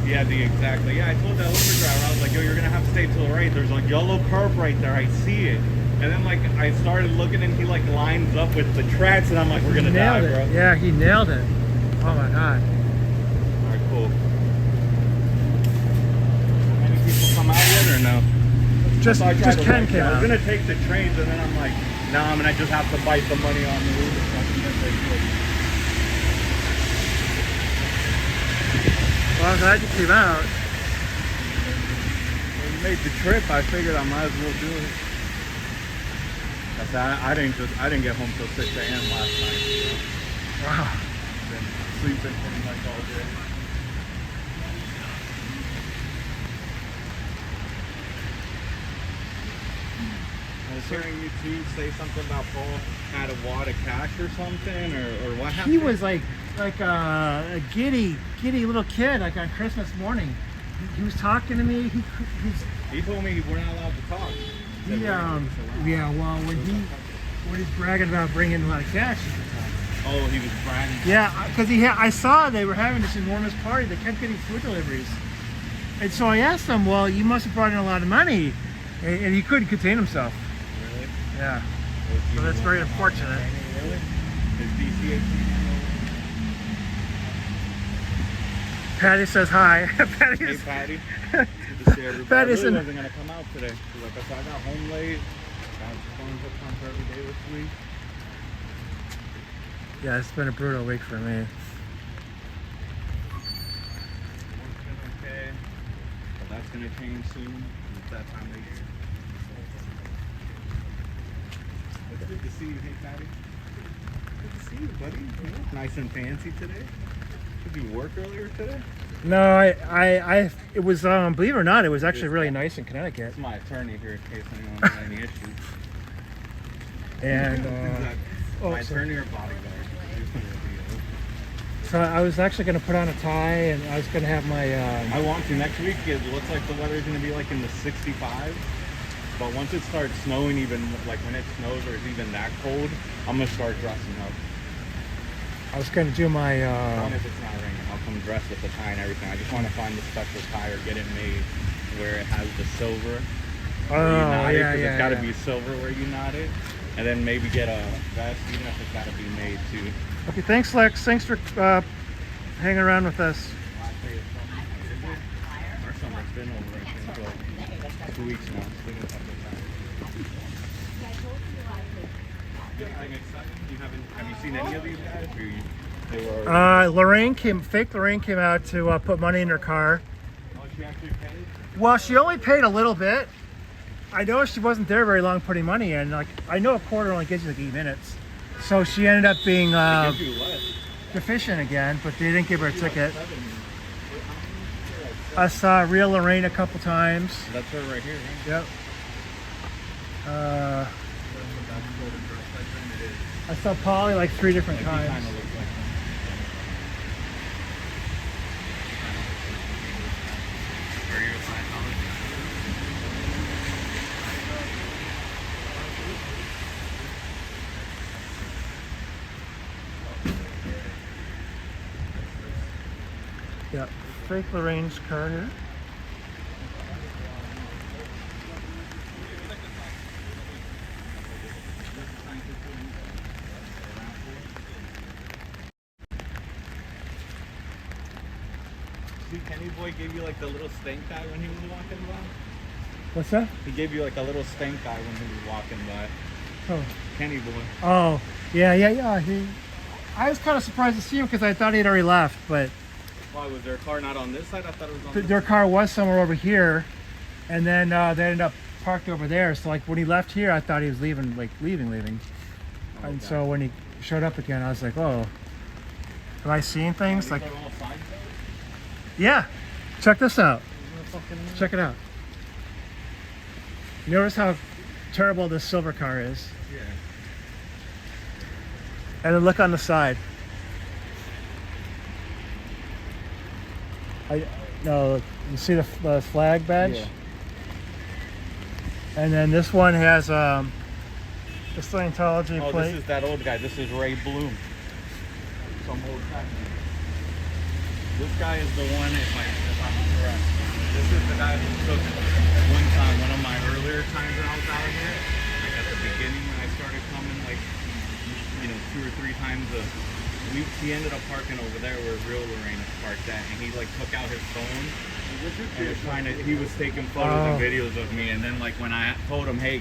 Yeah, exactly. Yeah, I told that Uber driver, I was like, yo, you're gonna have to stay to the right. There's like yellow curb right there. I see it. And then like I started looking and he like lines up with the tracks and I'm like, we're gonna die, Nailed bro. it. Yeah, he nailed it. Oh my god. Alright, cool. Any people come out yet or no? Just So I tried just to Ken wait. came I was out. gonna take the trains and then I'm like, nah, I'm gonna just have to bite the money on the Uber something that they put. Well, I'm glad you came out. When you made the trip, I figured I might as well do it. I didn't get home till 6 a.m. last night. So Wow. been sleeping pretty much all day. was hearing you two say something about Paul had a wad of cash or something, or what happened? He was like a giddy little kid, like on Christmas morning. He was talking to me. He told me we're not allowed to talk. Yeah, well, when he's bragging about bringing a lot of cash, he can talk. Oh, he was bragging. Yeah, because I saw they were having this enormous party. They kept getting food deliveries. And so I asked him, well, you must have brought in a lot of money. And he couldn't contain himself. Really? Yeah. So that's very unfortunate. His DCH. Patty says hi. Patty Hey, is, Patty. Good to see everybody. I Patty's really in- wasn't going to come out today. 'Cause like I said, I got home late. I was going to come for every day this week. Yeah, it's been a brutal week for me. Work's been okay. But that's going to change soon. It's that time of year. It's good to see you. Hey, Patty. Good to see you, buddy. You look nice and fancy today. Did you work earlier today? No, it was, believe it or not, it was actually really nice in Connecticut. It's my attorney here in case anyone has any issues. And, My sorry. attorney or bodyguard? So I was actually going to put on a tie, and I was going to have my, I want to. Next week, it looks like the weather's going to be like in the 65. But once it starts snowing, even like when it snows or it's even that cold, I'm going to start dressing up. I was going to do my, As long as it's not raining, I'll come dressed with the tie and everything. I just want to find the special tie or get it made where it has the silver. It's got to be silver where you knot it. And then maybe get a vest, even if it's got to be made too. Okay, thanks, Lex. Thanks for hanging around with us. Last day of summer, is it? Our summer's been over, I think, for 2 weeks now. It's been a couple of times. Anything exciting? Have you seen any of these guys? They were Fake Lorraine came out to put money in her car. Oh, she actually paid? Well, she only paid a little bit. I know she wasn't there very long putting money in. Like, I know a quarter only gives you like 8 minutes. So she ended up being Gives you what? deficient again, but they didn't give her a ticket. I saw Real Lorraine a couple times. That's her right here, Yep. right? I saw Polly like 3 different Like, he times. kinda looks like her. Are you a Scientologist? Yeah. Fake Lorraine's car here. See, Kenny Boy gave you like the little stank eye when he was walking by? What's that? He gave you like a little stank eye when he was walking by. Oh. Kenny Boy. Oh. Yeah. I was kind of surprised to see him because I thought he had already left, but Why, was their car not on this side? I thought it was on their car was somewhere over here, and then they ended up parked over there. So like when he left here, I thought he was leaving. Oh, And okay. so when he showed up again, I was like, oh, am I seeing things? These Like, are all Sciento? yeah, check this out. Isn't that fucking- Check it out. Notice how terrible this silver car is. Yeah. And then look on the side. No, you see the flag badge? Yeah. And then this one has the Scientology Oh, plate. this is that old guy. This is Ray Bloom. Some old guy. This guy is the one, if I'm correct. This is the guy who took one time, one of my earlier times when I was out here. Like at the beginning when I started coming, like, 2 or 3 times a week. He ended up parking over there where Real Lorraine is parked at, and he like took out his phone and he was taking photos and videos of me. And then like when I told him, hey,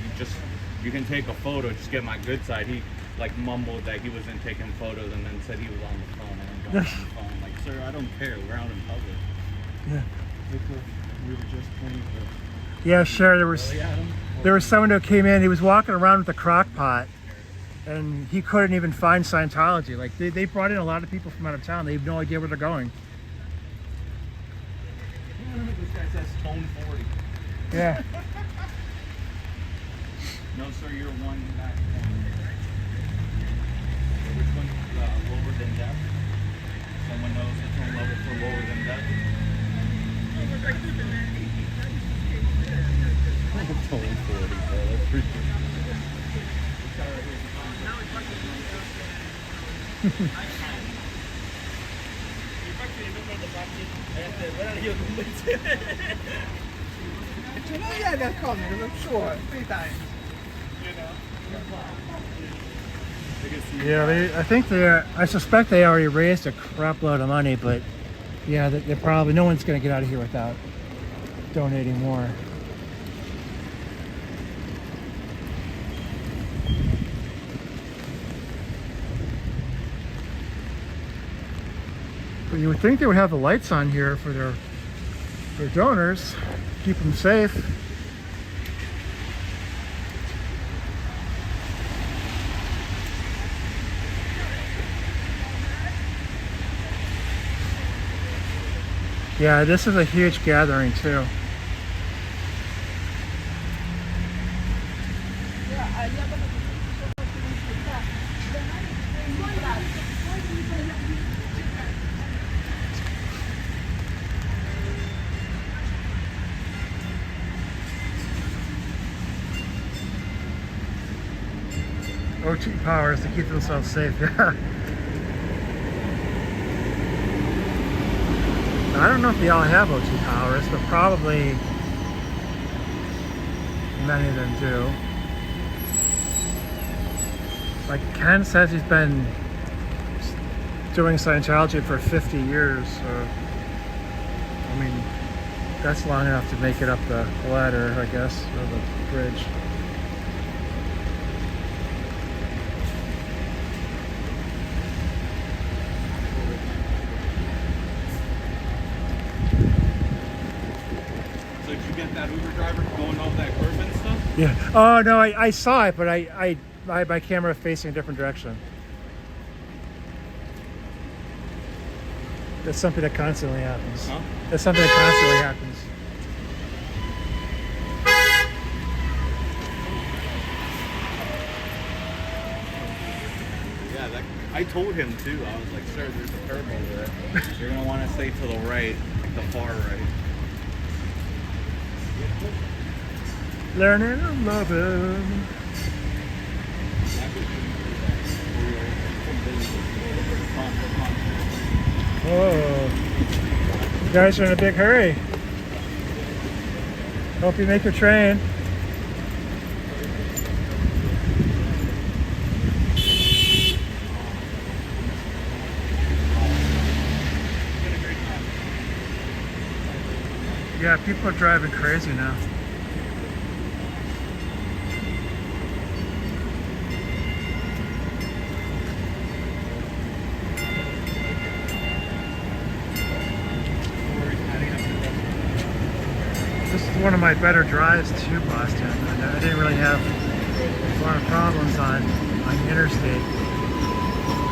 you can take a photo, just get my good side, he like mumbled that he wasn't taking photos and then said he was on the phone and got on the phone. I'm like, sir, I don't care. We're out in public. Yeah. We were just playing Yeah, sure. There was Really, Adam? someone who came in. He was walking around with a crock pot, and he couldn't even find Scientology. Like they brought in a lot of people from out of town. They have no idea where they're going. This guy says Stone 40. Yeah. No, sir, you're one back. Which one's lower than depth? Someone knows the tone level for lower than depth? Tone 40, bro. That's pretty good. You know, yeah, they're coming, I'm sure. 3 times. Yeah, I think I suspect they already raised a crap load of money, but yeah, they probably, no one's going to get out of here without donating more. But you would think they would have the lights on here for their donors, keep them safe. Yeah, this is a huge gathering too. OT powers to keep themselves safe, yeah. I don't know if they all have OT powers, but probably many of them do. Like Ken says he's been doing Scientology for 50 years, so I mean, that's long enough to make it up the ladder, I guess, or the bridge. That Uber driver going off that curb and stuff? Yeah. Oh no, I saw it, but I my camera facing a different direction. That's something that constantly happens. Huh? That's something that constantly happens. Yeah, I told him too. I was like, sir, there's a curb over there. You're gonna want to stay to the right, like the far right. Learning to love him. Oh, you guys are in a big hurry. Hope you make your train. Yeah, people are driving crazy now. This is one of my better drives to Boston. I didn't really have a lot of problems on the interstate.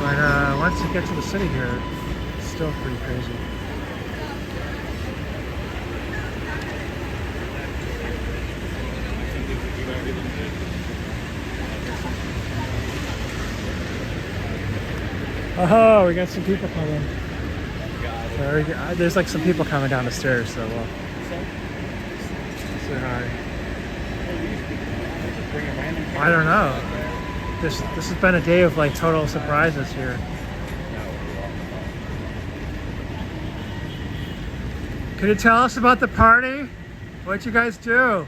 But once you get to the city here, it's still pretty crazy. Oh, we got some people coming. There's like some people coming down the stairs, so we'll say hi. I don't know. This has been a day of like total surprises here. Can you tell us about the party? What'd you guys do? Can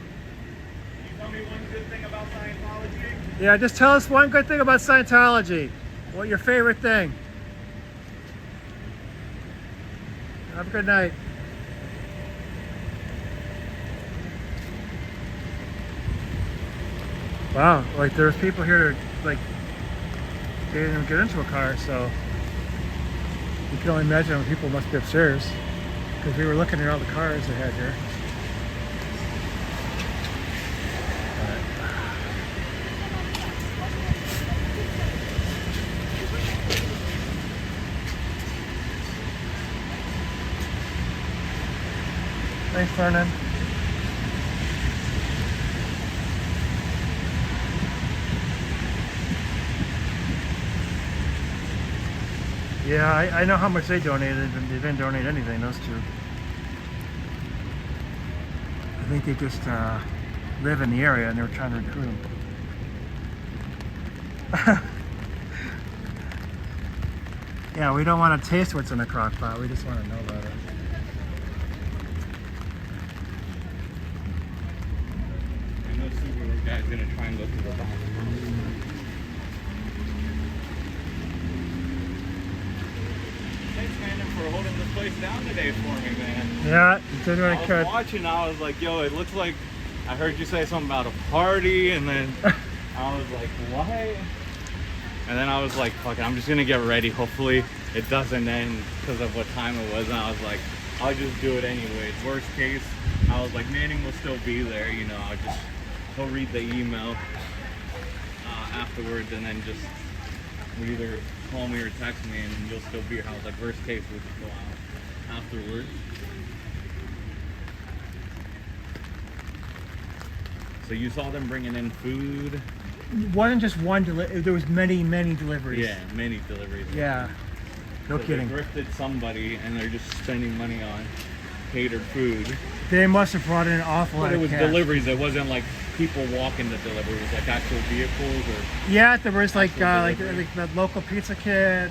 you tell me one good thing about Scientology? Yeah, just tell us one good thing about Scientology. What your favorite thing? Have a good night. Wow, like there's people here like they didn't even get into a car, so you can only imagine how many people must be upstairs because we were looking at all the cars they had here. Thanks, Vernon. Yeah, I know how much they donated, and they didn't donate anything, those two. I think they just live in the area and they were trying to recruit them. Yeah, we don't want to taste what's in the crock pot, we just want to know about it. I know Subaru guy's gonna try and go through the bathroom. Thanks, man, for holding this place down today for me, man. Yeah, you did what I I could. was watching, I was like, yo, it looks like I heard you say something about a party, and then I was like, what? And then I was like, fuck it, I'm just gonna get ready. Hopefully it doesn't end because of what time it was. And I was like, I'll just do it anyways. Worst case, I was like, Manning will still be there, you know, he'll read the email afterwards, and then just either call me or text me and you'll still be here. I was like, worst case, we'll just go out afterwards. So you saw them bringing in food? Wasn't just one there was many deliveries. Yeah, many deliveries. Yeah, no So kidding. They grifted somebody and they're just spending money on catered food. They must have brought in an awful lot But it of was cash. deliveries. It wasn't like people walking the deliveries, like actual vehicles or. Yeah, there was like delivery. the local pizza kid,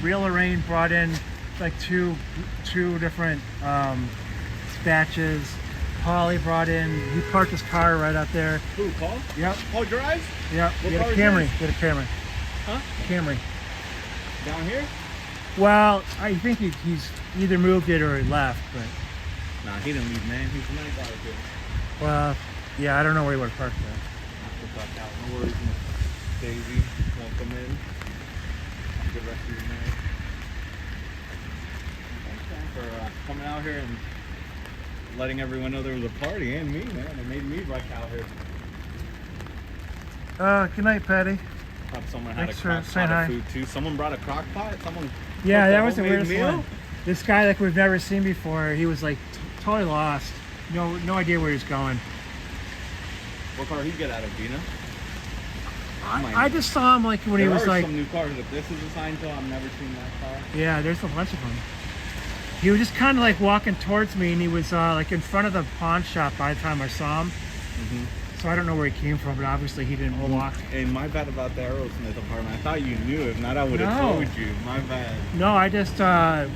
Real Lorraine brought in like two different batches. Polly brought in. He parked his car right out there. Who, Paul? Yep. Paul drives? Yep. What He had car a is Camry. this? He had a Camry. Huh? Camry. Down here? Well, I think he's either moved it or he left, but Nah, he didn't leave, man. He's a nice guy too. well, yeah, I don't know where he would have parked there. After back out. No worries, Miss Daisy. Welcome in. Have a good rest of your night. Thanks, man, for coming out here and letting everyone know there was a party, and me, man. It made me rush out here. Good night, Patty. Thought someone had Thanks a for crock saying pot hi. of food too. Someone brought a crock pot? Someone Yeah, cooked a that was the homemade weirdest one. This guy like we've never seen before. He was like totally lost. No idea where he was going. What car did he get out of, Dina? I just saw him like when he There was are like, some new cars. If this is a Sciento, I've never seen that car. yeah, there's a bunch of them. He was just kind of like walking towards me, and he was like in front of the pawn shop by the time I saw him. So I don't know where he came from, but obviously he didn't walk. And my bad about the Aerosmith apartment. I thought you knew. If not, I would have No. told you. My bad. No, I just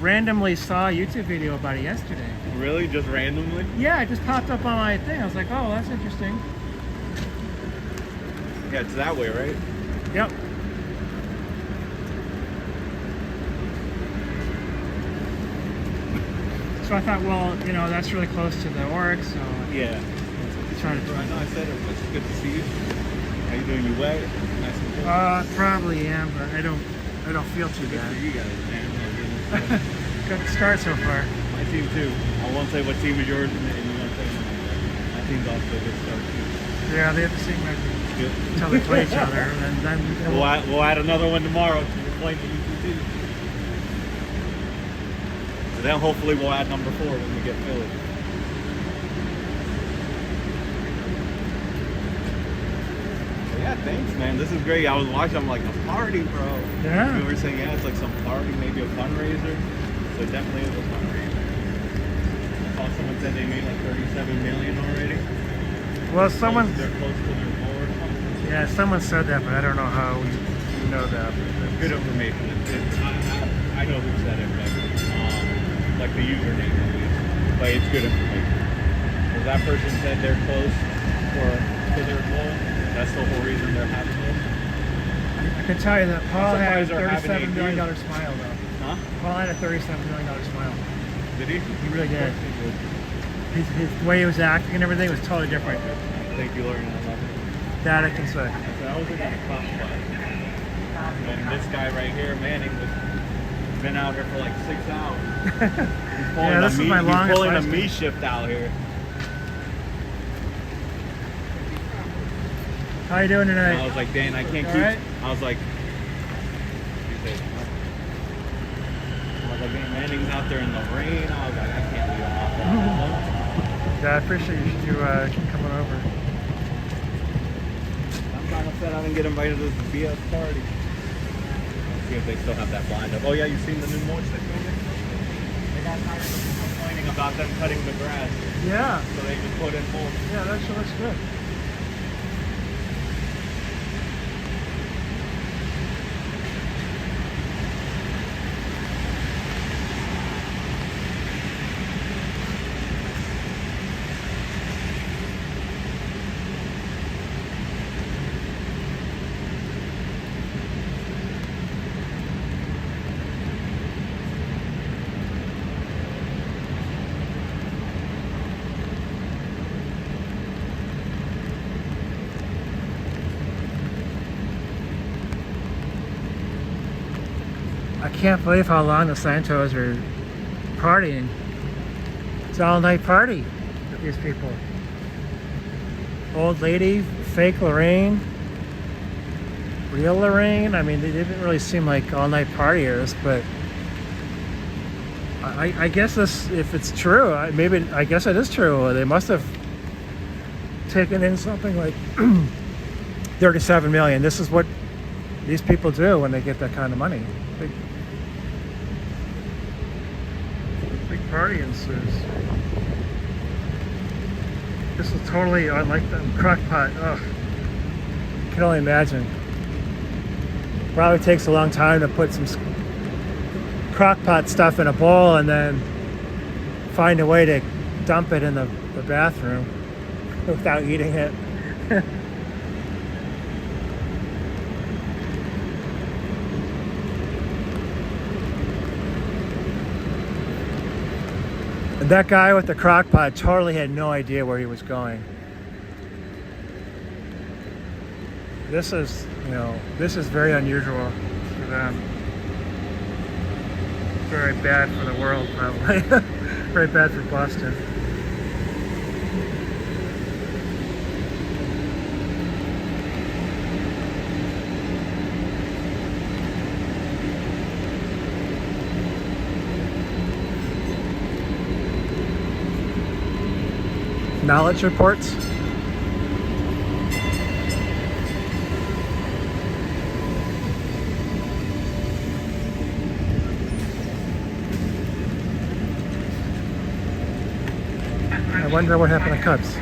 randomly saw a YouTube video about it yesterday. Really? Just randomly? Yeah, it just popped up on my thing. I was like, oh, that's interesting. Yeah, it's that way, right? Yep. So I thought, well, you know, that's really close to the org, so Yeah. trying to I know I said it, but it's good to see you. How you doing? You wet? Nice and cool. Probably am, but I don't feel too Good bad. for you guys, man. Oh, goodness. Good start so far. My team too. I won't say what team is yours, and you won't say mine. My team's off to a good start too. Yeah, they have the same record Good. until they play each other, and then We'll add another one tomorrow to play the UCT. So then hopefully we'll add number 4 when we get Philly. But yeah, thanks, man. This is great. I was watching. I'm like, a party, bro. Yeah. You were saying, yeah, it's like some party, maybe a fundraiser. So it definitely is a fundraiser. I saw someone said they made like 37 million already. well, someone, They're close to their goal or something. yeah, someone said that, but I don't know how you know that. Good information. I know who said it, but like the username at least. But it's good information. If that person said they're close to their goal, that's the whole reason they're having it. I can tell you that Paul had a surprised they're having $37 million AD. smile, though. Huh? Paul had a $37 million smile. Did he? He really did. His way he was acting and everything was totally different. Thank you, Lauren. I love it. That I can say. I was in the crock pot. And this guy right here, Manning, has been out here for like 6 hours. He's pulling Yeah, this is my longest He's pulling a lifespan. me shift out here. How you doing tonight? And I was like, Dan, I can't All keep. right. I was like, man, Manning's out there in the rain. I was like, I can't leave him off. Yeah, I appreciate you coming over. I'm kind of sad I didn't get invited to this BS party. see if they still have that blind up. Oh yeah, you seen the new mulch that's moving? They got tired of people complaining about them cutting the grass, Yeah, so they just put in mulch. yeah, that sure looks good. I can't believe how long the Scientos are partying. It's all night party with these people. Old lady, fake Lorraine, real Lorraine. I mean, they didn't really seem like all night partiers, but I guess this, if it's true, I guess it is true. They must have taken in something like 37 million. This is what these people do when they get that kind of money. Big party ensues. This is totally unlike the crock pot. Ugh. I can only imagine. Probably takes a long time to put some crock pot stuff in a bowl and then find a way to dump it in the bathroom without eating it. That guy with the crock pot totally had no idea where he was going. This is, this is very unusual for them. Very bad for the world, probably. Very bad for Boston. Knowledge reports. I wonder what happened to Cubs.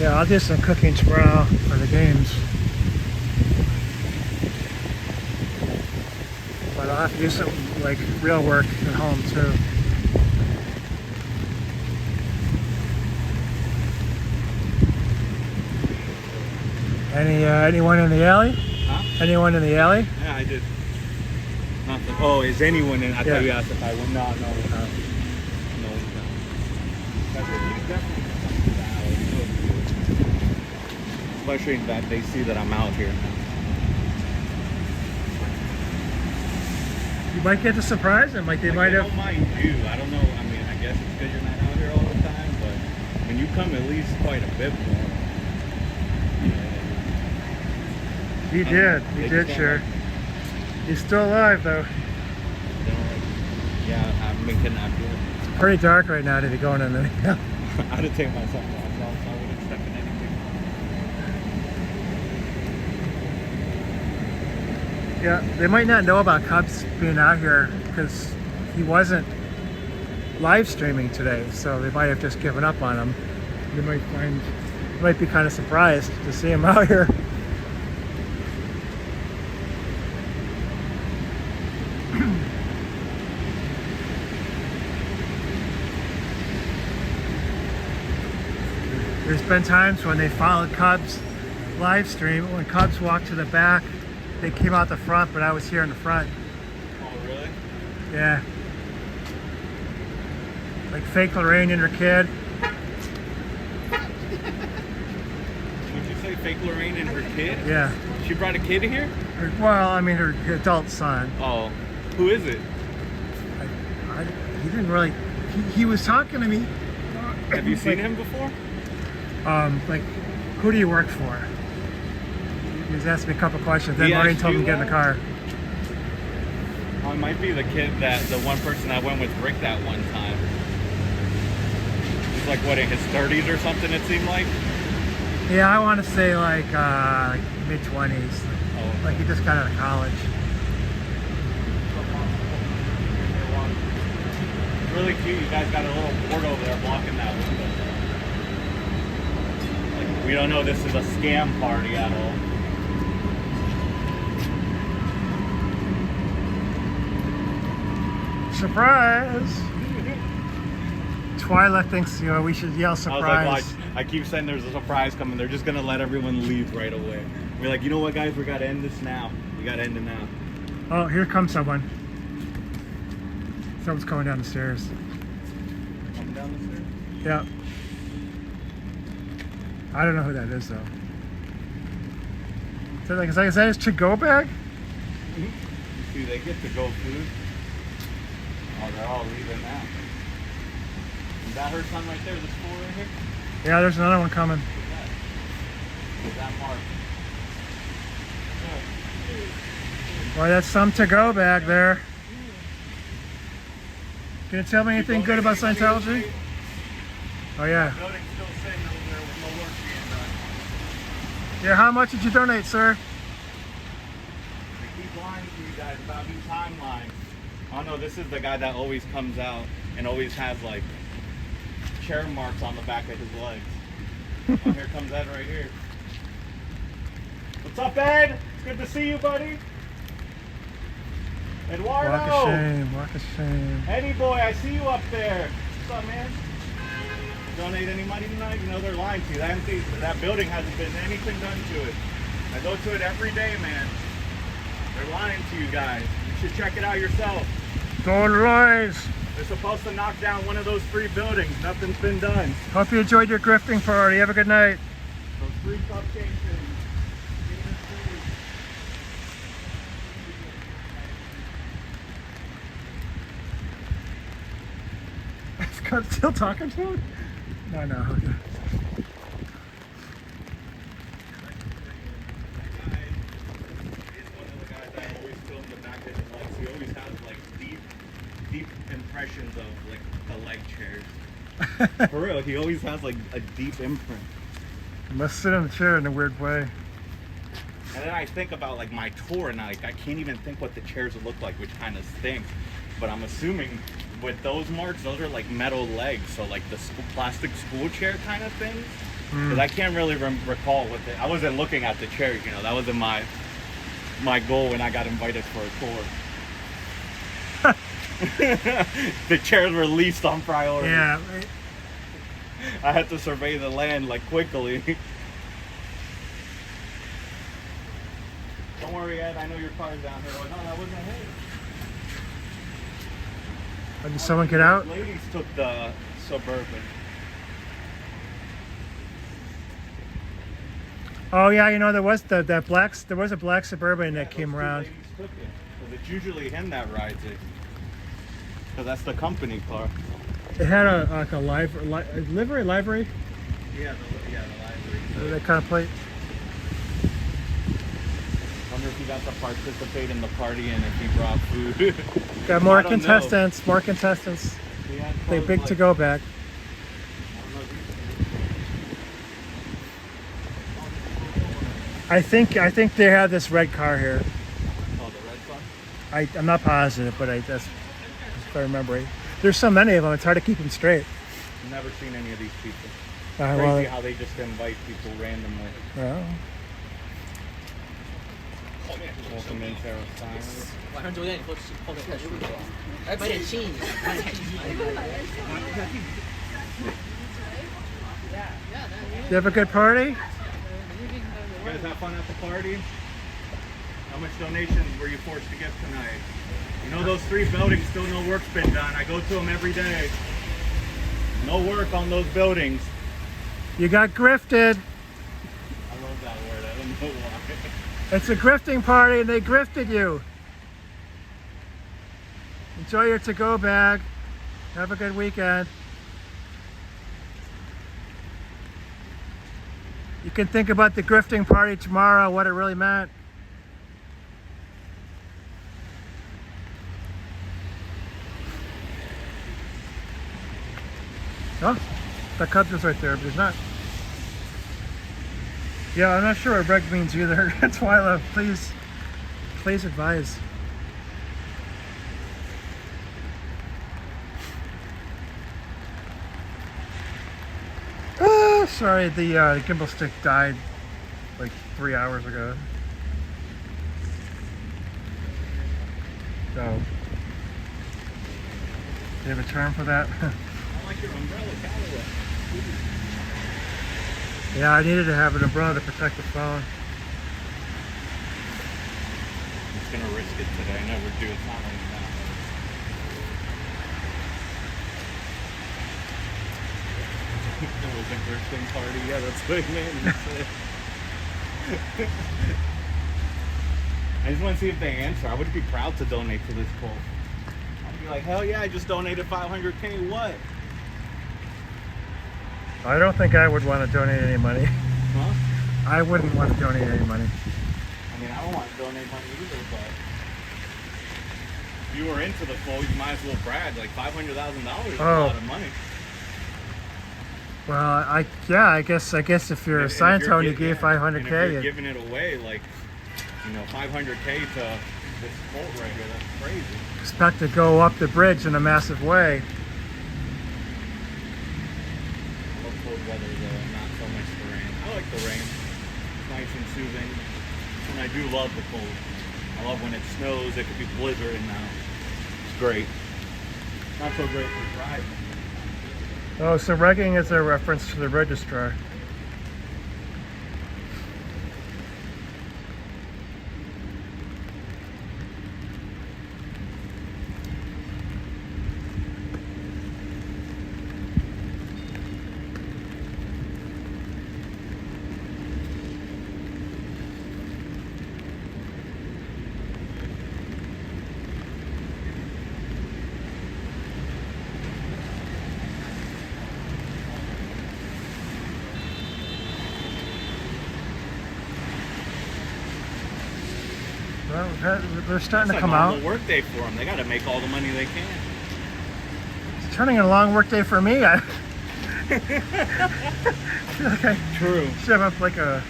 Yeah, I'll do some cooking tomorrow for the games. But I'll have to do some real work at home too. Anyone in the alley? Huh? Anyone in the alley? Yeah, I did. Nothing. Oh, is anyone in? I thought you asked if I would. No, no, no. No, he's not. I said, he's definitely coming to the alley. Especially that they see that I'm out here. You might get to surprise them, they might have. Don't mind you. I don't know. I mean, I guess it's because you're not out here all the time, but when you come at least quite a bit more. You did, sure. He's still alive though. Yeah, I'm making that good. It's pretty dark right now to be going in the I'd have taken myself off, so I wouldn't expect anything. Yeah, they might not know about Cubs being out here because he wasn't live streaming today, so they might have just given up on him. They might be kind of surprised to see him out here. There's been times when they followed Cubs live stream. When Cubs walked to the back, they came out the front, but I was here in the front. Oh, Oh, really? Yeah. Like fake Lorraine and her kid. Would you say fake Lorraine and her kid? Yeah. She brought a kid here? Well, I mean, her adult son. Oh. Who is it? He didn't really. He was talking to me. Have you seen him before? Like, who do you work for? He was asking me a couple questions. Then He Maureen asked told him you to get in the car. Oh, it might be the kid the one person that went with Rick that one time. He's like, what, in his 30s or something, it seemed like? Yeah, I want to say like mid-20s. Oh. Like he just got out of college. It's really cute. You guys got a little board over there blocking that window. Like, we don't know this is a scam party at all. Surprise! Twyla thinks we should yell I was surprise. like, watch, I keep saying there's a surprise coming. They're just gonna let everyone leave right away. We're like, you know what, guys? We gotta end this now. We gotta end it now. Oh, here comes someone. Someone's coming down the stairs. Coming down the stairs. Yeah. I don't know who that is though. Is that his to-go bag? You see, they get to go food. Oh, they're all leaving now. Is that her son right there? This fool right here? Yeah, there's another one coming. Is that Mark? Boy, that's some to-go bag there. Can you tell me anything good about Scientology? Oh yeah. Building's still sitting over there with no work being done. Yeah, how much did you donate, sir? They keep lying to you guys about new timelines. Oh no, this is the guy that always comes out and always has like chair marks on the back of his legs. Oh, here comes Ed right here. What's up, Ed? It's good to see you, buddy. Eduardo! Walk of shame, walk of shame. Eddie boy, I see you up there. What's up, man? Donate any money tonight? You know they're lying to you. That building hasn't been anything done to it. I go to it every day, man. They're lying to you guys. You should check it out yourself. Don't lies. They're supposed to knock down one of those 3 buildings. Nothing's been done. Hope you enjoyed your grifting party. Have a good night. Those 3 cupcakes and Scott's still talking to him? No, okay. That guy is one of the guys that always filmed the back of his legs. He always has like deep impressions of like the leg chairs. For real, he always has like a deep imprint. You must sit in the chair in a weird way. And then I think about like my tour and I can't even think what the chairs would look like, which kind of stinks. But I'm assuming with those marks, those are like metal legs, so like the plastic school chair kind of things. Because I can't really recall what I wasn't looking at the chairs, you know, that wasn't my goal when I got invited for a tour. The chairs were least on priority. Yeah. I had to survey the land like quickly. Don't worry, Ed, I know your car's down here. Oh, no, that wasn't his. Did someone get out? Ladies took the Suburban. Oh yeah, you know there was a black Suburban that came Those 2 around. ladies took it. 'Cause it's usually him that rides it. Because that's the company car. It had a livery. Yeah, the library. That kind of plate. Wonder if he got to participate in the party and if he brought food. Got more I don't know. contestants. More contestants. He had They clothes big like- to go bag. I don't know if I think they have this red car here. he- Oh, the red car? I'm not positive, but that's if I remember right. There's so many of them. It's hard to keep them straight. Never seen any of these people. Well, Crazy how they just invite people randomly. well, Welcome in, Sarah Stein. 晚上9点以后后面开始说，哎，买点新一点，买点新一点。 you have a good party? You guys have fun at the party? How much donations were you forced to give tonight? You know those 3 buildings, still no work's been done. I go to them every day. No work on those buildings. You got grifted. I love that word. I don't know why. It's a grifting party and they grifted you. Enjoy your to-go bag. Have a good weekend. You can think about the grifting party tomorrow, what it really meant. Oh, that cup is right there, but it's not. Yeah, I'm not sure what reg means either. That's why I love, please advise. Oh, sorry, the gimbal stick died like 3 hours ago. So, do you have a term for that? I like your umbrella, Callaway. Yeah, I needed to have an umbrella to protect the phone. I'm just gonna risk it today. I never do. It's not like that. It was a grifting party. Yeah, that's what man said. I just want to see if they answer. I would be proud to donate to this cult. I'd be like, hell yeah, I just donated 500K. What? I don't think I would want to donate any money. Huh? I wouldn't want to donate any money. I mean, I don't want to donate money either, but if you were into the cult, you might as well brag. Like $500,000 is a lot of money. Well, I guess if you're a Sciento and you gave 500K, and if you're giving it away, like, you know, 500K to this cult right here, that's crazy. expect to go up the bridge in a massive way. I love cold weather though, not so much the rain. I like the rain. It's nice and soothing. And I do love the cold. I love when it snows. It could be blizzarding now. It's great. Not so great for driving. Oh, so regging is a reference to the registrar. Well, they're starting to come out. It's a normal work day for them. They got to make all the money they can. It's turning in a long work day for me. I feel like I True. should have like a.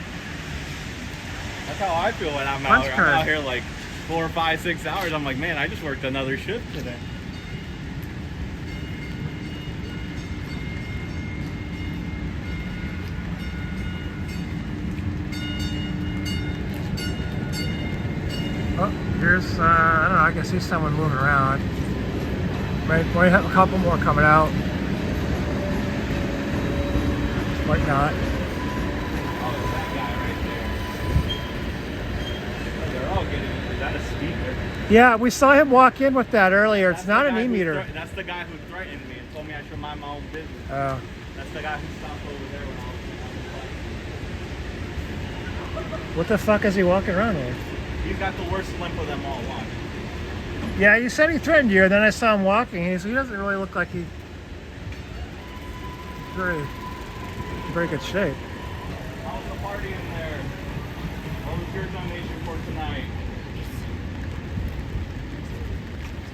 That's how I feel when I'm out here. I'm out here like 4, 5, 6 hours. I'm like, man, I just worked another shift today. Oh, here's, I don't know, I can see someone moving around. Might have a couple more coming out. Might not. Oh, there's that guy right there. They're all getting, is that a speaker? Yeah, we saw him walk in with that earlier. It's not an e-meter. That's the guy who threatened me and told me I should mind my own business. Oh. That's the guy who stopped over there when I was on the bike. What the fuck is he walking around with? He's got the worst limp of them all. Watch. Yeah, you said he threatened you, and then I saw him walking. He doesn't really look like he's very good shape. How's the party in there? What was your donation for tonight?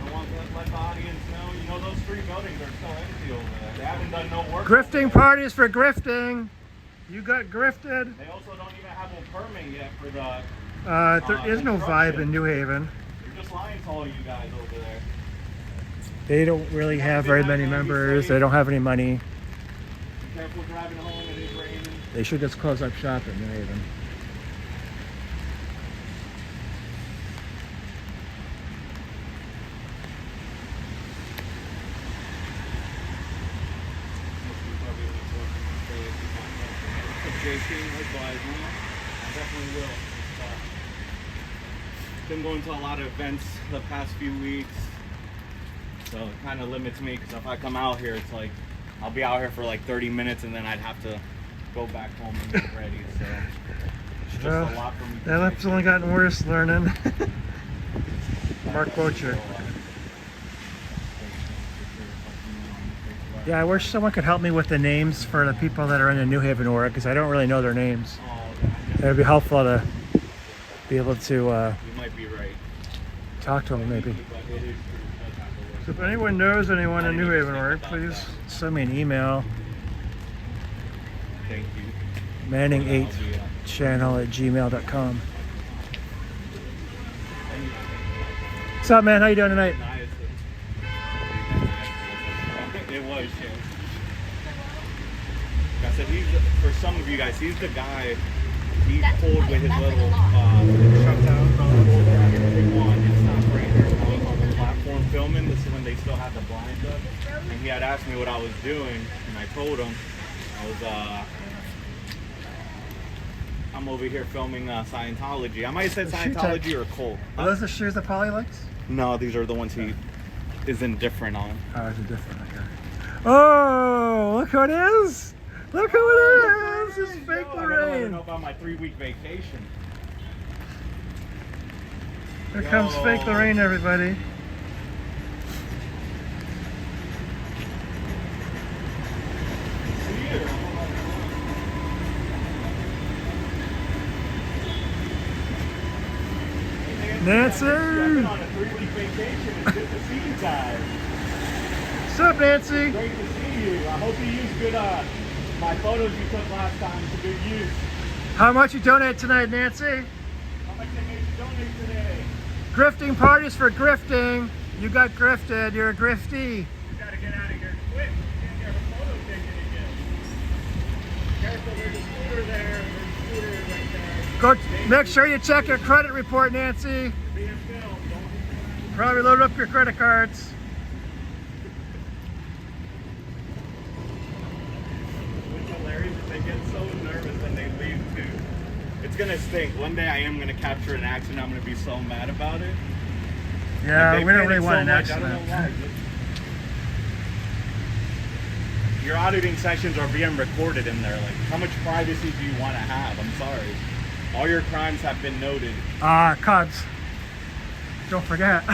I want to let the audience know. You know those 3 buildings are still empty over there. They haven't done no work. Grifting parties for grifting. You got grifted. They also don't even have a permit yet for the. There is no vibe in New Haven. They're just lying to all you guys over there. They don't really have very many members. They don't have any money. Be careful driving home. It is raining. They should just close up shop in New Haven. JC, likewise, man. I definitely will. been going to a lot of events the past few weeks, so it kind of limits me because if I come out here, it's like I'll be out here for like 30 minutes and then I'd have to go back home and get ready. So it's just a lot for me. That lip's only gotten worse learning. Mark Bocher. Yeah, I wish someone could help me with the names for the people that are in the New Haven area because I don't really know their names. It would be helpful to be able to You might be right. talk to them maybe. So if anyone knows anyone in New Haven area, please send me an email. Thank you. Manning8channel@gmail.com. What's up, man? How you doing tonight? It was shit. Like I said, for some of you guys, he's the guy. He pulled with his little shutdown. It's not right here. I was on the platform filming. This is when they still had the blinds up, and he had asked me what I was doing, and I told him I'm over here filming Scientology. I might have said Scientology or cult. Are those the shoes that Polly likes? No, these are the ones he is indifferent on. Oh, it's a different. Okay. Oh, look who it is! Look who it is! It's fake I don't want to Lorraine. know about my 3-week vacation. Here comes fake Lorraine, everybody. Nancy! I've been on a 3-week vacation. It's good to see you guys. What's up, Nancy? Great to see you. I hope you used good. My photos you took last time to good use. How much you donate tonight, Nancy? How much they made you donate today? Grifting parties for grifting. You got grifted. You're a griftee. You gotta get out of here quick. You can't get a photo taken again. Careful, there's a scooter there. There's a scooter right there. Go make sure you check your credit report, Nancy. You're being filmed. Don't. Probably load up your credit cards. What's hilarious is they get so nervous when they leave too. It's gonna stink. One day I am gonna capture an accident. I'm gonna be so mad about it. Yeah, Like, we don't they really want an panic so much, accident. I don't know why. Your auditing sessions are being recorded in there. Like, how much privacy do you want to have? I'm sorry. All your crimes have been noted. Cuds. Don't forget.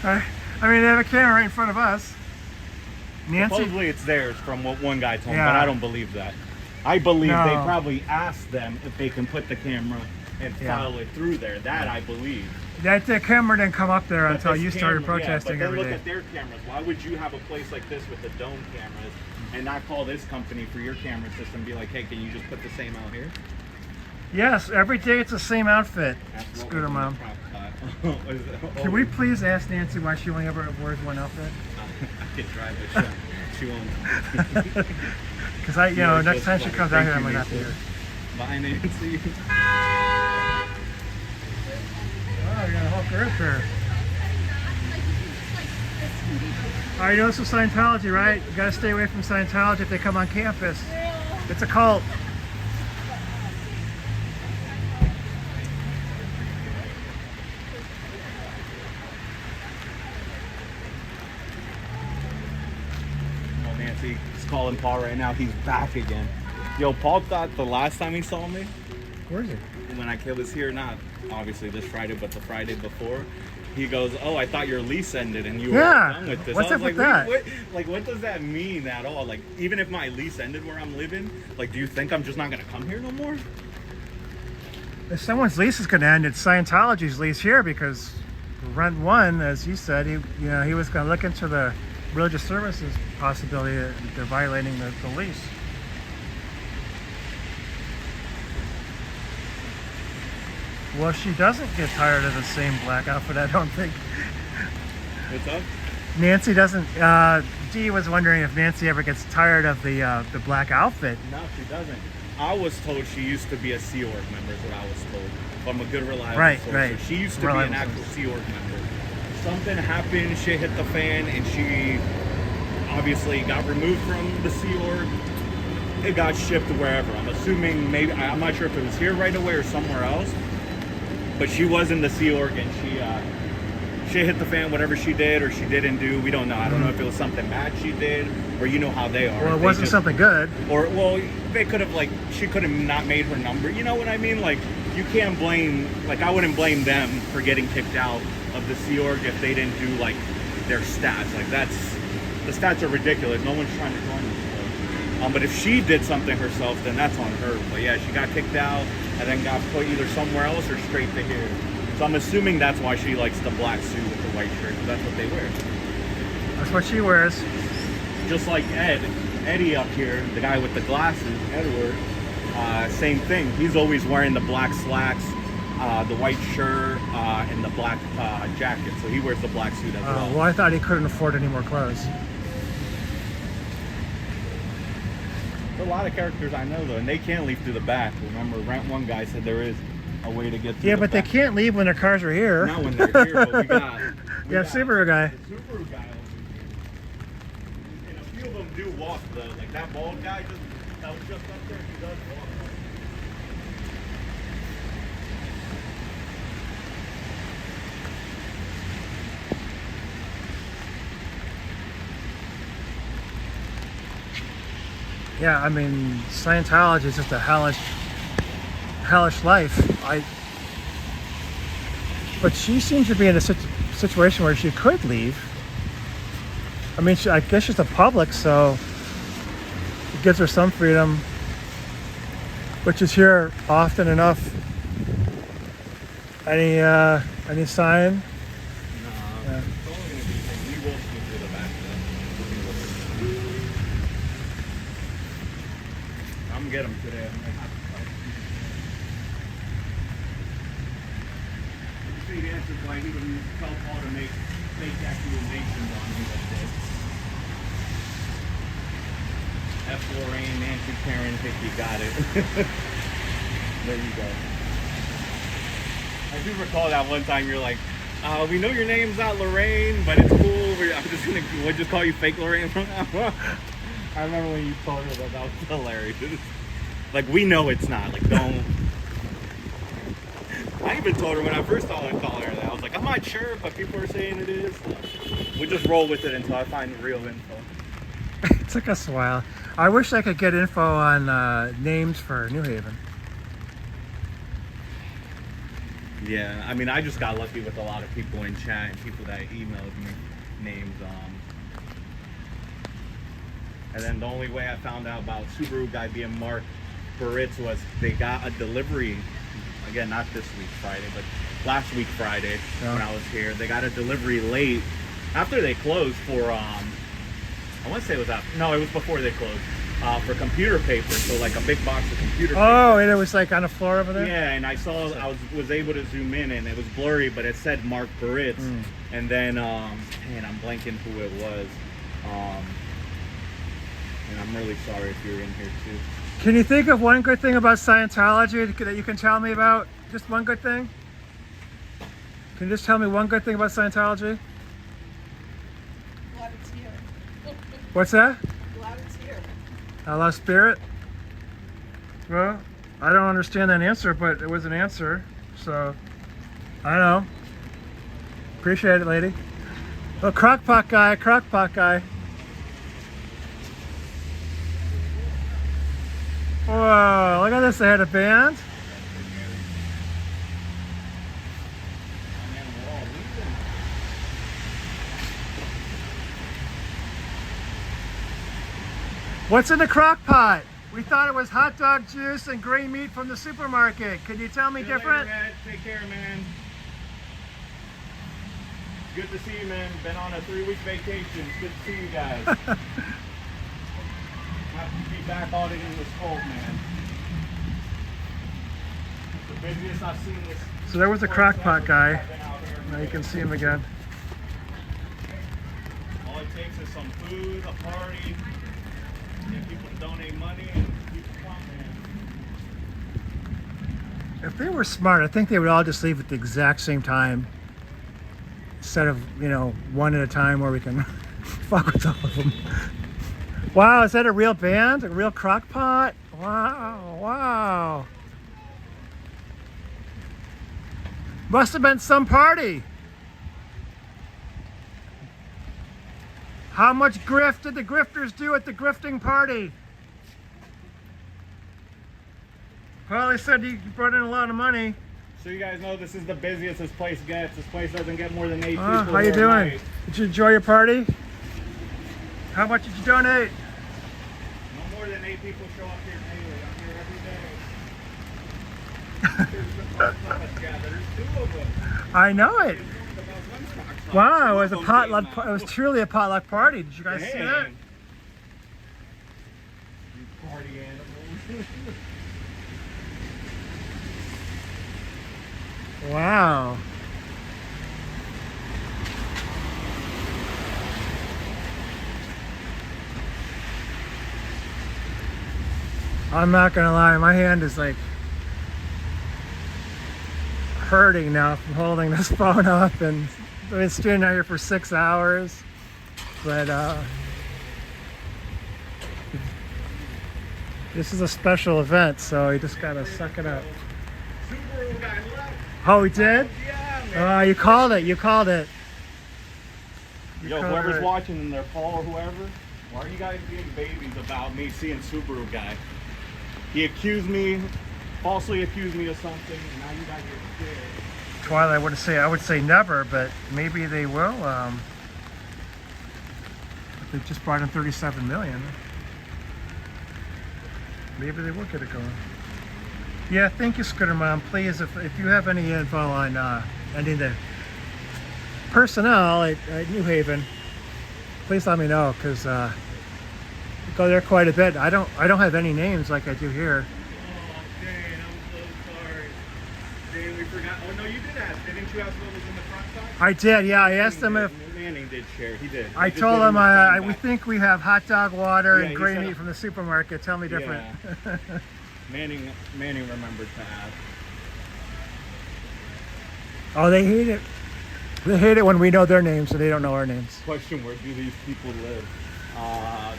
I mean, they have a camera right in front of us. Nancy? Supposedly it's theirs from what one guy told me, Yeah. but I don't believe that. I believe No. they probably asked them if they can put the camera and Yeah. file it through there. That I believe. That the camera didn't come up there But until this you started camera- protesting yeah, but every then day. look at their cameras. Why would you have a place like this with the dome cameras and not call this company for your camera system and be like, hey, can you just put the same out here? Yes, every day it's the same outfit. That's what Scooter was in the Mom. prop shot. Was it- Can we please ask Nancy why she only ever wears one outfit? I can drive it. She won't. Because next just time she funny. comes out here, I Thank might you, not be here. Bye, Nancy. Oh, you got a whole group here. All right, you know this is Scientology, right? You gotta stay away from Scientology if they come on campus. It's a cult. Well, Nancy is calling Paul right now. He's back again. Yo, Paul thought the last time he saw me, Where is he? when I was here, not obviously this Friday, but the Friday before, he goes, "Oh, I thought your lease ended and you were Yeah. done with this." What's I was up with like, that? what does that mean at all? Like, even if my lease ended where I'm living, like, do you think I'm just not gonna come here no more? If someone's lease is going to end, it's Scientology's lease here because Rent One, as you said, he was going to look into the religious services possibility that they're violating the lease. Well, she doesn't get tired of the same black outfit, I don't think. What's up? Nancy doesn't. Dee was wondering if Nancy ever gets tired of the black outfit. No, she doesn't. I was told she used to be a Sea Org member, is what I was told. From a good, reliable source. Right. So she used to be Reliable an actual Sea Org member. Something happened, shit hit the fan, and she obviously got removed from the Sea Org. It got shipped wherever. I'm assuming I'm not sure if it was here right away or somewhere else. but she was in the Sea Org, and she hit the fan, whatever she did or she didn't do. We don't know. I don't know if it was something bad she did, or you know how they are. Well, it They wasn't just- something good. Or well, they could have she could have not made her number. You know what I mean? Like you can't blame. Like I wouldn't blame them for getting kicked out of the Sea Org if they didn't do like their stats. Like the stats are ridiculous. No one's trying to join them. But if she did something herself, then that's on her. But yeah, she got kicked out and then got put either somewhere else or straight to here. So I'm assuming that's why she likes the black suit with the white shirt, because that's what they wear. That's what she wears. Just like Eddie up here, the guy with the glasses, Edward, same thing. He's always wearing the black slacks, the white shirt, and the black jacket. So he wears the black suit as well. Well, I thought he couldn't afford any more clothes. There's a lot of characters I know though, and they can't leave through the back. Remember, Rant One guy said there is a way to get through Yeah, the but they back. can't leave when their cars are here. Not when they're here, but we got Yeah, Subaru guy. The Subaru guy over here. And a few of them do walk though. Like that bald guy that was just up there, he does walk. Yeah, I mean, Scientology is just a hellish life. But she seems to be in a situation where she could leave. I mean, I guess she's a public, so it gives her some freedom, which is here often enough. Any sign? No, Yeah. it's only gonna be we will sneak through the back though. I'm gonna get him today. I'm gonna have to fight. You see the answer why he would tell Paul to make fake accusations on me like this. F. Lorraine, Nancy, Karen, Hickey, got it. There you go. I do recall that one time you're like, we know your name's not Lorraine, but it's cool. We'll just call you fake Lorraine from now on. I remember when you told her that was hilarious. Like, we know it's not. Like, don't. I even told her when I first saw her call her that. I was like, I'm not sure, but people are saying it is. We just roll with it until I find the real info. It took us a while. I wish I could get info on names for New Haven. Yeah, I mean, I just got lucky with a lot of people in chat and people that emailed me names. And then the only way I found out about Subaru guy being Mark Baritz was they got a delivery. Again, not this week Friday, but last week Friday when I was here. They got a delivery late after they closed for I want to say it was after. No, it was before they closed. For computer paper, so like a big box of computer paper. Oh, and it was like on the floor over there? Yeah, and I was able to zoom in, and it was blurry, but it said Mark Baritz. And then, man, I'm blanking who it was. And I'm really sorry if you're in here too. Can you think of one good thing about Scientology that you can tell me about? Just one good thing? Can you just tell me one good thing about Scientology? Glad it's here. What's that? Glad it's here. I lost spirit? Well, I don't understand that answer, but it was an answer. So, I don't know. Appreciate it, lady. Oh, crockpot guy, crockpot guy. Whoa, look at this, they had a band. What's in the crock pot? We thought it was hot dog juice and gray meat from the supermarket. Can you tell me different? Take care, man. Good to see you, man. Been on a 3-week vacation. It's good to see you guys. Happy to be back auditing this cold, man. The busiest I've seen this. So there was the crock pot guy. Now you can see him again. All it takes is some food, a party, get people to donate money, and people come, man. If they were smart, I think they would all just leave at the exact same time. Instead of, one at a time where we can fuck with all of them. Wow, is that a real band? A real crock pot? Wow, wow. Must have been some party. How much grift did the grifters do at the grifting party? Well, they said you brought in a lot of money. So you guys know this is the busiest this place gets. This place doesn't get more than 8 people. How you here a doing? night. Did you enjoy your party? How much did you donate? No more than 8 people show up here daily. I'm here every day. There's 2 of them. I know it. About Wow, it was a Two of them potluck. came out. It was truly a potluck party. Did you guys see that? Dang. You party animals. Wow. I'm not gonna lie, my hand is like hurting now from holding this phone up, and I've been standing out here for 6 hours. But this is a special event, so you just gotta suck it up. Subaru guy left. Oh, we did? Yeah, man. You called it. You called it. Yo, called whoever's it. watching in there, Paul or whoever, why are you guys being babies about me seeing Subaru guy? He falsely accused me of something, and now you guys are scared. Twilight, I would say never, but maybe they will. They just brought in 37 million. Maybe they will get it going. Yeah, thank you, Scooter Mom. Please, if you have any info on any of the personnel at New Haven, please let me know, because I go there quite a bit. I don't have any names like I do here. Oh, dang, I'm so sorry. Dang, we forgot. Oh, no, you did ask. Didn't you ask what was in the front side? I did, yeah. I asked them if Manning did share. He did. I He just told gave them him the phone we back. think we have hot dog water Yeah, and he gray said- meat from the supermarket. Tell me different. Yeah. Manning remembered to ask. Oh, they hate it. They hate it when we know their names and they don't know our names. Question, where do these people live?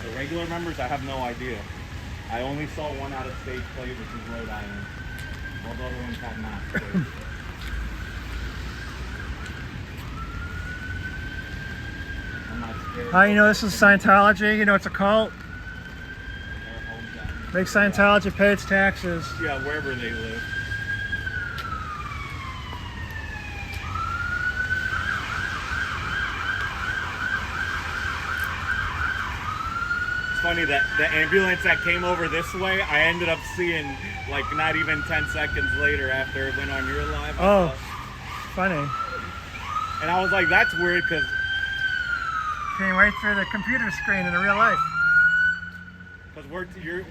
The regular members, I have no idea. I only saw one out of state plate, which is Rhode Island. All the other ones have masks. I'm not scared. How you know this is Scientology? You know it's a cult. Their homes out. Make Scientology pay its taxes. Yeah, wherever they live. It's funny that the ambulance that came over this way, I ended up seeing like not even 10 seconds later after it went on your live. Oh, funny. And I was like, that's weird because Came right through the computer screen in the real life.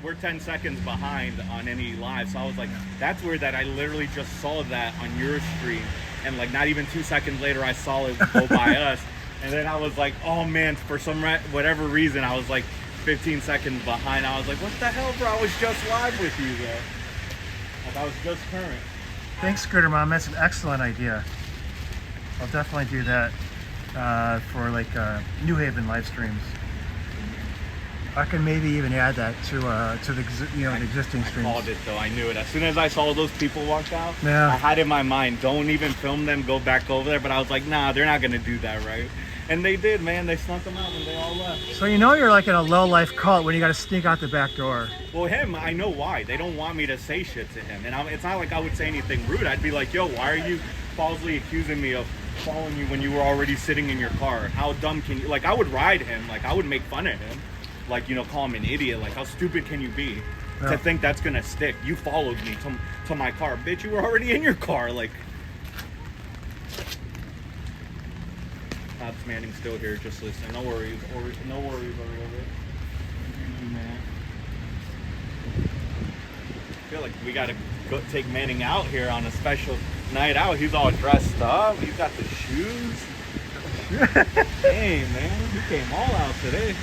we're 10 seconds behind on any live. So I was like, that's weird that I literally just saw that on your stream. And like not even 2 seconds later, I saw it go by us. And then I was like, oh man, for whatever reason, I was like 15 seconds behind. I was like, what the hell, bro? I was just live with you there. Like I was just current. Thanks, Scooter Mom. That's an excellent idea. I'll definitely do that for like New Haven live streams. I can maybe even add that to the the existing I streams. called it though. I knew it. As soon as I saw those people walk out, Yeah. I had in my mind, don't even film them, go back over there. But I was like, nah, they're not gonna do that, right? And they did, man. They snuck them out when they all left. So you know you're like in a low life cult when you got to sneak out the back door. Well, him, I know why. They don't want me to say shit to him. And it's not like I would say anything rude. I'd be like, yo, why are you falsely accusing me of following you when you were already sitting in your car? How dumb can you... Like, I would ride him. Like, I would make fun of him. Like, call him an idiot. Like, how stupid can you be Yeah. to think that's going to stick? You followed me to my car. Bitch, you were already in your car. Like... Pops Manning's still here. Just listen. No worries. No worries, Oreo. Man. I feel like we gotta go take Manning out here on a special night out. He's all dressed up. He's got the shoes. Hey man, he came all out today.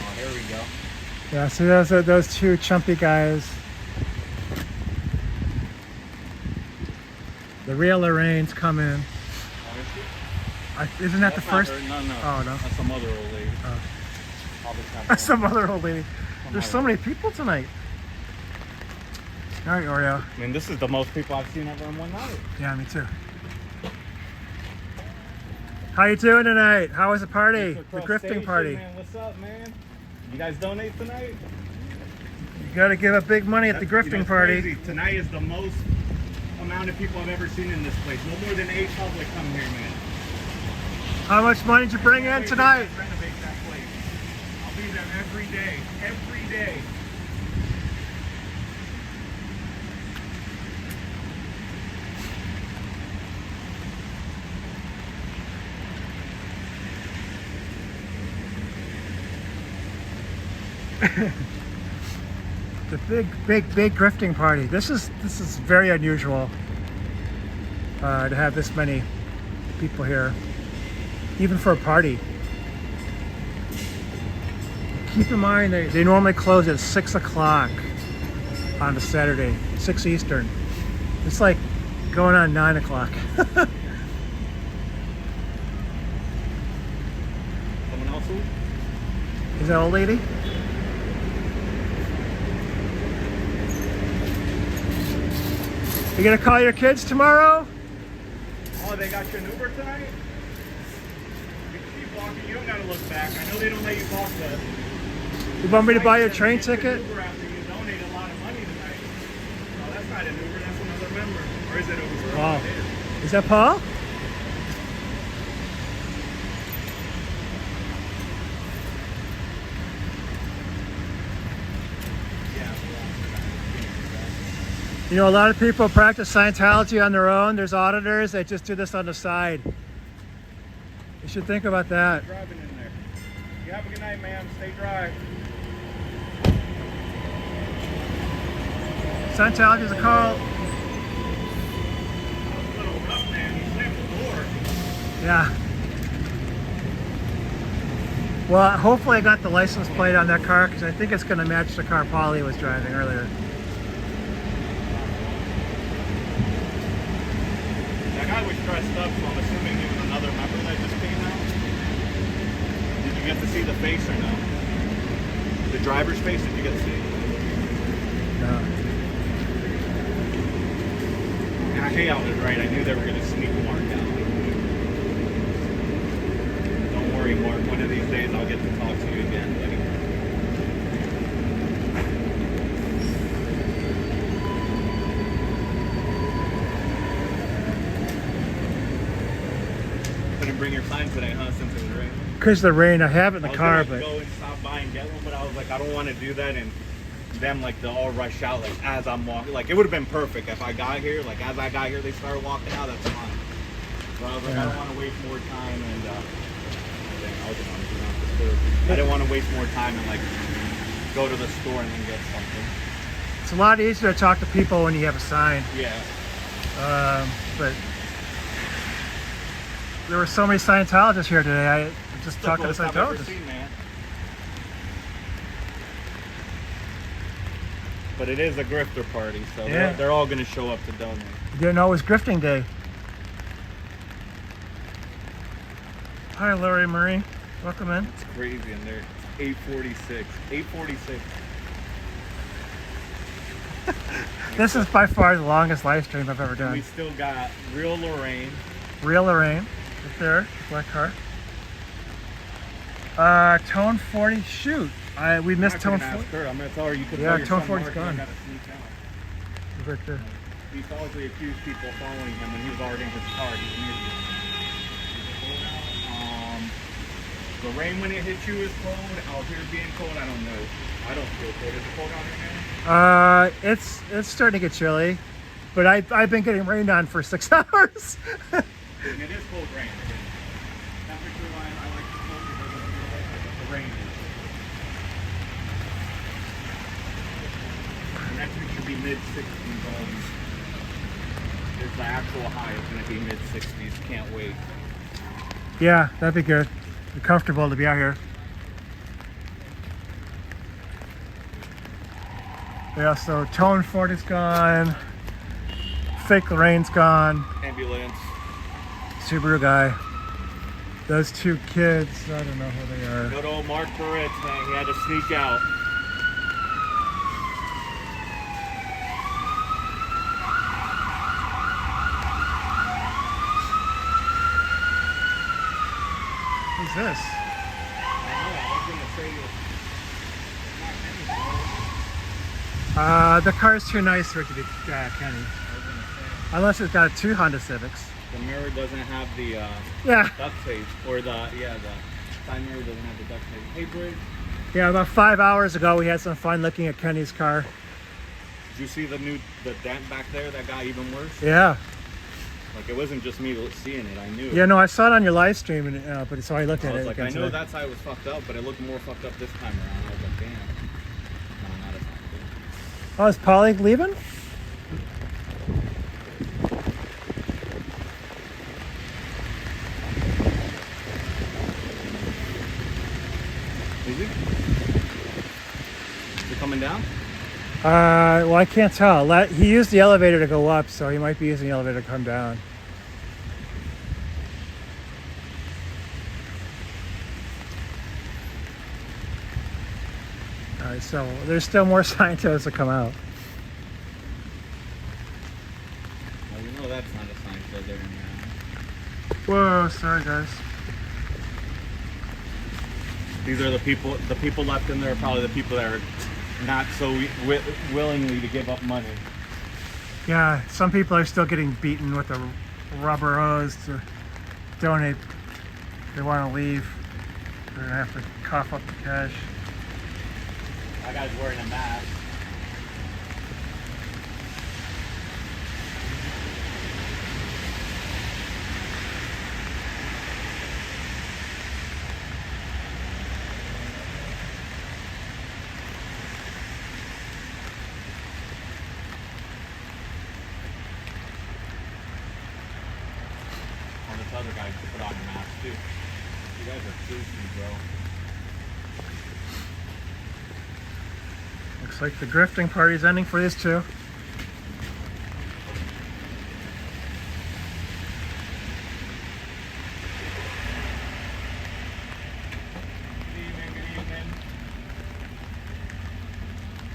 Oh, here we go. Yeah, so those two chumpy guys. The real Lorraine's come in. Isn't that the That's not first? her. No. Oh, no. That's some other old lady. Oh. Probably not That's some other old lady. There's so many people tonight. All right, Oreo. I mean, this is the most people I've seen ever in one night. Yeah, me too. How you doing tonight? How was the party? The Across grifting station, party. Man, what's up, man? You guys donate tonight? You got to give up big money at the grifting That's party. crazy. Tonight is the most amount of people I've ever seen in this place. No more than 8 public come here, man. How much money did you bring in tonight? Renovate that place. I'll be there every day. Every day. The big grifting party. This is very unusual to have this many people here, even for a party. Keep in mind they normally close at 6 o'clock on a Saturday, 6 Eastern. It's like going on 9 o'clock. Someone else? Is that old lady? You gonna call your kids tomorrow? Oh, they got you an Uber tonight? You can keep walking. You don't gotta look back. I know they don't let you walk the... You want me to buy you a train Get an ticket? Uber after you donate a lot of money tonight. No, that's not an Uber. That's another member. Or is it Uber? Wow. It is. Is that Paul? You know, a lot of people practice Scientology on their own. There's auditors that just do this on the side. You should think about that. Driving in there. You have a good night, man. Stay dry. Scientology is a cult. A little rough, man. You slammed the door. Yeah. Well, hopefully I got the license plate on that car because I think it's going to match the car Paulie was driving earlier. That guy was dressed up, so I'm assuming he was another member that just came out. Did you get to see the face or no? The driver's face, did you get to see? No. I hate I was right. I knew they were going to sneak Mark out. Don't worry, Mark. One of these days I'll get to talk to you again, buddy. Couldn't bring your sign today, huh? Since it was raining. Because of the rain, I have it in the I was car, gonna but go and stop by and get one, but I was like, I don't want to do that and them like they'll all rush out like as I'm walking. Like it would have been perfect if I got here. Like as I got here, they started walking out. That's fine. But I was like, I don't want to waste more time and I didn't want to waste more time and like go to the store and then get something. it's a lot easier to talk to people when you have a sign. Yeah. But there were so many Scientologists here today. I just It's the talked to the most I've ever Scientologists. seen, man. But it is a grifter party, so Yeah. they're all going to show up to donate. You didn't know it was grifting day. Hi, Lori Marie. Welcome in. It's crazy in there. It's 8:46. 8:46. This is by far the longest live stream I've ever We done. still got Real Lorraine. Real Lorraine, right there, the black car. Tone 40. Shoot, we missed Tone 40. Ask her. I'm gonna tell her you could. Yeah, tell your Tone son 40's Mark gone. you gotta sneak out. Right there. He falsely accused people following him when he was already in his car. He's an idiot. Lorraine, when it hit you, is cold. Out here being cold, I don't know. I don't feel cold. Is it cold out here, man? It's starting to get chilly, but I've been getting rained on for 6 hours. It is cold rain. Temperature line, I like the cold because it doesn't feel like the rain is. Next week should be mid-60s. There's the actual high is going to be mid-60s. Can't wait. Yeah, that'd be good. Be comfortable to be out here. Yeah, so Tone 40's gone. Fake Lorraine's gone. Ambulance. Subaru guy. Those two kids, I don't know who they are. Good old Mark Barretts, man. He had to sneak out. this? The car's too nice for it to be Kenny. Unless it's got two Honda Civics. The mirror doesn't have the Yeah. duct tape, or the side mirror doesn't have the duct tape. Hey, Bridge. Yeah, about 5 hours ago we had some fun looking at Kenny's car. Did you see the dent back there that got even worse? Yeah. Like, it wasn't just me seeing it, I knew. Yeah, no, I saw it on your live stream, and, but so I looked at I was it. like, again I know today. that side was fucked up, but it looked more fucked up this time around. I was like, damn. No, not as fucked up. Oh, is Polly leaving? Is he? Is he coming down? Well, I can't tell. He used the elevator to go up, so he might be using the elevator to come down. All right, so there's still more Scientos to come out. Well, you know that's not a sign for there now. Whoa, sorry guys. These are the people left in there are probably the people that are not so willingly to give up money. Yeah, some people are still getting beaten with a rubber hose to donate. They want to leave. They're gonna have to cough up the cash. That guy's wearing a mask. And this other guy put on a mask too. You guys are sushi, bro. Looks like the grifting party's ending for these two.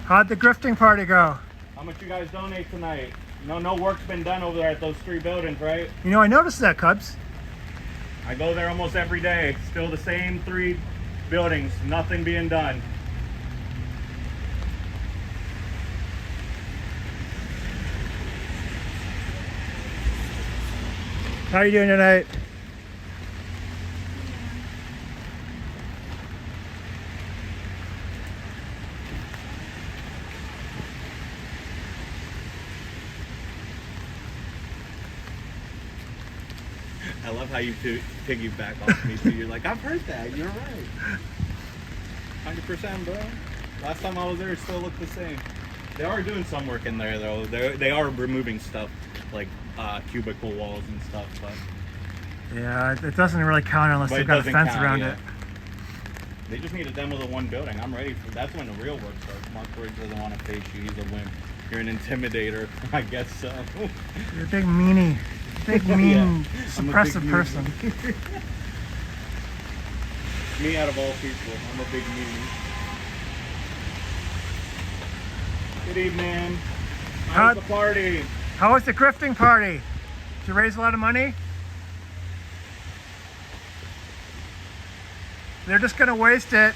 How'd the grifting party go? How much you guys donate tonight? No work's been done over there at those 3 buildings, right? You know, I noticed that, Cubs. I go there almost every day. Still the same 3 buildings, nothing being done. How are you doing tonight? I love how you piggyback off me too. You're like, I've heard that. You're right. 100%, bro. Last time I was there, it still looked the same. They are doing some work in there though. They are removing stuff like cubicle walls and stuff, but Yeah, it doesn't really count unless But they've it got a doesn't fence count, around yeah. it. they just need to demo the 1 building. I'm ready for that's when the real work starts. Mark Briggs doesn't want to face you. He's a wimp. You're an intimidator. I guess so. You're a big meanie, big mean, Yeah, I'm a suppressive big person. Me out of all people. I'm a big meanie. Good evening. How's the party? How was the grifting party? Did you raise a lot of money? They're just gonna waste it.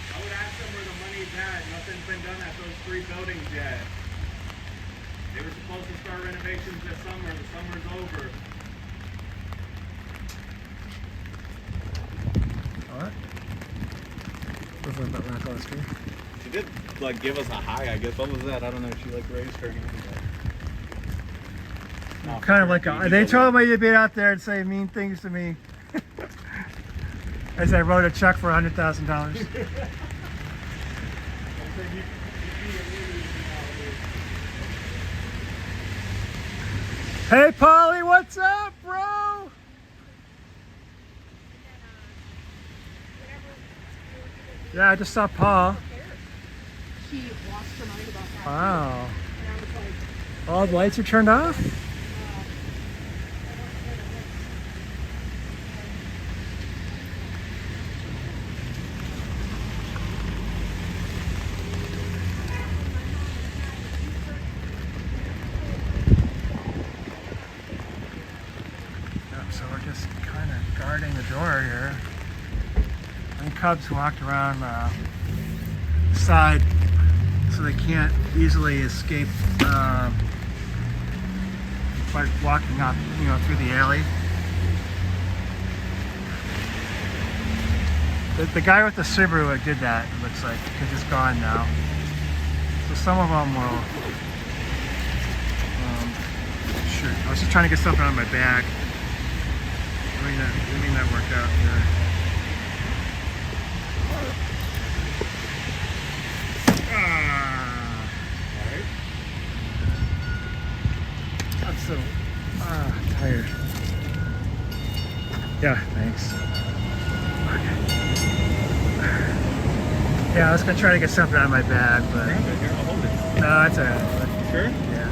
I would ask them where the money's at. Nothing's been done at those 3 buildings yet. They were supposed to start renovations this summer. The summer's over. What? She did like give us a hi, I guess. What was that? I don't know. She like raised her hand. No, Kind of like they told told me to be out there and say mean things to me. As I wrote a check for $100,000. Hey, Polly, what's up, bro? Yeah, I just saw Paul. She lost her mind about that. Wow. And I was like, All the lights are turned off? cubs walked around the side so they can't easily escape by walking up, through the alley. The guy with the Subaru did that, it looks like, because it's gone now. So some of them will... shoot, I was just trying to get something out of my bag. It may not work out here. Alright. I'm so tired. Yeah, thanks. Yeah, I was gonna try to get something out of my bag, but Here, I'll hold it. no, it's alright. Sure? Yeah.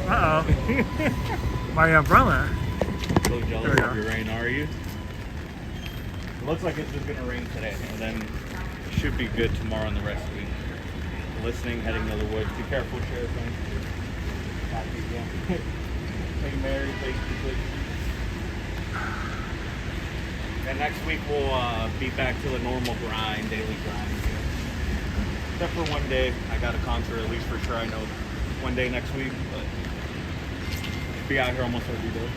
Uh-oh. My umbrella. So There we jealous go. of your rain, are you? It looks like it's just gonna rain today, and then it should be good tomorrow and the rest of the week. Listening, heading to the woods. Be careful, Sheriff. Hey, Mary, basically. And next week we'll be back to the normal grind, daily grind. Except for one day, I got a concert at least for sure. I know one day next week, but be out here almost every day.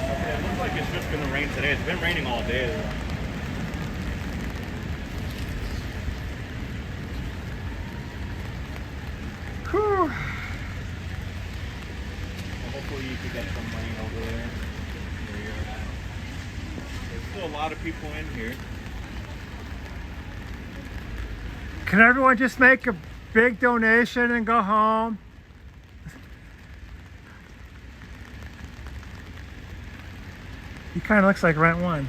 Okay, it looks like it's just gonna rain today. It's been raining all day. Whew. Hopefully you can get some rain over there where you're at. There's still a lot of people in here. Can everyone just make a big donation and go home? He kind of looks like Rent One.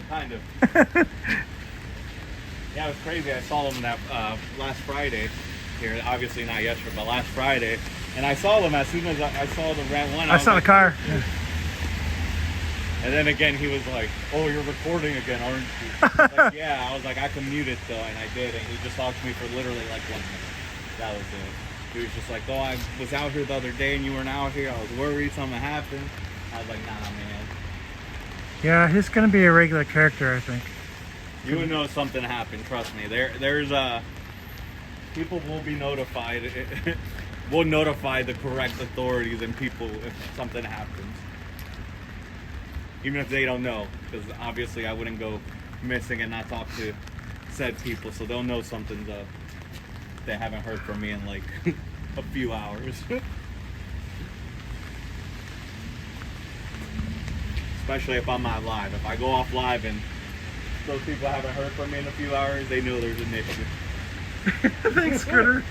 Kind of. Yeah, it was crazy. I saw them that last Friday here. Obviously not yesterday, but last Friday. And I saw them as soon as I saw the Rent One. I saw the car. Yeah. And then again, he was like, "Oh, you're recording again, aren't you?" I was like, yeah. I was like, "I can mute it though," and I did. And he just talked to me for literally like 1 minute. That was it. He was just like, "Oh, I was out here the other day and you weren't out here. I was worried something happened." I was like, "Nah, man. Yeah, he's gonna be a regular character, I think. You would know something happened. Trust me. There's people will be notified. We'll notify the correct authorities and people if something happens." Even if they don't know, because obviously I wouldn't go missing and not talk to said people, so they'll know something's up. They haven't heard from me in like a few hours. Especially if I'm not live. If I go off live and those people haven't heard from me in a few hours, they know there's an issue. Thanks, Critter.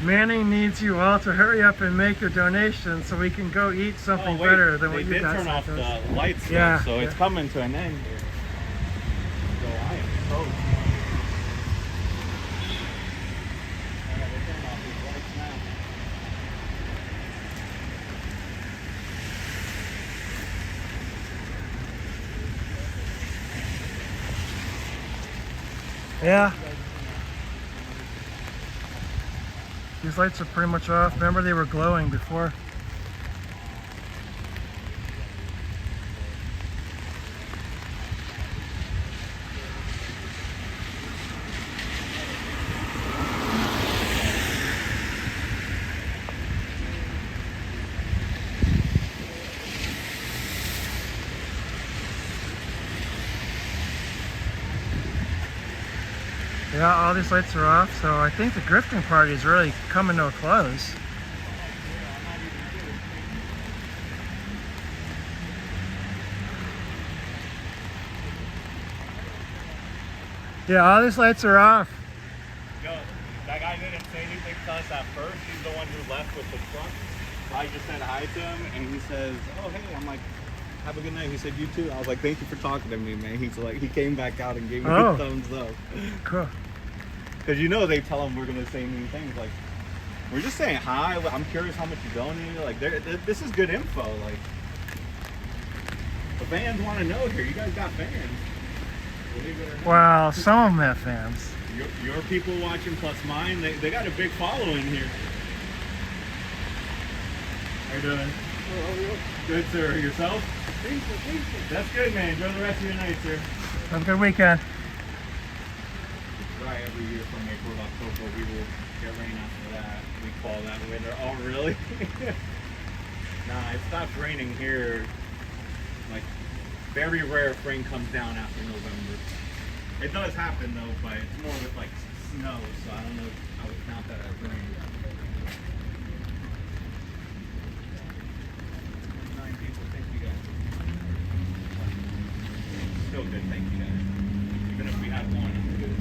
Manning needs you all to hurry up and make your donation so we can go eat something better than what you did guys turn off sent the us. lights, though, Yeah, so it's yeah. coming to an end here. So I am so. I gotta turn off these lights now. Yeah. These lights are pretty much off. Remember they were glowing before. Yeah, all these lights are off, so I think the grifting party is really coming to a close. Yeah, all these lights are off. Yo, that guy didn't say anything to us at first. He's the one who left with the truck. So I just said hi to him, and he says, "Oh, hey." I'm like, "Have a good night." He said, "You too." I was like, "Thank you for talking to me, man." He's like, he came back out and gave me Oh. a thumbs up. Cool. Because they tell him we're gonna say mean things. Like, we're just saying hi. I'm curious how much you donated. Like, this is good info. Like, the fans want to know here. You guys got fans. Believe it or not. Well, some of them have fans. Your people watching plus mine, they got a big following here. How you doing? Good, sir. Yourself? That's good, man. Enjoy the rest of your night, sir. Have a good weekend. Right, every year from April to October, we will get rain after that. We call that winter. Oh, really? Nah, it stops raining here. Like, very rare if rain comes down after November. It does happen, though, but it's more with, like, snow, so I don't know if I would count that as rain. 9 people, thank you guys. Still good, thank you guys. Even if we had one, it's good.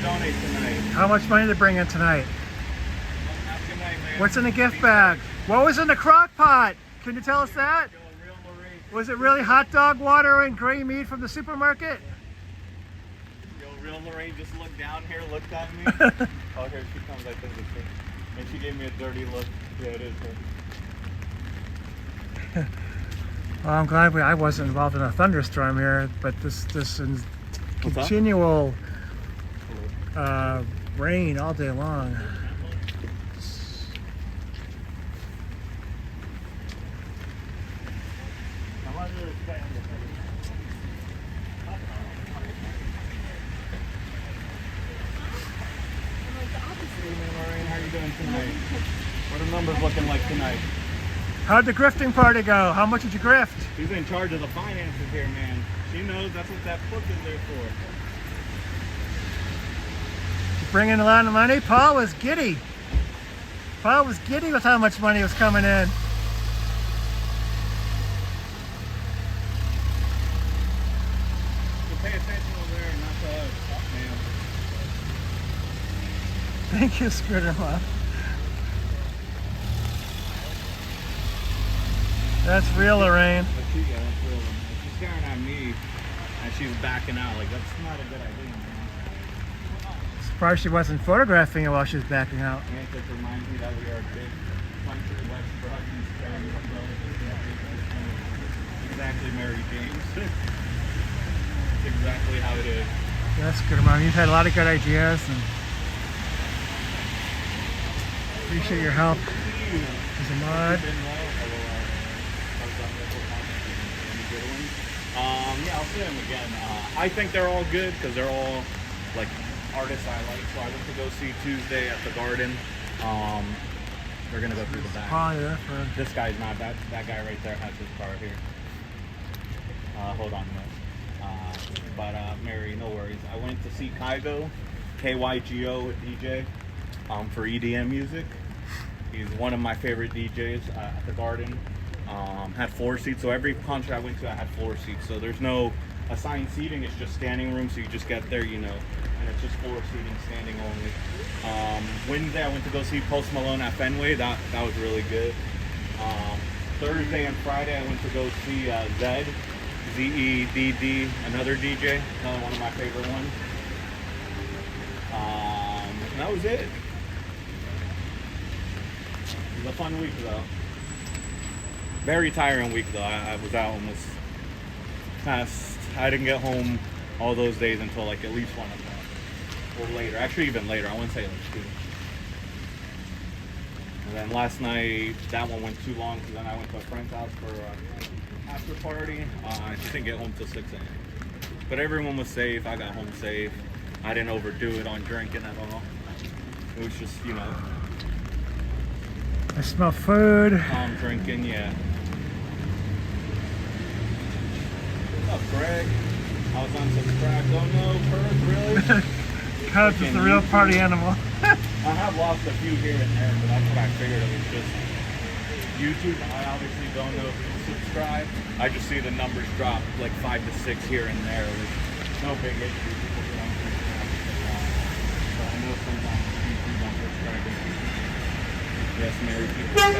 Donate tonight. How much money to bring in tonight? Have a good night, man. What's in the gift bag? What was in the crock pot? Can you tell us that? Yo, real Lorraine. Was it really hot dog water and gray meat from the supermarket? Yo, real Lorraine just looked down here, looked at me. Oh, here she comes, I think it's her. And she gave me a dirty look. Yeah, it is her. Well, I'm glad I wasn't involved in a thunderstorm here, but this continual rain all day long. Lorraine, how are you doing tonight? What are the numbers looking like tonight? How'd the grifting party go? How much did you grift? She's in charge of the finances here, man. She knows that's what that book is there for. Bringing a lot of money? Paul was giddy. Paul was giddy with how much money was coming in. So pay attention over there and not to us. Oh, man. Thank you, Scooter Mom. That's real, Lorraine. But she, yeah, that's real. She's staring at me and she's backing out. Like, that's not a good idea, man. Surprised she wasn't photographing it while she was backing out. And it just reminds me that we are a big country West Broadway fan. Exactly, Mary James. That's exactly how it is. That's good, Mom. You've had a lot of good ideas, and appreciate your help as a mod. Yeah, I'll see them again. I think they're all good because they're all like artists I like. So I went to go see Tuesday at the Garden. They're gonna go through the back. Probably there for This guy's not that guy right there has his car here. Hold on a minute. Mary, no worries. I went to see Kygo, KYGO, a DJ, for EDM music. He's one of my favorite DJs at the Garden. Had floor seats, so every concert I went to I had floor seats, so there's no assigned seating, it's just standing room, so you just get there, you know, and it's just floor seating, standing only. Wednesday I went to go see Post Malone at Fenway. That was really good. Thursday and Friday I went to go see Zedd, Z-E-D-D, another DJ, another one of my favorite ones. And that was it. It was a fun week though. Very tiring week though. I was out almost past. I didn't get home all those days until like at least 1 o'clock or later. Actually, even later. I wouldn't say like 2. And then last night that one went too long because then I went to a friend's house for after party. I just didn't get home till 6 a.m. But everyone was safe. I got home safe. I didn't overdo it on drinking at all. It was just, you know. I smell food. Drinking, yeah. What's up, Greg? I was unsubscribed. Oh no, Perk, really? Cubs is the real party animal. I have lost a few here and there, but that's what I figured. It was just YouTube. I obviously don't know if you subscribe. I just see the numbers drop like 5 to 6 here and there. There's no big issue. People don't subscribe. But I know sometimes YouTube don't subscribe. Yes, Mary, people got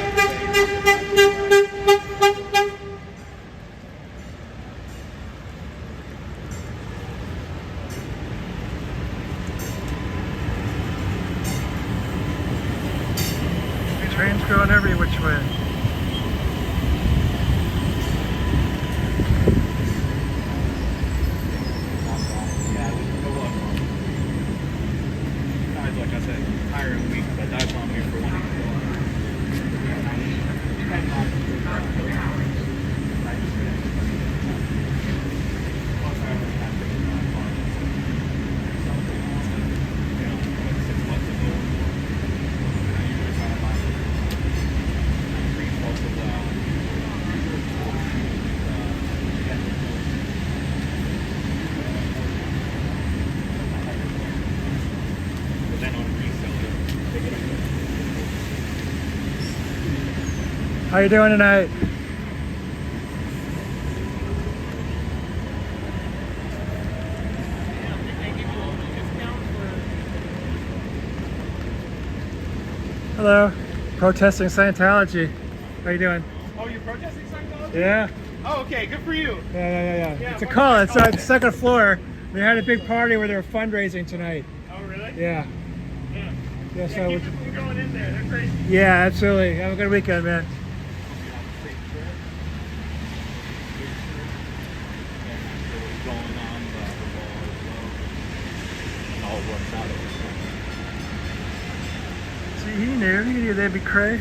How you doing tonight? Hello. Protesting Scientology. How you doing? Oh, you're protesting Scientology? Yeah. Oh, okay, good for you. Yeah. Yeah, It's a what call. do It's they on call the it? second floor. They had a big party where they were fundraising tonight. Oh, really? Yeah. Yeah. Yeah, Yeah, so keep it from going in there. They're crazy. yeah, absolutely. Have a good weekend, man. See, he knew they'd be cray.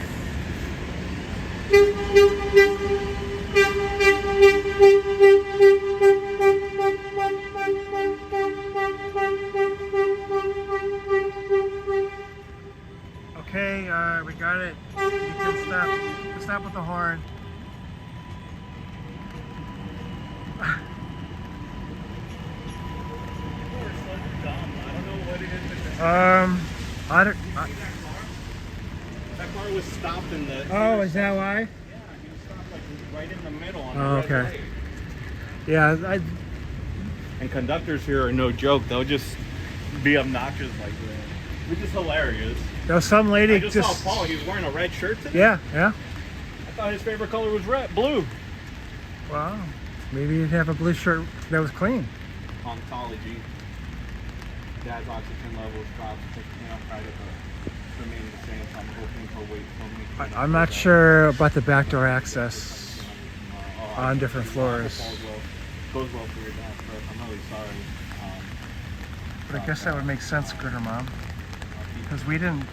Okay, we got it. You can stop. You can stop with the horn. I don't. That car was stopped in the. Oh, is that why? Yeah, he was stopped like right in the middle on Oh, the red okay. light. Yeah, And conductors here are no joke. They'll just be obnoxious like that. Which is hilarious. there was some lady I just saw Paul. He was wearing a red shirt today. Yeah. I thought his favorite color was blue. Wow. Maybe you'd have a blue shirt that was clean. Ontology. Dad's oxygen levels dropped 15 private, but remain the same. So I'm hoping for weight from me. I'm not sure about the backdoor access on different floors. Goes well for your dad, but I'm really sorry. But I guess that would make sense, Gritter Mom, because we didn't.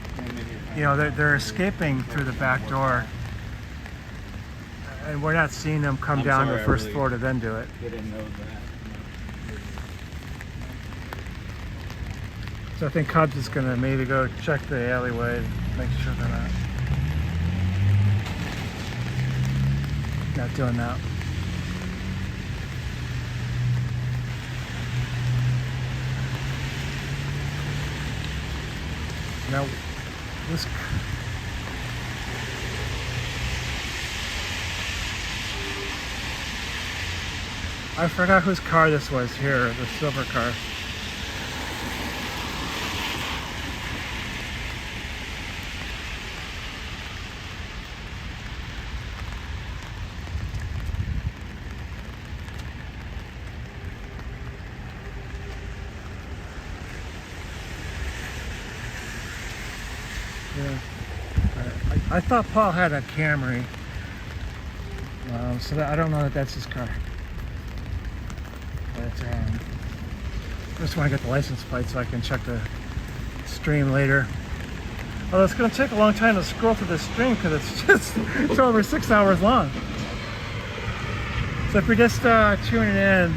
You know, they're escaping through the back door, and we're not seeing them come down to the first floor to then do it. Didn't know that. So I think Cubs is gonna maybe go check the alleyway, make sure they're not doing that. Now, this. I forgot whose car this was here, the silver car. Yeah. I thought Paul had a Camry, so I don't know that that's his car. But I just want to get the license plate so I can check the stream later. Although it's going to take a long time to scroll through the stream because it's over 6 hours long. So if you're just tuning in,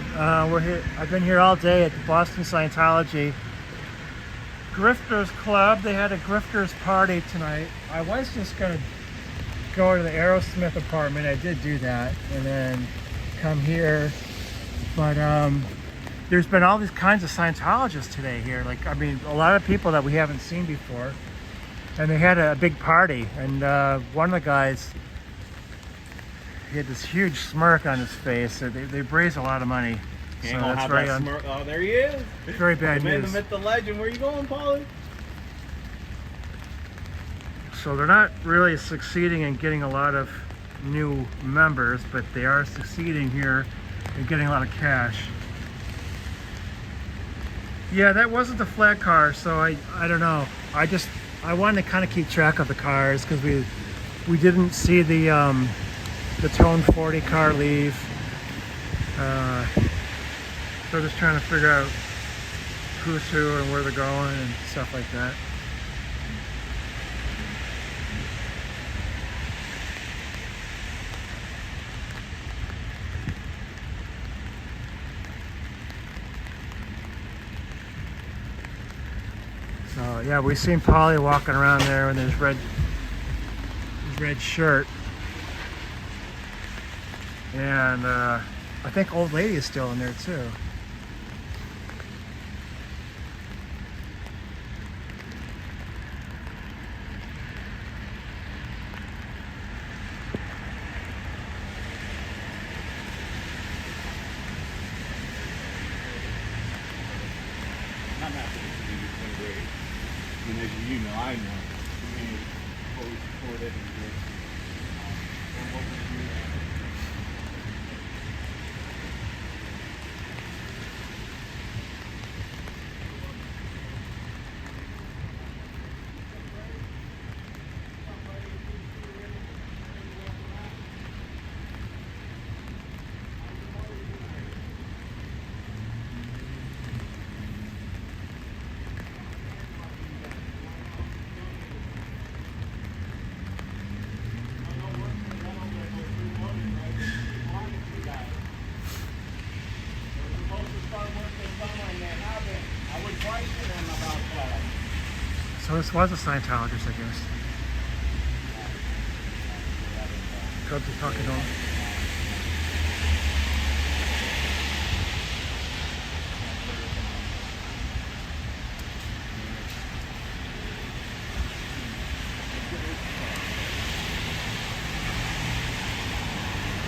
we're here. I've been here all day at the Boston Scientology Grifters Club. They had a Grifters party tonight. I was just going to go to the Aerosmith apartment. I did do that and then come here. But there's been all these kinds of Scientologists today here. Like, I mean, a lot of people that we haven't seen before. And they had a big party. And one of the guys, he had this huge smirk on his face. So they raised a lot of money. He So ain't gonna that's have very that smirk. Oh, there he is. very bad The man, the news. myth, the legend. Where you going, Paulie? So they're not really succeeding in getting a lot of new members, but they are succeeding here in getting a lot of cash. Yeah, that wasn't the flat car, so I don't know. I wanted to kind of keep track of the cars because we didn't see the Tone 40 car leave. So just trying to figure out who's who and where they're going and stuff like that. So yeah, we seen Polly walking around there in his red shirt, and I think old lady is still in there too. great. And as you know, I know, we always support it and good. And what we do. So this was a Scientologist, I guess. Cubs are talking to him.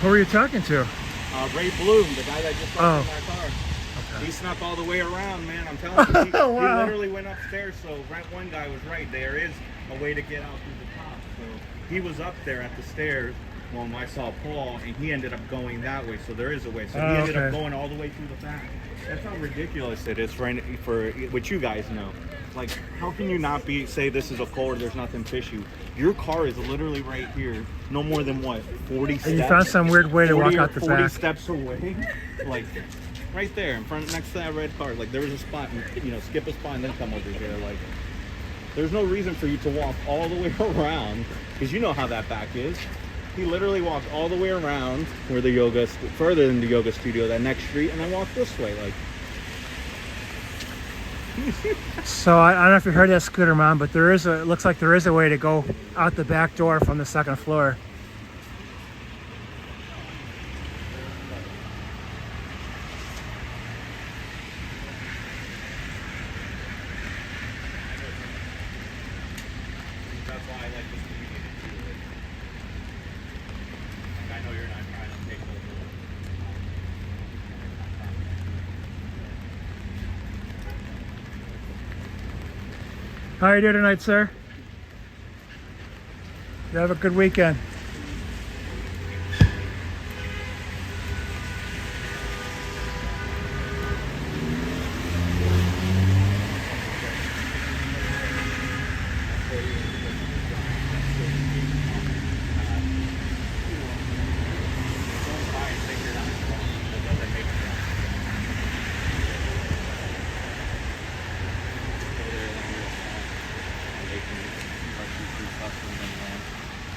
Who were you talking to? Ray Bloom, the guy that just left in my car. Okay. He snuck all the way around, man. I'm telling you, he Wow. literally went upstairs. So one guy was right. There is a way to get out through the top. So he was up there at the stairs when I saw Paul, and he ended up going that way. So there is a way. So he ended up going all the way through the back. That's how ridiculous it is for what you guys know. Like, how can you not say this is a core, there's nothing fishy? Your car is literally right here, no more than what, 40 steps? And you found some weird way to walk out the 40 back. steps away, like right there in front, next to that red car. Like, there was a spot, and, skip a spot and then come over here. Like, there's no reason for you to walk all the way around, because you know how that back is. He literally walked all the way around where the further than the yoga studio, that next street, and then walked this way. Like, So I don't know if you heard that, Scooter Mom, but it looks like there is a way to go out the back door from the second floor. that's why I like this community too. Like, I know you're not trying to take over. How are you doing tonight, sir? You have a good weekend.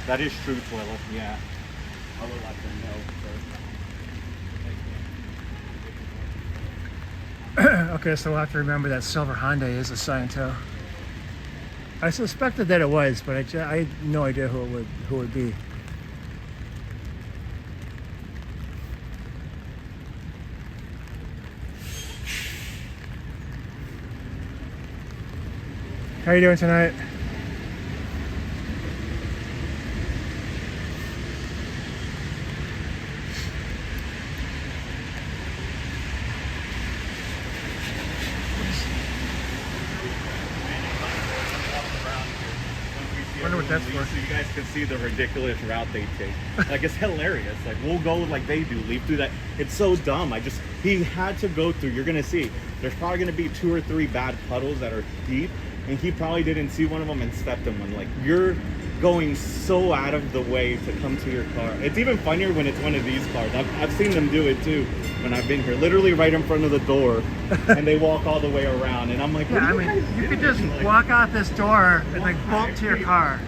That is true, Twilla. Yeah. I will let them know. Okay, so we'll have to remember that silver Hyundai is a Sciento. I suspected that it was, but I had no idea who it would be. How are you doing tonight? Wonder what that's for. So you guys can see the ridiculous route they take. Like, it's hilarious. Like, we'll go like they do, leap through that. It's so dumb. He had to go through. You're gonna see. There's probably gonna be 2 or 3 bad puddles that are deep, and he probably didn't see one of them and stepped in one. Like, you're going so out of the way to come to your car. It's even funnier when it's one of these cars. I've seen them do it too when I've been here. Literally right in front of the door, and they walk all the way around. And I'm like, Yeah, I mean, you could just walk out this door and like bolt to your car.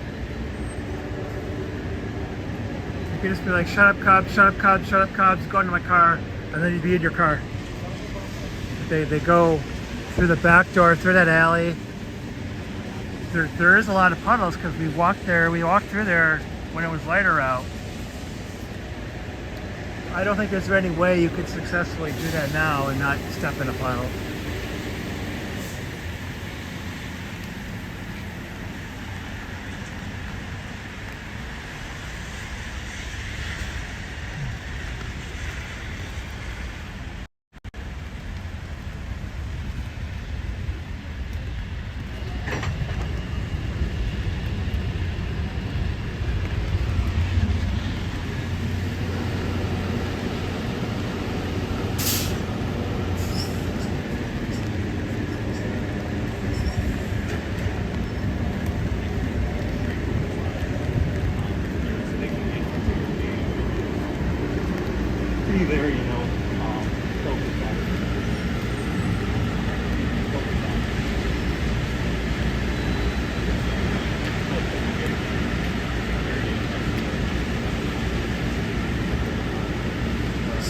You could just be like, shut up, Cubs, shut up, Cubs, shut up, Cubs, go into my car, and then you'd be in your car. They go through the back door, through that alley. There is a lot of puddles because we walked through there when it was lighter out. I don't think there's any way you could successfully do that now and not step in a puddle.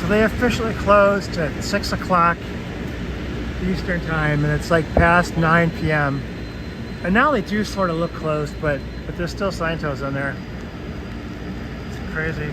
So they officially closed at 6 o'clock Eastern time, and it's like past 9 p.m. And now they do sort of look closed, but there's still Scientos in there. It's crazy.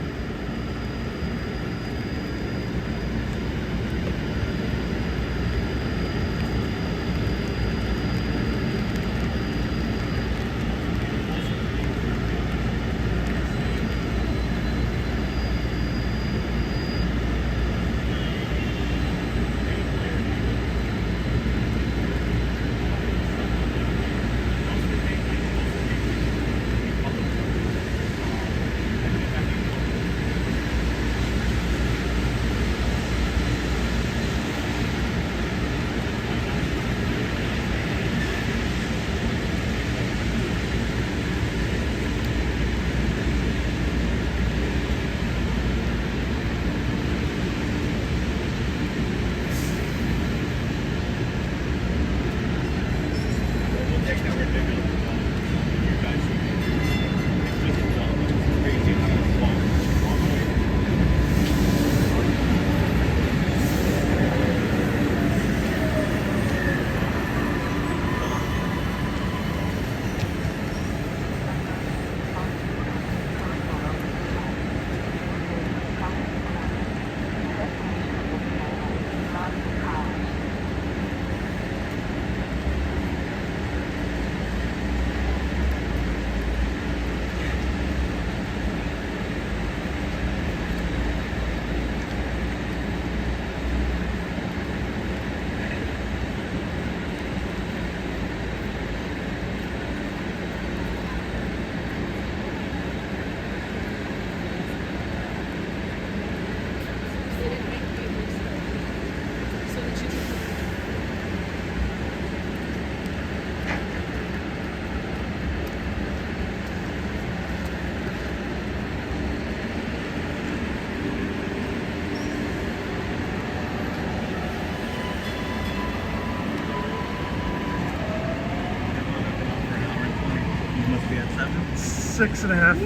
Must be at 7. 6.5.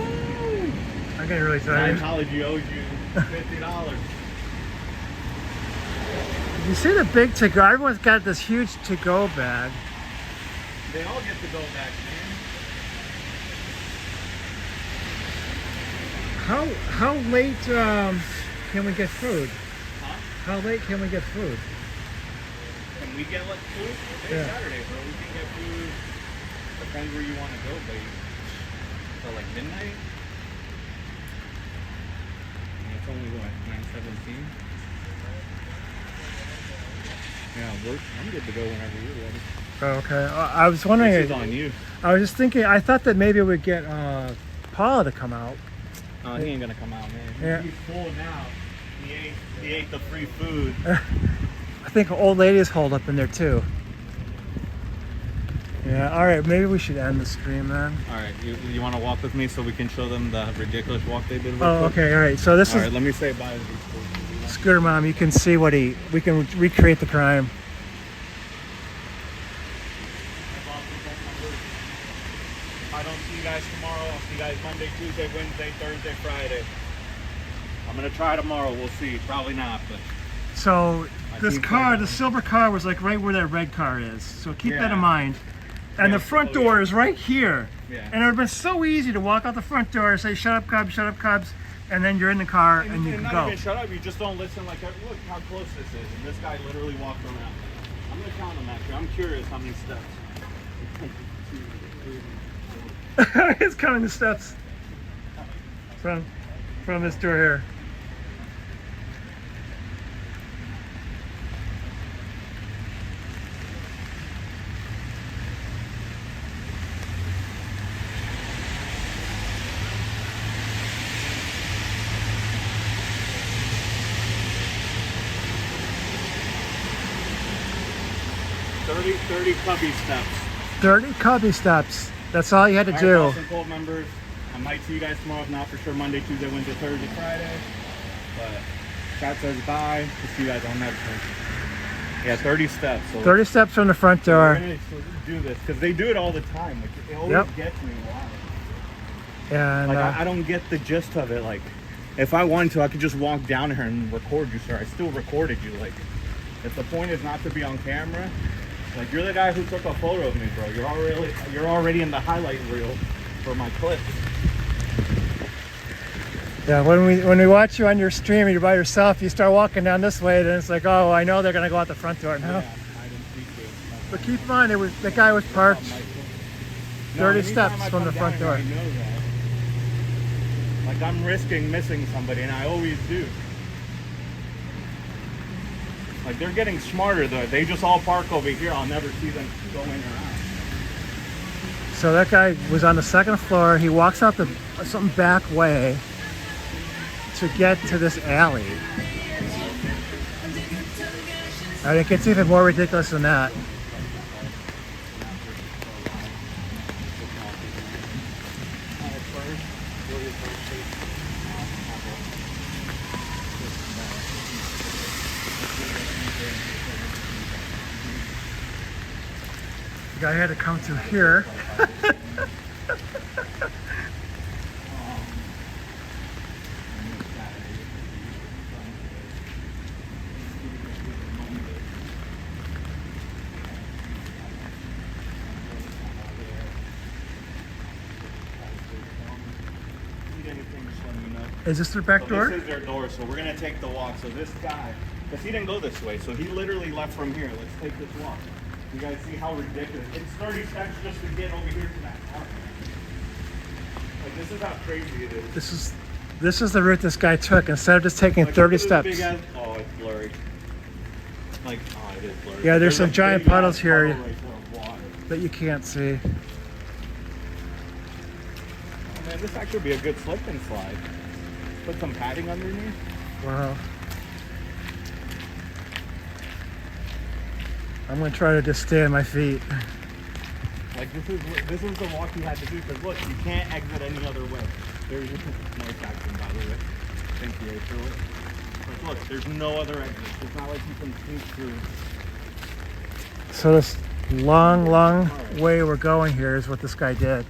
I'm getting really tired. Scientology owes you $50. You see the big to-go? Everyone's got this huge to-go bag. They all get to go back, man. How late can we get food? Huh? How late can we get food? Can we get like food? Today's Yeah. Saturday, bro. We can get food. Depends where you want to go, but so like midnight. And it's only what 9:17. Yeah, I'm good to go whenever you're ready. Oh, okay. I was wondering. This is on you. I was just thinking. I thought that maybe we'd get Paula to come out. He ain't gonna come out, man. Yeah. He's full now. He ate the free food. I think old ladies hold up in there too. Yeah. All right. Maybe we should end the stream then. All right, you want to walk with me so we can show them the ridiculous walk they did? Oh, okay. All right. So this All is right, let me say bye to these folks. Scooter Mom. You can see what we can recreate the crime. If I don't see you guys tomorrow, I'll see you guys Monday, Tuesday, Wednesday, Thursday, Friday. I'm gonna try tomorrow. We'll see. Probably not, but So this think car, so. the silver car, was like right where that red car is. So keep that Yeah. in mind. And Yeah, the front oh, door yeah. is right here. Yeah. And it would have been so easy to walk out the front door and say, "Shut up, Cubs," and then you're in the car and you can not go. even shut up. You just don't listen. Like, look how close this is, and this guy literally walked around. I'm gonna count them actually. I'm curious how many steps. It's counting the steps from this door here. Thirty cubby steps. 30 Cubby steps. That's all you had to All do. right, Boston Cold members, I might see you guys tomorrow. If not, for sure Monday, Tuesday, Wednesday, Thursday, Friday. But chat says bye. We'll see you guys on next one. Yeah, 30 steps. So 30 steps from the front we're door. gonna do this because they do it all the time. Like, it always Yep. gets me. Wow. And Like I don't get the gist of it. Like if I wanted to, I could just walk down here and record you, sir. I still recorded you. Like, if the point is not to be on camera, like, you're the guy who took a photo of me, bro. You're already in the highlight reel for my clips. Yeah, when we watch you on your stream and you're by yourself, you start walking down this way, then it's like, oh, I know they're gonna go out the front door now. Yeah, I didn't see you. But keep in mind, the guy was parked No, 30 anytime steps I from come the front down door. here, I know that. Like, I'm risking missing somebody, and I always do. Like, they're getting smarter though. They just all park over here. I'll never see them go in or out. So that guy was on the second floor. He walks out some back way to get to this alley. I think it's even more ridiculous than that. The guy had to come through here. Is this their back door? This is their door, so we're gonna take the walk. So this guy, because he didn't go this way, so he literally left from here. Let's take this walk. You guys see how ridiculous? It's 30 steps just to get over here to that park. Like, this is how crazy it is. This is the route this guy took instead of just taking Like, 30 look at steps. this big ass, oh, it's blurry. Like, oh, it is blurry. Yeah, there's some a giant big puddles ass here puddle right there of water. that you can't see. Oh, man, this actually would be a good slip and slide. Put some padding underneath. Wow. I'm gonna try to just stay on my feet. Like, this is the walk you had to do, because look, you can't exit any other way. There's no action, by the way. Thank you for it. Like, look, there's no other exit. It's not like you can sneak through. So this long way we're going here is what this guy did.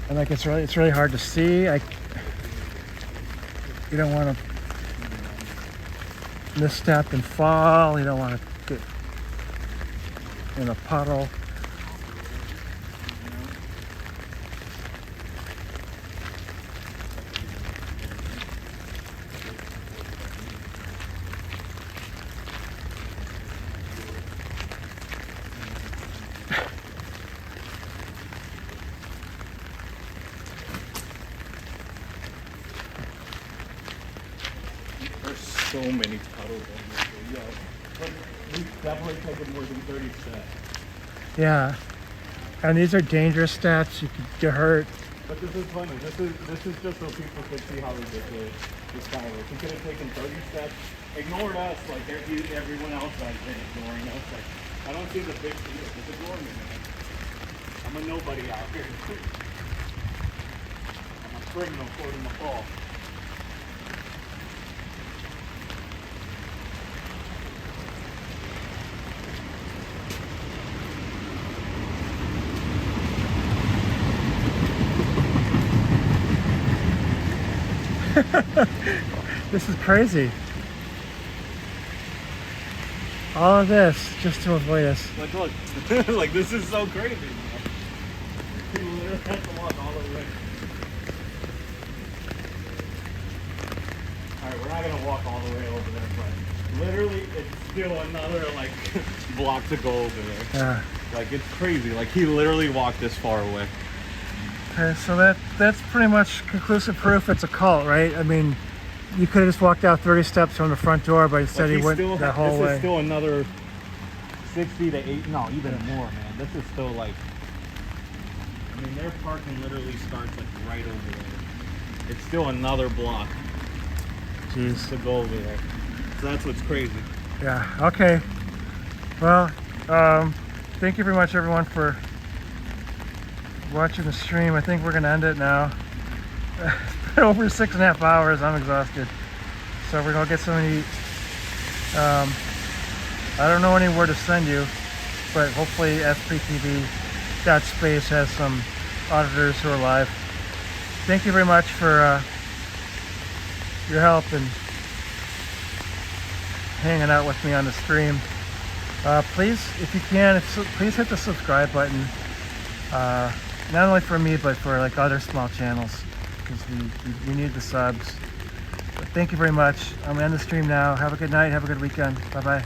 And like it's really hard to see. You don't want to misstep and fall. You don't want to get in a puddle. There's so many puddles on this thing. Yo, but we've definitely taken more than 30 steps. Yeah, and these are dangerous steps. You could get hurt. But this is funny. This is just so people could see how ridiculous this guy was. He could have taken 30 steps, ignored us like everyone else has been ignoring us. Like, I don't see the big deal. Just ignore me, man. I'm a nobody out here. I'm a criminal according to Paul. This is crazy. All of this just to avoid us. Like, look, like, this is so crazy, man. You literally have to walk all the way. Alright, we're not gonna walk all the way over there, but literally, it's still another, like, block to go over there. Yeah. Like, it's crazy. Like, he literally walked this far away. Okay, so that's pretty much conclusive proof it's a cult, right? I mean, you could have just walked out 30 steps from the front door, but instead he went that whole this way. is still another 60 to 80, no, even more, man. This is still like, I mean, their parking literally starts like right over there. It's still another block Jeez. to go over there. So that's what's crazy. Yeah, okay. Well, thank you very much, everyone, for watching the stream. I think we're going to end it now. It's been over 6.5 hours. I'm exhausted. So we're gonna get something to eat. I don't know anywhere to send you, but hopefully SPTV.space has some auditors who are live. Thank you very much for your help and hanging out with me on the stream. Please, if you can, please hit the subscribe button. Not only for me, but for like other small channels, because we need the subs. But thank you very much. I'm gonna end the stream now. Have a good night. Have a good weekend. Bye bye.